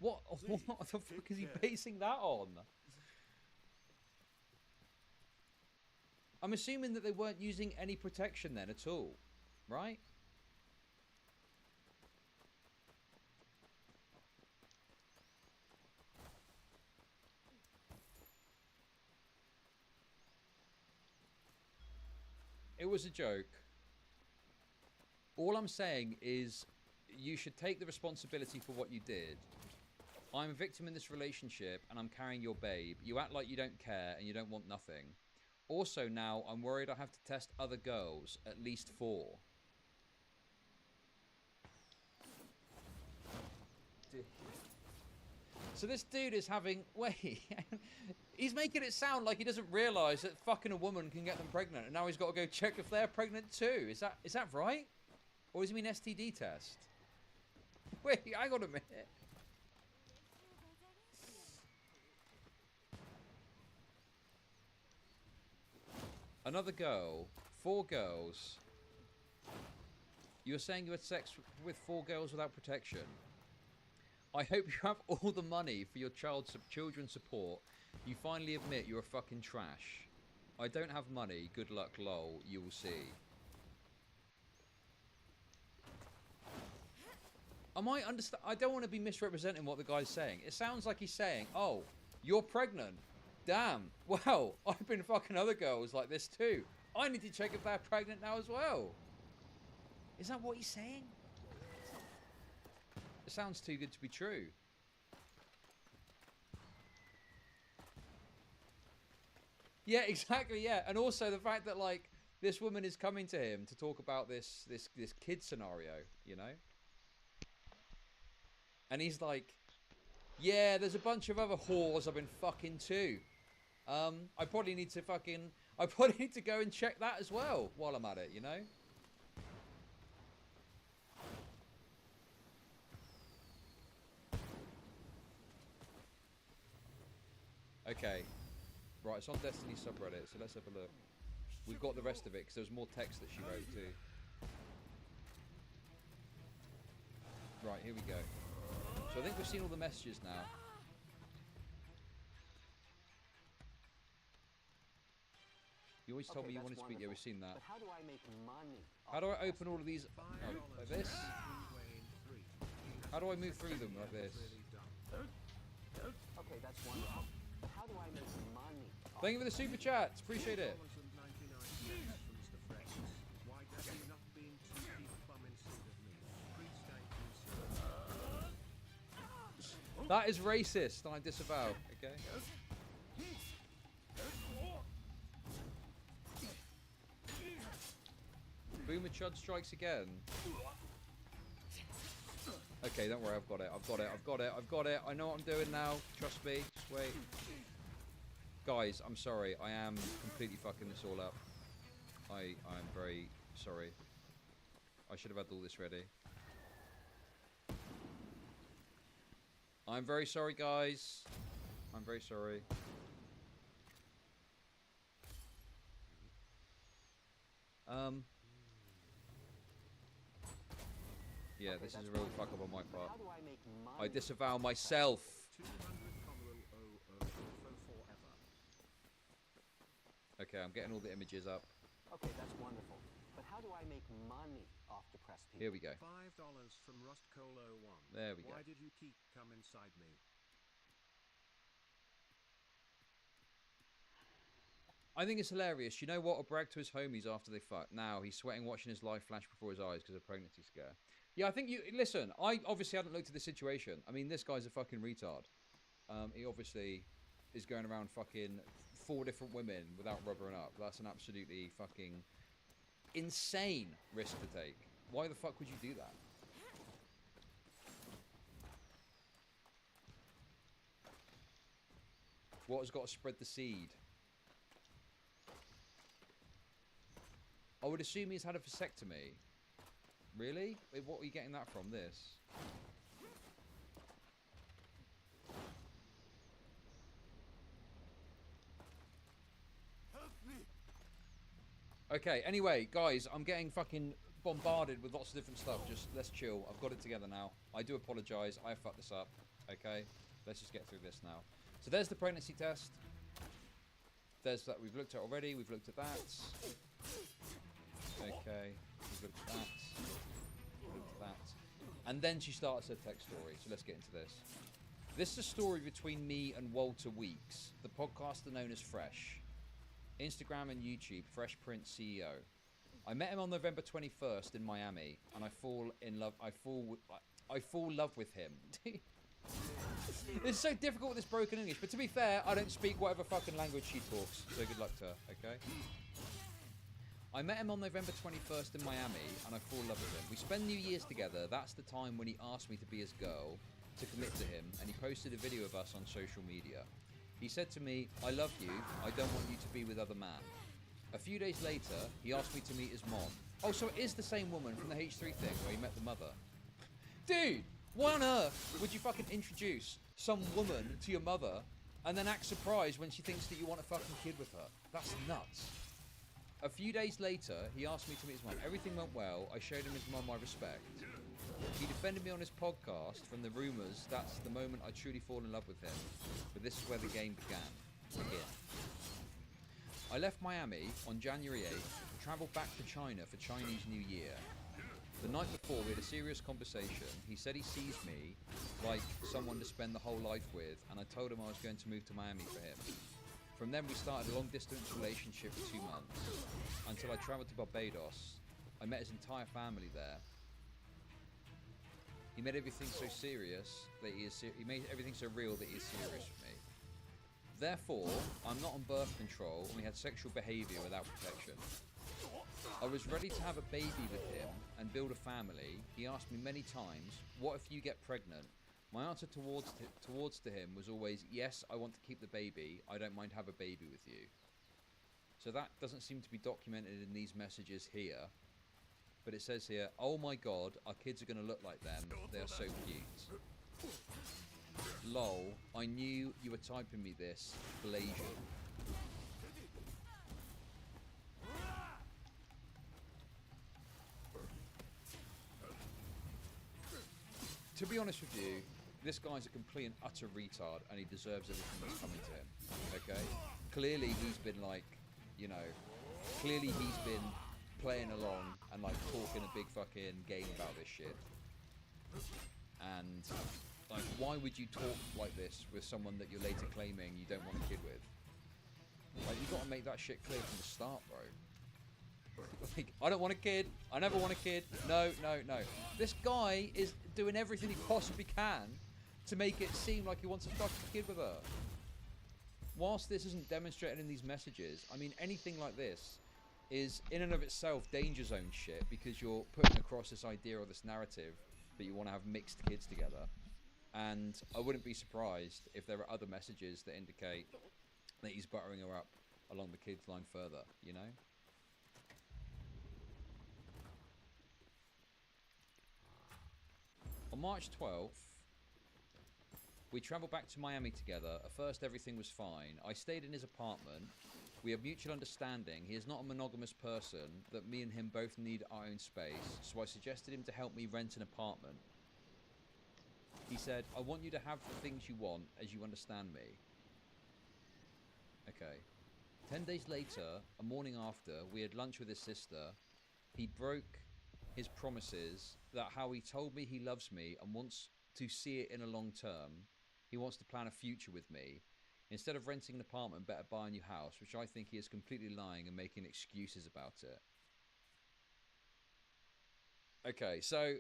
What the fuck is he basing that on? I'm assuming that they weren't using any protection then at all, right? It was a joke. All I'm saying is you should take the responsibility for what you did. I'm a victim in this relationship and I'm carrying your babe. You act like you don't care and you don't want nothing. Also now I'm worried I have to test other girls, at least 4. So this dude is having... Wait. He's making it sound like he doesn't realise that fucking a woman can get them pregnant, and now he's got to go check if they're pregnant too. Is that right? Or does he mean STD test? Wait, hang on a minute. Another girl. 4 girls. You were saying you had sex with 4 girls without protection. I hope you have all the money for your children's support. You finally admit you're a fucking trash. I don't have money. Good luck, lol. You will see. I don't want to be misrepresenting what the guy's saying. It sounds like he's saying, "Oh, you're pregnant. Damn. Well, I've been fucking other girls like this too. I need to check if they're pregnant now as well." Is that what he's saying? It sounds too good to be true. Yeah, exactly. Yeah, and also the fact that like this woman is coming to him to talk about this kid scenario, you know, and he's like, "Yeah, there's a bunch of other whores I've been fucking too. I probably need to go and check that as well while I'm at it, you know." Okay. Right, it's on Destiny subreddit, so let's have a look. We've got the rest of it, because there's more text that she wrote too. Right, here we go. So I think we've seen all the messages now. You always told me you wanted to speak. Yeah, we've seen that. But how do I make money? How do I open all of these? Oh, like this? How do I move through them like this? Okay, that's wonderful. But how do I make money? Thank you for the super chats. Appreciate it. That is racist, and I disavow. Okay. Boomer Chud strikes again. Okay, don't worry, I've got it. I've got it. I've got it. I've got it. I know what I'm doing now. Trust me. Just wait. Guys, I'm sorry. I am completely fucking this all up. I'm very sorry. I should have had all this ready. I'm very sorry, guys. I'm very sorry. Yeah, this is a real fuck up on my part. I disavow myself. Okay, I'm getting all the images up. Okay, that's wonderful. But how do I make money off depressed people? Here we go. $5 from RustColo1. There we go. Why did you keep come inside me? I think it's hilarious. You know what? I'll brag to his homies after they fuck. Now he's sweating watching his life flash before his eyes because of pregnancy scare. Yeah, I think you... Listen, I obviously hadn't looked at the situation. I mean, this guy's a fucking retard. He obviously is going around fucking 4 different women without rubbering up. That's an absolutely fucking insane risk to take. Why the fuck would you do that? What has got to spread the seed? I would assume he's had a vasectomy. Really? Wait, what are you getting that from, this? Help me. Okay, anyway, guys, I'm getting fucking bombarded with lots of different stuff. Just, let's chill. I've got it together now. I do apologise. I fucked this up. Okay? Let's just get through this now. So there's the pregnancy test. There's that we've looked at already. We've looked at that. Okay. We've looked at that. That. And then she starts her text story. So let's get into this. This is a story between me and Walter Weeks, the podcaster known as Fresh. Instagram and YouTube, Fresh Prince CEO. I met him on November 21st in Miami, and I fall in love. I fall love with him. It's so difficult with this broken English, but to be fair, I don't speak whatever fucking language she talks. So good luck to her. Okay. I met him on November 21st in Miami, and I fall in love with him. We spend New Year's together. That's the time when he asked me to be his girl, to commit to him, and he posted a video of us on social media. He said to me, "I love you. I don't want you to be with other man." A few days later, he asked me to meet his mom. Oh, so it is the same woman from the H3 thing where he met the mother. Dude, why on earth would you fucking introduce some woman to your mother and then act surprised when she thinks that you want a fucking kid with her? That's nuts. A few days later, he asked me to meet his mum. Everything went well. I showed him his mum my respect. He defended me on his podcast from the rumours. That's the moment I truly fall in love with him. But this is where the game began. I left Miami on January 8th, travelled back to China for Chinese New Year. The night before, we had a serious conversation. He said he sees me like someone to spend the whole life with, and I told him I was going to move to Miami for him. From then, we started a long-distance relationship for 2 months, until I travelled to Barbados. I met his entire family there. He made everything so serious that he made everything so real that he is serious with me. Therefore, I'm not on birth control, and we had sexual behaviour without protection. I was ready to have a baby with him and build a family. He asked me many times, what if you get pregnant? My answer towards to him was always, yes, I want to keep the baby. I don't mind have a baby with you. So that doesn't seem to be documented in these messages here. But it says here, oh my god, our kids are going to look like them. They are so cute. Lol, I knew you were typing me this, Blasian. To be honest with you, this guy's a complete and utter retard, and he deserves everything that's coming to him. Okay? Clearly he's been like, you know, clearly he's been playing along and like talking a big fucking game about this shit. And like, why would you talk like this with someone that you're later claiming you don't want a kid with? Like, you got to make that shit clear from the start, bro. Like, I don't want a kid. I never want a kid. No, no, no. This guy is doing everything he possibly can to make it seem like he wants a fucking kid with her. Whilst this isn't demonstrated in these messages, I mean, anything like this is in and of itself danger zone shit, because you're putting across this idea or this narrative that you want to have mixed kids together. And I wouldn't be surprised if there are other messages that indicate that he's buttering her up along the kids line further, you know? On March 12th, we travelled back to Miami together. At first, everything was fine. I stayed in his apartment. We have mutual understanding. He is not a monogamous person, that me and him both need our own space, so I suggested him to help me rent an apartment. He said, I want you to have the things you want, as you understand me. Okay. 10 days later, a morning after, we had lunch with his sister. He broke his promises that how he told me he loves me and wants to see it in a long term. He wants to plan a future with me. Instead of renting an apartment, better buy a new house, which I think he is completely lying and making excuses about it. Okay, so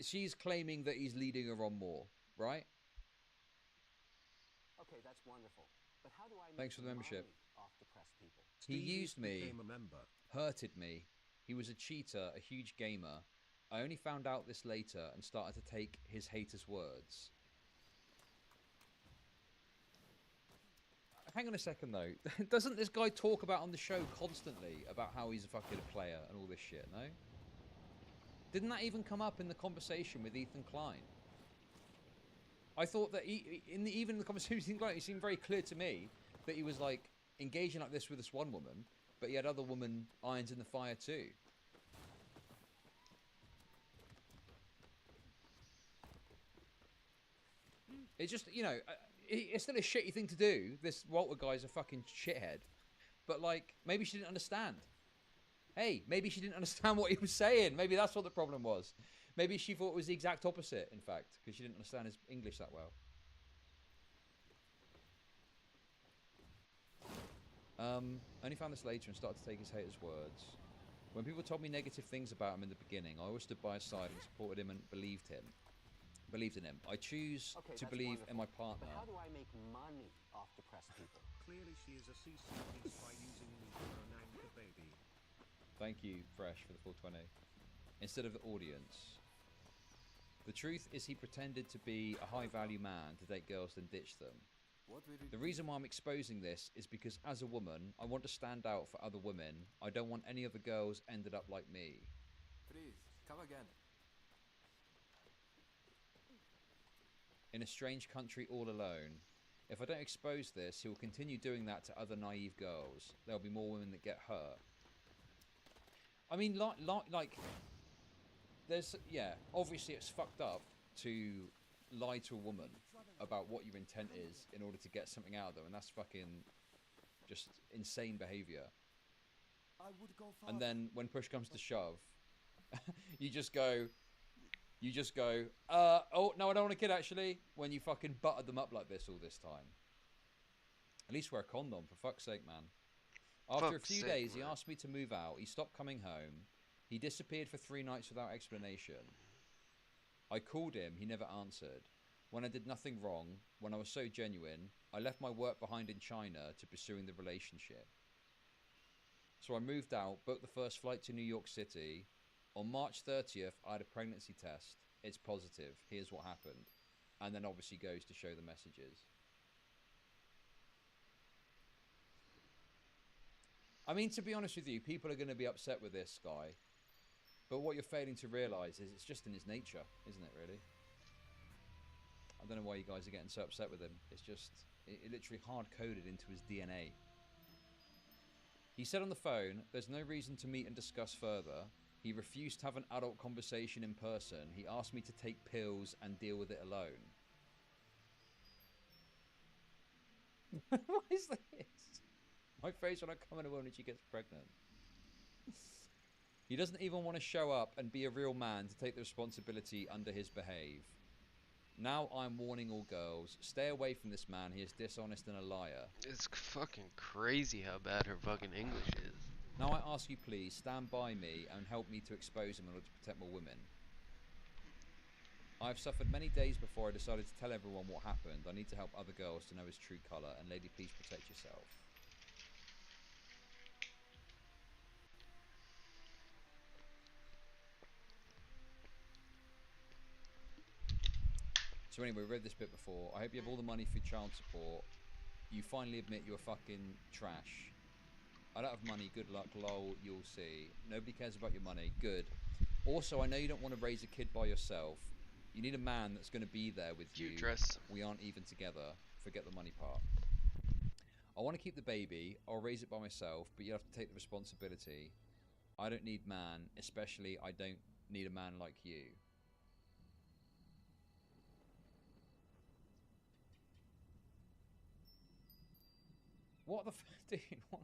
she's claiming that he's leading her on more, right? Okay, that's wonderful. But how do I make Thanks for the membership. off depressed people? He used me, hurted me. He was a cheater, a huge gamer. I only found out this later and started to take his haters' words. Hang on a second though. Doesn't this guy talk about on the show constantly about how he's a fucking player and all this shit, no? Didn't that even come up in the conversation with Ethan Klein? I thought that even in the conversation with Ethan Klein, it seemed very clear to me that he was like engaging like this with this one woman, but he had other woman irons in the fire too. It's just, you know, it's still a shitty thing to do. This Walter guy's a fucking shithead. But, like, maybe she didn't understand. Hey, maybe she didn't understand what he was saying. Maybe that's what the problem was. Maybe she thought it was the exact opposite, in fact, because she didn't understand his English that well. Only found this later and started to take his haters' words. When people told me negative things about him in the beginning, I always stood by his side and supported him and believed in him. I choose to believe in my partner. But how do I make money off depressed people? Clearly she is a CC piece by using me for an anchor baby. Thank you, Fresh, for the 420. Instead of the audience. The truth is he pretended to be a high-value man to date girls then ditch them. The reason why I'm exposing this is because as a woman, I want to stand out for other women. I don't want any other girls ended up like me. Please, come again. In a strange country all alone. If I don't expose this, he will continue doing that to other naive girls. There'll be more women that get hurt. I mean, like, there's, yeah, obviously it's fucked up to lie to a woman about what your intent is in order to get something out of them, and that's fucking just insane behavior. And then when push comes to shove, you just go, oh, no, I don't want a kid, actually, when you fucking buttered them up like this all this time. At least wear a condom, for fuck's sake, man. After a few days, he asked me to move out. He stopped coming home. He disappeared for 3 nights without explanation. I called him. He never answered. When I did nothing wrong, when I was so genuine, I left my work behind in China to pursuing the relationship. So I moved out, booked the first flight to New York City. On March 30th, I had a pregnancy test. It's positive. Here's what happened. And then obviously goes to show the messages. I mean, to be honest with you, people are going to be upset with this guy. But what you're failing to realise is it's just in his nature, isn't it, really? I don't know why you guys are getting so upset with him. It's just, it literally hard-coded into his DNA. He said on the phone, there's no reason to meet and discuss further. He refused to have an adult conversation in person. He asked me to take pills and deal with it alone. What is this? My face when I come in a woman and she gets pregnant. He doesn't even want to show up and be a real man to take the responsibility under his behave. Now I'm warning all girls, stay away from this man. He is dishonest and a liar. It's fucking crazy how bad her fucking English is. Now I ask you, please, stand by me and help me to expose him in order to protect more women. I've suffered many days before I decided to tell everyone what happened. I need to help other girls to know his true colour. And lady, please protect yourself. So anyway, we read this bit before. I hope you have all the money for child support. You finally admit you're fucking trash. I don't have money. Good luck, lol. You'll see. Nobody cares about your money. Good. Also, I know you don't want to raise a kid by yourself. You need a man that's going to be there with you. Dress. We aren't even together. Forget the money part. I want to keep the baby. I'll raise it by myself, but you have to take the responsibility. I don't need man, especially I don't need a man like you. What the dude, what?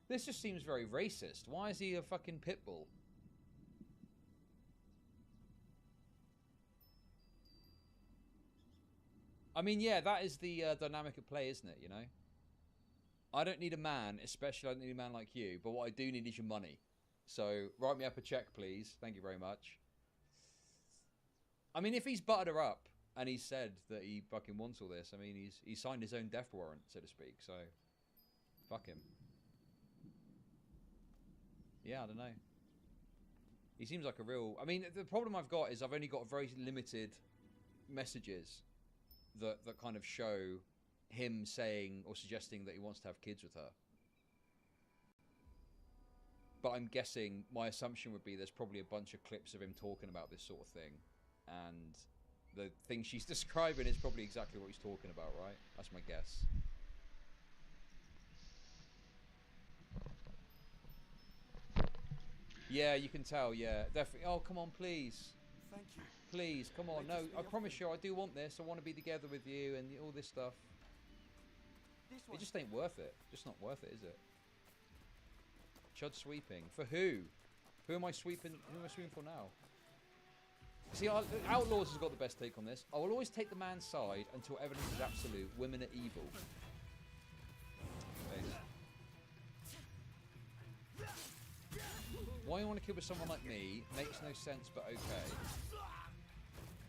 This just seems very racist. Why is he a fucking pit bull? I mean, yeah, that is the dynamic of play, isn't it, you know? I don't need a man, especially I don't need a man like you, but what I do need is your money. So, write me up a check, please. Thank you very much. I mean, if he's buttered her up, and he said that he fucking wants all this, I mean, he signed his own death warrant, so to speak, so... Fuck him. Yeah, I don't know. He seems like a real... I mean, the problem I've got is I've only got very limited messages that kind of show him saying or suggesting that he wants to have kids with her. But I'm guessing, my assumption would be there's probably a bunch of clips of him talking about this sort of thing. And the thing she's describing is probably exactly what he's talking about, right? That's my guess. Yeah, you can tell, yeah. Definitely. Oh, come on, please. Thank you. Please, come on. No, I promise you, I do want this. I want to be together with you and all this stuff. It just ain't worth it. Just not worth it, is it? Chud sweeping. For who? Who am I sweeping? Who am I sweeping for now? See, Outlaws has got the best take on this. I will always take the man's side until evidence is absolute. Women are evil. Why you want to kill with someone like me makes no sense, but okay.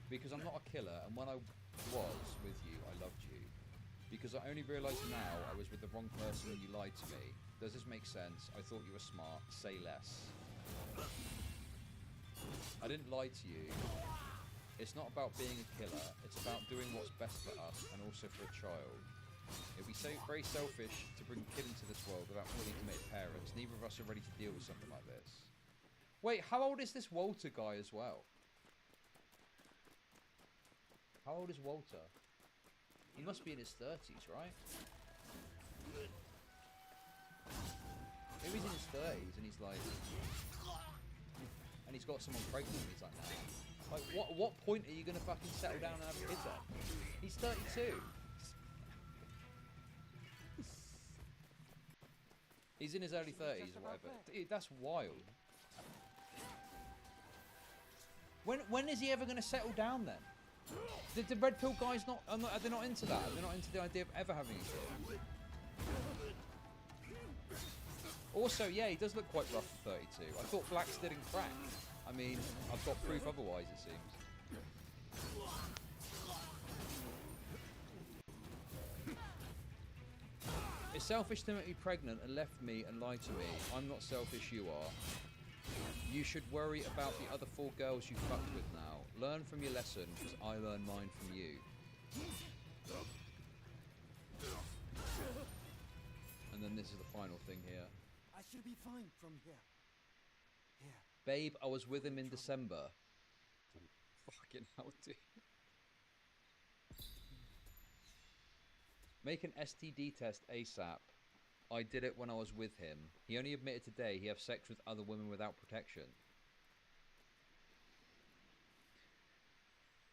Because I'm not a killer, and when I was with you, I loved you. Because I only realised now I was with the wrong person and you lied to me. Does this make sense? I thought you were smart. Say less. I didn't lie to you. It's not about being a killer. It's about doing what's best for us and also for a child. It would be so very selfish to bring a kid into this world without fully committed parents. Neither of us are ready to deal with something like this. Wait, how old is this Walter guy as well? How old is Walter? He must be in his 30s, right? Maybe he's in his 30s and he's like... And he's got someone pregnant and he's like, nah. Like, what point are you going to fucking settle down and have kids at? He's 32. He's in his early 30s or whatever. Dude, that's wild. When is he ever going to settle down then? The red pill guys not are they not into that? They're not into the idea of ever having a kid. Also, yeah, he does look quite rough for 32. I thought blacks didn't crack. I mean, I've got proof otherwise, it seems. It's selfish to make me pregnant and left me and lied to me. I'm not selfish, you are. You should worry about the other 4 girls you fucked with now. Learn from your lesson, because I learned mine from you. And then this is the final thing here. I should be fine from here. Babe, I was with him in December. Fucking hell, dude. Make an STD test ASAP. I did it when I was with him. He only admitted today he has sex with other women without protection.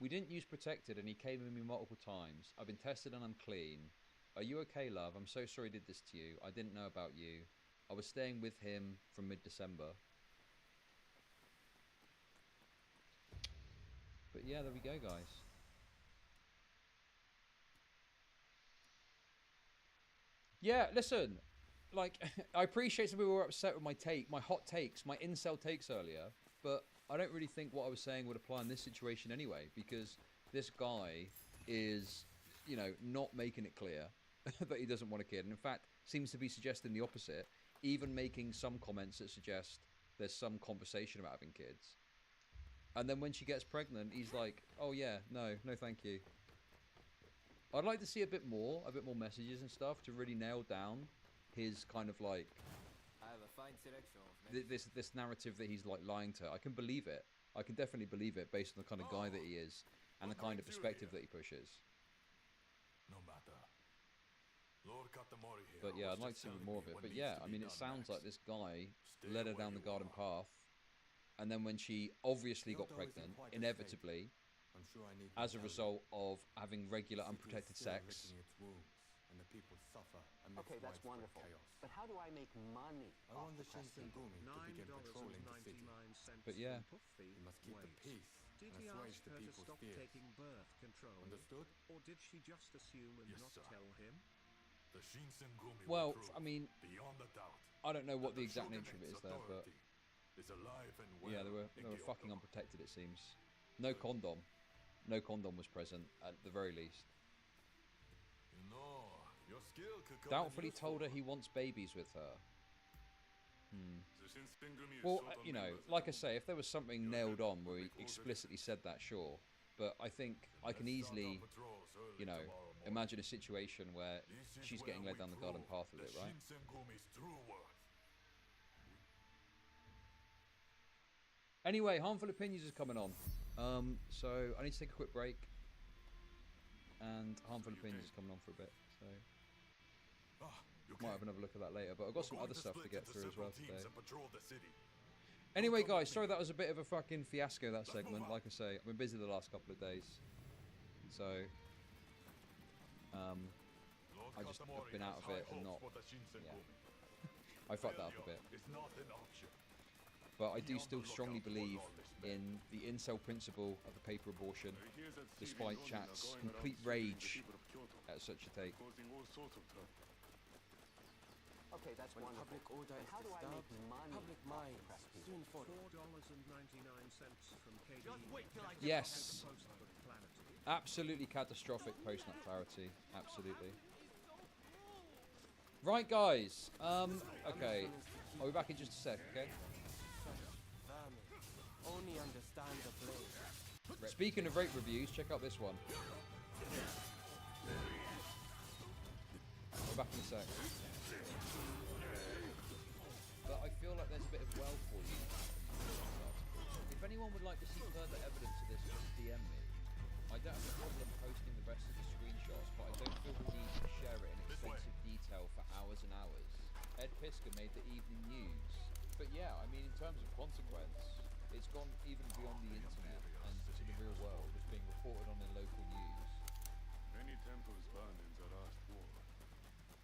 We didn't use protected and he came with me multiple times. I've been tested and I'm clean. Are you okay, love? I'm so sorry I did this to you. I didn't know about you. I was staying with him from mid-December. But yeah, there we go, guys. Yeah, listen, like, I appreciate some people were upset with my hot takes, my incel takes earlier, but I don't really think what I was saying would apply in this situation anyway, because this guy is, you know, not making it clear that he doesn't want a kid, and in fact, seems to be suggesting the opposite, even making some comments that suggest there's some conversation about having kids. And then when she gets pregnant, he's like, oh yeah, no thank you. I'd like to see a bit more messages and stuff to really nail down his kind of like I have a fine selection of this narrative that he's like lying to her. I can believe it. I can definitely believe it based on the kind of guy that he is and the kind of perspective that he pushes. No matter. Lord Katamari here. But yeah, I'd like to see more of it. But yeah, I mean, it sounds like this guy led her down the garden path, and then when she obviously got pregnant, inevitably, as a result of having regular unprotected sex. Okay, that's wonderful. But how do I make money off the press people? But yeah. You must keep the peace. Did he ask her to stop taking birth control? Understood? Or did she just assume and not tell him? The Shinsengumi well, I mean, beyond a doubt. I don't know what the exact nature of it is there, but is alive and well. Yeah, they were fucking unprotected, it seems. No condom. No condom was present, at the very least. No, your skill could come Doubtfully told her he wants babies with her. Well, you know, like I say, if there was something nailed on where he explicitly said that, sure. But I think I can easily, you know, imagine a situation where she's getting led down the garden path with it, right? Anyway, Harmful Opinions is coming on. So I need to take a quick break. And Harmful Opinions is coming on for a bit. So might have another look at that later. But I've got some other stuff to get through as well today. Anyway, guys, sorry that was a bit of a fucking fiasco, that segment. Like I say, I've been busy the last couple of days. So I just have been out of it and not... Yeah. I fucked that up a bit. But I do still strongly believe in the incel principle of the paper abortion, despite chat's complete rage at such a take. Okay, that's wonderful. Public order is how do I make disturbed, money public mind soon follow. $4.99 from KD. Just wait till I get Yes. Absolutely catastrophic post-nut clarity. Absolutely. Right, guys. Okay. I'll be back in just a sec, okay? Only understand the blame. Speaking of rape reviews, check out this one. I'll be back in a sec. But I feel like there's a bit of well for you. If anyone would like to see further evidence of this, just DM me. I don't have a problem posting the rest of the screenshots, but I don't feel the need to share it in extensive detail for hours and hours. Ed Pisker made the evening news. But yeah, I mean, in terms of consequence, it's gone even beyond the internet and to the real world. It's being reported on in local news. Many temples burned in the last war.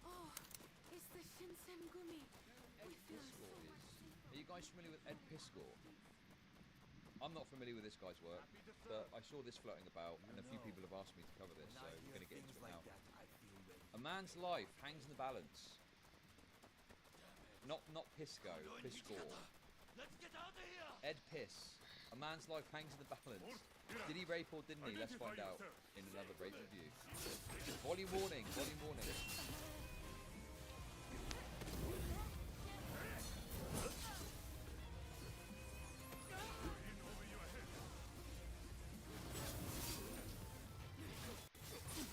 Oh, it's the Shinsengumi. We feel so much Are you guys familiar with Ed Piscor? I'm not familiar with this guy's work, but I saw this floating about, and a few people have asked me to cover this, so we're going to get into it now. A man's life hangs in the balance. Not Pisco, Piscor. Let's get out of here! Ed Piss. A man's life hangs in the balance. Did he rape or didn't he? Let's find out in another rape review. Volume warning, volume warning.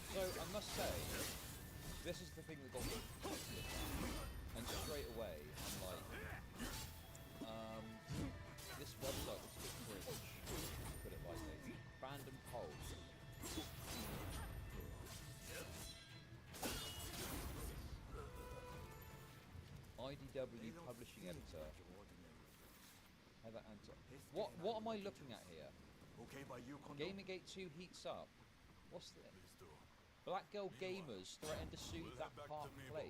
So, I must say, this is the thing that got me. And straight away, I'm like, this website is a bit cringe, to put it lightly. Random polls. IDW publishing editor. Heather Anton. What am I looking at here? Gamergate 2 heats up. What's this? Black Girl Gamers threatened to sue that Park Place.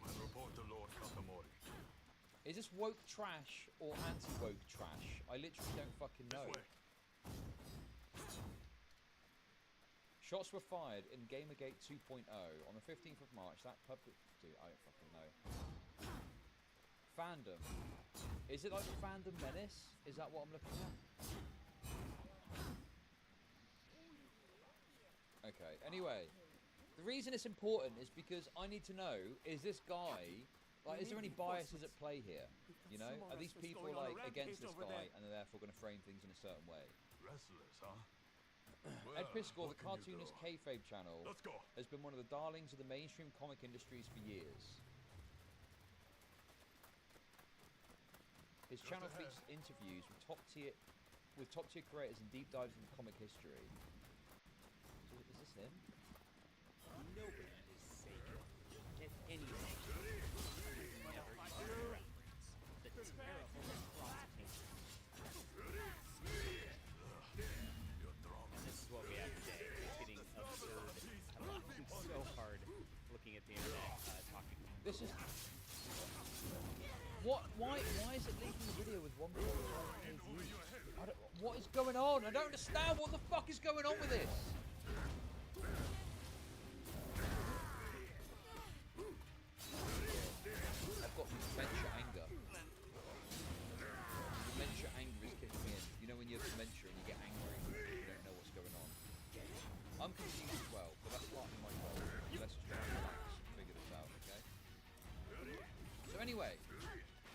Is this woke trash or anti-woke trash? I literally don't fucking know. Shots were fired in Gamergate 2.0 on the 15th of March. That public... Dude, I don't fucking know. Fandom. Is it like the Fandom Menace? Is that what I'm looking at? Okay, anyway. The reason it's important is because I need to know, is this guy, like, is there any biases at play here? You know? Are these people, like, against this guy and are therefore going to frame things in a certain way? Wrestlers, huh? Ed Piscor, the cartoonist kayfabe channel, has been one of the darlings of the mainstream comic industries for years. His channel features interviews with top-tier creators and deep dives into comic history. So, is this him? Nobody is sacred. If anything, never reference the terrible atrocities. And this is what we have today. It's getting absurd. I'm laughing so hard looking at the internet, talking. This is... What? Why is it leaking the video with 1.5 views? What is going on? I don't understand. What the fuck is going on with this? I've got dementia anger. Dementia anger is kicking me in. You know when you have dementia and you get angry and you don't know what's going on. I'm confused as well, but that's partly my fault. Let's just try and relax and figure this out, okay? So anyway,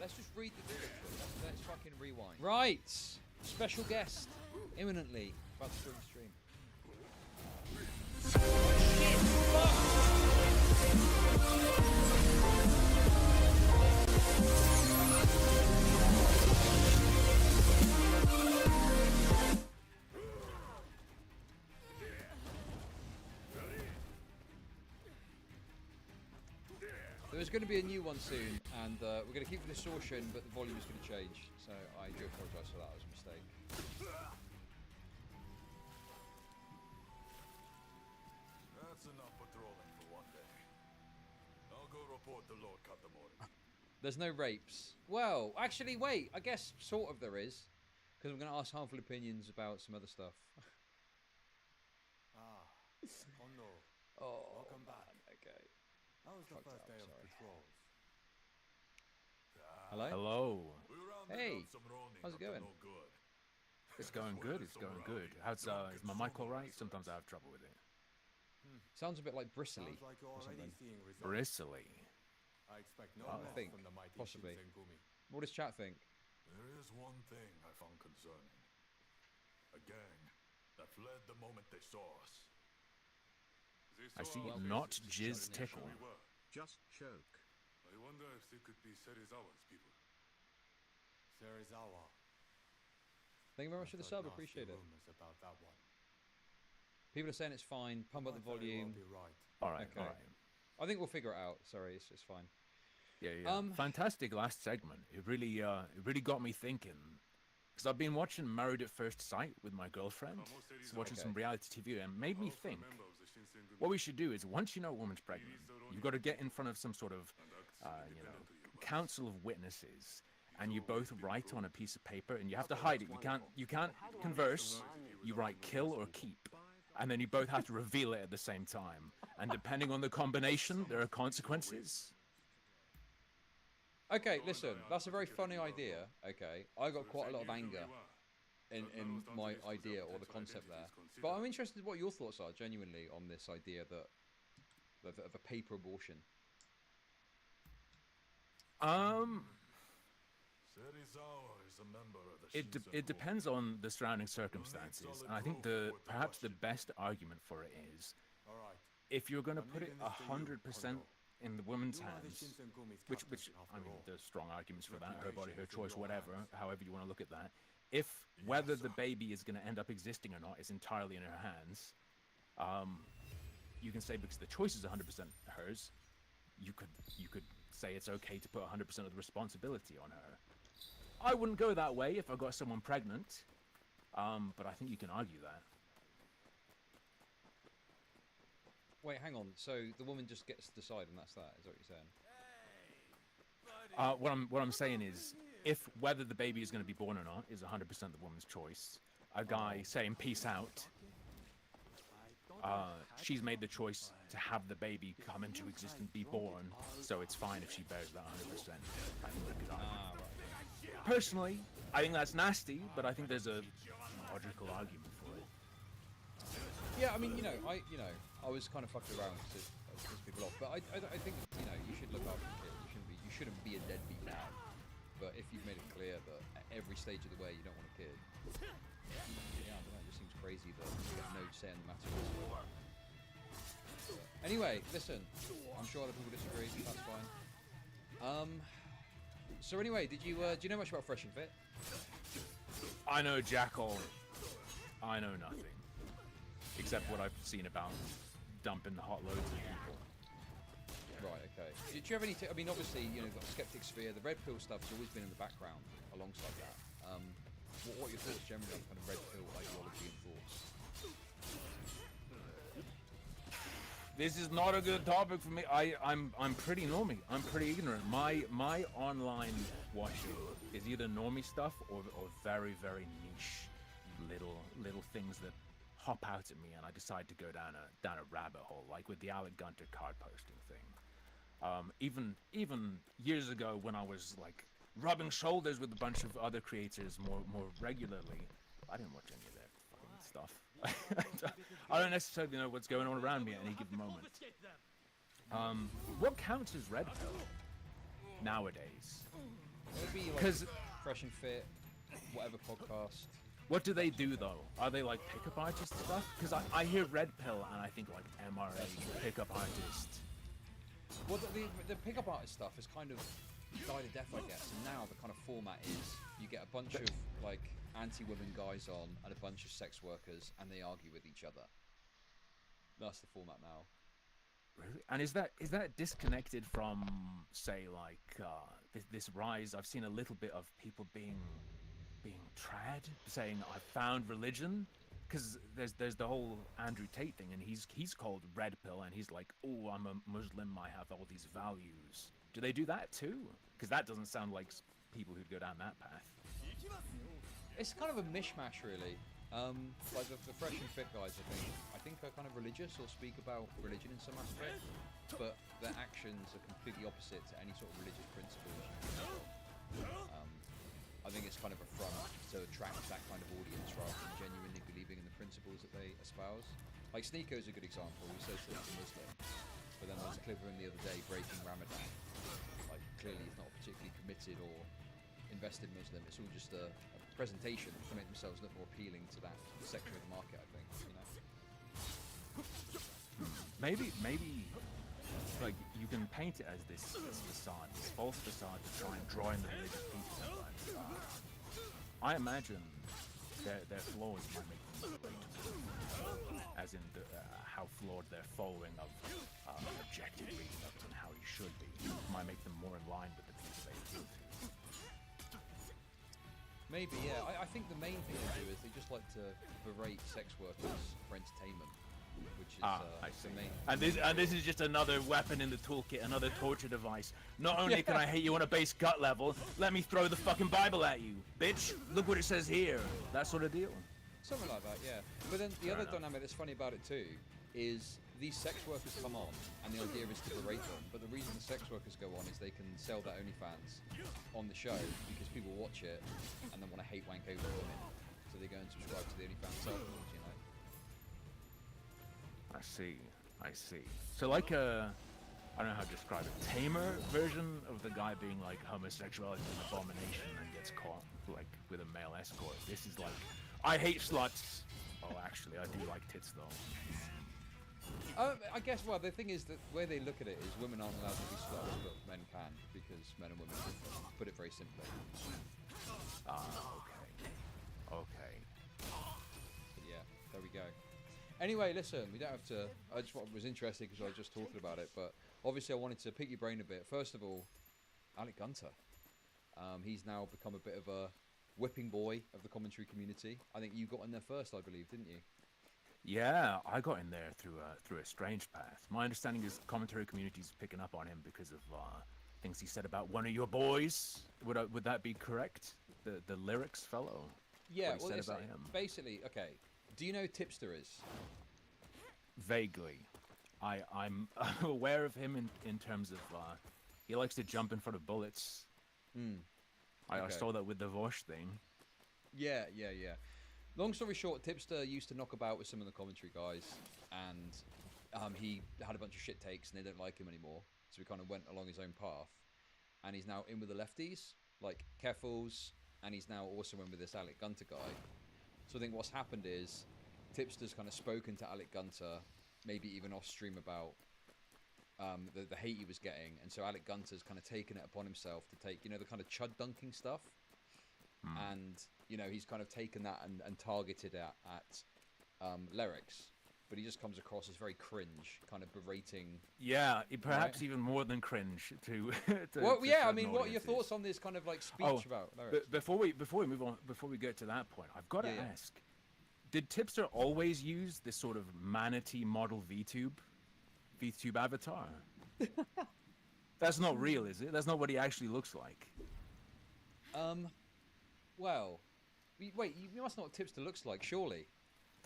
let's just read the description. Let's fucking rewind. Right! Special guest. Imminently. About to join the stream. There's going to be a new one soon, and we're going to keep the distortion, but the volume is going to change. So I do apologise for that. It was a mistake. That's enough patrolling for one day. I'll go report to Lord Katamori. There's no rapes. Well, actually, wait. I guess sort of there is, because I'm going to ask harmful opinions about some other stuff. Kondo. Oh, welcome back. Okay. How was the first day of patrols? Hello? Hello. Hey. How's it going? It's going good. It's going good. How's is my mic all right? Sometimes I have trouble with it. Sounds a bit like bristly. Sounds like you're or already something. seeing results. Bristly. I expect no I less think, from the mighty possibly. Shinsengumi. What does chat think? There is one thing I found concerning. A gang that fled the moment they saw us. I see not jizz tickle. Just choke. I wonder if they could be Serizawa's people. Serizawa. Thank you very much for the sub. Appreciate it. About that one. People are saying it's fine. Pump up the volume. All right. Okay. All right. I think we'll figure it out. Sorry, it's fine. Yeah. Fantastic last segment. It really got me thinking. Because I've been watching Married at First Sight with my girlfriend. So watching some reality TV and made me think. What we should do is, once you know a woman's pregnant, you've got to get in front of some sort of, council of witnesses and you both write on a piece of paper, and you have to hide it. You can't converse. You write kill or keep, and then you both have to reveal it at the same time. And depending on the combination, there are consequences. Okay, listen, that's a very funny idea. Okay, I got quite a lot of anger in my idea or the concept there, but I'm interested in what your thoughts are genuinely on this idea of a paper abortion. It depends on the surrounding circumstances, and I think perhaps the best argument for it is if you're going to put it 100% in the woman's hands, which I mean, there's strong arguments for that, her body, her choice, whatever, however you want to look at that. If whether the baby is going to end up existing or not is entirely in her hands, you can say because the choice is 100% hers, you could say it's okay to put 100% of the responsibility on her. I wouldn't go that way if I got someone pregnant, but I think you can argue that. Wait, hang on. So the woman just gets to decide, and that's that. Is that what you're saying? What I'm saying is, if whether the baby is going to be born or not is 100% the woman's choice, a guy saying peace out, she's made the choice to have the baby come into existence, be born, so it's fine if she bears that 100%. I think that could argue. Personally, I think that's nasty, but I think there's a logical argument for it. Yeah, I mean, I was kind of fucking around to piss people off, but I think you should look after your kid. You shouldn't be a deadbeat now. But if you've made it clear that at every stage of the way you don't want a kid, yeah, I don't know, it just seems crazy that you have no say in the matter. Anyway, listen, I'm sure other people disagree. That's fine. So anyway, do you know much about Fresh and Fit? I know Jackal. I know nothing. Except what I've seen about dumping hot loads of people. Right, okay. Did you have any... I mean, obviously, you've got Skeptic Sphere. The Red Pill stuff's always been in the background alongside that. What are your thoughts generally on kind of Red Pill ideology and thoughts? This is not a good topic for me. I'm pretty normie. I'm pretty ignorant. My online watching is either normie stuff or very, very niche little things that hop out at me, and I decide to go down a rabbit hole, like with the Alec Gunter card posting thing. Even years ago when I was like rubbing shoulders with a bunch of other creators more regularly, I didn't watch any of their fucking stuff. I don't necessarily know what's going on around me at any given moment. What counts as Red Pill nowadays? Maybe like Fresh and Fit, whatever podcast. What do they do though? Are they like pickup artist stuff? Because I hear Red Pill and I think like MRA, pickup artist. Well, the pickup artist stuff is kind of died a death, I guess. And now the kind of format is you get a bunch of like anti-women guys on and a bunch of sex workers, and they argue with each other. That's the format now. Really? And is that disconnected from, say, like this rise? I've seen a little bit of people being trad, saying I found religion, because there's the whole Andrew Tate thing, and he's called Red Pill, and he's like, oh, I'm a Muslim, I have all these values. Do they do that too? Because that doesn't sound like people who'd go down that path. It's kind of a mishmash, really. Like the Fresh and Fit guys, I think are kind of religious or speak about religion in some aspect, but their actions are completely opposite to any sort of religious principles. I think it's kind of a front to attract that kind of audience rather than genuinely believing in the principles that they espouse. Like Sneako's a good example. He says that he's a Muslim, but then there's a clip of him the other day breaking Ramadan. Like clearly he's not particularly committed or invested Muslim. It's all just a presentation to make themselves look more appealing to that sector of the market, I think, Maybe like you can paint it as this facade, this false facade to try and draw in the religious people. I imagine their flaws might make them relatable, as in how flawed their following of objective reasons and how you should be might make them more in line with the people they appeal to. Maybe, yeah. I think the main thing they do is they just like to berate sex workers for entertainment. which is I see. the main. And this is just another weapon in the toolkit, another torture device. Not only can I hate you on a base gut level, let me throw the fucking Bible at you, bitch. Look what it says here. That sort of deal. Something like that, yeah. But then the other dynamic that's funny about it too is these sex workers come on, and the idea is to berate them. But the reason the sex workers go on is they can sell their OnlyFans on the show because people watch it and then want to hate wank over women, so they go and subscribe to the OnlyFans self-launch, you know. I see. So like a, I don't know how to describe it, tamer version of the guy being like homosexuality is an abomination and gets caught like with a male escort. This is like, I hate sluts. Oh, actually, I do like tits though. I guess, well, the thing is that the way they look at it is women aren't allowed to be sluts, but men can, because men and women, put it very simply. Okay. But yeah, there we go. Anyway, listen, we don't have to, I just was interested because I was just talking about it, but obviously I wanted to pick your brain a bit. First of all, Alec Gunter. He's now become a bit of a whipping boy of the commentary community. I think you got in there first, I believe, didn't you? Yeah, I got in there through a strange path. My understanding is the commentary community's picking up on him because of things he said about one of your boys. Would that be correct? The lyrics fellow. Yeah, what he said about him. Basically, okay. Do you know who Tipster is? Vaguely. I'm aware of him in terms of he likes to jump in front of bullets. I saw that with the Vosh thing. Yeah. Long story short, Tipster used to knock about with some of the commentary guys, and he had a bunch of shit takes, and they don't like him anymore. So he kind of went along his own path, and he's now in with the lefties, like Keffels, and he's now also in with this Alec Gunter guy. So I think what's happened is Tipster's kind of spoken to Alec Gunter, maybe even off stream, about the hate he was getting, and so Alec Gunter's kind of taken it upon himself to take, the kind of chud dunking stuff, and he's kind of taken that and targeted it at lyrics, but he just comes across as very cringe, kind of berating. Yeah, perhaps even more than cringe to. Well, yeah, I mean, what are your thoughts on this kind of like speech about lyrics? Before we move on, before we get to that point, I've got to ask: did Tipster always use this sort of manatee model VTube avatar? That's not real, is it? That's not what he actually looks like. Well, wait, you must know what Tipster looks like, surely.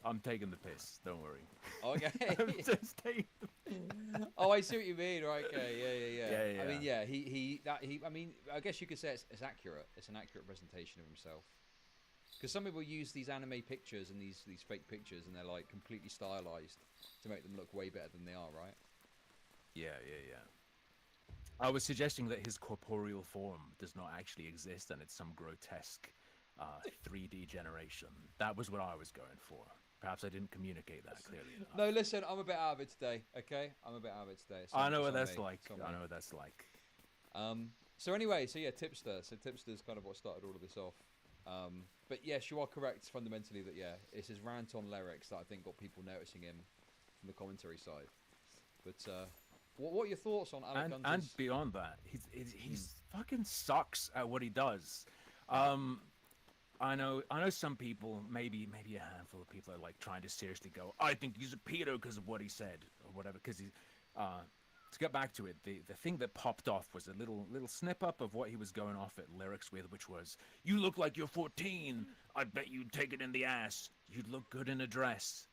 I'm taking the piss. Don't worry. Okay. I'm just taking the piss. Oh, I see what you mean. Right? Okay. Yeah. I mean, I mean, I guess you could say it's accurate. It's an accurate representation of himself. Because some people use these anime pictures and these fake pictures, and they're like completely stylized to make them look way better than they are, right? Yeah. I was suggesting that his corporeal form does not actually exist, and it's some grotesque 3D generation. That was what I was going for. Perhaps I didn't communicate that clearly enough. No, listen, I'm a bit out of it today, okay? I'm a bit out of it today. I know what that's like. So anyway, Tipster. So Tipster's kind of what started all of this off. But yes, you are correct fundamentally that, it's his rant on lyrics that I think got people noticing him from the commentary side. But what are your thoughts on Alec Gunter's? And beyond that, he's fucking sucks at what he does. I know some people, maybe a handful of people are like trying to seriously go, I think he's a pedo because of what he said or whatever. Because to get back to it, the thing that popped off was a little snip up of what he was going off at lyrics with, which was, "You look like you're 14. I bet you'd take it in the ass. You'd look good in a dress."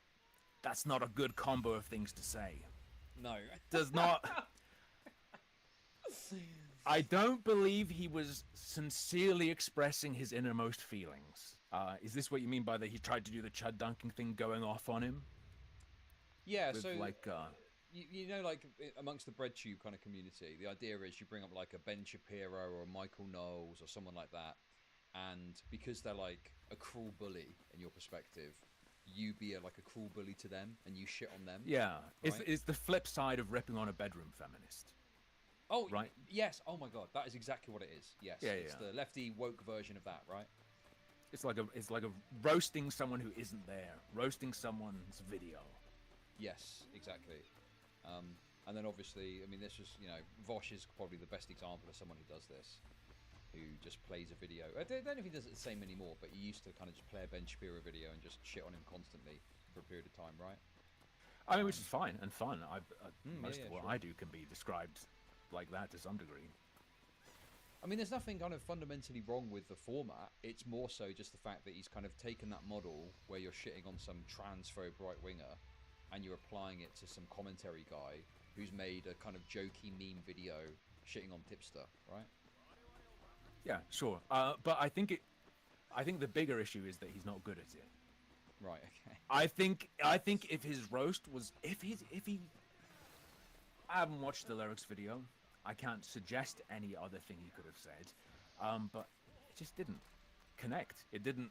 That's not a good combo of things to say. No, does not. I don't believe he was sincerely expressing his innermost feelings. Is this what you mean by that he tried to do the chud dunking thing going off on him? Yeah, with so like like amongst the BreadTube kind of community, the idea is you bring up like a Ben Shapiro or a Michael Knowles or someone like that, and because they're like a cruel bully in your perspective, you be like a cruel bully to them and you shit on them. Yeah, right? It's the flip side of ripping on a bedroom feminist. Oh, right. Yes. Oh my God, that is exactly what it is. Yes. Yeah, it's the lefty woke version of that, right? It's like a roasting someone who isn't there, roasting someone's video. Yes, exactly. And then obviously, I mean, this is, Vosh is probably the best example of someone who does this, who just plays a video. I don't know if he does it the same anymore, but he used to kind of just play a Ben Shapiro video and just shit on him constantly for a period of time, right? I mean, which is fine and fun. Most yeah, of what sure. I do can be described like that to some degree. I mean, there's nothing kind of fundamentally wrong with the format. It's more so just the fact that he's kind of taken that model where you're shitting on some transphobe right-winger and you're applying it to some commentary guy who's made a kind of jokey meme video shitting on Tipster, right? Yeah, sure. But I think the bigger issue is that he's not good at it. Right. Okay. I think if his roast was if he I haven't watched the lyrics video. I can't suggest any other thing he could have said, but it just didn't connect. It didn't.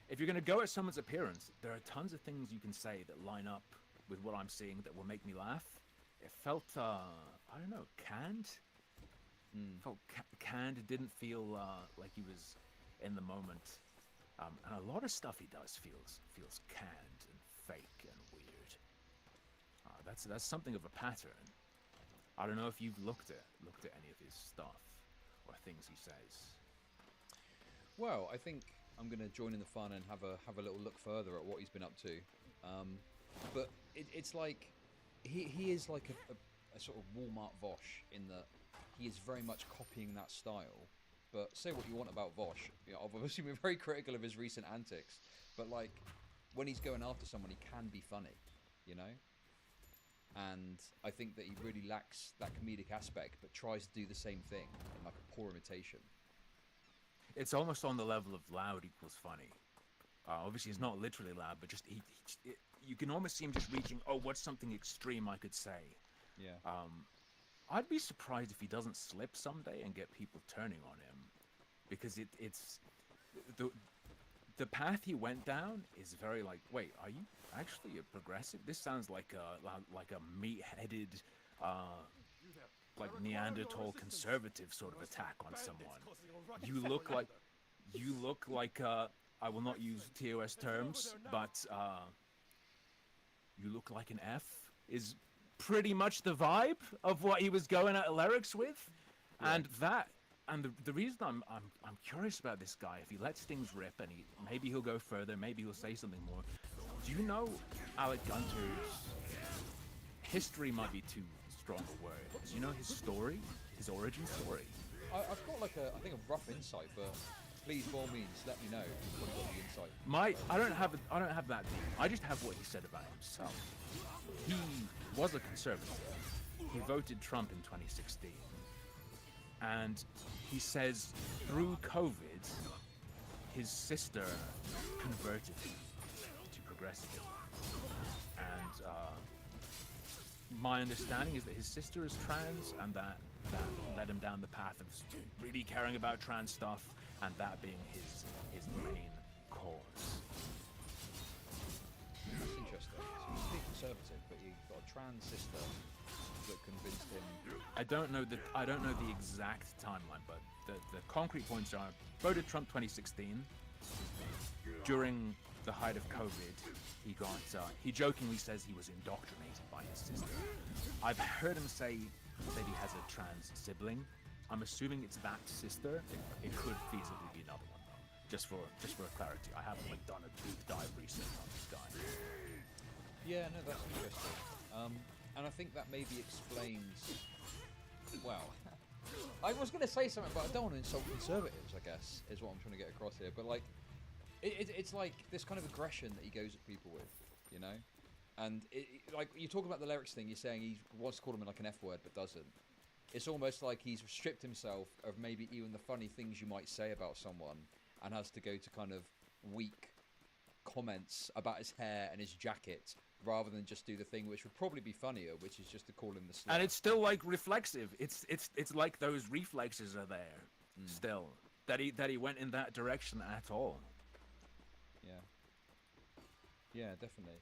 If you're going to go at someone's appearance, there are tons of things you can say that line up with what I'm seeing that will make me laugh. It felt, I don't know, canned. Felt canned. It didn't feel like he was in the moment. And a lot of stuff he does feels canned and fake and weird. That's something of a pattern. I don't know if you've looked at any of his stuff or things he says. Well, I think I'm going to join in the fun and have a little look further at what he's been up to. But it's like he is like a sort of Walmart Vosh in that he is very much copying that style. But say what you want about Vosh, you know, I've obviously been very critical of his recent antics. But like when he's going after someone, he can be funny, you know. And I think that he really lacks that comedic aspect, but tries to do the same thing in like a poor imitation. It's almost on the level of loud equals funny. Obviously, it's not literally loud, but just you can almost see him just reaching. Oh, what's something extreme I could say? Yeah. I'd be surprised if he doesn't slip someday and get people turning on him, because it's the path he went down is very like, wait, are you actually a progressive? This sounds like a meat-headed, like Neanderthal conservative sort of attack on someone. You look like I will not use TOS terms, but you look like an F is pretty much the vibe of what he was going at lyrics with, and the reason I'm curious about this guy, if he lets things rip and maybe he'll go further, maybe he'll say something more. Do you know Alec Gunter's history? Might be too strong a word. Do you know his story, his origin story? I've got like I think a rough insight, but please, by all means, let me know if you've got the insight. I don't have that deep. I just have what he said about himself. He was a conservative. He voted Trump in 2016. And he says through COVID, his sister converted him to progressivism. And my understanding is that his sister is trans, and that led him down the path of really caring about trans stuff, and that being his main cause. That's interesting. So he's pretty conservative, but he got a trans sister that convinced him. I don't know the exact timeline, but the concrete points are: voted Trump 2016. During the height of COVID, he jokingly says he was indoctrinated by his sister. I've heard him say that he has a trans sibling. I'm assuming it's that sister. It could feasibly be another one, though. Just for clarity, I haven't done a deep dive research on this guy. Yeah, no, that's interesting. And I think that maybe explains. Well, I was going to say something, but I don't want to insult conservatives, I guess, is what I'm trying to get across here. But like, it's like this kind of aggression that he goes at people with, you know. And like you talk about the lyrics thing, you're saying he wants to call him like an F word, but doesn't. It's almost like he's stripped himself of maybe even the funny things you might say about someone, and has to go to kind of weak comments about his hair and his jacket, rather than just do the thing which would probably be funnier, which is just to call him the slur. And it's still like reflexive. It's like those reflexes are there still. That he went in that direction at all. Yeah, definitely.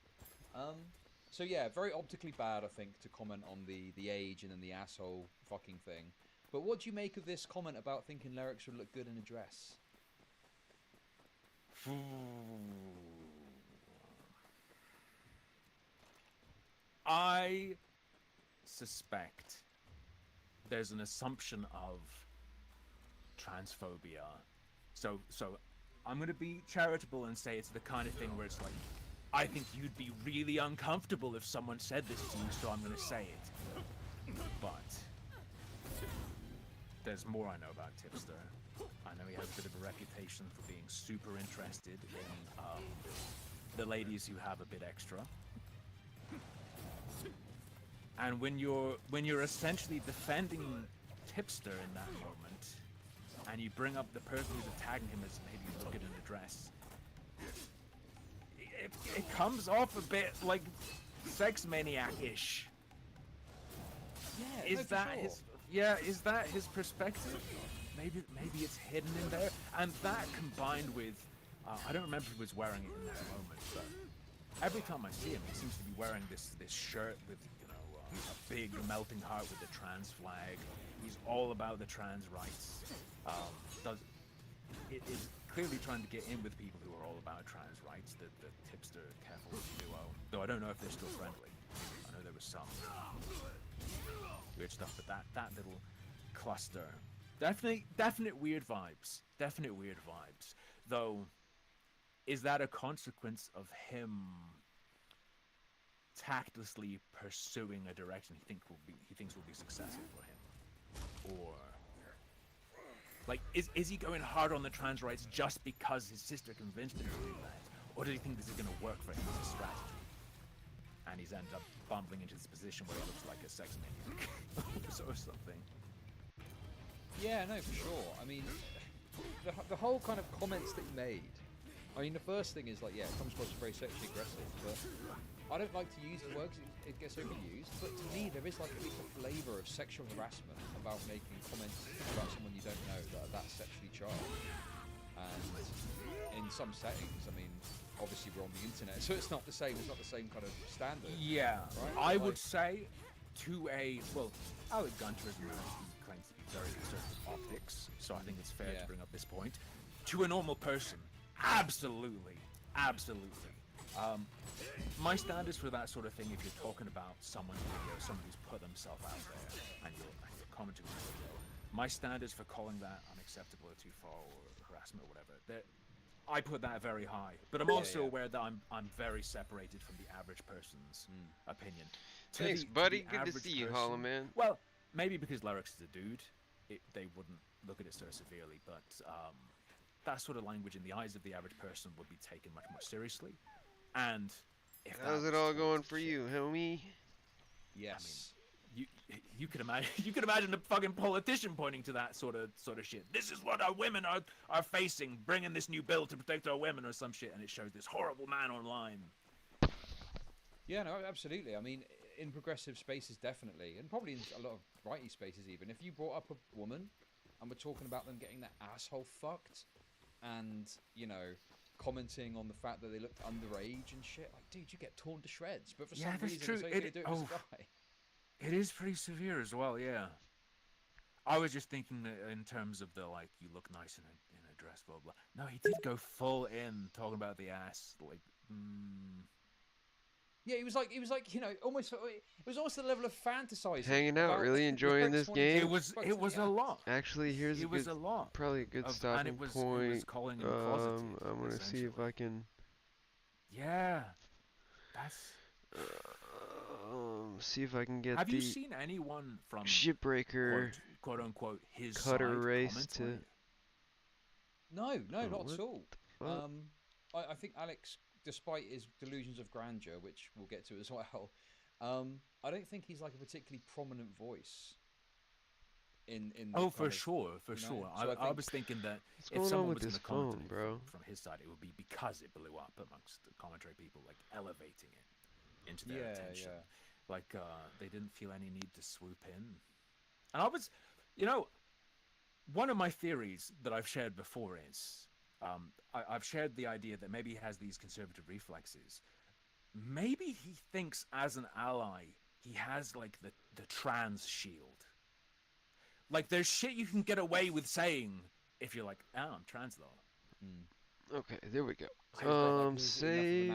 So yeah, very optically bad, I think, to comment on the age and then the asshole fucking thing. But what do you make of this comment about thinking lyrics would look good in a dress? I suspect there's an assumption of transphobia. So I'm going to be charitable and say it's the kind of thing where it's like, I think you'd be really uncomfortable if someone said this to you, so I'm gonna say it. But there's more I know about Tipster. I know he has a bit of a reputation for being super interested in the ladies who have a bit extra. And when you're essentially defending Tipster in that moment, and you bring up the person who's attacking him as maybe looking in a dress, it comes off a bit like sex maniac-ish. Yeah, is that his perspective? Maybe it's hidden in there, and that combined with I don't remember if he was wearing it in that moment, but every time I see him, he seems to be wearing this shirt with a big melting heart with the trans flag. He's all about the trans rights. Is clearly trying to get in with people who are all about trans rights. The Tipster Keffel duo, though I don't know if they're still friendly. I know there was some weird stuff, but that little cluster, definite weird vibes. Definite weird vibes. Though, is that a consequence of him tactlessly pursuing a direction he thinks will be successful for him, or like is he going hard on the trans rights just because his sister convinced him to do that, or does he think this is going to work for him as a strategy, and he's ended up bumbling into this position where he looks like a sex maniac or something? Yeah, no, for sure. I mean, the whole kind of comments that he made. I mean, the first thing is like, yeah, it comes across as very sexually aggressive, but I don't like to use the word because it gets overused, but to me there is like at least a flavour of sexual harassment about making comments about someone you don't know that are that sexually charged. And in some settings, I mean, obviously we're on the internet, so it's not the same kind of standard. Yeah, right? I would say Alec Gunter is a man who claims to be very concerned with optics, so I think it's fair to bring up this point. To a normal person, absolutely. My standards for that sort of thing, if you're talking about someone who's put themselves out there and you're commenting on the video, my standards for calling that unacceptable or too far or harassment or whatever, I put that very high. But I'm also aware that I'm very separated from the average person's opinion. Thanks, buddy. Good to see you, Hollow Man. Well, maybe because Lyrix is a dude, they wouldn't look at it so severely, but that sort of language in the eyes of the average person would be taken much more seriously. And if how's it all going for you, homie? Yes. I mean, you could imagine a fucking politician pointing to that sort of shit. This is what our women are facing, bringing this new bill to protect our women or some shit, and it shows this horrible man online. Yeah, no, absolutely. I mean, in progressive spaces, definitely, and probably in a lot of righty spaces even. If you brought up a woman and we're talking about them getting their asshole fucked, and commenting on the fact that they looked underage and shit, like, dude, you get torn to shreds. But for some reason, true. So they do it with a guy. It is pretty severe as well, yeah. I was just thinking that in terms of the, like, you look nice in a dress, blah, blah. No, he did go full in, talking about the ass, like, Yeah, he was like, almost. It was almost the level of fantasizing. Hanging out, really enjoying this game. It was a lot. Actually, here's probably a good stopping point. It was calling him closeted, I'm gonna see if I can. Yeah, that's. See if I can get. Have you seen anyone from Shipbreaker, quote unquote, his cutter side race to? No, not at all. I think Alex, despite his delusions of grandeur, which we'll get to as well, I don't think he's like a particularly prominent voice. For sure. So I was thinking that if someone was going to comment from his side, it would be because it blew up amongst the commentary people, like elevating it into their attention. Yeah. Like they didn't feel any need to swoop in. And I was, one of my theories that I've shared before is, I've shared the idea that maybe he has these conservative reflexes. Maybe he thinks as an ally, he has like the trans shield. Like there's shit you can get away with saying if you're like, I'm trans though. Okay, there we go. Save.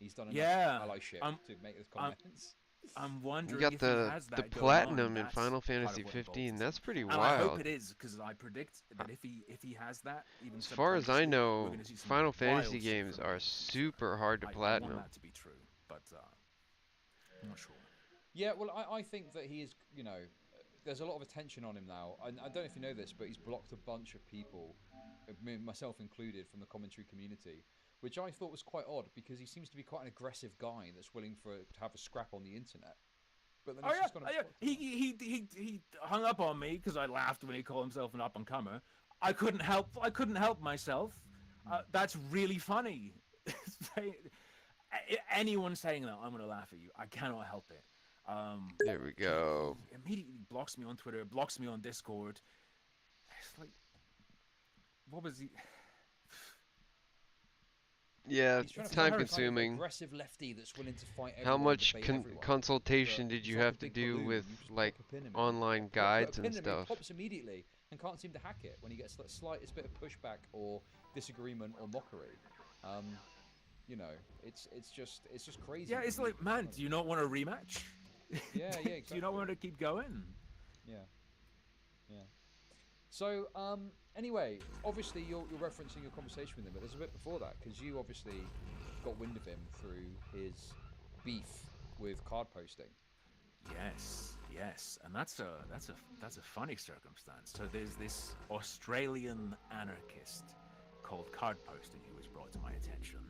He's done enough allyship to make those comments. I'm wondering You got if he has the that going platinum on. in That's Final part of Fantasy what 15. That's pretty and wild. I hope it is, because I predict that if he has that, even As far as I subconsciously, know, we're gonna see some Final Fantasy wild shit games from are him. super hard to I platinum. want that to be true, but I'm not sure. Yeah, well, I think that he is, there's a lot of attention on him now. I don't know if you know this, but he's blocked a bunch of people, myself included, from the commentary community, which I thought was quite odd because he seems to be quite an aggressive guy that's willing to have a scrap on the internet. But then He hung up on me because I laughed when he called himself an up and comer. I couldn't help myself. That's really funny. Anyone saying that, I'm gonna laugh at you. I cannot help it. There we go. He immediately blocks me on Twitter, blocks me on Discord. It's like, what was he? Yeah, time consuming. Aggressive lefty that's willing to fight How much consultation did you have to do with like online guides and stuff? He pops immediately and can't seem to hack it when he gets the slightest bit of pushback or disagreement or mockery. It's just crazy. Yeah, it's like, man, do you not want a rematch? Yeah, exactly. Do you not want to keep going? Yeah. So, anyway, obviously you're referencing your conversation with him, but there's a bit before that, because you obviously got wind of him through his beef with card posting. Yes, and that's a funny circumstance. So there's this Australian anarchist called Card Posting who was brought to my attention,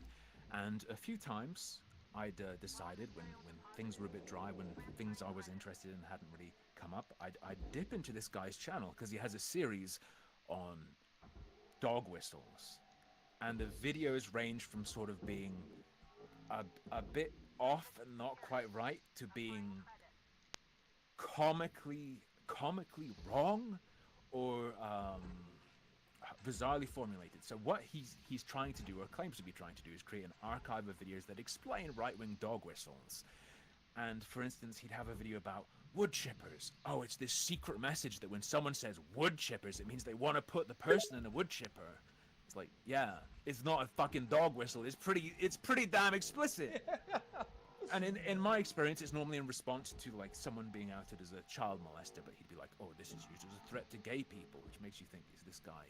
and a few times I'd decided when things were a bit dry, when things I was interested in hadn't really come up, I'd dip into this guy's channel because he has a series on dog whistles, and the videos range from sort of being a bit off and not quite right to being comically wrong or bizarrely formulated. So what he's trying to do, or claims to be trying to do, is create an archive of videos that explain right-wing dog whistles. And for instance, he'd have a video about wood chippers. Oh, it's this secret message that when someone says wood chippers, it means they want to put the person in a wood chipper. It's like, yeah, it's not a fucking dog whistle. It's pretty damn explicit. And in my experience, it's normally in response to like someone being outed as a child molester, but he'd be like, oh, this is used as a threat to gay people, which makes you think, is this guy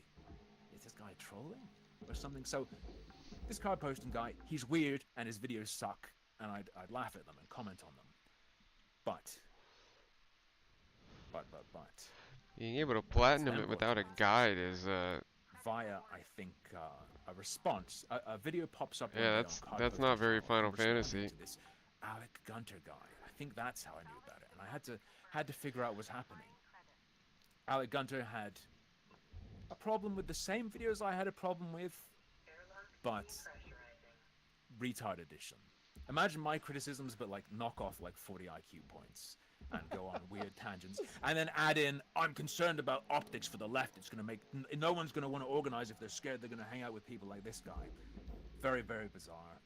trolling or something? So this card posting guy, he's weird and his videos suck, and I'd laugh at them and comment on them. But being able to platinum it without a guide is via, I think, a response. A video pops up. Yeah, that's not very Final Fantasy. This Alec Gunter guy. I think that's how I knew about it, and I had to figure out what was happening. Alec Gunter had a problem with the same videos I had a problem with, but retard edition. Imagine my criticisms, but like knock off like 40 IQ points and go on weird tangents, and then add in, I'm concerned about optics for the left. It's going to make no one's going to want to organize if they're scared they're going to hang out with people like this guy. Very, very bizarre.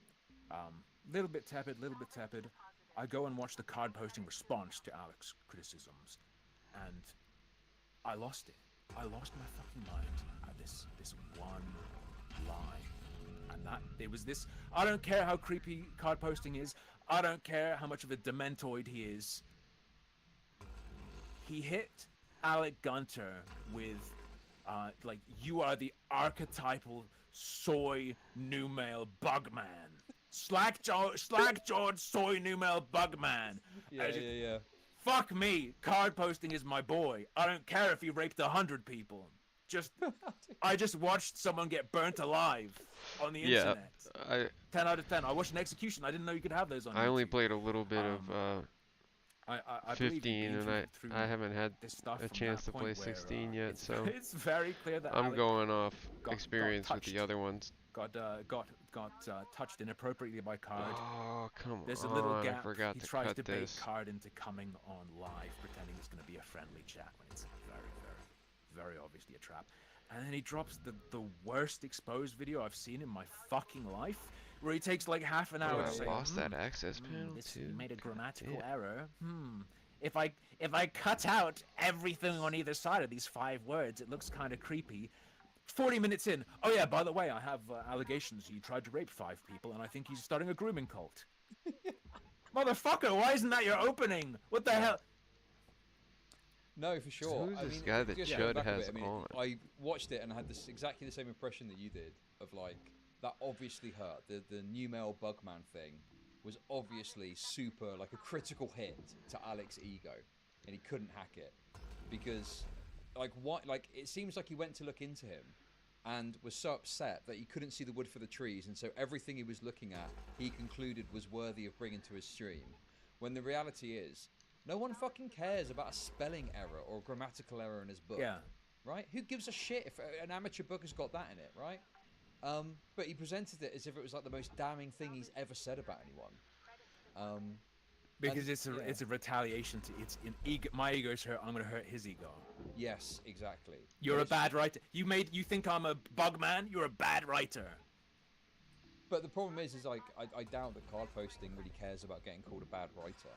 Little bit tepid. I go and watch the card posting response to Alec's criticisms, and I lost it. I lost my fucking mind at this one line. And that it was this. I don't care how creepy card posting is. I don't care how much of a dementoid he is. He hit Alec Gunter with, like, you are the archetypal soy new male bug man. Slack-jawed soy new male bug man. Yeah. Fuck me. Card posting is my boy. I don't care if he raped 100 people. I just watched someone get burnt alive on the internet. 10 out of 10. I watched an execution. I didn't know you could have those on YouTube. I only played a little bit of I 15, and I haven't had a chance to play 16 yet, so it's very clear that I'm going off experience with the other ones. Got touched inappropriately by Card. Oh, come There's a little gap. I forgot he to tries cut to bait this. Card into coming on live, pretending it's going to be a friendly chat when it's very, very, very obviously a trap. And then he drops the worst exposed video I've seen in my fucking life, where he takes like half an hour to say, lost that access panel too. You made a grammatical error. If I cut out everything on either side of these 5 words, it looks kind of creepy. 40 minutes in. Oh yeah, by the way, I have allegations he tried to rape 5 people, and I think he's starting a grooming cult. Motherfucker, why isn't that your opening? What the hell? No, for sure. Who's I this mean, guy that just Chud going back a has bit, I mean, on? I watched it and I had exactly the same impression that you did of like that obviously hurt. The new male Bugman thing was obviously super like a critical hit to Alex's ego, and he couldn't hack it because like it seems like he went to look into him and was so upset that he couldn't see the wood for the trees, and so everything he was looking at he concluded was worthy of bringing to his stream, when the reality is no one fucking cares about a spelling error or a grammatical error in his book. Yeah. Right? Who gives a shit if an amateur book has got that in it, right? But he presented it as if it was like the most damning thing he's ever said about anyone. Because it's a retaliation to my ego's hurt. I'm gonna hurt his ego. Yes, exactly. You're a bad writer. You think I'm a bug man? You're a bad writer. But the problem is like I doubt that card posting really cares about getting called a bad writer.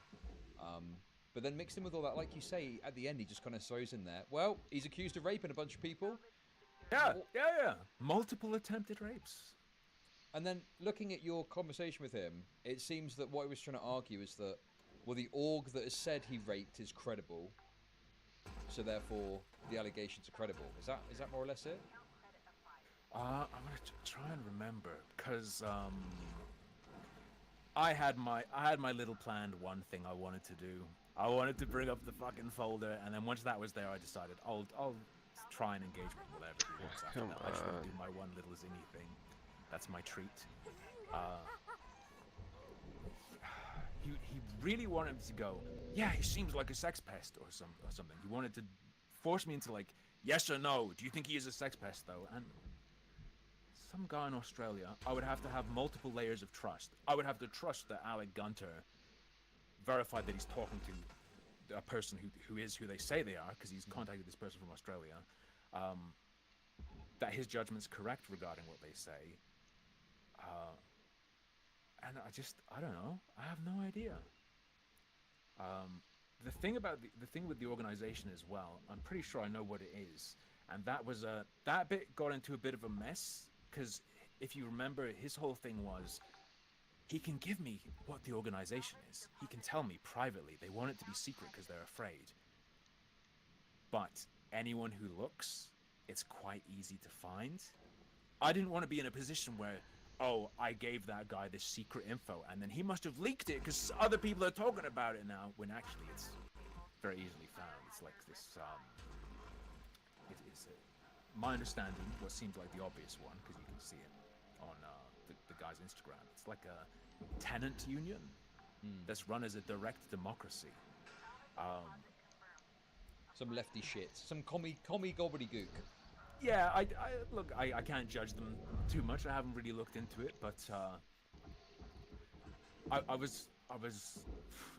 But then mixed in with all that, like you say, at the end he just kind of throws in there, well, he's accused of raping a bunch of people. Yeah. Multiple attempted rapes. And then looking at your conversation with him, it seems that what he was trying to argue is that, well, the org that has said he raped is credible, so therefore the allegations are credible. Is that more or less it? I'm gonna try and remember, cause I had my little planned one thing I wanted to do. I wanted to bring up the fucking folder, and then once that was there, I decided I'll try and engage with whatever he wants after that. I just want to do my one little zingy thing. That's my treat. He really wanted to go, yeah, he seems like a sex pest or something. He wanted to force me into like, yes or no, do you think he is a sex pest though? And some guy in Australia, I would have to have multiple layers of trust. I would have to trust that Alec Gunter verified that he's talking to a person who is who they say they are, because he's contacted this person from Australia, that his judgment's correct regarding what they say. And I don't know. I have no idea. The thing about the thing with the organization as well, I'm pretty sure I know what it is, and that was that bit got into a bit of a mess, because if you remember, his whole thing was, he can give me what the organization is. He can tell me privately. They want it to be secret because they're afraid. But anyone who looks, it's quite easy to find. I didn't want to be in a position where, oh, I gave that guy this secret info, and then he must have leaked it because other people are talking about it now, when actually it's very easily found. It's like this, it is, my understanding, what seems like the obvious one, because you can see it on the guy's Instagram. It's like a tenant union that's run as a direct democracy. Some lefty shit. Some commie gobbledygook. Yeah, look, I can't judge them too much. I haven't really looked into it, but I was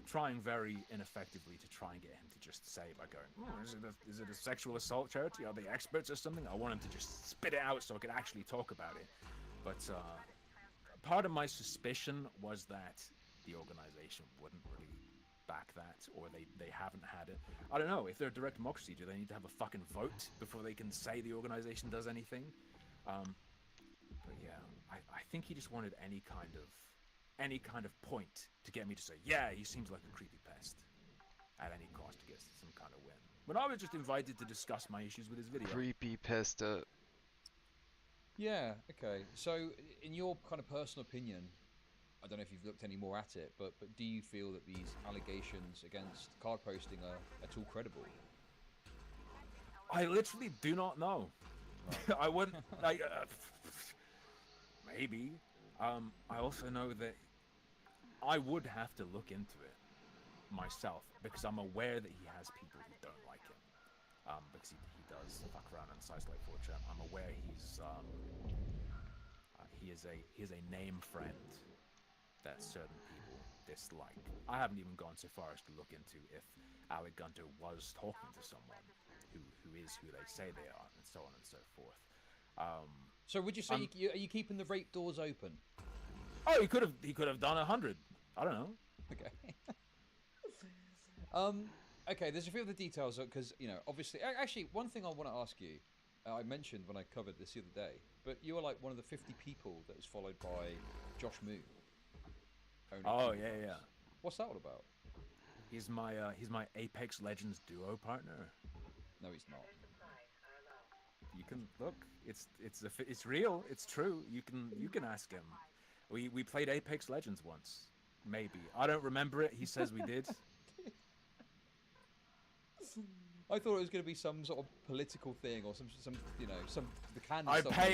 trying very ineffectively to try and get him to just say by going, is it a sexual assault charity? Are they experts or something? I want him to just spit it out so I could actually talk about it. But part of my suspicion was that the organization wouldn't really back that, or they haven't had it. I don't know. If they're a direct democracy, do they need to have a fucking vote before they can say the organization does anything? But yeah, I think he just wanted any kind of point to get me to say, yeah, he seems like a creepy pest, at any cost to get some kind of win. When I was just invited to discuss my issues with his video. Creepy pest up. Yeah, okay. So, in your kind of personal opinion, I don't know if you've looked any more at it, but do you feel that these allegations against card posting are at all credible? I literally do not know. Right. I wouldn't, like, maybe. I also know that I would have to look into it myself, because I'm aware that he has people who don't like him. Because he does fuck around on sites like 4chan. I'm aware he is a name friend that certain people dislike. I haven't even gone so far as to look into if Alec Gunter was talking to someone who is who they say they are, and so on and so forth. So would you say are you keeping the rape doors open? Oh, he could have done 100. I don't know. Okay. Okay. There's a few other details because obviously, actually, one thing I want to ask you. I mentioned when I covered this the other day, but you were like one of the 50 people that was followed by Josh Moo. Oh yeah. What's that all about? He's my Apex Legends duo partner. No, he's not. You can look. It's real. It's true. You can ask him. We played Apex Legends once. Maybe. I don't remember it. He says we did. I thought it was going to be some sort of political thing or some the can. I pay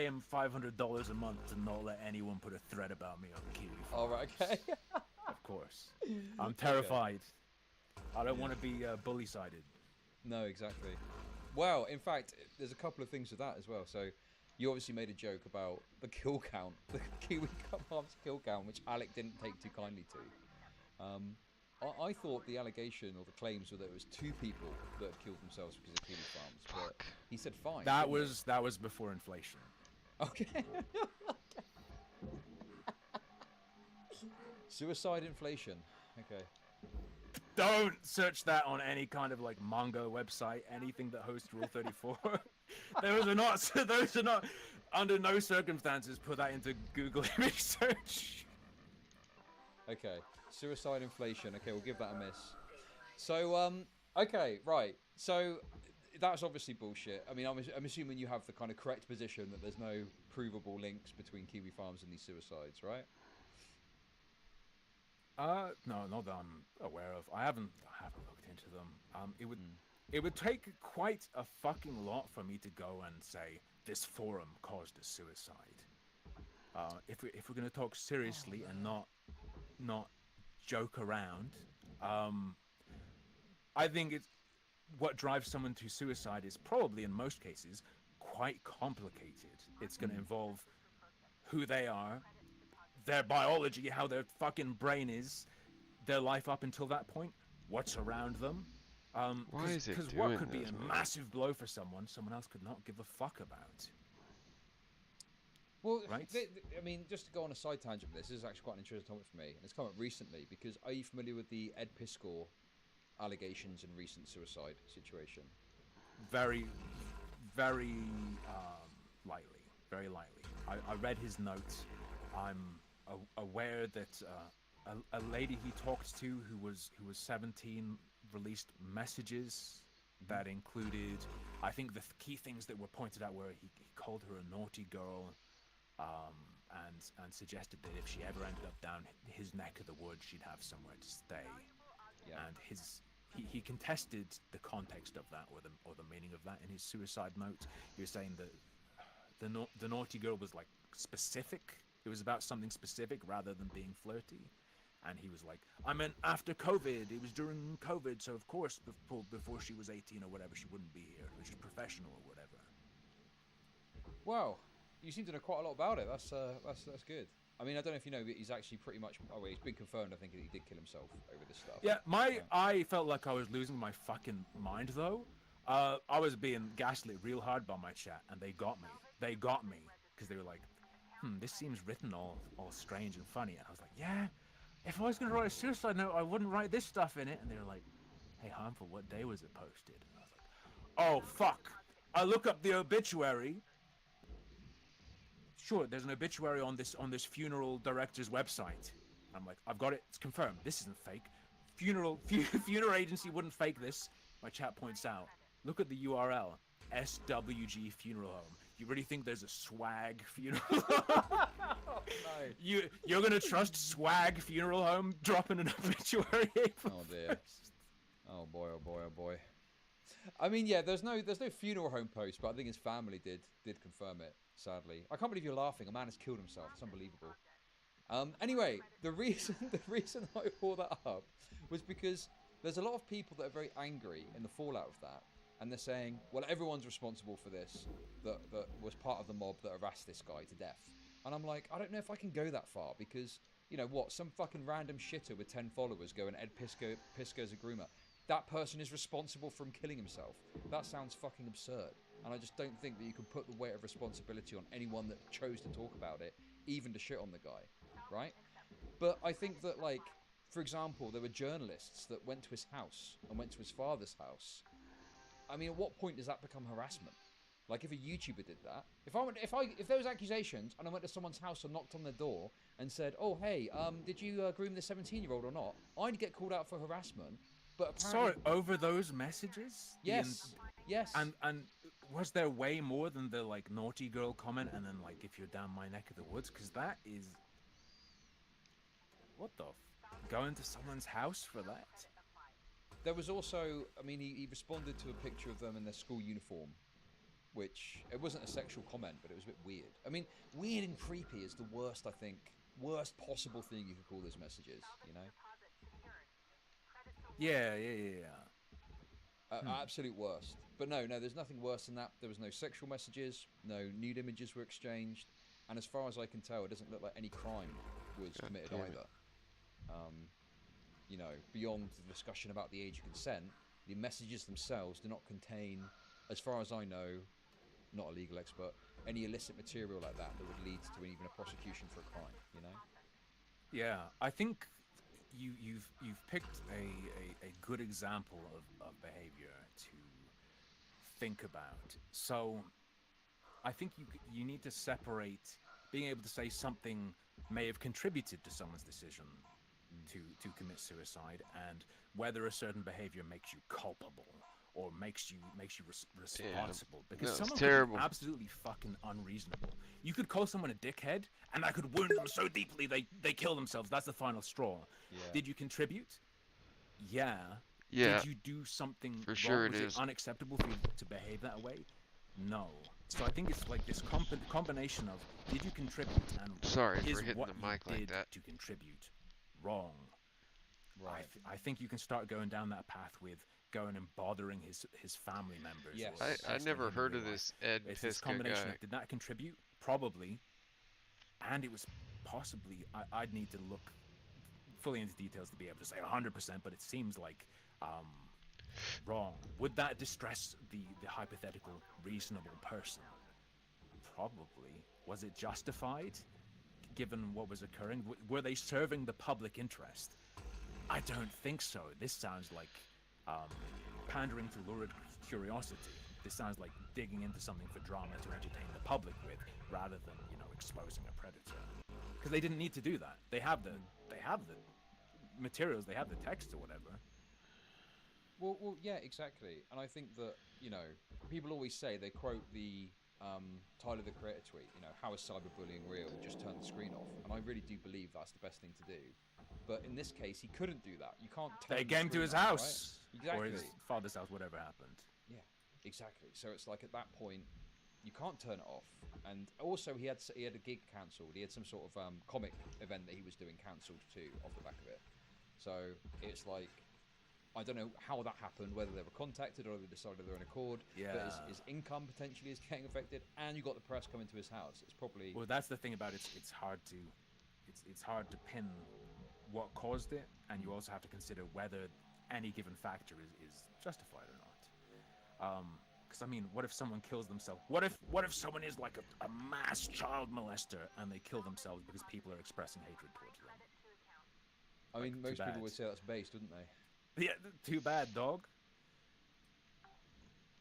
him $500 a month to not let anyone put a thread about me on Kiwi. All right, okay. Of course. I'm terrified. Okay. I don't want to be bully-sided. No, exactly. Well, in fact, there's a couple of things with that as well. So, you obviously made a joke about the kill count, the Kiwi Farms kill count, which Alec didn't take too kindly to. I thought the allegation or the claims were that it was 2 people that had killed themselves because of Kiwi Farms, but he said 5. That was before inflation. Okay. Suicide inflation. Okay. Don't search that on any kind of like manga website, anything that hosts Rule 34. Those are not under no circumstances put that into Google image search. Okay. Suicide inflation. Okay, we'll give that a miss. So, okay, right. So, that's obviously bullshit. I mean, I'm assuming you have the kind of correct position that there's no provable links between Kiwi Farms and these suicides, right? No, not that I'm aware of. I haven't looked into them. It would take quite a fucking lot for me to go and say this forum caused a suicide. If we're gonna talk seriously and not joke around, I think it's what drives someone to suicide is probably in most cases quite complicated. It's going to involve who they are, their biology, how their fucking brain is, their life up until that point, what's around them. Why is it Because doing what could be this, a man? massive blow for someone else could not give a fuck about. Well, right? I mean, just to go on a side tangent with this is actually quite an interesting topic for me, and it's come up recently because are you familiar with the Ed Piscor allegations and recent suicide situation? Very, very lightly. Very lightly. I read his notes. I'm aware that a lady he talked to who was 17 released messages that included, I think the key things that were pointed out were he called her a naughty girl, and suggested that if she ever ended up down his neck of the woods, she'd have somewhere to stay. Yeah. And he contested the context of that or the meaning of that in his suicide note. He was saying that the naughty girl was like specific. It was about something specific rather than being flirty. And he was like, I meant after COVID. It was during COVID, so of course before she was 18 or whatever, she wouldn't be here. It was just professional or whatever. Wow, you seem to know quite a lot about it. That's good. I mean, I don't know if you know, but he's actually pretty much. Oh, well, it's been confirmed. I think that he did kill himself over this stuff. Yeah, I felt like I was losing my fucking mind though. I was being gaslit real hard by my chat, and they got me. They got me because they were like, this seems written all strange and funny. And I was like, yeah. If I was going to write a suicide note, I wouldn't write this stuff in it. And they were like, hey, Harmful, what day was it posted? And I was like, oh, fuck. I look up the obituary. Sure, there's an obituary on this funeral director's website. I'm like, I've got it. It's confirmed. This isn't fake. Funeral agency wouldn't fake this. My chat points out. Look at the URL. SWG Funeral Home. You really think there's a swag funeral home? No. You're gonna trust swag funeral home dropping an obituary? Oh dear. Oh boy, oh boy, oh boy. I mean, yeah, there's no funeral home post, but I think his family did confirm it, sadly. I can't believe you're laughing. A man has killed himself. It's unbelievable. Anyway, the reason I brought that up was because there's a lot of people that are very angry in the fallout of that. And they're saying, well, everyone's responsible for this, that was part of the mob that harassed this guy to death. And I'm like, I don't know if I can go that far because, you know what, some fucking random shitter with 10 followers going, Ed Pisco's a groomer. That person is responsible for him killing himself. That sounds fucking absurd. And I just don't think that you can put the weight of responsibility on anyone that chose to talk about it, even to shit on the guy, right? But I think that, like, for example, there were journalists that went to his house and went to his father's house. I mean, at what point does that become harassment? Like if a YouTuber did that, if there was accusations and I went to someone's house and knocked on their door and said, "Oh hey, did you groom this 17-year-old or not?" I'd get called out for harassment. But apparently, sorry, over those messages? Yes. Yes. And was there way more than the like naughty girl comment and then like if you're down my neck of the woods? Because that is what the going to someone's house for that? There was also, I mean, he responded to a picture of them in their school uniform, which it wasn't a sexual comment, but it was a bit weird. I mean, weird and creepy is the worst, I think, worst possible thing you could call those messages, you know? Yeah. Absolute worst. But no, there's nothing worse than that. There was no sexual messages, no nude images were exchanged, and as far as I can tell, it doesn't look like any crime was committed either. You know, beyond the discussion about the age of consent, the messages themselves do not contain, as far as I know, not a legal expert, any illicit material like that would lead to even a prosecution for a crime, you know? Yeah, I think you've picked a good example of behavior to think about. So I think you need to separate being able to say something may have contributed to someone's decision to commit suicide and whether a certain behavior makes you culpable or makes you responsible. Because someone could be absolutely fucking unreasonable. You could call someone a dickhead and that could wound them so deeply they kill themselves. That's the final straw. Yeah. Did you contribute? Yeah. Yeah. Did you do something for wrong? sure? Was it unacceptable for you to behave that way? No. So I think it's like this combination of did you contribute and sorry is for hitting what the mic you like did that to contribute wrong. Right. I think you can start going down that path with going and bothering his family members. Yes. I never heard of this Ed It's this Piska combination guy. of, did that contribute? Probably. And it was possibly, I'd need to look fully into details to be able to say 100%, but it seems like wrong. Would that distress the hypothetical reasonable person? Probably. Was it justified given what was occurring? Were they serving the public interest? I don't think so. This sounds like pandering to lurid curiosity. This sounds like digging into something for drama to entertain the public with, rather than, you know, exposing a predator. Because they didn't need to do that. They have the materials, they have the text or whatever. Well, yeah, exactly. And I think that, you know, people always say, they quote the Tyler the Creator tweet, you know, how is cyberbullying real? Just turn the screen off. And I really do believe that's the best thing to do. But in this case, he couldn't do that. You can't turn They the came to screen his off, house. right? Exactly. Or his father's house, whatever happened. Yeah, exactly. So it's like at that point, you can't turn it off. And also, he had a gig cancelled. He had some sort of comic event that he was doing cancelled too, off the back of it. So it's like, I don't know how that happened, whether they were contacted or they decided they're on accord. Yeah. But his income potentially is getting affected, and you got the press coming to his house. It's probably... Well, that's the thing about it. It's hard to pin what caused it, and you also have to consider whether any given factor is justified or not. Because I mean, what if someone kills themselves? What if someone is like a mass child molester and they kill themselves because people are expressing hatred towards them? I mean, most people would say that's based, wouldn't they? Yeah, too bad, dog.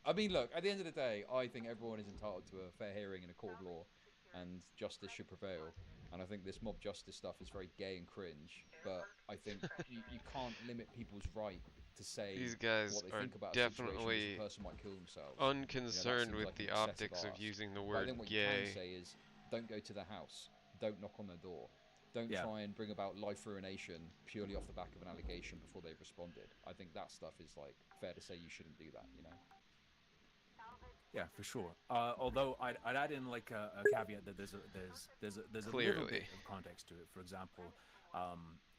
I mean, look, at the end of the day, I think everyone is entitled to a fair hearing in a court of law, and justice should prevail. And I think this mob justice stuff is very gay and cringe, but I think you can't limit people's right to say these guys what they are think about definitely a situation. A person might kill themselves. Unconcerned you know, with like the an optics excessive of arse. using the But I word think what gay. you can say is, don't go to the house, don't knock on their door, don't try and bring about life ruination purely off the back of an allegation before they've responded. I think that stuff is like fair to say you shouldn't do that, you know. Yeah, for sure. Although I'd add in like a caveat that there's a little bit of context to it. For example,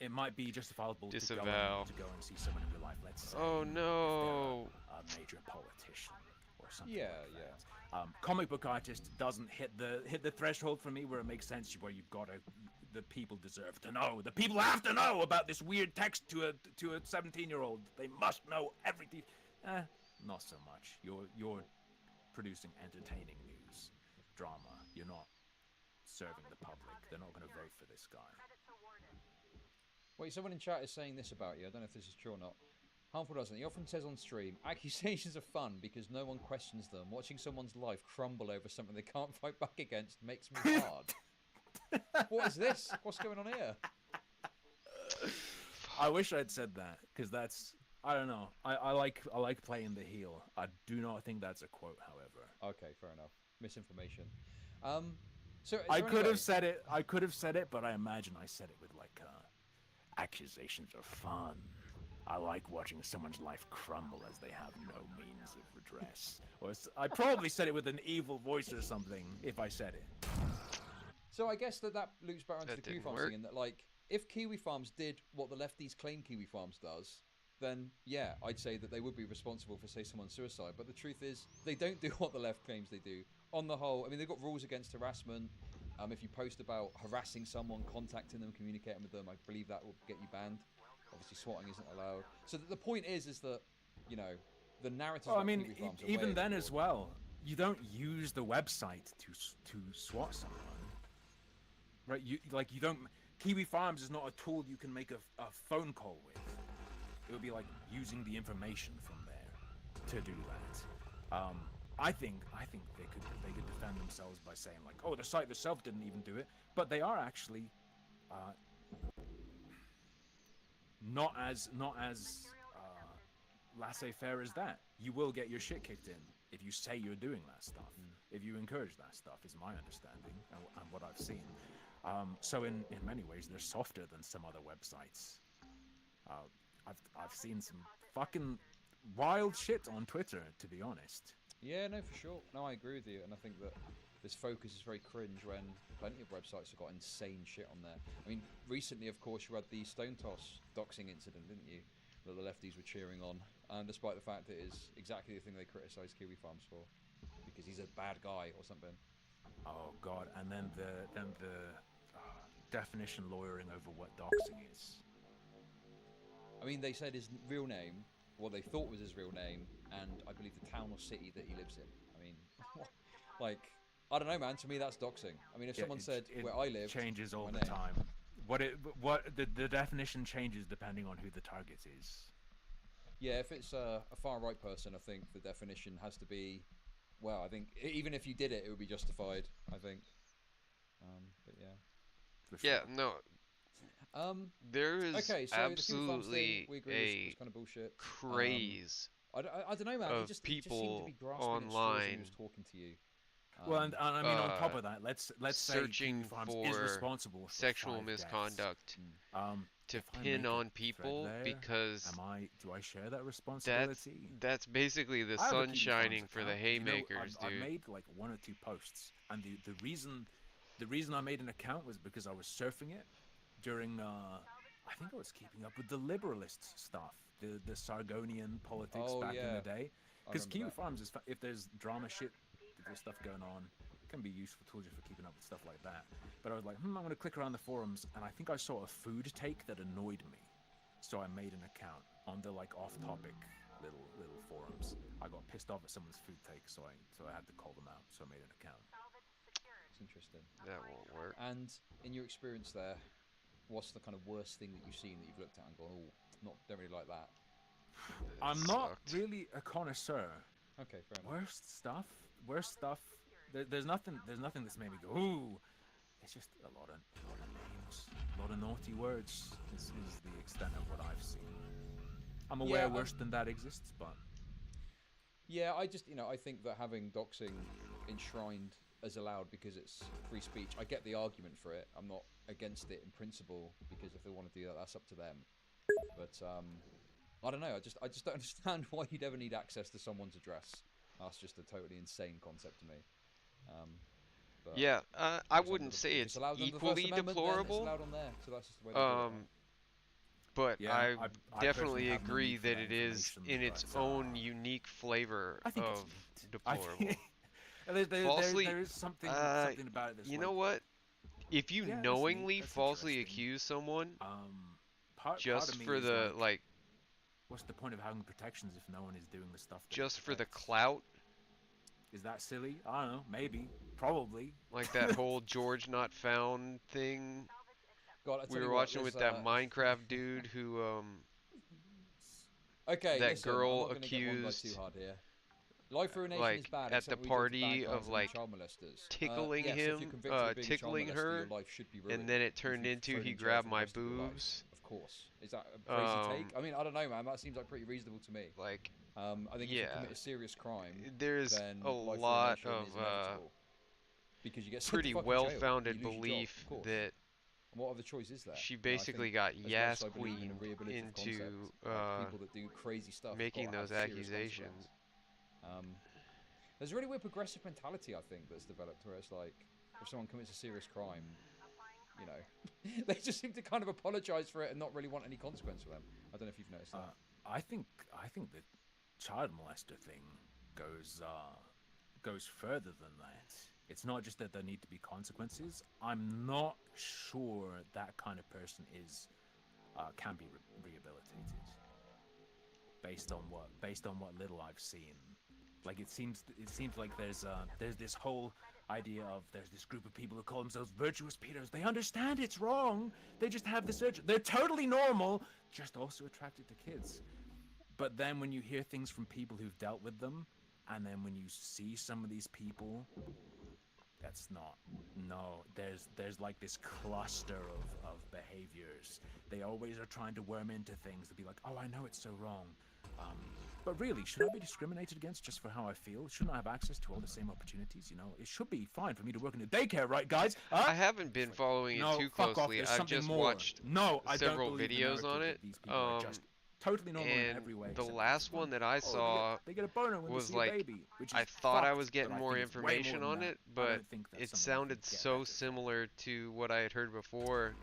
it might be justifiable to go and see someone in real life. Let's say, oh no, a major politician or something. Yeah, like that. Comic book artist doesn't hit the threshold for me where it makes sense. Where you've got the people deserve to know. The people have to know about this weird text to a 17-year-old. They must know everything. Not so much. You're producing entertaining news, drama. You're not serving the public. They're not going to vote for this guy. Wait, someone in chat is saying this about you. I don't know if this is true or not. Harmful doesn't. He often says on stream, accusations are fun because no one questions them. Watching someone's life crumble over something they can't fight back against makes me hard. What is this? What's going on here? I wish I'd said that, because that's, I don't know. I like playing the heel. I do not think that's a quote, however. Okay, fair enough. Misinformation. So I could have said it. I could have said it, but I imagine I said it with like, accusations are fun. I like watching someone's life crumble as they have no means of redress. Or I probably said it with an evil voice or something if I said it. So I guess that loops back onto the Kiwi Farms thing, in that, like, if Kiwi Farms did what the lefties claim Kiwi Farms does, then yeah, I'd say that they would be responsible for, say, someone's suicide. But the truth is, they don't do what the left claims they do. On the whole, I mean, they've got rules against harassment. If you post about harassing someone, contacting them, communicating with them, I believe that will get you banned. Obviously, swatting isn't allowed. So the point is that, you know, the narrative. Well, I mean, even then as well, you don't use the website to swat someone, right? You don't. Kiwi Farms is not a tool you can make a phone call with. It would be like using the information from there to do that. I think they could defend themselves by saying like, oh, the site itself didn't even do it, but they are actually not as laissez-faire as that. You will get your shit kicked in if you say you're doing that stuff. If you encourage that stuff, is my understanding and what I've seen. So in many ways, they're softer than some other websites. I've seen some fucking wild shit on Twitter, to be honest. Yeah, no, for sure. No, I agree with you, and I think that this focus is very cringe when plenty of websites have got insane shit on there. I mean, recently, of course, you had the Stone Toss doxing incident, didn't you? That the lefties were cheering on, despite the fact that it is exactly the thing they criticised Kiwi Farms for, because he's a bad guy or something. Oh God! And then the definition lawyering over what doxing is. I mean, they said his real name, what they thought was his real name, and I believe the town or city that he lives in. I mean, like, I don't know, man. To me, that's doxing. I mean, if someone said where I live, changes all the time. The definition changes depending on who the target is. Yeah, if it's a far right person, I think the definition has to be. Well, I think even if you did it, it would be justified. I think. But yeah. Yeah. No. There is absolutely a kind of bullshit. craze I don't know, man. of people online talking to you. Well, and I mean, on top of that, let's searching say Farms for is responsible for sexual misconduct to pin on people because do I share that responsibility? That's basically the sun shining for the haymakers, dude. dude. I made like 1 or 2 posts, and the reason I made an account was because I was surfing it during I think I was keeping up with the liberalist stuff, the Sargonian politics back in the day. Because Kiwi Farms is, if there's drama shit, if there's stuff going on, it can be useful tools for keeping up with stuff like that. But I was like, I'm going to click around the forums, and I think I saw a food take that annoyed me. So I made an account on the like off-topic little forums. I got pissed off at someone's food take, so I had to call them out. So I made an account. It's interesting. That won't work. And in your experience there, what's the kind of worst thing that you've seen that you've looked at and gone, oh, don't really like that? I'm not really a connoisseur. Okay, fair enough. Worst stuff. There's nothing that's made me go, ooh. It's just a lot of names, a lot of naughty words. Is the extent of what I've seen. I'm aware worse than that exists, but yeah, I think that having doxing enshrined as allowed because it's free speech, I get the argument for it. I'm not against it in principle, because if they want to do that, that's up to them. But I don't know. I just don't understand why you'd ever need access to someone's address. That's just a totally insane concept to me. But yeah, I wouldn't say it's equally deplorable. It's allowed on there, so that's just the way they do it. But yeah, I definitely agree that it is in its own unique flavor of deplorable. There is something about it. You know what? If you knowingly falsely accuse someone, just for the like, what's the point of having protections if no one is doing the stuff? Just for the clout? Is that silly? I don't know. Maybe. Probably. Like that whole George Not Found thing. God, we were watching with that Minecraft dude who Okay, that listen, girl I'm not gonna get one guy too accused, hard here. Life ruination is like bad, at the except we do it to bad party guys of and like child molesters. tickling Yes, if you're him, convicted of being a child tickling molester, her, your life should be ruined. and then it if turned you've into thrown he in jail grabbed for the my rest of your life. boobs. Of course. Is that a crazy take? I mean, I don't know, man. That seems like pretty reasonable to me. Like, I think if you commit a serious crime, there's then a life lot ruination of is inevitable. Because you get sent pretty to fucking jail, well-founded you lose your belief job, of course. that And what other choice is there? she You know, I basically think got as much Yas as I believe in a Queen rehabilitative into concept, like, people that do crazy stuff have making got to have those serious accusations. consequence. There's a really weird progressive mentality, I think, that's developed where it's like, if someone commits a serious crime, you know, they just seem to kind of apologize for it and not really want any consequence for them. I don't know if you've noticed that. I think the child molester thing goes further than that. It's not just that there need to be consequences. I'm not sure that kind of person can be rehabilitated based on what little I've seen. Like it seems like there's this whole idea of there's this group of people who call themselves virtuous pedos. They understand it's wrong. They just have this urge. They're totally normal, just also attracted to kids. But then when you hear things from people who've dealt with them, and then when you see some of these people, that's not. No, there's like this cluster of behaviors. They always are trying to worm into things to be like, oh, I know it's so wrong. But really, should I be discriminated against just for how I feel? Shouldn't I have access to all the same opportunities? You know, it should be fine for me to work in a daycare, right, guys? I haven't been following it too closely. I've just watched several videos on it. Totally normal in every way. The last one that I saw they get a boner when was they see like, a baby, I thought I was getting more information on it, but it sounded so similar to what I had heard before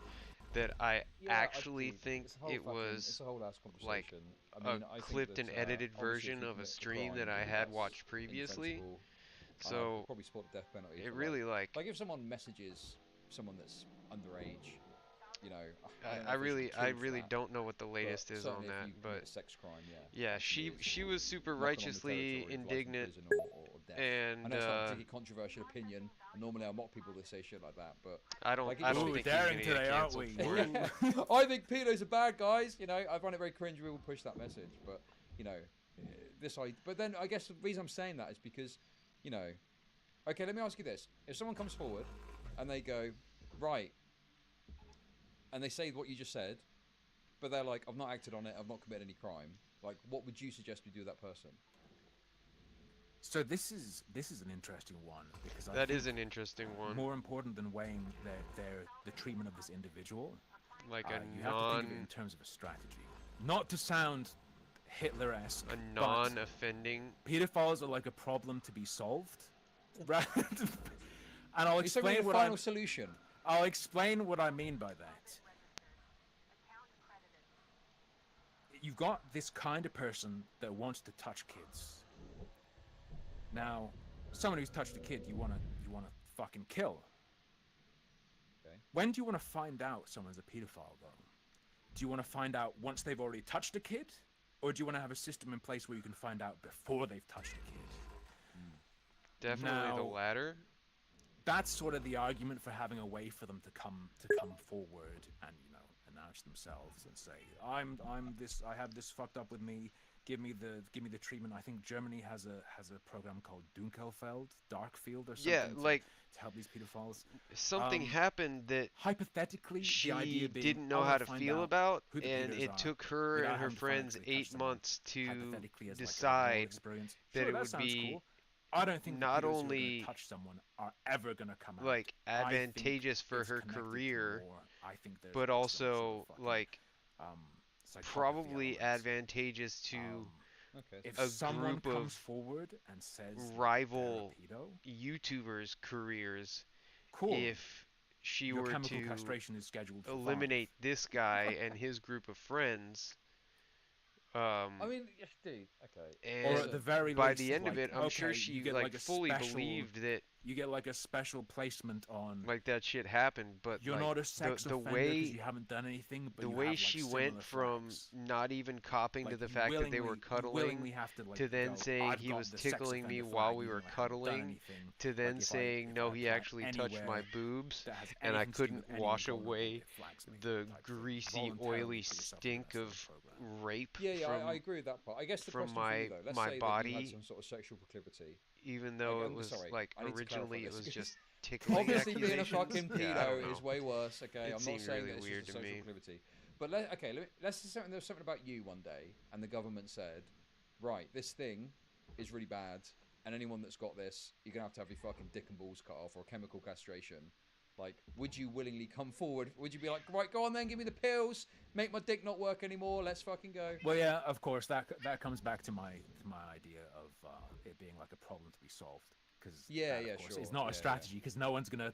that I actually think it was like a clipped and edited version of a stream that I had watched previously. So probably support the death penalty. It really like if someone messages someone that's underage, you know, I really don't know what the latest is on that, but a sex crime, she was super righteously indignant, and I know it's not a particularly controversial opinion. And normally I mock people that say shit like that, but I don't think he's gonna get canceled for it. I think pedos are bad guys. You know, I find it very cringe. We will push that message, but you know, But then I guess the reason I'm saying that is because, you know, okay, let me ask you this: if someone comes forward and they go, right. And they say what you just said, but they're like, I've not acted on it, I've not committed any crime. Like, what would you suggest we do with that person? So this is an interesting one because that is an interesting one. More important than weighing the treatment of this individual, like you have to think of it in terms of a strategy. Not to sound Hitler-esque, a non-offending. Pedophiles are like a problem to be solved, right? And I'll explain what final solution. I'll explain what I mean by that. You've got this kind of person that wants to touch kids. Now, someone who's touched a kid, you wanna fucking kill. Okay. When do you want to find out someone's a pedophile, though? Do you want to find out once they've already touched a kid, or do you want to have a system in place where you can find out before they've touched a kid? Definitely the latter. That's sort of the argument for having a way for them to come forward and, you know, announce themselves and say, I'm this, I have this fucked up with me. Give me the treatment. I think Germany has a program called Dunkelfeld, Darkfield or something. Yeah, like to help these pedophiles. Something happened that hypothetically she the idea being, didn't know how to feel about, and it took her and her friends 8 months to decide that it would be. Cool. I don't think not only touch someone are ever going to come out like advantageous for her career, but also like probably advantageous to if a someone group comes of forward and says rival YouTubers' careers. Cool. If she Your were chemical to castration is scheduled for eliminate this guy and his group of friends. I mean, dude, okay. And or at the very by least, the end like, of it, I'm sure she get like a fully special, believed that you get like a special placement on. Like that shit happened, but you're like, not a sex the offender way because you haven't done anything. But the you way have, like, she similar went from flags. not even copping Like, to the you fact that they were willingly- you cuddling willingly have to, like, then go, saying "I've he got was the sex tickling me offender while flag, we even were though I haven't done cuddling anything. to then Like, if saying no, he flag actually touched my anywhere boobs that has and I anything to do couldn't with anyone wash vulnerable, away it flags me the type thing. greasy, Voluntarily oily put yourself in stink that of sort of rape Yeah, from I agree with that part. I guess the from question for you my though, let's my say that you had body, some sort of sexual proclivity. even though Like, it was sorry, like I need to clarify originally it this was because just tickling obviously being a accusations. fucking Yeah, I don't pedo is know. way worse. Okay, It I'm not seemed saying really that it's weird just a to sexual me. proclivity. But let's just say there was something about you one day, and the government said, right, this thing is really bad, and anyone that's got this, you're gonna have to have your fucking dick and balls cut off or chemical castration. Like, would you willingly come forward? Would you be like, right, go on then, give me the pills, make my dick not work anymore, let's fucking go? Well, yeah, of course, that comes back to my idea of it being like a problem to be solved. Because sure. It's not a strategy because no one's gonna,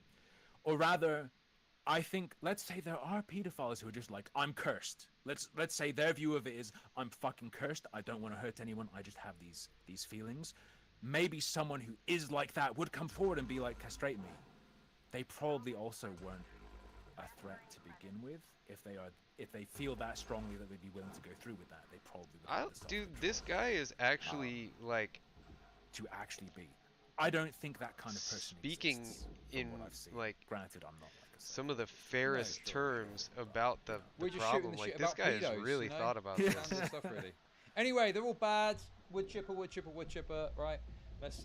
or rather, I think let's say there are pedophiles who are just like, I'm cursed. Let's say their view of it is, I'm fucking cursed. I don't want to hurt anyone. I just have these feelings. Maybe someone who is like that would come forward and be like, castrate me. They probably also weren't a threat to begin with. If they feel that strongly that they'd be willing to go through with that, they probably would. Dude, this guy is actually like to actually be. I don't think that kind of person speaking exists, in what I've seen. like granted, I'm not like some of the fairest terms about the problem. Like this about guy has pedos, really you know? thought about That this. kind of stuff, really. Anyway, they're all bad. Wood chipper, right? Let's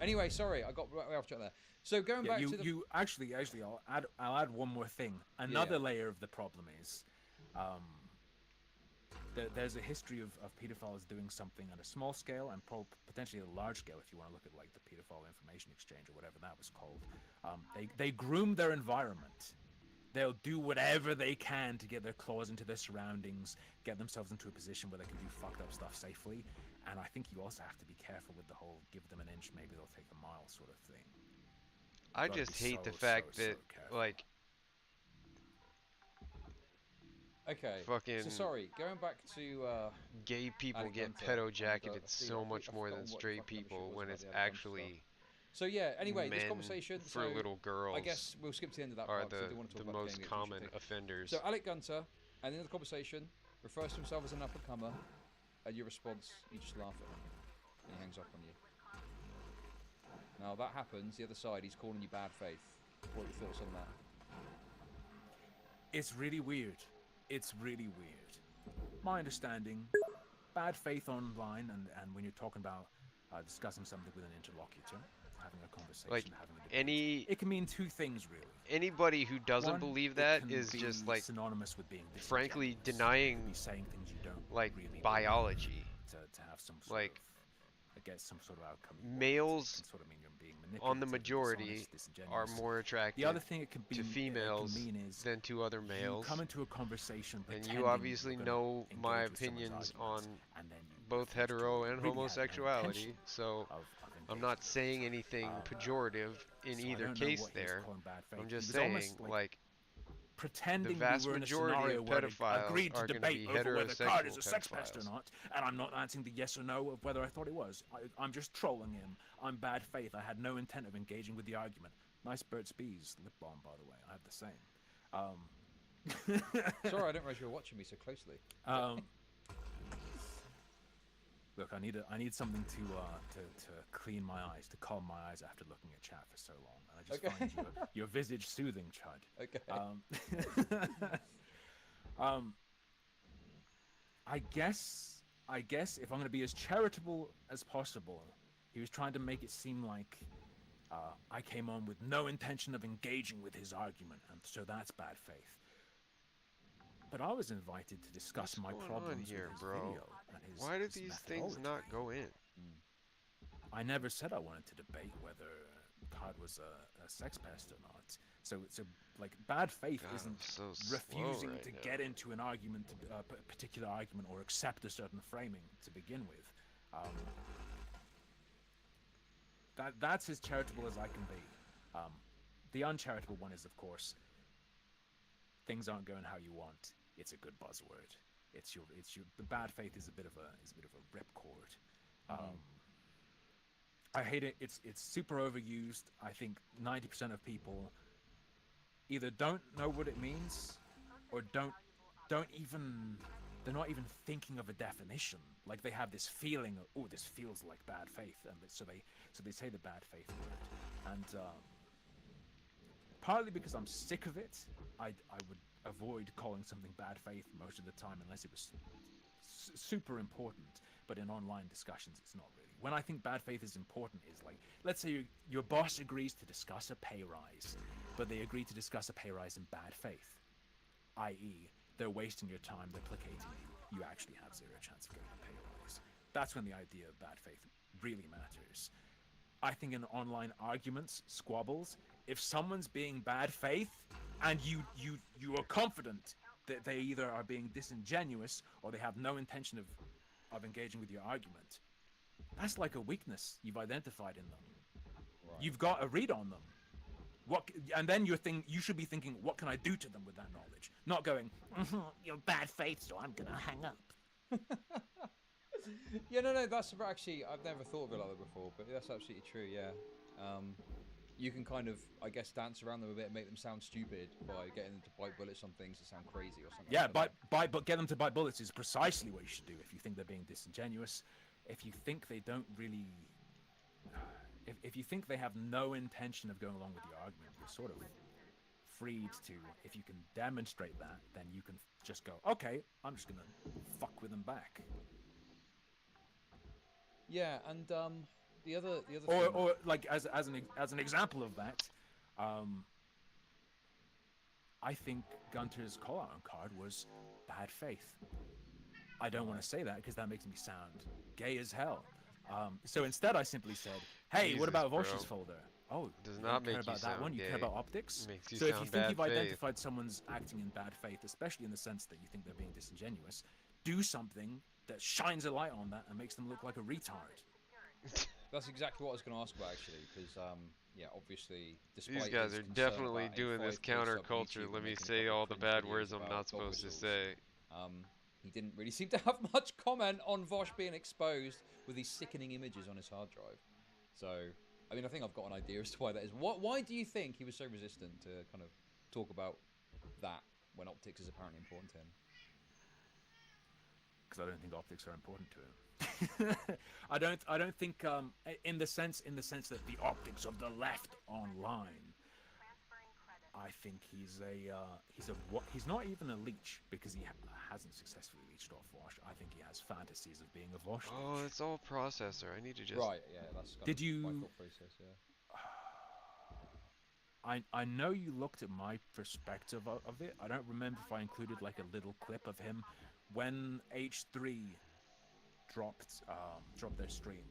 anyway, sorry, I got way off track there. So going back to the actually I'll add one more thing. Another layer of the problem is there's a history of pedophiles doing something on a small scale and potentially a large scale if you want to look at like the pedophile information exchange or whatever that was called. They groom their environment. They'll do whatever they can to get their claws into their surroundings, get themselves into a position where they can do fucked up stuff safely. And I think you also have to be careful with the whole give them an inch, maybe they'll take a mile sort of thing. I just hate the fact that like okay, fucking so sorry, going back to gay people get pedo jacketed so much more than straight people when it's actually so yeah, anyway, men this conversation for little girls I guess we'll skip to the end of that are part because I do want to talk the about most gay common thing. offenders. So Alec Gunter, at the end of the conversation, refers to himself as an up-and-comer, and your response, you just laugh at him, and he hangs up on you. Now that happens, the other side, he's calling you bad faith. What are your thoughts on that? It's really weird. It's really weird. My understanding, bad faith online and when you're talking about discussing something with an interlocutor, having a conversation, like having a debate, it can mean two things really. Anybody who doesn't believe that is just like synonymous with being frankly denying saying things you don't like really biology to have some sort like of, get some sort of outcome. Males sort of mean you're being on the majority are more attracted the other thing it could be, to females than to other males. You come into a conversation and you obviously know my opinions on both hetero and homosexuality, so I'm not saying anything pejorative in either case there. I'm just saying, like, pretending the vast we were in a majority scenario of where pedophiles agreed to are going to debate be over whether Card is a heterosexual sex pest or pedophiles. not, and I'm not answering the yes or no of whether I thought it was. I'm just trolling him. I'm bad faith. I had no intent of engaging with the argument. Nice Burt's Bees lip balm, by the way. I have the same. Sorry, I didn't realize you were watching me so closely. Look, I need something to clean my eyes, to calm my eyes after looking at chat for so long. And I just find your visage soothing, Chud. Okay. I guess if I'm going to be as charitable as possible, he was trying to make it seem like I came on with no intention of engaging with his argument, and so that's bad faith. But I was invited to discuss my problems here, with his bro? video and his Why do his these things not go in? I never said I wanted to debate whether Card was a sex pest or not. So like bad faith isn't refusing to get into an argument, a particular argument, or accept a certain framing to begin with. That's as charitable as I can be. The uncharitable one is, of course, things aren't going how you want. It's a good buzzword. The bad faith is a bit of a ripcord. I hate it. It's super overused. I think 90% of people either don't know what it means, or don't even, they're not even thinking of a definition. Like they have this feeling of, oh, this feels like bad faith, and so they say the bad faith word. And partly because I'm sick of it, I would avoid calling something bad faith most of the time unless it was super important. But in online discussions, it's not really. When I think bad faith is important is like, let's say your boss agrees to discuss a pay rise, but they agree to discuss a pay rise in bad faith, i.e. they're wasting your time, they're placating you, you actually have zero chance of getting a pay rise. That's when the idea of bad faith really matters. I think in online arguments, squabbles, if someone's being bad faith and you are confident that they either are being disingenuous or they have no intention of engaging with your argument, that's like a weakness you've identified in them. Right. You've got a read on them. And then you should be thinking, what can I do to them with that knowledge? Not going, you're bad faith, so I'm gonna hang up. Yeah, no, that's actually, I've never thought of it like that before, but that's absolutely true. Yeah, you can kind of, I guess, dance around them a bit and make them sound stupid by getting them to bite bullets on things that sound crazy or something. Yeah, but get them to bite bullets is precisely what you should do if you think they're being disingenuous. If you think they don't really, if you think they have no intention of going along with the argument, you're sort of freed to, if you can demonstrate that, then you can just go, okay, I'm just gonna fuck with them back. Yeah, and the other or like as an example of that, I think Gunter's call-out card was bad faith. I don't want to say that because that makes me sound gay as hell. So instead, I simply said, "Hey, Jesus, what about bro. Vosh's folder? Oh, does you not don't care make you about that sound one. You gay. care about optics. Makes you So if sound you think bad you've faith. identified someone's acting in bad faith, especially in the sense that you think they're being disingenuous, do something that shines a light on that and makes them look like a retard." That's exactly what I was going to ask about, actually, because yeah, obviously, despite These guys his are concern definitely about a doing this 5K sub counterculture. YouTube Let and me making a say couple all of the cringe bad videos words I'm about not dog supposed to whistles, say. He didn't really seem to have much comment on Vosh being exposed with these sickening images on his hard drive. So, I mean, I think I've got an idea as to why that is. Why do you think he was so resistant to kind of talk about that when optics is apparently important to him? Because I don't think optics are important to him. I don't think in the sense that the optics of the left online. I think he's not even a leech because he hasn't successfully leached off Vosh. I think he has fantasies of being a Vosh. Oh, it's all processor. I need to just. Right. Yeah. That's kind of my thought process. Yeah. I know you looked at my perspective of it. I don't remember if I included like a little clip of him when H3 dropped their stream,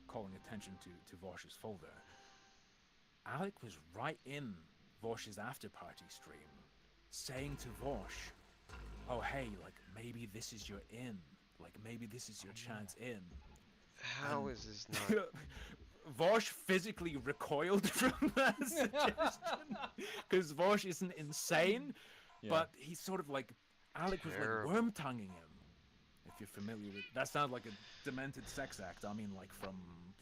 calling attention to Vosh's folder. Alec was right in Vosh's after party stream, saying to Vosh, "Oh hey, like maybe this is your in, like maybe this is your chance in." How is this not? Vosh physically recoiled from that suggestion because Vosh isn't insane, but he's sort of like Alec was like worm tonguing him. If you're familiar with that, sounds like a demented sex act. I mean, like from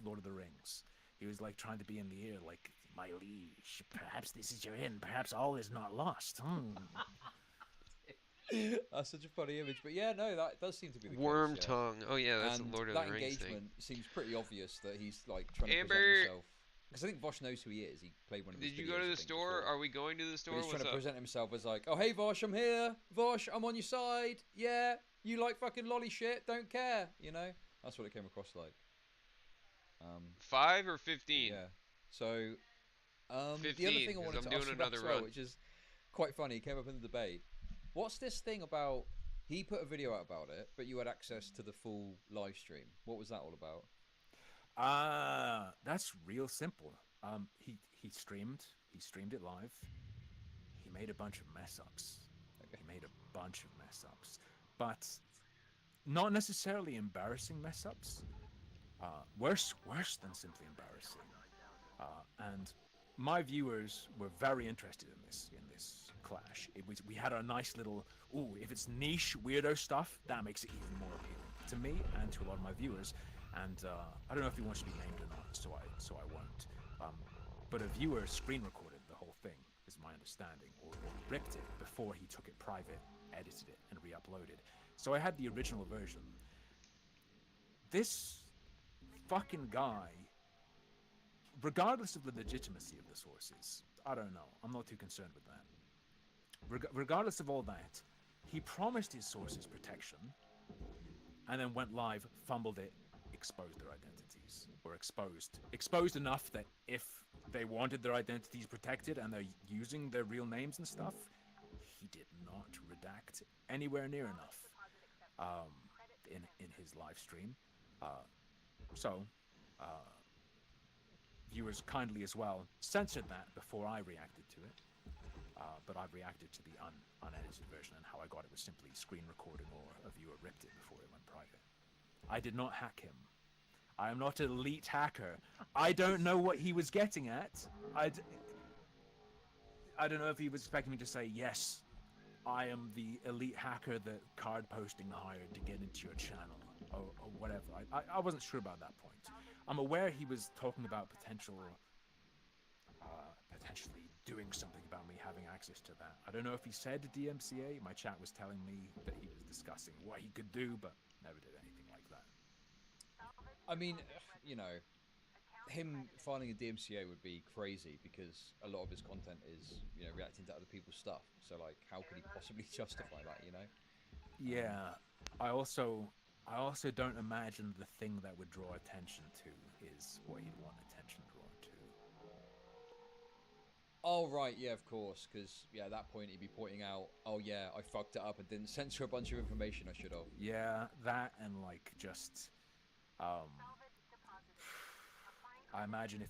Lord of the Rings. He was like trying to be in the ear, like, "My liege, perhaps this is your in. Perhaps all is not lost." That's such a funny image, but yeah, no, that does seem to be the worm case, tongue. Oh yeah, that's and a Lord of that the Rings engagement thing. seems pretty obvious that he's like trying to present himself. Because I think Vosh knows who he is. He played one of his videos. Did you go to the store? Before. Are we going to the store? But he's What's trying to up? present himself as like, "Oh hey Vosh, I'm here. Vosh, I'm on your side. Yeah, you like fucking lolly shit. Don't care. You know." That's what it came across like. 5 or 15? Yeah. So, 15, the other thing I wanted to ask you about as well, run. which is quite funny, came up in the debate. What's this thing about? He put a video out about it, but you had access to the full live stream. What was that all about? That's real simple. He streamed it live. He made a bunch of mess ups. Okay. He made a bunch of mess ups, but not necessarily embarrassing mess ups. Worse than simply embarrassing. And my viewers were very interested in this clash. We had our nice little, if it's niche weirdo stuff, that makes it even more appealing to me and to a lot of my viewers. and I don't know if he wants to be named or not, so I won't. But a viewer screen recorded the whole thing, is my understanding, or ripped it before he took it private, edited it, and re-uploaded. So I had the original version. This fucking guy, regardless of the legitimacy of the sources, I don't know, I'm not too concerned with that. Regardless of all that, he promised his sources protection, and then went live, fumbled it, exposed their identities, or exposed enough that if they wanted their identities protected and they're using their real names and stuff, he did not redact anywhere near enough in his live stream. So viewers kindly as well censored that before I reacted to it. But I reacted to the unedited version, and how I got it was simply screen recording, or a viewer ripped it before it went private. I did not hack him. I am not an elite hacker. I don't know what he was getting at. I don't know if he was expecting me to say, yes, I am the elite hacker that card posting hired to get into your channel, or whatever. I wasn't sure about that point. I'm aware he was talking about potentially doing something about me having access to that. I don't know if he said DMCA. My chat was telling me that he was discussing what he could do, but never did anything like that. I mean, you know, him filing a DMCA would be crazy because a lot of his content is, you know, reacting to other people's stuff. So, like, how could he possibly justify that, you know? Yeah. I also don't imagine the thing that would draw attention to is what he'd want attention drawn to. Oh, right, yeah, of course, because, yeah, at that point he'd be pointing out, oh, yeah, I fucked it up and didn't censor a bunch of information I should have. Yeah, that, and, like, just, I imagine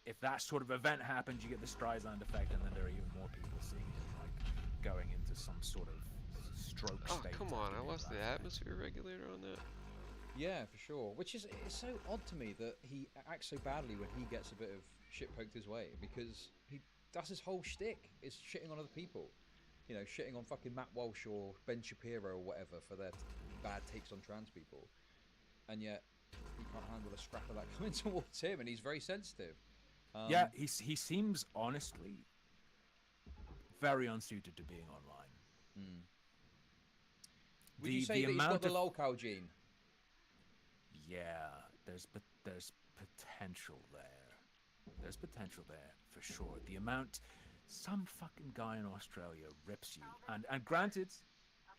if that sort of event happens, you get the Streisand effect, and then there are even more people seeing it, like, going into some sort of stroke state. Oh, come on, I lost the atmosphere regulator on that. Yeah, for sure. Which is, it's so odd to me that he acts so badly when he gets a bit of shit poked his way, because that's his whole shtick, is shitting on other people. You know, shitting on fucking Matt Walsh or Ben Shapiro or whatever for their bad takes on trans people. And yet, he can't handle a scrap of that coming towards him, and he's very sensitive. Yeah, he seems, honestly, very unsuited to being online. Mm. Would you say that he's got the lolcow gene? Yeah, there's potential there. There's potential there, for sure. The amount some fucking guy in Australia rips you. And granted,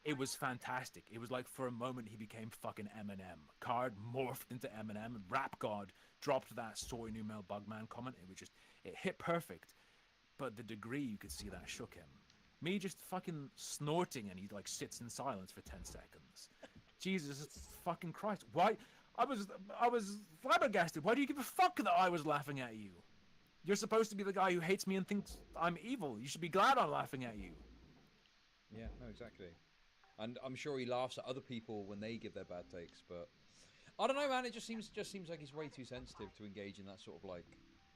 it was fantastic. It was like, for a moment, he became fucking Eminem. Card morphed into Eminem, and Rap God dropped that soy new male Bugman comment. It was just, it hit perfect. But the degree you could see that shook him. Me just fucking snorting, and he, like, sits in silence for 10 seconds. Jesus fucking Christ. Why? I was flabbergasted. Why do you give a fuck that I was laughing at you? You're supposed to be the guy who hates me and thinks I'm evil. You should be glad I'm laughing at you. Yeah, no, exactly. And I'm sure he laughs at other people when they give their bad takes, but I don't know, man. It just seems like he's way too sensitive to engage in that sort of, like,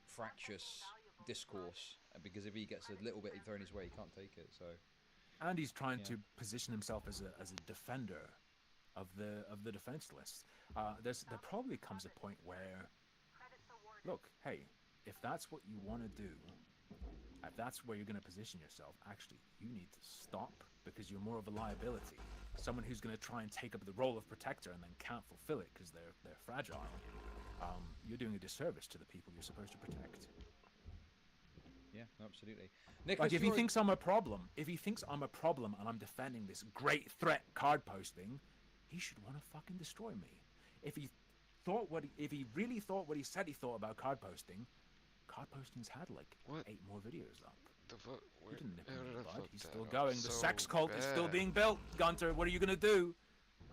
fractious discourse. Because if he gets a little bit thrown his way, he can't take it. So. And he's trying to position himself as a defender of the defenseless. There probably comes a point where, look, hey, if that's what you want to do, if that's where you're going to position yourself, actually, you need to stop, because you're more of a liability. Someone who's going to try and take up the role of protector and then can't fulfill it because they're fragile. You're doing a disservice to the people you're supposed to protect. Yeah, absolutely. Nick, like, if he thinks I'm a problem, and I'm defending this great threat card posting, he should want to fucking destroy me. If he really thought what he said he thought about card posting's had like 8 more videos up. The fuck? He didn't nip me, bud. He's still going. The sex cult is still being built. Gunter, what are you gonna do?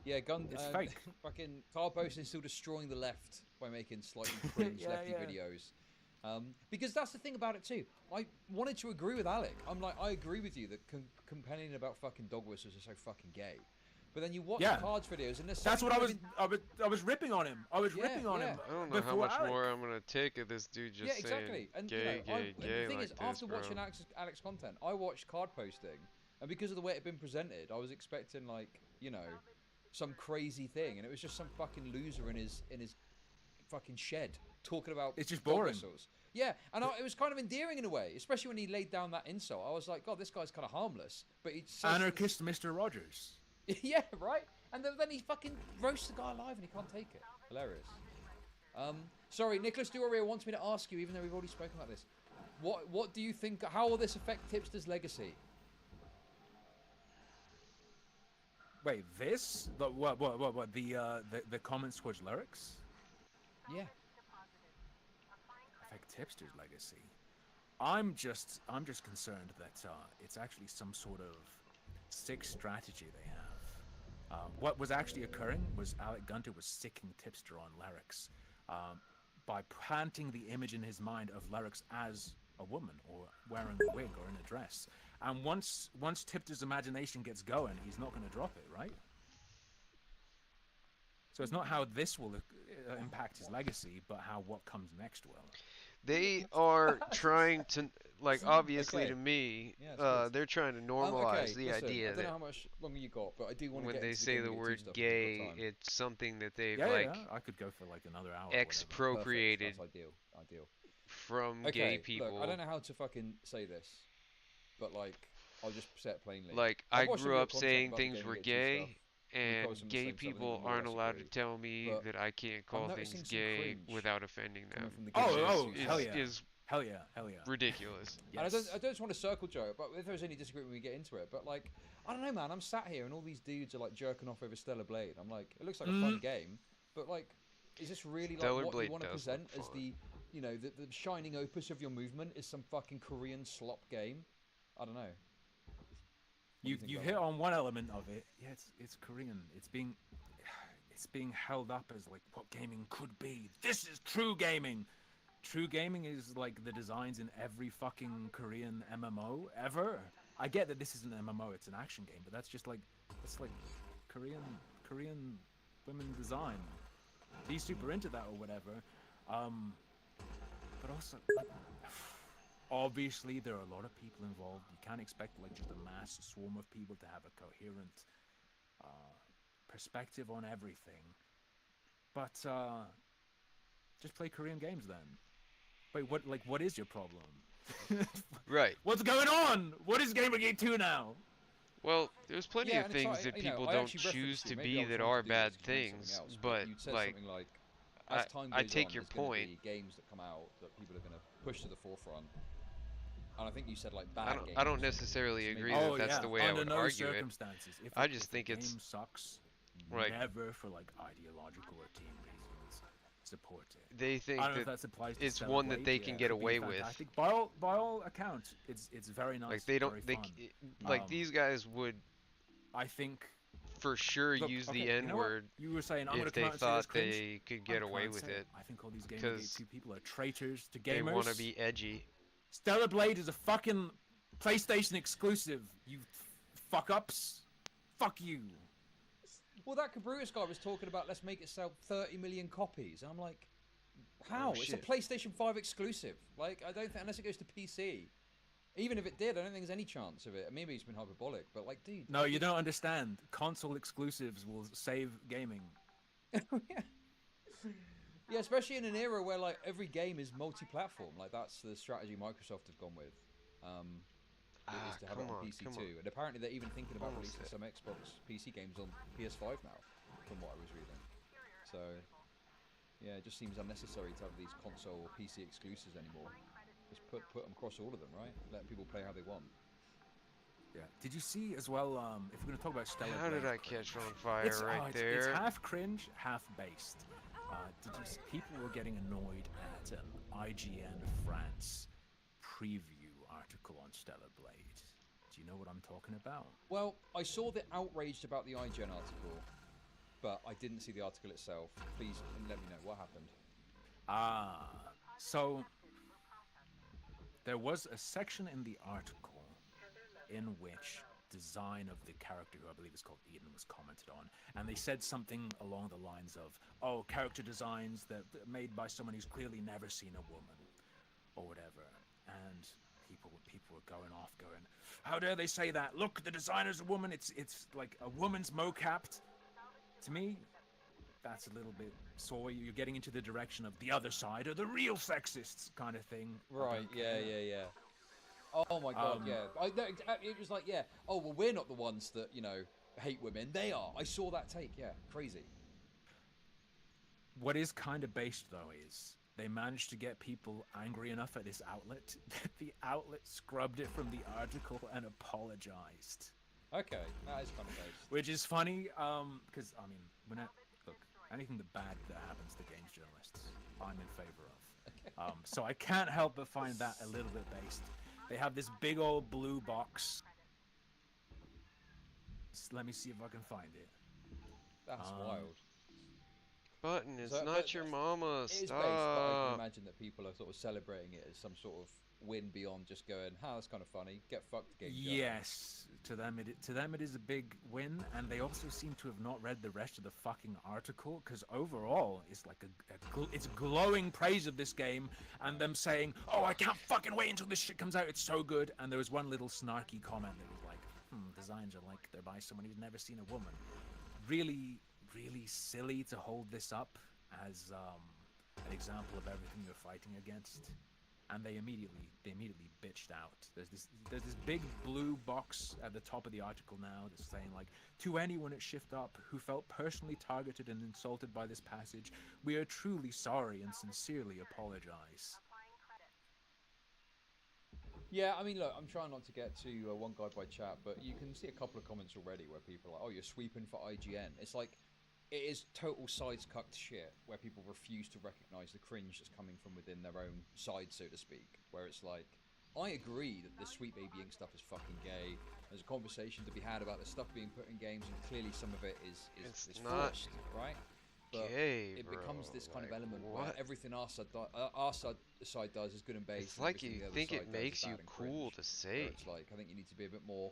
Yeah, it's fake. Fucking card posting is still destroying the left by making slightly cringe lefty videos. Because that's the thing about it too. I wanted to agree with Alec. I'm like, I agree with you that complaining about fucking dog whistles are so fucking gay. But then you watch cards videos, and that's what I was ripping on him. I was ripping on him. I don't know how much more I'm gonna take of this dude just saying and, gay, you know, gay. The thing like is, after watching Alec's content, I watched card posting, and because of the way it had been presented, I was expecting, like, you know, some crazy thing, and it was just some fucking loser in his fucking shed talking about. It's just dog boring. whistles. Yeah, and it was kind of endearing in a way, especially when he laid down that insult. I was like, God, this guy's kind of harmless, but he says Anarchist Mr. Rogers. yeah, right. And then he fucking roasts the guy alive, and he can't take it. Hilarious. Sorry, Nicholas Duorio wants me to ask you, even though we've already spoken about this. What do you think? How will this affect Tipster's legacy? Wait, this? What? The comments towards lyrics? Yeah. Affect Tipster's legacy. I'm just concerned that it's actually some sort of sick strategy they have. What was actually occurring was Alec Gunter was sicking Tipster on lyrics by planting the image in his mind of lyrics as a woman or wearing a wig or in a dress. And once Tipster's imagination gets going, he's not going to drop it, right? So it's not how this will impact his legacy, but how what comes next will. They are trying to, like, obviously to me, they're trying to normalize the idea I don't know how much longer you got, but I do want to when get they into say the the word gay, it's something that they've I could go for like another hour. Expropriated. That's ideal. From gay people. Look, I don't know how to fucking say this, but like, I'll just say it plainly. Like, I grew up saying things were gay, and gay people aren't allowed to tell me that I can't call things gay without offending them. Hell yeah. Ridiculous. Yes. And I don't just want to circle joke, but if there's any disagreement, we get into it. But like, I don't know, man. I'm sat here and all these dudes are like jerking off over Stellar Blade. I'm like, it looks like a fun game, but like, is this really like what you want to present as the, you know, the shining opus of your movement is some fucking Korean slop game? I don't know. You hit on one element of it. Yeah, it's Korean. It's being held up as like what gaming could be. This is true gaming. True gaming is like the designs in every fucking Korean MMO ever. I get that this isn't an MMO, it's an action game, but that's like Korean women design. Be super into that or whatever. But also, like, obviously there are a lot of people involved. You can't expect like just a mass swarm of people to have a coherent perspective on everything. But just play Korean games then. Wait, what is your problem? Right. What's going on? What is Gamergate 2 now? Well, there's plenty of things that people don't choose to be that are bad things, but like, I take your point. Games that come out that people are going to push to the forefront. And I think you said like bad games. I don't necessarily agree that that's the way I would argue it. I just think it's game sucks. Right. Never for like ideological or team reasons support it. They think that it's one that they can get away with. By all accounts, it's very nice. Like they don't, like these guys would. I think for sure use the N word. You were saying if they thought they could get away with it. I think all these Gamergate 2 people are traitors to gamers. They want to be edgy. Stellar Blade is a fucking PlayStation exclusive. You fuck ups. Fuck you. Well, that Cabrutus guy was talking about let's make it sell 30 million copies. And I'm like, how? It's a PlayStation 5 exclusive. Like, I don't think, unless it goes to PC. Even if it did, I don't think there's any chance of it. Maybe it's been hyperbolic, but like, dude. No, you don't understand. Console exclusives will save gaming. Yeah. Yeah, especially in an era where like every game is multi-platform. Like that's the strategy Microsoft have gone with. Is to have it on PC too, and apparently they're even thinking about releasing some Xbox PC games on PS5 now, from what I was reading. So, yeah, it just seems unnecessary to have these console or PC exclusives anymore. Just put them across all of them, right? Let people play how they want. Yeah. Did you see as well? If we're gonna talk about Stellar How Blade, did I catch on fire there? It's half cringe, half based. Did you see people were getting annoyed at an IGN France preview article on Stellar Blade? Do you know what I'm talking about? Well, I saw the outraged about the IGN article, but I didn't see the article itself. Please let me know what happened. So there was a section in the article in which design of the character, who I believe is called Eden, was commented on, and they said something along the lines of, "Oh, character designs that made by someone who's clearly never seen a woman, or whatever." And people were going off, going, "How dare they say that? Look, the designer's a woman. It's like a woman's mocap." To me, that's a little bit sore. You're getting into the direction of the other side are the real sexists kind of thing. Right? Yeah. Oh my god, yeah. It was like, yeah. Oh well, we're not the ones that hate women. They are. I saw that take. Yeah, crazy. What is kind of based though is they managed to get people angry enough at this outlet that the outlet scrubbed it from the article and apologized. Okay, that is kind of based. Which is funny, because I mean, look, anything bad that happens to games journalists, I'm in favor of. So I can't help but find that a little bit based. They have this big old blue box. Let me see if I can find it. That's wild. Button, it's not your mama. Stop. It is based, but I can imagine that people are sort of celebrating it as some sort of win beyond just going, that's kind of funny. Get fucked again. Yes, to them it is a big win, and they also seem to have not read the rest of the fucking article, because overall it's like it's glowing praise of this game, and them saying, oh, I can't fucking wait until this shit comes out. It's so good. And there was one little snarky comment that was like, designs are like they're by someone who's never seen a woman. Really silly to hold this up as an example of everything you're fighting against, and they immediately bitched out. There's this big blue box at the top of the article now that's saying, like, to anyone at Shift Up who felt personally targeted and insulted by this passage, we are truly sorry and sincerely apologize. Yeah, I mean, look, I'm trying not to get to one guy by chat, but you can see a couple of comments already where people are like, oh, you're sweeping for IGN. It's like, it is total sides-cucked shit where people refuse to recognize the cringe that's coming from within their own side, so to speak. Where it's like, I agree that the Sweet Baby Ink stuff is fucking gay. There's a conversation to be had about the stuff being put in games, and clearly some of it is forced, right? But gay, it becomes this kind of element what? where everything our side does is good and based. It's like you think it makes you cool to say. It's like, I think you need to be a bit more,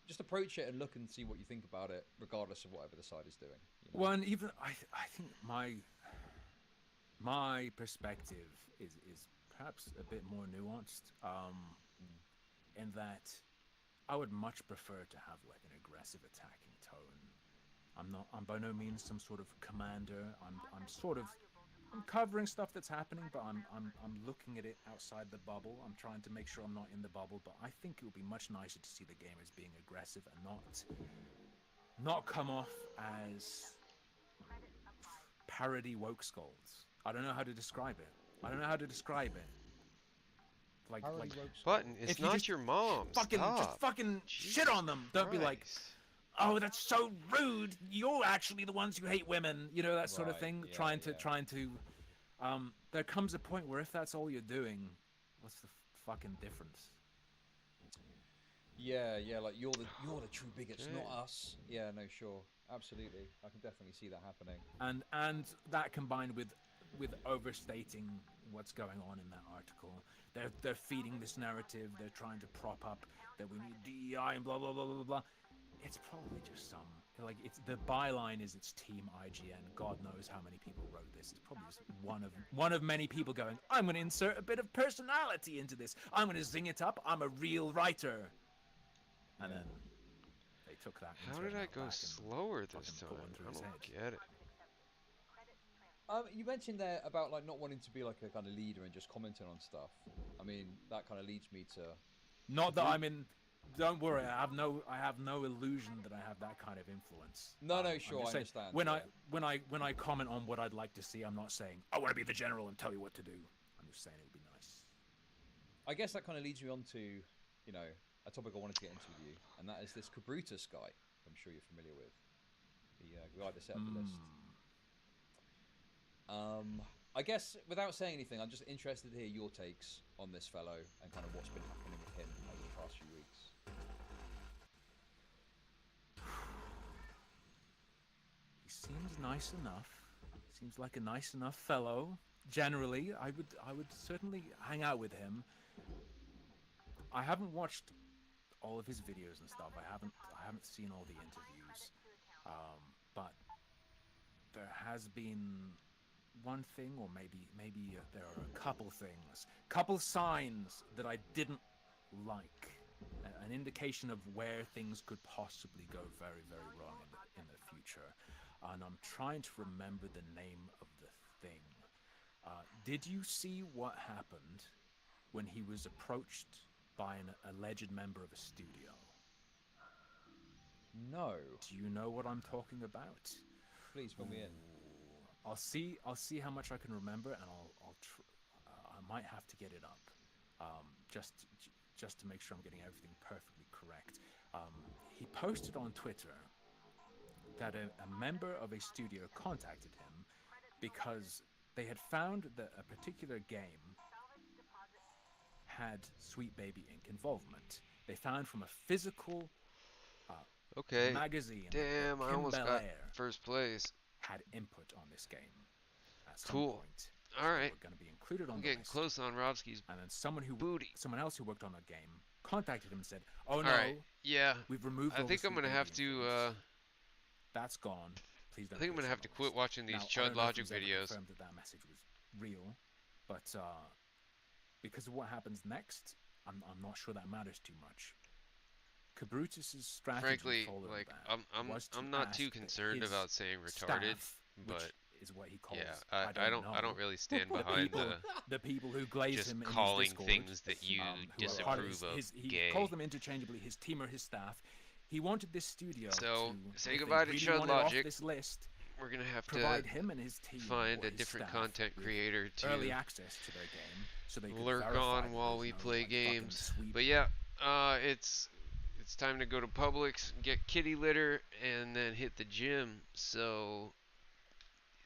just approach it and look and see what you think about it, regardless of whatever the side is doing. Well, and even I think my perspective is perhaps a bit more nuanced, in that I would much prefer to have like an aggressive attacking tone. I'm by no means some sort of commander. I'm covering stuff that's happening, but I'm looking at it outside the bubble. I'm trying to make sure I'm not in the bubble, but I think it would be much nicer to see the game as being aggressive and not come off as parody woke skulls. I don't know how to describe it. Like Button, it's not your mom. Just fucking shit on them. Don't be like, oh, that's so rude. You're actually the ones who hate women. That sort of thing. Yeah, trying to. There comes a point where if that's all you're doing, what's the fucking difference? Yeah, like you're the true bigots, not us. Yeah, no, sure, absolutely. I can definitely see that happening. And that combined with overstating what's going on in that article, they're feeding this narrative. They're trying to prop up that we need DEI and blah blah blah blah blah. It's probably just it's the byline is it's Team IGN. God knows how many people wrote this. It's probably just one of many people going, I'm going to insert a bit of personality into this. I'm going to zing it up. I'm a real writer. And then they took that. How did I go slower this time? I don't get it. You mentioned there about like not wanting to be like a kind of leader and just commenting on stuff. I mean, that kind of leads me to. Not that I'm in. Don't worry, I have no illusion that I have that kind of influence. No, sure, I understand. When I comment on what I'd like to see, I'm not saying I want to be the general and tell you what to do. I'm just saying it would be nice. I guess that kind of leads me on to, a topic I wanted to get into with you, and that is this Cabrutus guy. I'm sure you're familiar with the guy that set up the list. I guess without saying anything, I'm just interested to hear your takes on this fellow and kind of what's been happening with him over the past few weeks. He seems nice enough. Seems like a nice enough fellow. Generally, I would certainly hang out with him. I haven't watched all of his videos and stuff. I haven't seen all the interviews. But there has been one thing, or maybe there are a couple things, couple signs that I didn't like, an indication of where things could possibly go very, very wrong in the future. and I'm trying to remember the name of the thing. Did you see what happened when he was approached by an alleged member of a studio? No. Do you know what I'm talking about? Please fill me in. I'll see how much I can remember, and I might have to get it up, just to make sure I'm getting everything perfectly correct. He posted on Twitter that a member of a studio contacted him because they had found that a particular game had Sweet Baby Inc. involvement. They found from a physical magazine. Damn, I almost got first place. Had input on this game at some Cool. point. All right. We're going to be included on I'm the getting list. close on Robski's And then someone else who worked on the game contacted him and said, "Oh no, all right. Yeah. we've removed." I think I'm gonna have to. That's gone. Please don't. I think I'm gonna have to quit watching these Chud Logic videos. That message was real, but because of what happens next, I'm not sure that matters too much. Cabrutus's strategy, frankly, like I'm not too concerned about saying retarded, but is what he calls. Yeah, I don't really stand behind the people who glaze just him in calling his Discord, things that you disapprove of he gay. calls them interchangeably his team or his staff. He wanted this studio so to say goodbye to Chud Logic. This list, we're gonna have provide to him and his team find a different content creator to early access to their game, so they could lurk on while we play games. But yeah, it's time to go to Publix, get kitty litter, and then hit the gym. So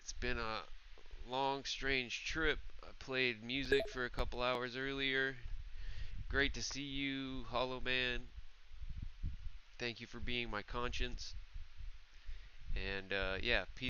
it's been a long, strange trip. I played music for a couple hours earlier. Great to see you, Hollow Man. Thank you for being my conscience. And yeah, peace.